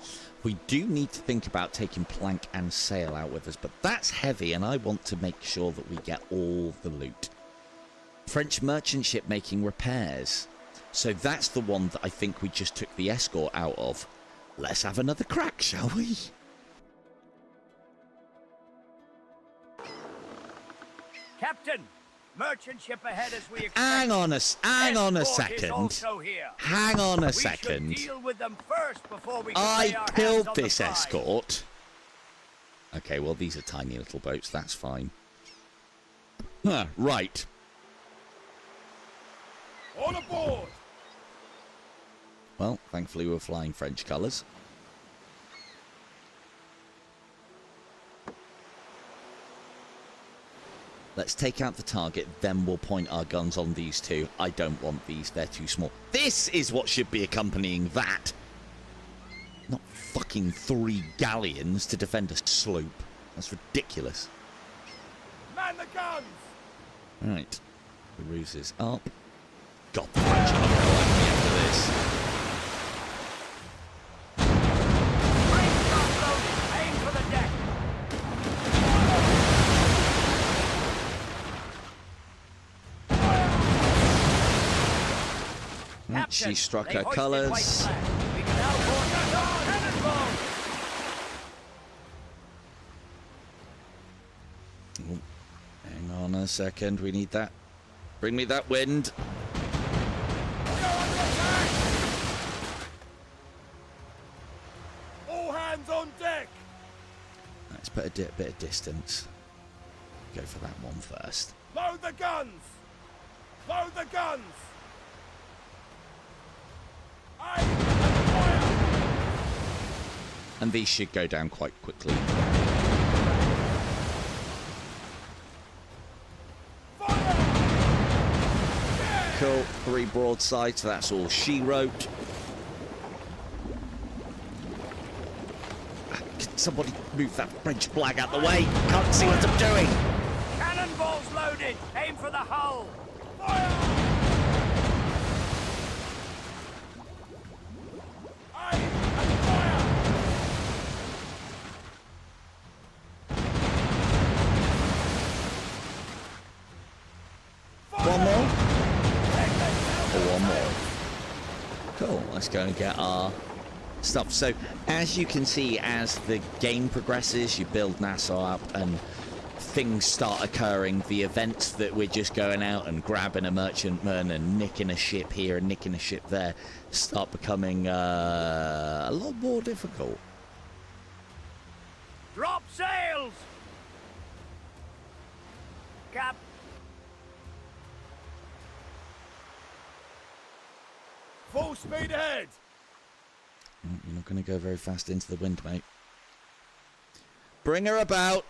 We do need to think about taking plank and sail out with us, but that's heavy, and I want to make sure that we get all the loot. French merchant ship making repairs. So that's the one that I think we just took the escort out of. Let's have another crack, shall we? Captain, merchant ship ahead as we expect. Hang on a Escort is second. also here. Hang on a We second. should deal with them first before we can lay I our hands killed on the this prize. escort. Okay, well, these are tiny little boats. That's fine. Huh, right. On aboard! Well, thankfully we're flying French colours. Let's take out the target, then we'll point our guns on these two. I don't want these, they're too small. This is what should be accompanying that. Not fucking 3 galleons to defend a sloop. That's ridiculous. Man the guns! Right, the ruse is up. God, the French are going to go at me after this. Bring top loaded. Aim for the deck. Right, she struck her They've hoisted colours. white flag. We can now board cannonball. Oh, hang on a second, we need that. Bring me that wind. All hands on deck! Let's put a bit of distance. Go for that one first. Load the guns! Load the guns! Aim and fire! And these should go down quite quickly. Fire! Cool, 3 broadsides, so that's all she wrote. Can somebody move that French flag out the way? Can't see what I'm doing. Cannonballs loaded. Aim for the hull. Fire! Aim and fire! One more? Or one more. Cool, let's go and get our stuff. So, as you can see, as the game progresses, you build Nassau up and things start occurring. The events that we're just going out and grabbing a merchantman and nicking a ship here and nicking a ship there start becoming a lot more difficult. Drop sails. Cap. Full speed ahead! You're not going to go very fast into the wind, mate. Bring her about.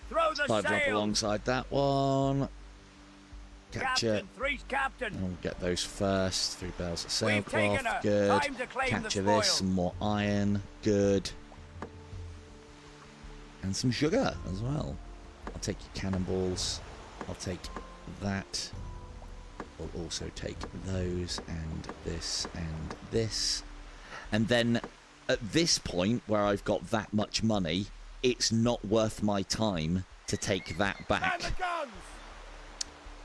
Throw the I'll drop sails. alongside that one. Capture. Captain, three's captain. And we'll get those first. 3 bells of We've taken sailcloth. her. Good. Time to claim Capture the this. spoil. Some more iron. Good. And some sugar as well. I'll take your cannonballs. I'll take that. I'll also take those and this and this. And then at this point where I've got that much money, it's not worth my time to take that Man back the guns!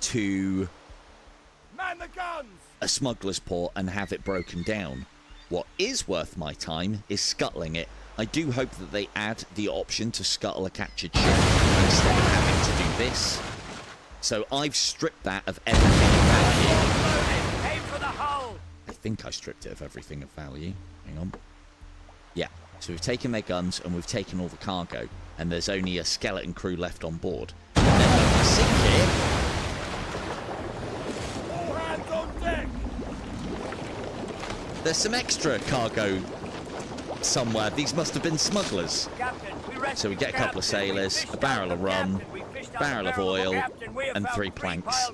to Man the guns! a smuggler's port and have it broken down. What is worth my time is scuttling it. I do hope that they add the option to scuttle a captured ship instead of having to do this. So I've stripped that of everything of value. Loaded. Aim for the hull. I think I stripped it of everything of value. Hang on. Yeah. So we've taken their guns and we've taken all the cargo. And there's only a skeleton crew left on board. And then when we sink it, All hands on deck! there's some extra cargo somewhere. These must have been smugglers. Captain, So we get a couple of sailors, a barrel of rum, barrel of oil, and 3 planks.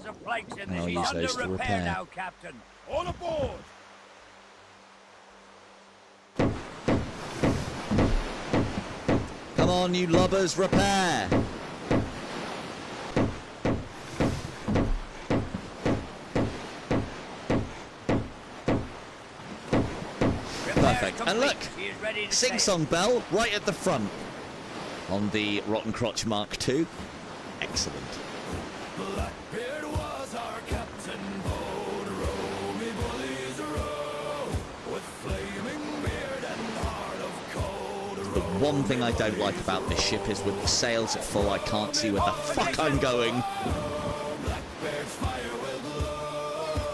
And I'll use those to repair. Now, Captain. On aboard! Come on, you lubbers, repair! Perfect. And look, sing-song bell right at the front on the Rotten Crotch Mark II. Excellent. Blackbeard was our captain, bold row, me bullies row, with flaming beard and heart of cold The one thing I don't like about this ship is with the sails at full, I can't see where the fuck I'm going. Blackbeard's fire will blow.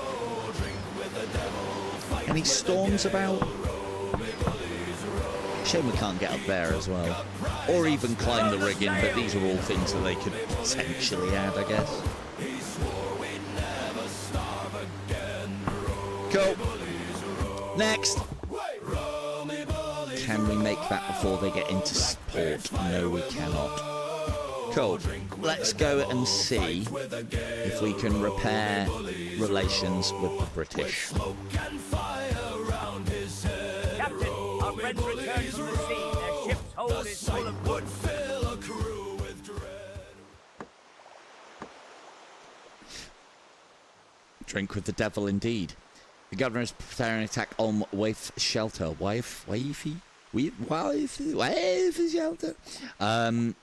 Any storms about? Shame we can't get up there as well. Or even climb the rigging, but these are all things that they could potentially add, I guess. Cool. Next. Can we make that before they get into port? No, we cannot. Cool. Let's go and see if we can repair relations with the British. Captain, our friends returned from the sea. Their ship's hold is full of wood. Drink with the devil indeed. The governor is preparing an attack on Waif Shelter. Wifey Shelter.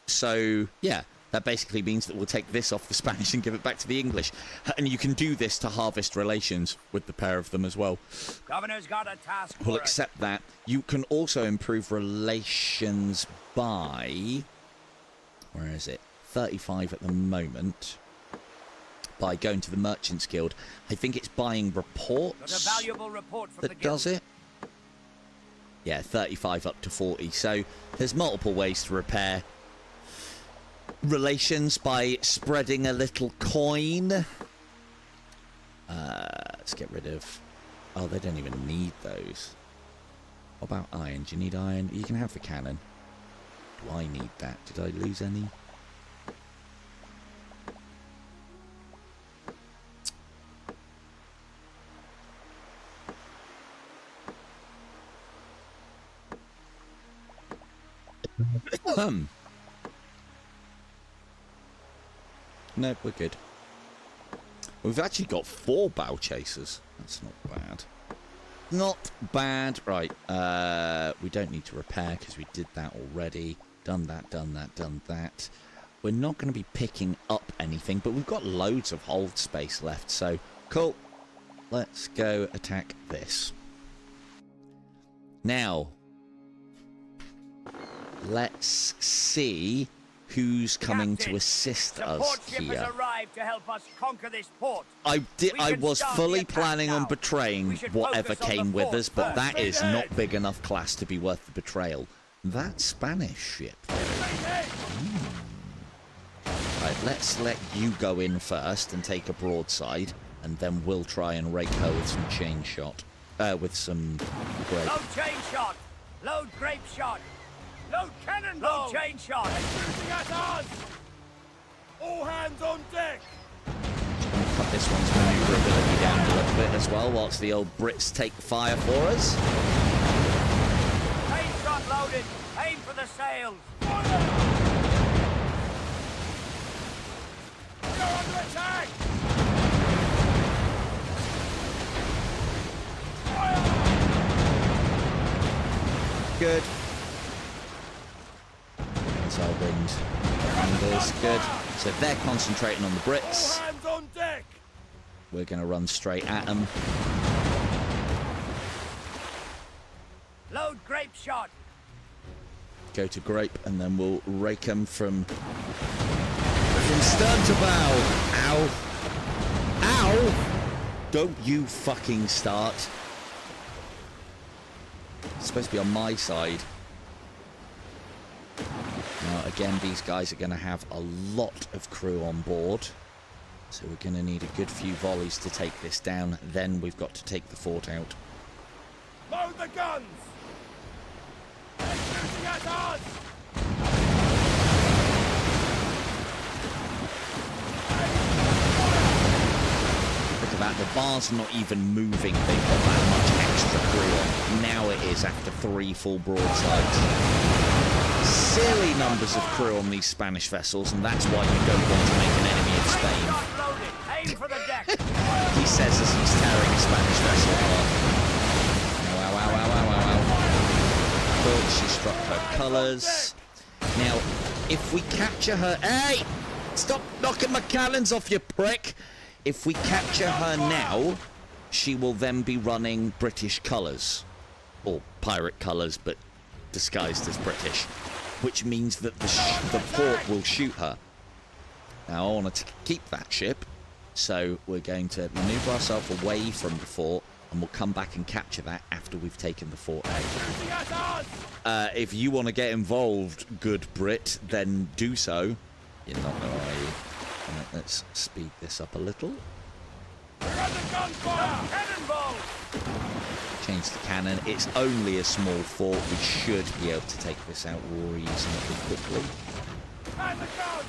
So, yeah, that basically means that we'll take this off the Spanish and give it back to the English. And you can do this to harvest relations with the pair of them as well. Governor's got a task We'll for us. accept that. You can also improve relations by... Where is it? 35 at the moment. By going to the Merchants Guild. I think it's buying Got reports a valuable report from the that guild. does it. Yeah, 35 up to 40. So there's multiple ways to repair relations by spreading a little coin. Let's get rid of... Oh, they don't even need those. What about iron? Do you need iron? You can have the cannon. Do I need that? Did I lose any? No, we're good. We've actually got 4 bow chasers. That's not bad. Not bad. Right. We don't need to repair because we did that already. Done that, done that, done that. We're not going to be picking up anything, but we've got loads of hold space left. So, cool. Let's go attack this. Now, let's see who's coming Captain, to assist the us port ship here. has arrived to help us conquer this port. I can was start fully the attack planning on now. betraying We should whatever focus on came the with fort us, but first. that is not big enough class to be worth the betrayal. That Spanish ship. Right, let's let you go in first and take a broadside, and then we'll try and rake her with some chain shot. With some grape. Load chain shot. Load grape shot. Load cannon. Load chain shot. Shooting at us! All hands on deck! Cut this one's maneuverability down a little bit as well, whilst the old Brits take fire for us. Chain shot loaded. Aim for the sails. You're under attack! Good. That's our wind. Angles, good. So they're concentrating on the All Brits. hands on deck! We're going to run straight at them. Load grape shot. Go to grape, and then we'll rake them from stern to bow. Ow. Ow! Don't you fucking start. It's supposed to be on my side. Now, again, these guys are going to have a lot of crew on board. So we're going to need a good few volleys to take this down. Then we've got to take the fort out. Load the guns! They're shooting at us! Look at that, the bar's not even moving. They've got that much extra crew on. Now it is after 3 full broadsides. Silly numbers of crew on these Spanish vessels, and that's why you don't want to make an enemy of Grape Spain. shot loaded. Aim for the deck. He says as he's tearing a Spanish vessel apart. Wow, wow, wow, wow, wow, wow. Cool, she struck her colours. Now, if we capture her... Hey! Stop knocking my cannons off, you prick! If we capture her now, she will then be running British colours. Or pirate colours, but disguised as British. Which means that the port will shoot her. Now, I want to keep that ship. So we're going to manoeuvre ourselves away from the fort, and we'll come back and capture that after we've taken the Fort A. Shooting at us! If you want to get involved, good Brit, then do so. You're not going to, are you? Let's speed this up a little. We're under gunfire! Cannonballs! Change the cannon. It's only a small fort. We should be able to take this out reasonably quickly. Man the guns!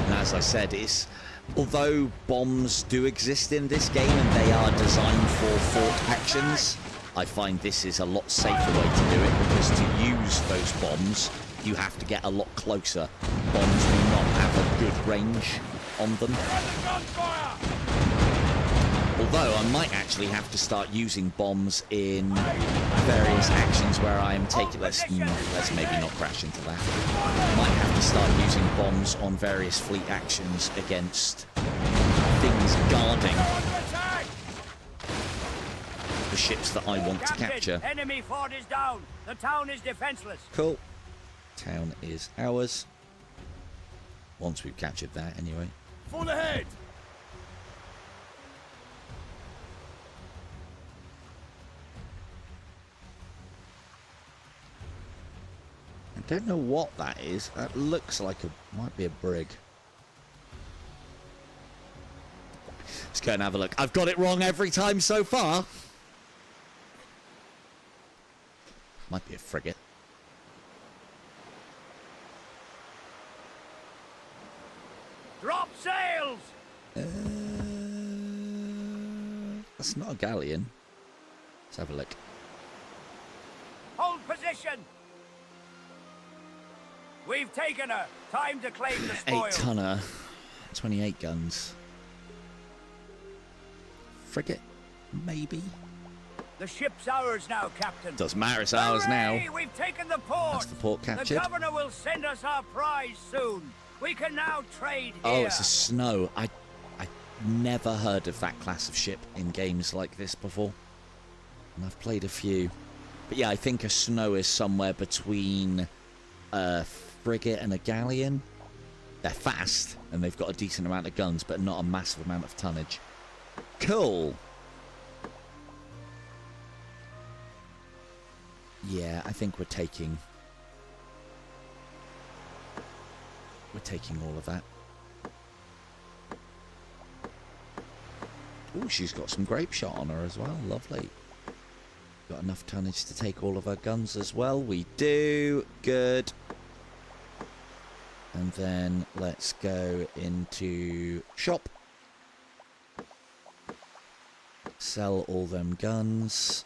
And as I said, although bombs do exist in this game and they are designed for fort actions, I find this is a lot safer way to do it, because to use those bombs, you have to get a lot closer. Bombs do not have a good range on them. We're under gunfire! Although I might actually have to start using bombs in various actions where I am taking... Let's maybe not crash into that. I might have to start using bombs on various fleet actions against things guarding Under attack! the ships that I want to Captain, capture. enemy fort is down. The town is defenseless. Cool. Town is ours. Once we've captured that, anyway. Full ahead! I don't know what that is. That looks like might be a brig. Let's go and have a look. I've got it wrong every time so far. Might be a frigate. Drop sails! That's not a galleon. Let's have a look. Hold position! We've taken her. Time to claim the spoil. 8-tonner. 28 guns. Frigate, maybe? The ship's ours now, Captain. Doesn't matter, it's ours now. Hooray! We've taken the port. That's the port captured. The governor will send us our prize soon. We can now trade here. Oh, it's a snow. I never heard of that class of ship in games like this before. And I've played a few. But yeah, I think a snow is somewhere between a frigate and a galleon. They're fast, and they've got a decent amount of guns, but not a massive amount of tonnage. Cool. Yeah, I think we're taking all of that. Oh, she's got some grape shot on her as well. Lovely. Got enough tonnage to take all of her guns as well. We do. Good. And then let's go into shop. Sell all them guns.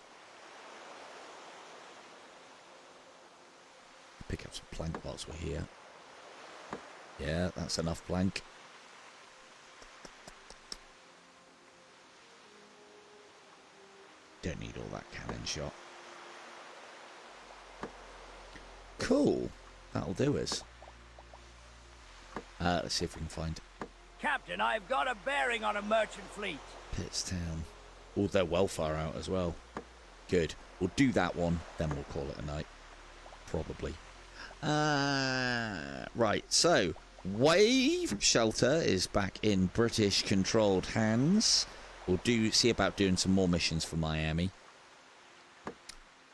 Pick up some plank whilst we're here. Yeah, that's enough plank. Don't need all that cannon shot. Cool. That'll do us. Let's see if we can find Captain, I've got a bearing on a merchant fleet. Pittstown. Oh, they're well far out as well. Good. We'll do that one, then we'll call it a night. Probably. Right, so Wave Shelter is back in British-controlled hands. We'll see about doing some more missions for Miami.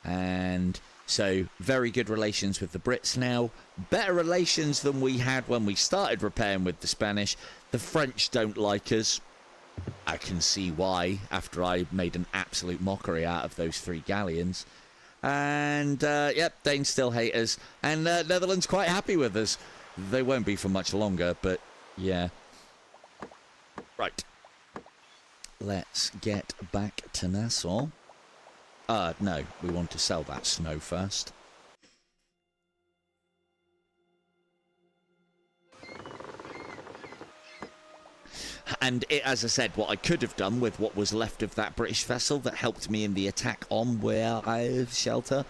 And so, very good relations with the Brits now. Better relations than we had when we started repairing with the Spanish. The French don't like us. I can see why, after I made an absolute mockery out of those 3 galleons. And, yep, Danes still hate us. And Netherlands quite happy with us. They won't be for much longer, but, yeah. Right. Let's get back to Nassau. No, we want to sell that snow first. And as I said, what I could have done with what was left of that British vessel that helped me in the attack on Wave Shelter,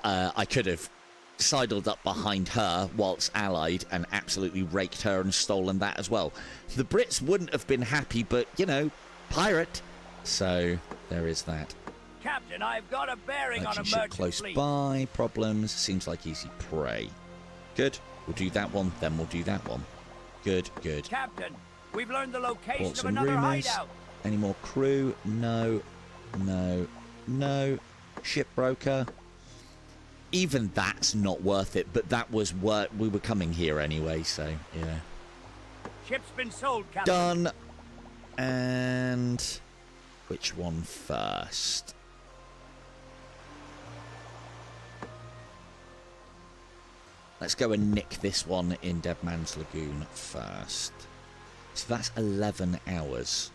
I could have sidled up behind her whilst allied and absolutely raked her and stolen that as well. The Brits wouldn't have been happy, but, you know, pirate. So, there is that. Captain, I've got a bearing on a Merchant ship merchant close fleet. by. Problems. Seems like easy prey. Good. We'll do that one, then we'll do that one. Good, good. Captain, we've learned the location Reports of and another rumours. hideout. Any more crew? No. No. No. Shipbroker. Even that's not worth it, but that was worth. We were coming here anyway, so yeah. Ship's been sold, Captain. Done. And which one first? Let's go and nick this one in Dead Man's Lagoon first. So that's 11 hours.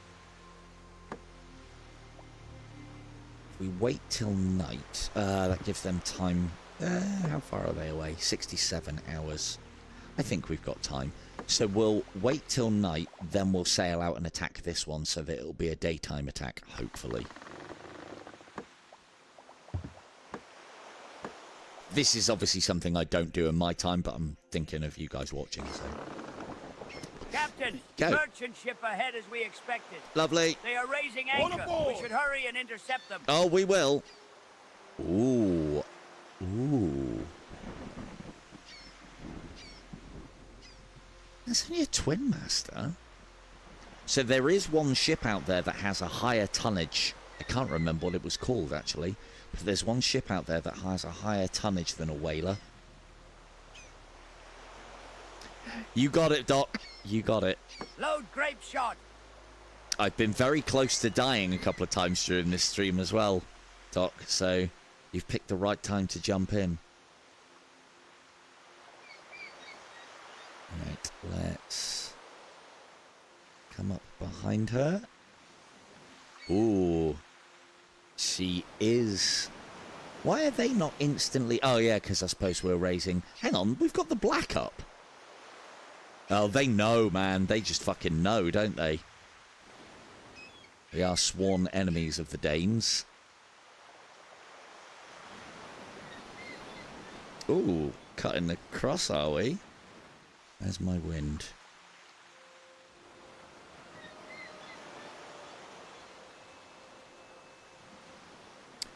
If we wait till night, that gives them time. How far are they away? 67 hours. I think we've got time. So we'll wait till night, then we'll sail out and attack this one so that it'll be a daytime attack, hopefully. This is obviously something I don't do in my time, but I'm thinking of you guys watching, so... Captain, Go. merchant ship ahead as we expected. Lovely. They are raising All anchor. aboard. We should hurry and intercept them. Oh, we will. Ooh. Ooh. That's only a twin master. So there is one ship out there that has a higher tonnage. I can't remember what it was called, actually. But there's one ship out there that has a higher tonnage than a whaler. You got it, Doc. You got it. Load grape shot. I've been very close to dying a couple of times during this stream as well, Doc. So you've picked the right time to jump in. Right, let's come up behind her. Ooh. She is... Why are they not instantly... Oh, yeah, because I suppose we're raising... Hang on, we've got the black up. Oh, they know, man. They just fucking know, don't they? We are sworn enemies of the Danes. Ooh, cutting across, are we? Where's my wind?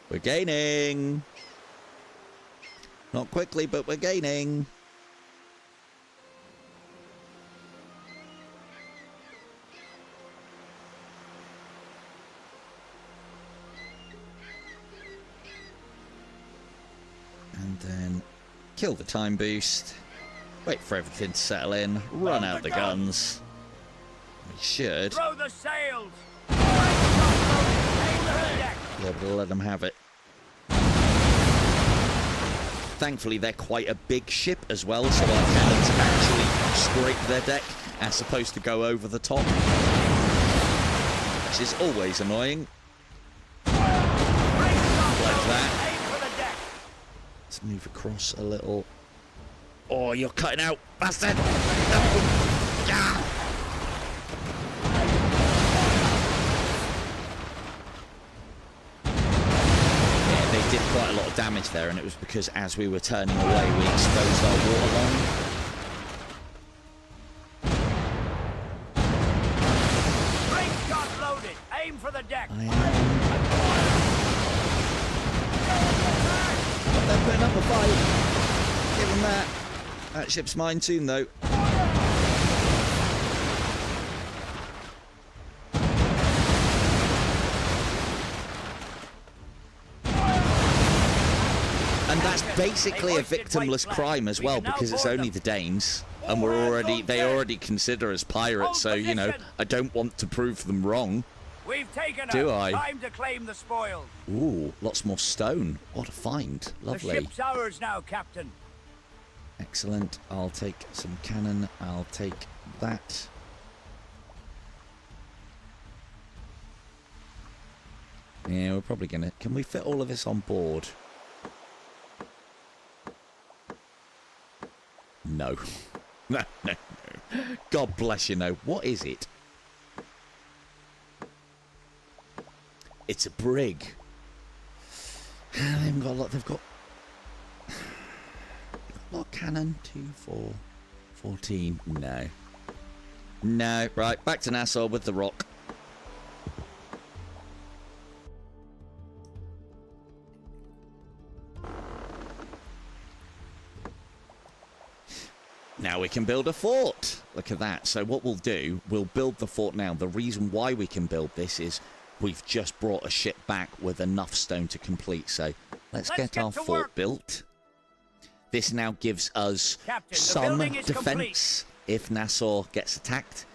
We're gaining. Not quickly, but we're gaining. And then kill the time boost. Wait for everything to settle in. Run out the guns. We should Throw the sails. be able to let them have it. Thankfully, they're quite a big ship as well, so our cannons actually scrape their deck as opposed to go over the top, which is always annoying. Like that. Let's move across a little. Oh, you're cutting out, bastard! Ah! Yeah, they did quite a lot of damage there, and it was because as we were turning away, we exposed our waterline. Great shot loaded. Aim for the deck. I am. They're putting up a fight. Give them that. That ship's mine soon, though. And that's basically a victimless crime as well, because it's only the Danes, and they already consider us pirates. So you know, I don't want to prove them wrong. We've taken her. Do I? Time to claim the spoils. Ooh, lots more stone. What a find. The Lovely. ship's ours now, Captain. Excellent. I'll take some cannon. I'll take that. Yeah, we're probably gonna... Can we fit all of this on board? No. No, no, no. God bless you, no. What is it? It's a brig. They haven't got a lot. They've got a lot of cannon. 2, 4, 14. No. No. Right, back to Nassau with the rock. Now we can build a fort. Look at that. So what we'll do, we'll build the fort now. The reason why we can build this is we've just brought a ship back with enough stone to complete. So let's get our fort built. This now gives us some defense if Nassau gets attacked.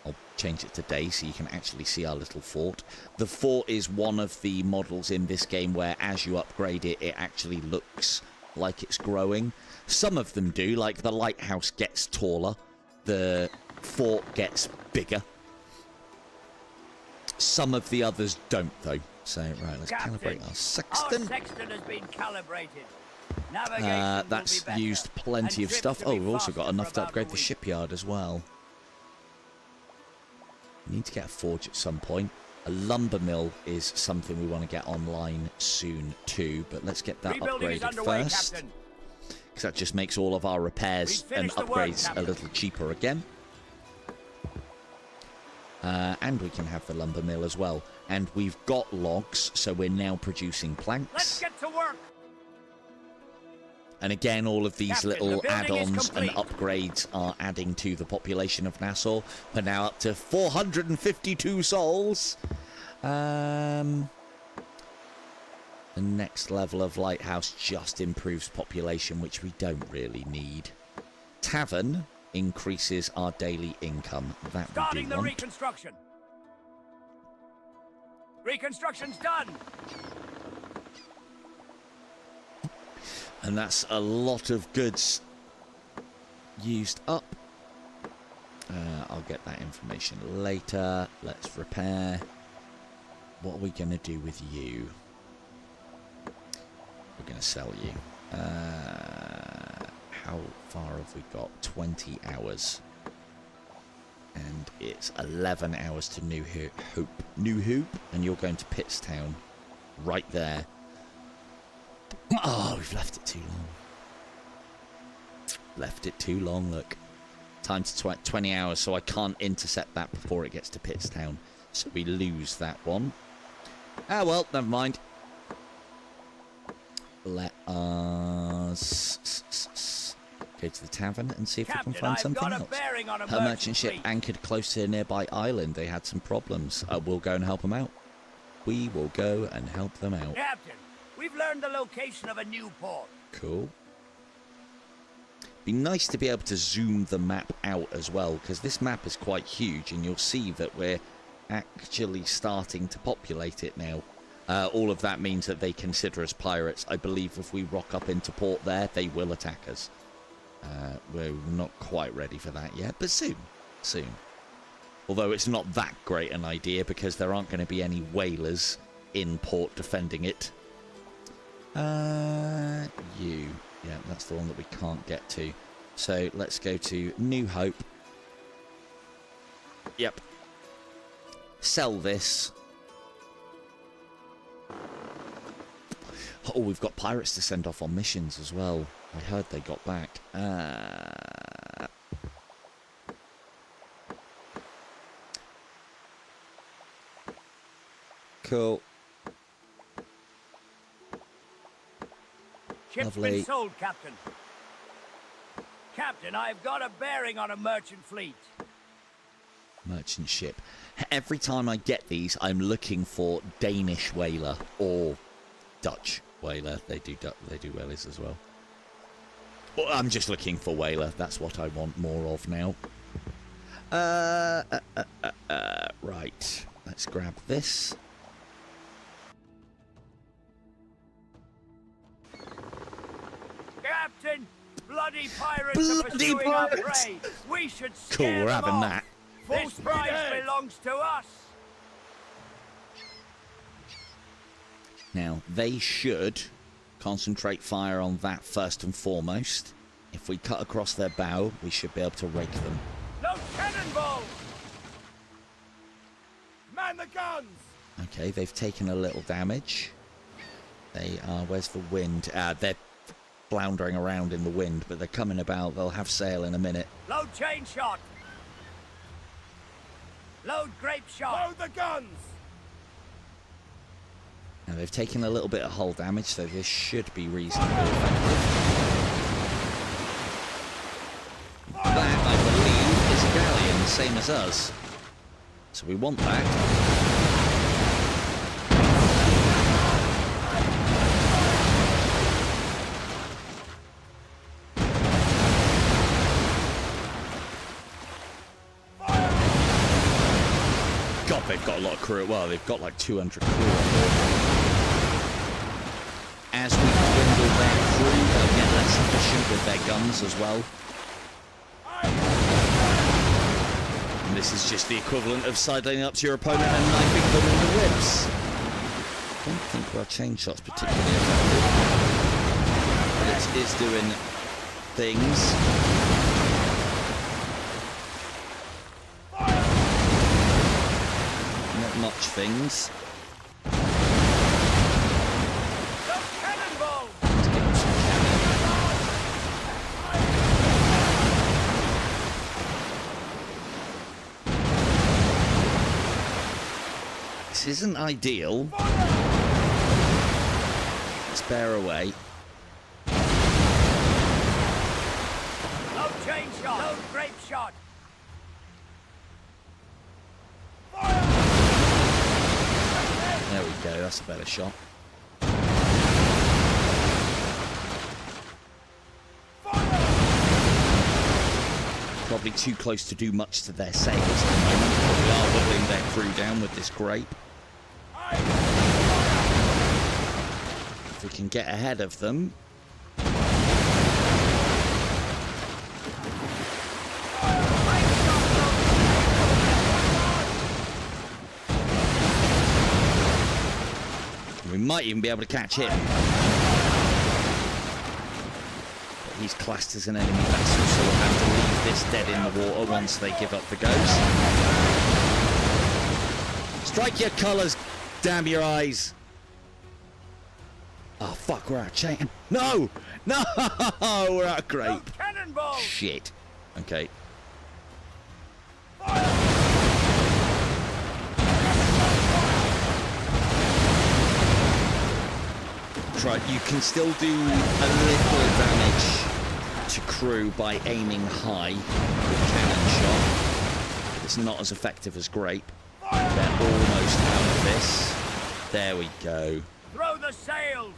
I'll change it to day so you can actually see our little fort. The fort is one of the models in this game where as you upgrade it, it actually looks like it's growing. Some of them do, like the lighthouse gets taller, the fort gets bigger. Some of the others don't, though. So, right, let's calibrate our sextant. Our sextant has been calibrated. Navigation that's will be better, used plenty and of stuff. trips to Oh, be we've also faster got enough for to about upgrade a the week. shipyard as well. We need to get a forge at some point. A lumber mill is something we want to get online soon too, but let's get that Rebuilding is upgraded underway, first. Captain. Because that just makes all of our repairs We've and finished the work, upgrades a Captain. little cheaper again. And we can have the lumber mill as well. And we've got logs, so we're now producing planks. Let's get to work. And again, all of these Captain, little the building is add-ons and complete. upgrades are adding to the population of Nassau. We're now up to 452 souls. The next level of lighthouse just improves population, which we don't really need. Tavern increases our daily income. That we Starting do the want. reconstruction. Reconstruction's done. And that's a lot of goods used up. I'll get that information later. Let's repair. What are we going to do with you? We're going to sell you. How far have we got? 20 hours. And it's 11 hours to New Hope. New Hope? And you're going to Pittstown. Right there. Oh, we've left it too long. Left it too long, look. Time to 20 hours, so I can't intercept that before it gets to Pittstown. So we lose that one. Ah, well, never mind. Let us go to the tavern and see if Captain, we can find I've something got a else. bearing on a Her merchant ship fleet. anchored close to a nearby island. They had some problems. We'll go and help them out. We will go and help them out. Captain, we've learned the location of a new port. Cool. Be nice to be able to zoom the map out as well, because this map is quite huge, and you'll see that we're actually starting to populate it now. All of that means that they consider us pirates. I believe if we rock up into port there, they will attack us. We're not quite ready for that yet, but soon. Soon. Although it's not that great an idea, because there aren't going to be any whalers in port defending it. You. Yeah, that's the one that we can't get to. So let's go to New Hope. Yep. Sell this. Oh, we've got pirates to send off on missions as well. I heard they got back. Cool. Ship's Lovely. been sold, Captain. Captain, I've got a bearing on a merchant fleet. Merchant ship. Every time I get these, I'm looking for Danish whaler or Dutch whaler. They do whalers as well. Well, I'm just looking for whaler. That's what I want more of now. Right. Let's grab this. Captain, bloody pirates are Bloody pursuing our pirates! prey. We should Cool, scare we're them having off. that. This Full prize speed ahead. belongs to us. Now, they should concentrate fire on that first and foremost. If we cut across their bow, we should be able to rake them. No cannonballs! Man the guns! Okay, they've taken a little damage. They are... Where's the wind? They're floundering around in the wind, but they're coming about. They'll have sail in a minute. Load chain shot. Load grape shot. Load the guns! Now, they've taken a little bit of hull damage, so this should be reasonably effective. same as us. So we want that. God, they've got a lot of crew. Well, they've got like 200 crew on board. As we dwindle their crew, they'll get less efficient with their guns as well. And this is just the equivalent of sidling up to your opponent and knifing them in the ribs. I don't think our chainshot's particularly effective. But it is doing things. Not much things. Let's give them some cannon. This isn't ideal. Let's bear away. Load chain shot. Load grape shot. There we go, that's a better shot. Probably too close to do much to their sails at the moment, but we are whittling their crew down with this grape. If we can get ahead of them. We might even be able to catch him. But he's classed as an enemy vessel, so we'll have to leave this dead in the water once they give up the ghost. Strike your colours, damn your eyes. Oh, fuck, we're out of chain. No! No! We're out of grape. Cannonball. Shit. Okay. Right, you can still do a little damage to crew by aiming high with cannon shot. It's not as effective as grape. They're almost out of this. There we go. Throw the sails.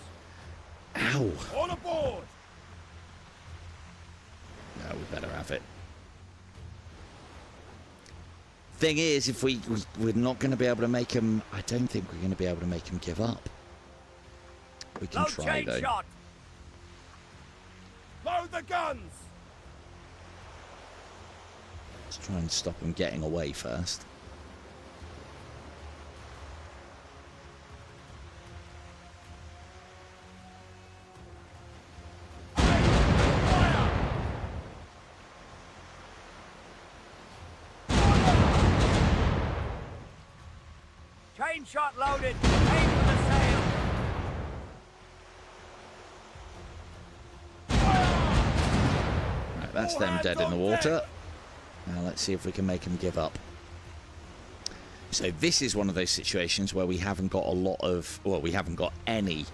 Ow. All aboard! No, we better have it. Thing is, if we're not going to be able to make them, I don't think we're going to be able to make them give up. We can Load try chain though. shot. Load the guns! Let's try and stop them getting away first. Chain shot loaded. Aim for the sail. Right, that's them dead in the water. Now let's see if we can make them give up. So this is one of those situations where we haven't got a lot of, well, we haven't got any.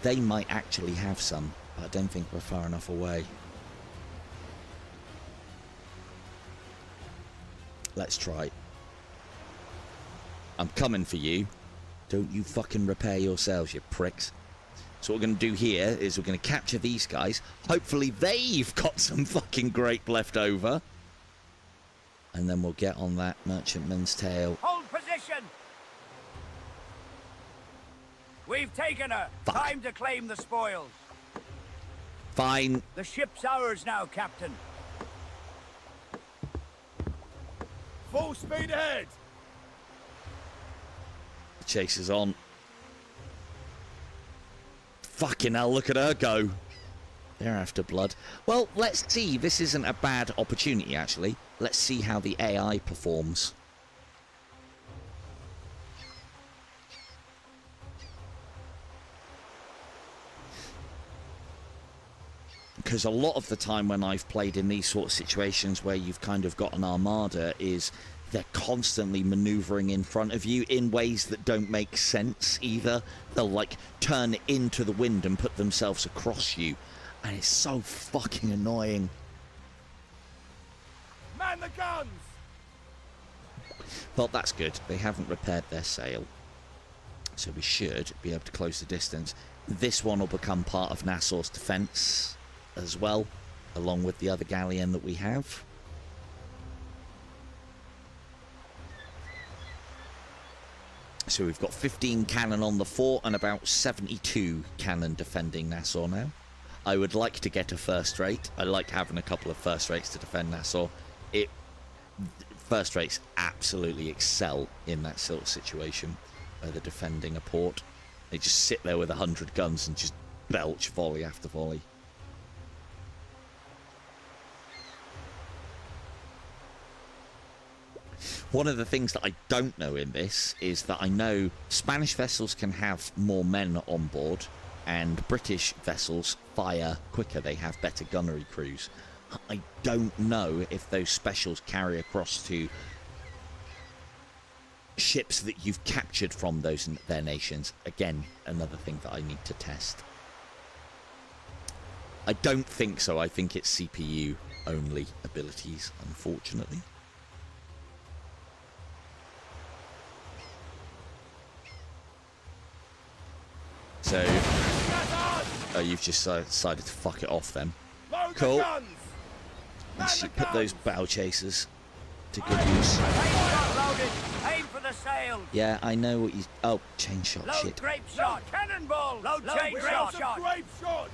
They might actually have some, but I don't think we're far enough away. Let's try. I'm coming for you. Don't you fucking repair yourselves, you pricks. So what we're going to do here is we're going to capture these guys. Hopefully they've got some fucking grape left over. And then we'll get on that merchantman's tail. Hold position. We've taken her. Fuck. Time to claim the spoils. Fine. The ship's ours now, Captain. Full speed ahead! The chase is on. Fucking hell, look at her go. They're after blood. Well, let's see. This isn't a bad opportunity, actually. Let's see how the AI performs. Because a lot of the time when I've played in these sort of situations where you've kind of got an armada is they're constantly maneuvering in front of you in ways that don't make sense either. They'll like turn into the wind and put themselves across you. And it's so fucking annoying. Man the guns! Well, that's good. They haven't repaired their sail. So we should be able to close the distance. This one will become part of Nassau's defence as well, along with the other galleon that we have. So we've got 15 cannon on the fort and about 72 cannon defending Nassau now. I would like to get a first rate. I like having a couple of first rates to defend Nassau. First rates absolutely excel in that sort of situation where they're defending a port. They just sit there with 100 guns and just belch volley after volley. One of the things that I don't know in this is that I know Spanish vessels can have more men on board and British vessels fire quicker. They have better gunnery crews. I don't know if those specials carry across to ships that you've captured from their nations. Again, another thing that I need to test. I don't think so. I think it's CPU only abilities, unfortunately. So, you've just decided to fuck it off then. Cool. Let's put those bow chasers to good use. Aim for the sails. Yeah, I know what you... Oh, chain shot, Load shit. grape shot. Cannonball. Load chain shot. Grape shots!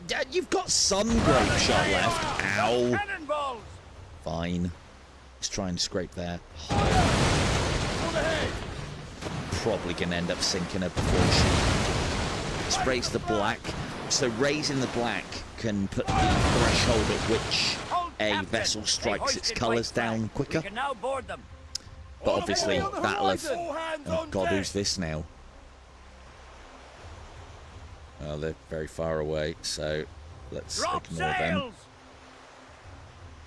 Yeah, you've got some grape shot left. Ow. Cannonballs. Fine. Let's try and scrape there. On ahead! Probably gonna end up sinking her before she... Let's raise the black. So raising the black can put the threshold at which a vessel strikes its colours down quicker. We can now board them. But obviously that'll have... All hands Oh on god, deck. who's this now? Well, they're very far away, so let's Drop ignore them. sails.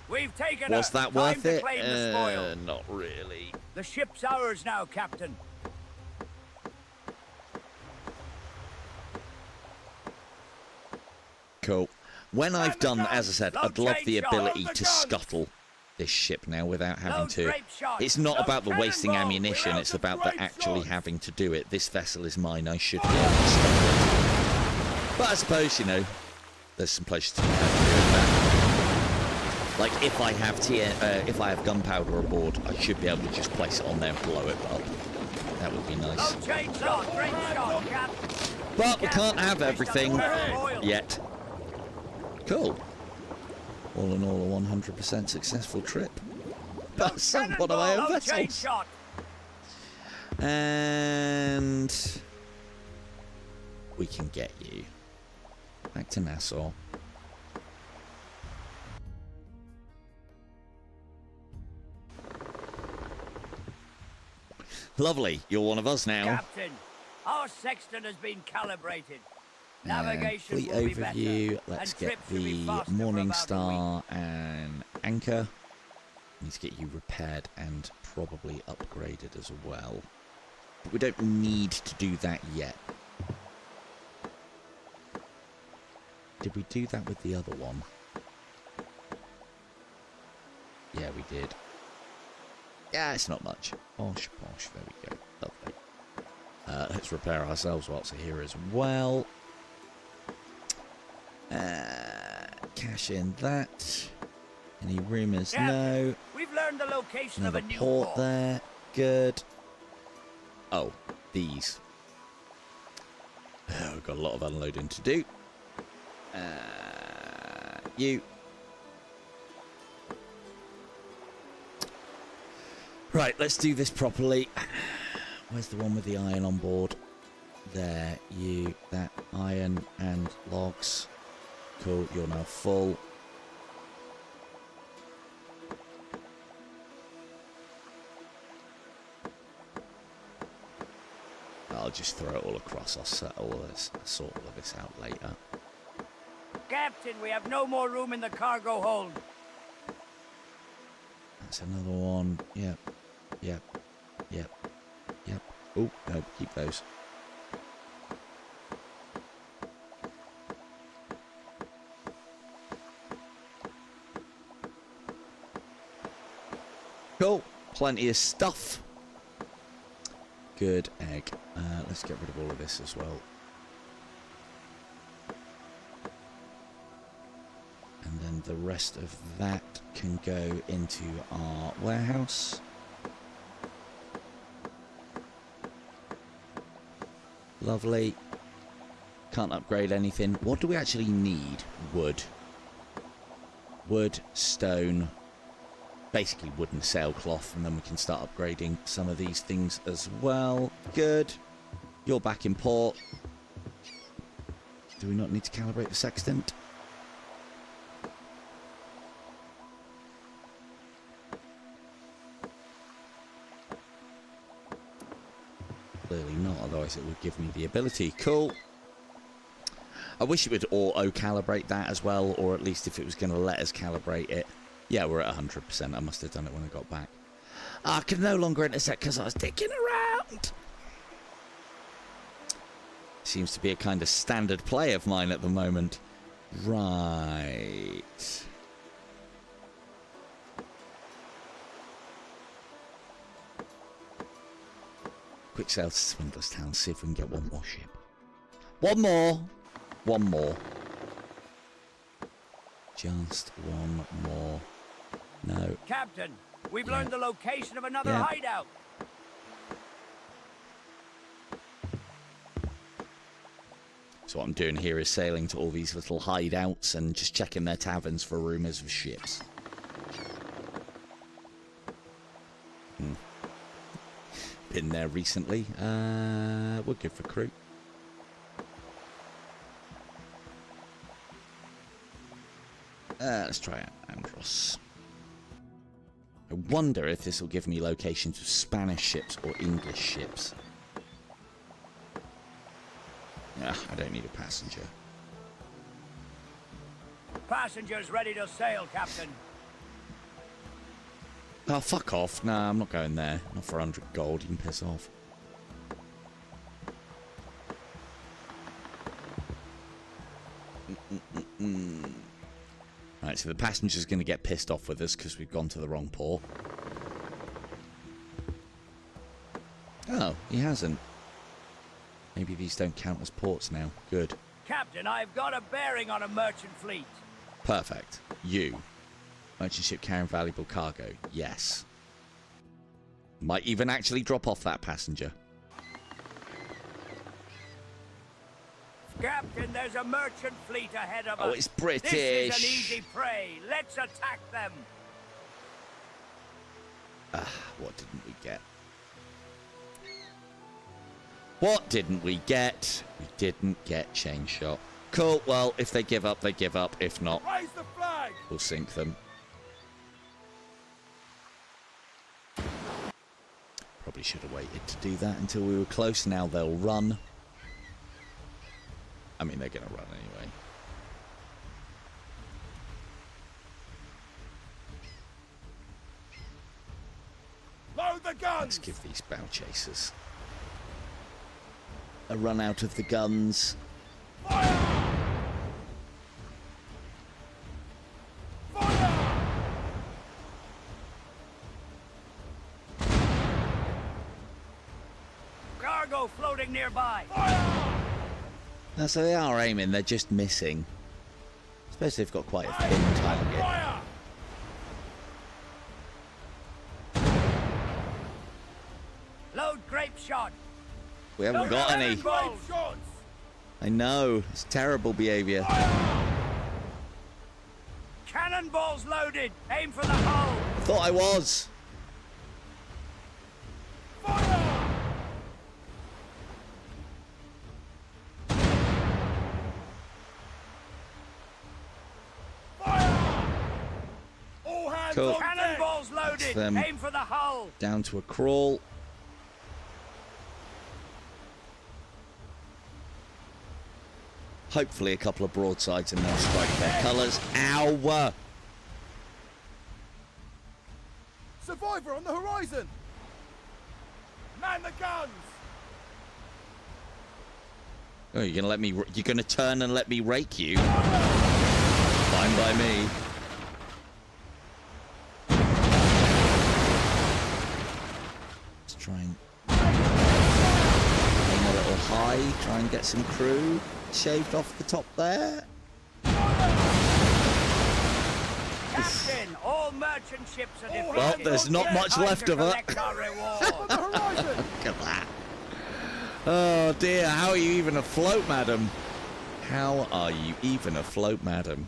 We've taken Was her. that Time worth to it? claim the spoil. Not really. The ship's ours now, Captain. Cool. When I've done, as I said, I'd love the ability to scuttle this ship now without having to... It's not about the wasting ammunition, it's about the actually having to do it. This vessel is mine, I should be able to scuttle it. But I suppose, you know, there's some pleasure to be had doing that. Like, if I have gunpowder aboard, I should be able to just place it on there and blow it up. That would be nice. But we can't have everything yet. Cool. All in all, a 100% successful trip. But sunk one of my own vessels. And we can get you back to Nassau. Lovely. You're one of us now. Captain, our sextant has been calibrated. Navigation Fleet will be overview. better, Let's and get trips will be the faster for Morning about a Star and Anchor. Need to get you repaired and probably upgraded as well. But we don't need to do that yet. Did we do that with the other one? Yeah, we did. Yeah, it's not much. Posh, posh. There we go. Lovely. Let's repair ourselves whilst we're here as well. Cash in that. Any rumours? Yeah, No. We've learned the location Another of a new port there. Good. Oh, these. We've got a lot of unloading to do. You. Right, let's do this properly. Where's the one with the iron on board? There, you. That iron and logs. Cool, you're now full. I'll just throw it all across. I'll sort all of this out later. Captain, we have no more room in the cargo hold. That's another one. Yep. Yep. Yep. Yep. Oh, no, keep those. Plenty of stuff. Good egg. Let's get rid of all of this as well. And then the rest of that can go into our warehouse. Lovely. Can't upgrade anything. What do we actually need? Wood. Wood, stone, basically wooden sailcloth, and then we can start upgrading some of these things as well. Good. You're back in port. Do we not need to calibrate the sextant? Clearly not, otherwise it would give me the ability. Cool. I wish it would auto-calibrate that as well, or at least if it was going to let us calibrate it. Yeah, we're at 100%. I must have done it when I got back. I can no longer intersect because I was dicking around. Seems to be a kind of standard play of mine at the moment. Right. Quick sail to Swindler's Town, see if we can get one more ship. One more. One more. Just one more. No. Captain, we've learned the location of another Yeah. hideout. So what I'm doing here is sailing to all these little hideouts and just checking their taverns for rumours of ships. Been there recently. We're good for crew. Let's try Andros. I wonder if this will give me locations of Spanish ships or English ships. I don't need a passenger. Passengers ready to sail, Captain. Oh, fuck off. Nah, I'm not going there. Not for 100 gold. You can piss off. Right, so the passenger's going to get pissed off with us because we've gone to the wrong port. Oh, he hasn't. Maybe these don't count as ports now. Good. Captain, I've got a bearing on a merchant fleet. Perfect. You. Merchant ship carrying valuable cargo. Yes. Might even actually drop off that passenger. Captain, there's a merchant fleet ahead of us. Oh, it's British. This is an easy prey. Let's attack them. What didn't we get? What didn't we get? We didn't get chain shot. Cool. Well, if they give up, they give up. If not, Raise the flag! we'll sink them. Probably should have waited to do that until we were close. Now they'll run. I mean, they're going to run anyway. Load the guns! Let's give these bow chasers a run out of the guns. Fire! Fire! Cargo floating nearby. Fire! Now, so they are aiming, they're just missing. I suppose they've got quite a thin target. Fire! Load grape shot. We haven't got any. Grape shots! I know, it's terrible behaviour. Cannonballs loaded. Aim for the hull. I thought I was. Fire! Fire! All hands Cool. on deck! Cannonballs loaded. them. Aim for the hull. Down to a crawl. Hopefully a couple of broadsides and they'll strike their colours. Ow! Survivor on the horizon! Man the guns! Oh, you're gonna let me? You're gonna turn and let me rake you? Fine by me. try and aim a little high, try and get some crew shaved off the top there. Captain, all merchant ships are defeated. Well, there's not much left of her. Collect our reward. Look at that. Oh dear, how are you even afloat, madam? How are you even afloat, madam?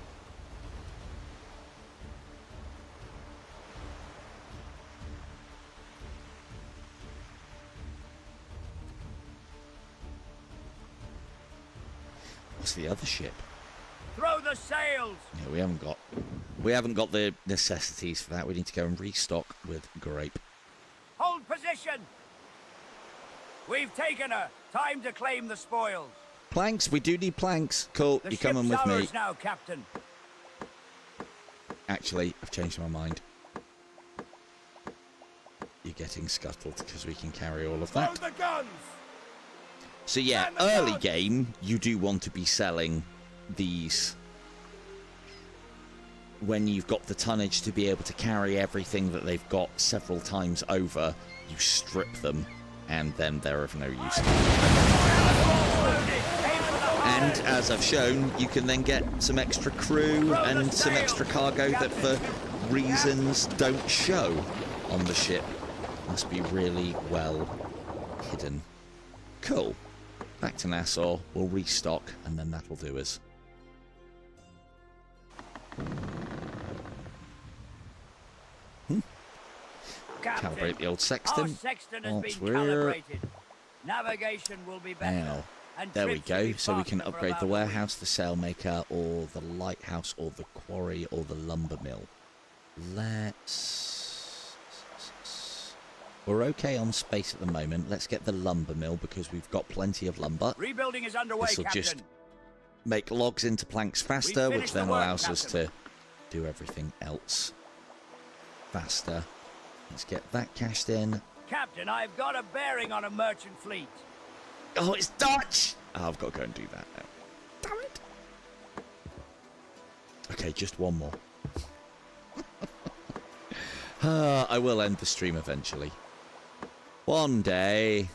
What's the other ship? Throw the sails. Yeah, we haven't got the necessities for that. We need to go and restock with grape. Hold position. We've taken her. Time to claim the spoils. Planks, we do need planks. Cool, The you're coming with ship's me. ours now, Captain. Actually, I've changed my mind. You're getting scuttled because we can carry all of Load that. the guns! So yeah, Man the early guns! game, you do want to be selling these when you've got the tonnage to be able to carry everything that they've got several times over. You strip them, and then they're of no use. And as I've shown, you can then get some extra crew and some extra cargo that for reasons don't show on the ship. Must be really well hidden. Cool. Back to Nassau, we'll restock, and then that'll do us. Captain, Calibrate the old our sextant. sextant has Once been we're calibrated. Navigation will be better. now, and there we trips will go. be So we can faster for upgrade about the a week. warehouse, the sailmaker, or the lighthouse, or the quarry, or the lumber mill. We're okay on space at the moment. Let's get the lumber mill because we've got plenty of lumber. Rebuilding is underway, This will Captain. just make logs into planks faster, which finished the then work, allows us Captain. to do everything else faster. Let's get that cashed in. Captain, I've got a bearing on a merchant fleet. Oh, it's Dutch! Oh, I've got to go and do that now. Damn it. Okay, just one more. I will end the stream eventually. One day.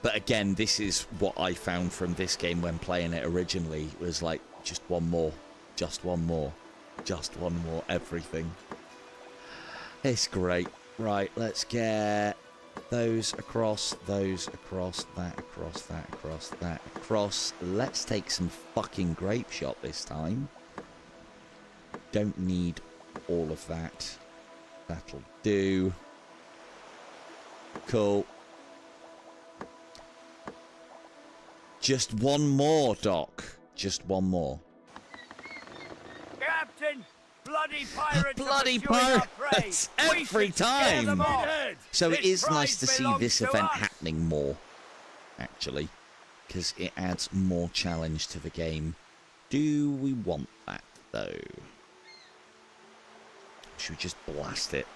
But again, this is what I found from this game when playing it originally. It was like, just one more. Just one more. Just one more. Everything. It's great. Right, let's get those across, that across, that across, that across. Let's take some fucking grape shot this time. Don't need all of that. That'll do. Cool. Just one more, Doc. Just one more. Captain, bloody pirates! are Bloody pursuing our prey. pirates! We Every should scare them time! off. So it This is nice to prize see belongs this to event us. happening more, actually, because it adds more challenge to the game. Do we want that, though? Should we just blast it?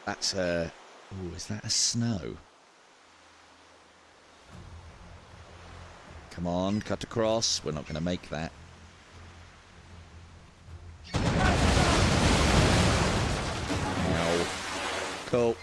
That's a... Ooh, is that a snow? Come on, cut across. We're not going to make that. No. Cool.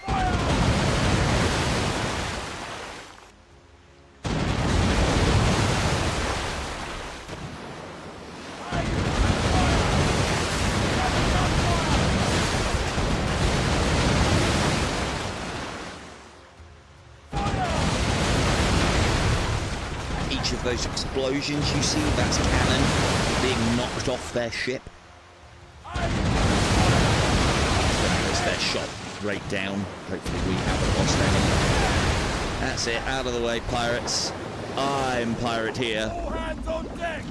Each of those explosions you see, that's cannon being knocked off their ship. As they're shot right down. Hopefully we haven't lost any. That's it, out of the way, pirates. I'm pirate here. All hands on deck!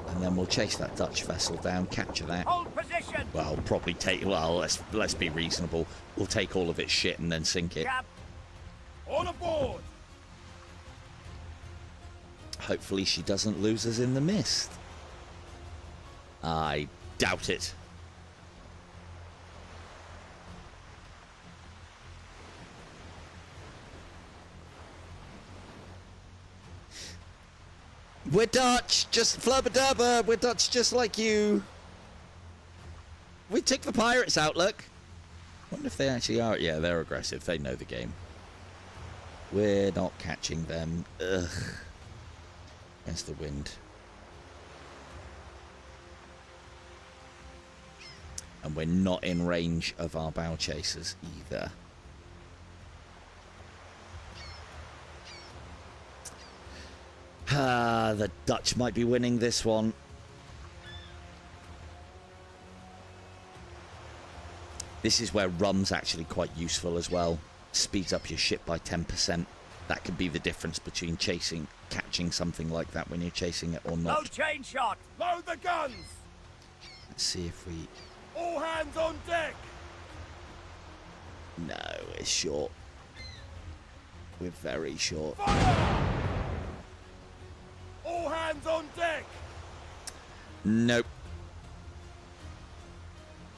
And then we'll chase that Dutch vessel down, capture that. Hold position. Well, probably take, well, let's be reasonable. We'll take all of its shit and then sink it. Cap, All aboard! Hopefully she doesn't lose us in the mist. I doubt it. We're Dutch, just flubba dubba. We're Dutch just like you. We took the pirates out, look. Wonder if they actually are. Yeah, they're aggressive. They know the game. We're not catching them. Ugh. There's the wind. And we're not in range of our bow chasers either. Ah, the Dutch might be winning this one. This is where rum's actually quite useful as well. Speeds up your ship by 10%. That could be the difference between catching something like that when you're chasing it or not. No chain shot. Load the guns! Let's see if we... All hands on deck! No, it's short. We're very short. Fire! All hands on deck! Nope.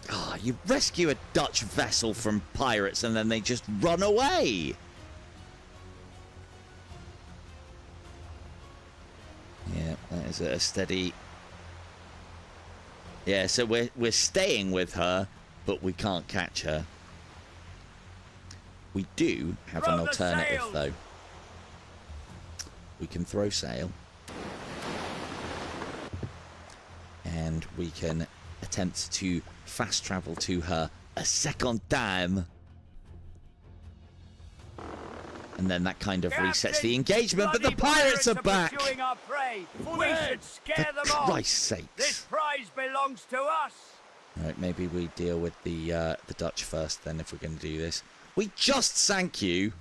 Ah, you rescue a Dutch vessel from pirates and then they just run away. Yeah, that is a steady... Yeah, so we're staying with her, but we can't catch her. We do have an alternative, though. We can throw sail. And we can attempt to fast travel to her a second time. And then that kind of resets the engagement, but the pirates are back! Our prey. We should scare For them off. Christ's sakes. This prize belongs to us. Alright, maybe we deal with the Dutch first then if we're going to do this. We just sank you!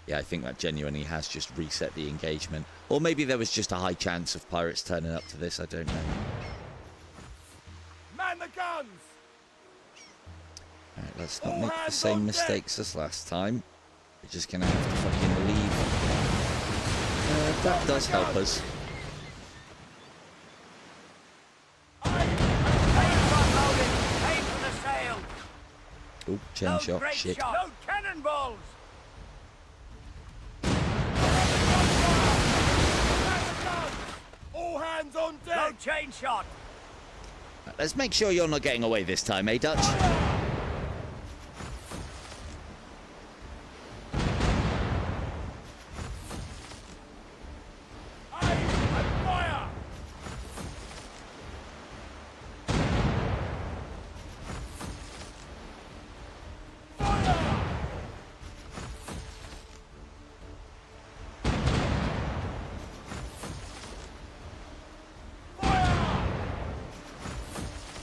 Yeah, I think that genuinely has just reset the engagement. Or maybe there was just a high chance of pirates turning up to this, I don't know. Man the guns! Alright, let's not make the same mistakes as last time. We're just going to have to fucking leave. That does help us. Aim for the sail. Oh, chain shot, shit. Load cannonballs. All hands on deck! No chain shot. Let's make sure you're not getting away this time, eh, Dutch? Fire!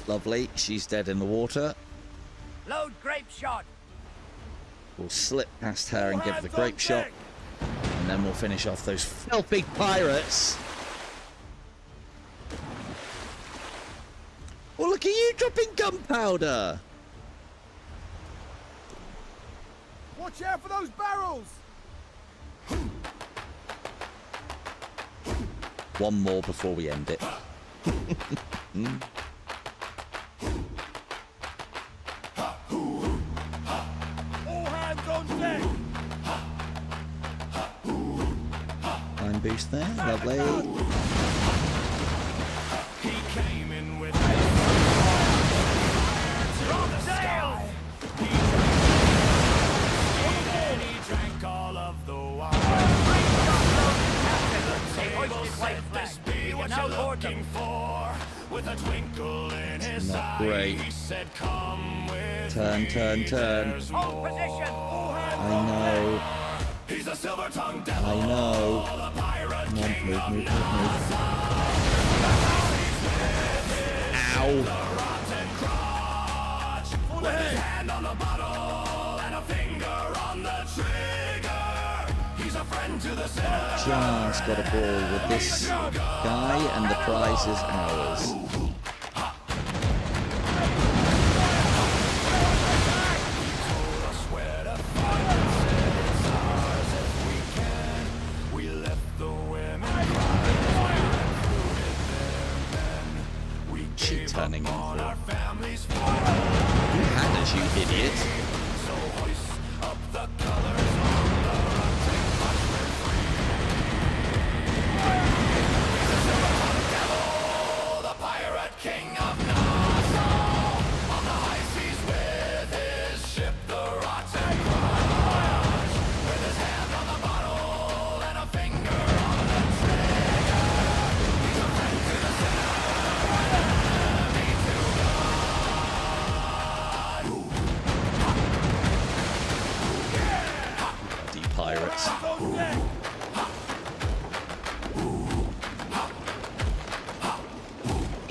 Lovely. She's dead in the water. Load grape shot. We'll slip past her and give the grape shot. And then we'll finish off those filthy pirates. Oh, look at you dropping gunpowder. Watch out for those barrels! One more before we end it. All hands on deck! Line boost there. Lovely. He came in with Sail. and he drank all of the wine. They hoisted white flag. Be what Now you're board looking them. for. With a twinkle in his Not eye, great. he said, "Come with Turn, me, turn, turn. there's Hold more." position. All hands. I know. He's a silver-tongued devil, I know. the pirate Come on, king move, of move, move, Nassau. move. Ow. Rotten crotch, with his hand on the bottle and a finger on the trigger. He's a friend to the sinner. Just got a ball with this guy, and the prize is ours. We left the women Shit turning on in. our families. Who had us, you idiot? So hoist up the colors on the rotten crotch, we're free.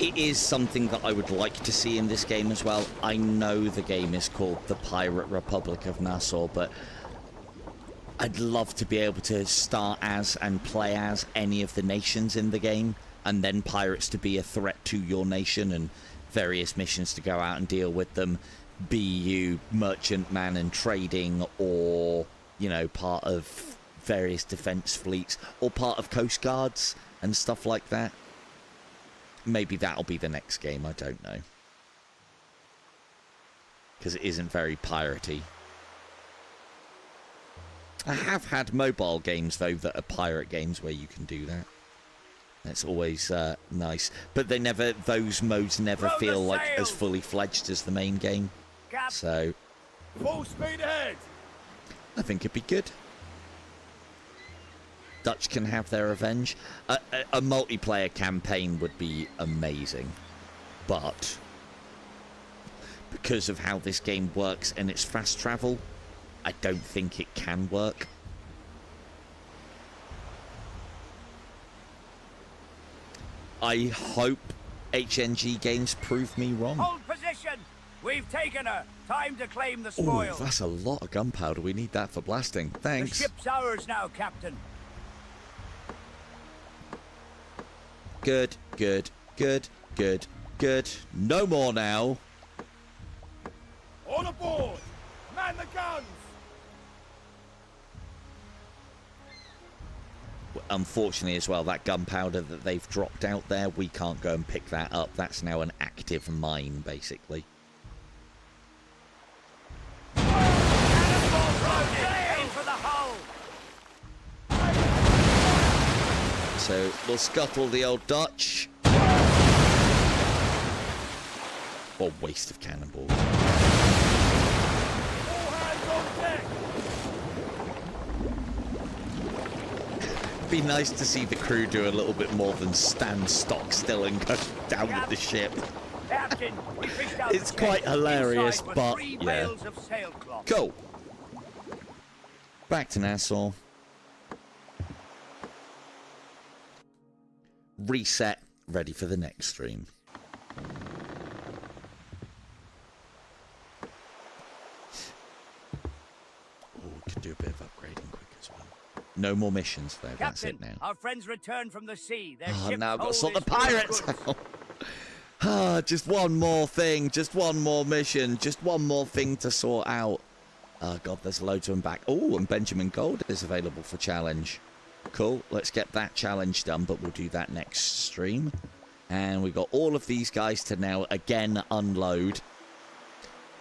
it is something that I would like to see in this game as well. I know the game is called the Pirate Republic of Nassau, but I'd love to be able to start as and play as any of the nations in the game, and then pirates to be a threat to your nation and various missions to go out and deal with them, be you merchantman and trading, or, you know, part of various defense fleets, or part of coast guards and stuff like that. Maybe that'll be the next game, I don't know. Because it isn't very piratey. I have had mobile games, though, that are pirate games where you can do that. That's always nice. But they never, those modes never feel like as fully fledged as the main game. So Full speed ahead. I think it'd be good. Dutch can have their revenge. A multiplayer campaign would be amazing. But because of how this game works and its fast travel, I don't think it can work. I hope HNG games prove me wrong. Hold position! We've taken her. Time to claim the Ooh, spoil. that's a lot of gunpowder. We need that for blasting. The Thanks. ship's ours now, Captain. Good, good, good, good, good. No more now. All aboard. Man the guns. Unfortunately as well, that gunpowder that they've dropped out there, we can't go and pick that up. That's now an active mine, basically. Aim for the hull. So we'll scuttle the old Dutch. What a waste of cannonballs. All hands on deck. Be nice to see the crew do a little bit more than stand stock still and go down with the ship. Captain, we fished out It's the quite tent. hilarious, Inside were but 3 yeah. bales of sailcloth. Cool. Back to Nassau. Reset. Ready for the next stream. Oh, we could do a bit of upgrading quick as well. No more missions though. That's Captain, it now. our friends return from the sea. Their Oh, ship's now I've got hull to sort the is full of pirates goods. out. Ah, just one more thing. Just one more mission. Just one more thing to sort out. Oh, God, there's loads of them back. Oh, and Benjamin Gold is available for challenge. Cool. Let's get that challenge done, but we'll do that next stream. And we've got all of these guys to now, again, unload.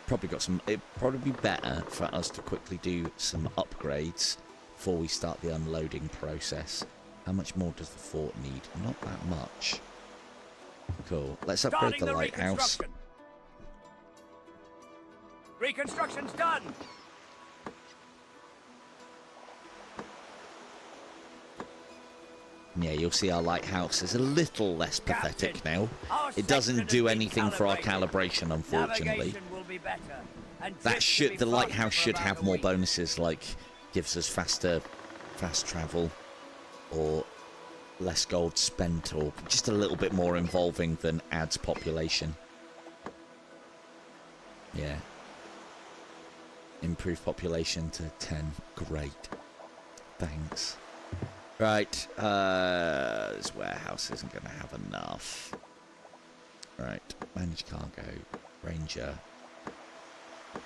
Probably got some... It'd probably be better for us to quickly do some upgrades before we start the unloading process. How much more does the fort need? Not that much. Cool. Let's upgrade Starting the lighthouse. reconstruction. Reconstruction's done. Yeah, you'll see our lighthouse is a little less pathetic Captain, now. our It doesn't section do has been anything for our calibrated. calibration, unfortunately. Navigation will be better, and That trips should... will The be lighthouse faster should for have about a more week. bonuses, like gives us fast travel, or less gold spent, or just a little bit more involving than adds population. Yeah. Improve population to 10. Great. Thanks. Right. This warehouse isn't going to have enough. Right. Manage cargo. Ranger.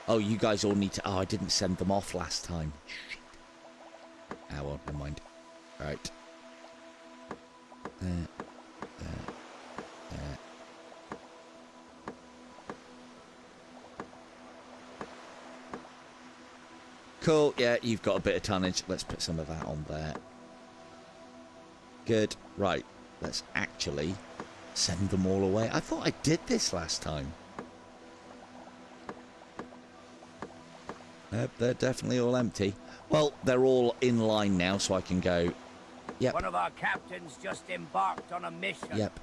Oh, you guys all need to... Oh, I didn't send them off last time. Shit. Ah, well, never mind. Right. Cool, yeah, you've got a bit of tonnage. Let's put some of that on there. Good. Right, let's actually send them all away. I thought I did this last time. Nope, they're definitely all empty. Well, they're all in line now, so I can go... Yep, One of our captains just embarked on a mission. yep.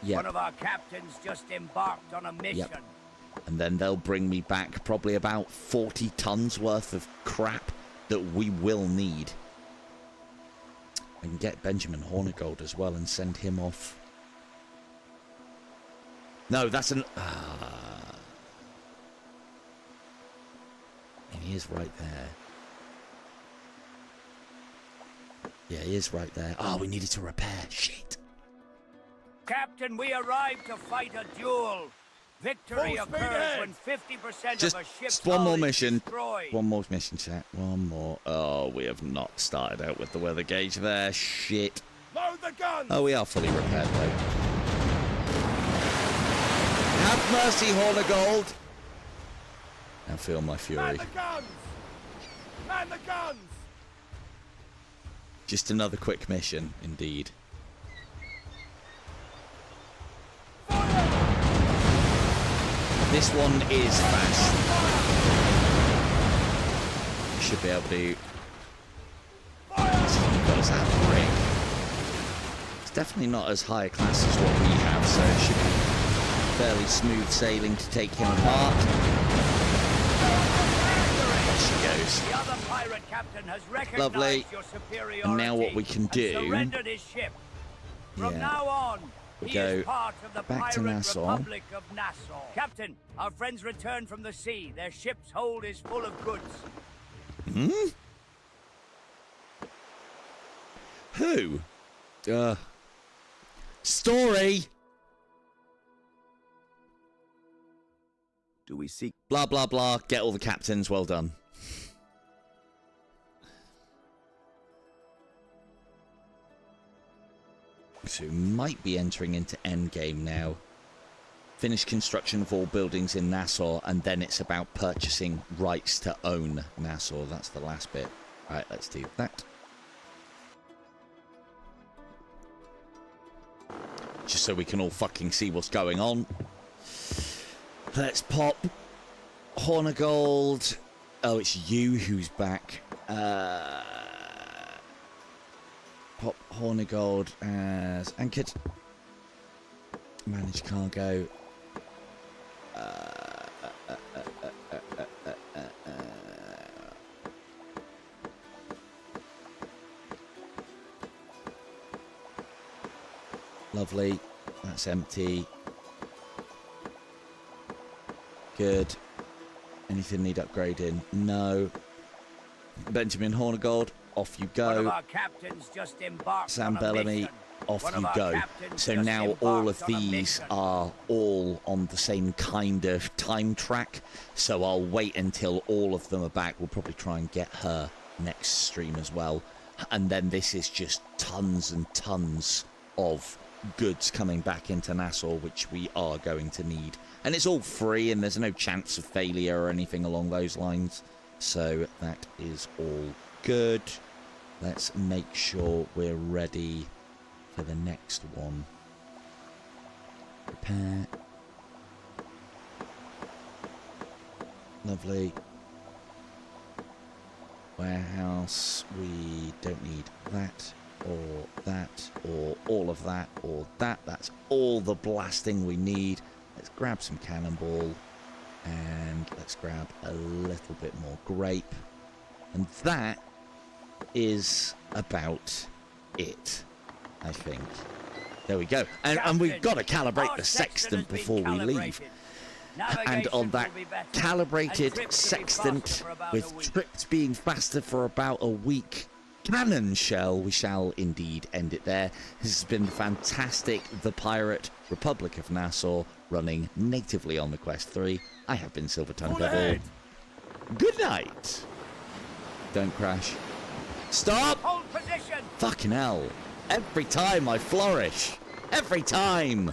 One Yep. of our captains just embarked on a mission. And then they'll bring me back probably about 40 tons worth of crap that we will need. I can get Benjamin Hornigold as well and send him off. No, that's an... And he is right there. Yeah, he is right there. Oh, we needed to repair. Shit. Captain, we arrived to fight a duel. Victory Full speed occurs ahead. when 50% Just of a ship's one hull more is mission. destroyed. One more mission, chat. One more. Oh, we have not started out with the weather gauge there. Shit. Load the guns! Oh, we are fully repaired, though. Have mercy, Hornigold. Now feel my fury. Man the guns! Man the guns! Just another quick mission, indeed. This one is fast. You should be able to... Is that brick? It's definitely not as high a class as what we have, so it should be fairly smooth sailing to take him apart. There she goes. The other pirate captain has recognized Lovely. your superiority And now what we can and do... surrendered his ship. From Yeah. now on, We he go is part of the back to pirate Nassau. Republic of Nassau. Captain, our friends return from the sea. Their ship's hold is full of goods. Hmm? Who? Story! Do we seek? Blah, blah, blah. Get all the captains. Well done. So we might be entering into endgame now. Finish construction of all buildings in Nassau, and then it's about purchasing rights to own Nassau. That's the last bit. Alright, let's do that. Just so we can all fucking see what's going on. Let's pop Hornigold. Oh, it's you who's back. Pop Hornigold as anchored. Manage cargo. Lovely. That's empty. Good. Anything need upgrading? No. Benjamin Hornigold, off you One of go. our captains just embarked Sam on a Bellamy, mission. off One you of our go. captains So just now all of embarked on a these mission. are all on the same kind of time track. So I'll wait until all of them are back. We'll probably try and get her next stream as well. And then this is just tons and tons of goods coming back into Nassau, which we are going to need. And it's all free, and there's no chance of failure or anything along those lines. So that is all good. Let's make sure we're ready for the next one. Repair. Lovely. Warehouse. We don't need that, or that, or all of that, or that. That's all the blasting we need. Let's grab some cannonball, and let's grab a little bit more grape. And that is about it, I think. There we go. And we've got to calibrate Our the sextant sextant has before been we leave. calibrated. And on Navigation that will be better, and calibrated trips to be sextant, faster for about a with week. trips being faster for about a week, cannon shell, we shall indeed end it there. This has been fantastic. The Pirate Republic of Nassau, running natively on the Quest 3. I have been Silver Tongue Full Devil. ahead. Good night. Don't crash. Stop! Hold position! Fucking hell. Every time I flourish. Every time.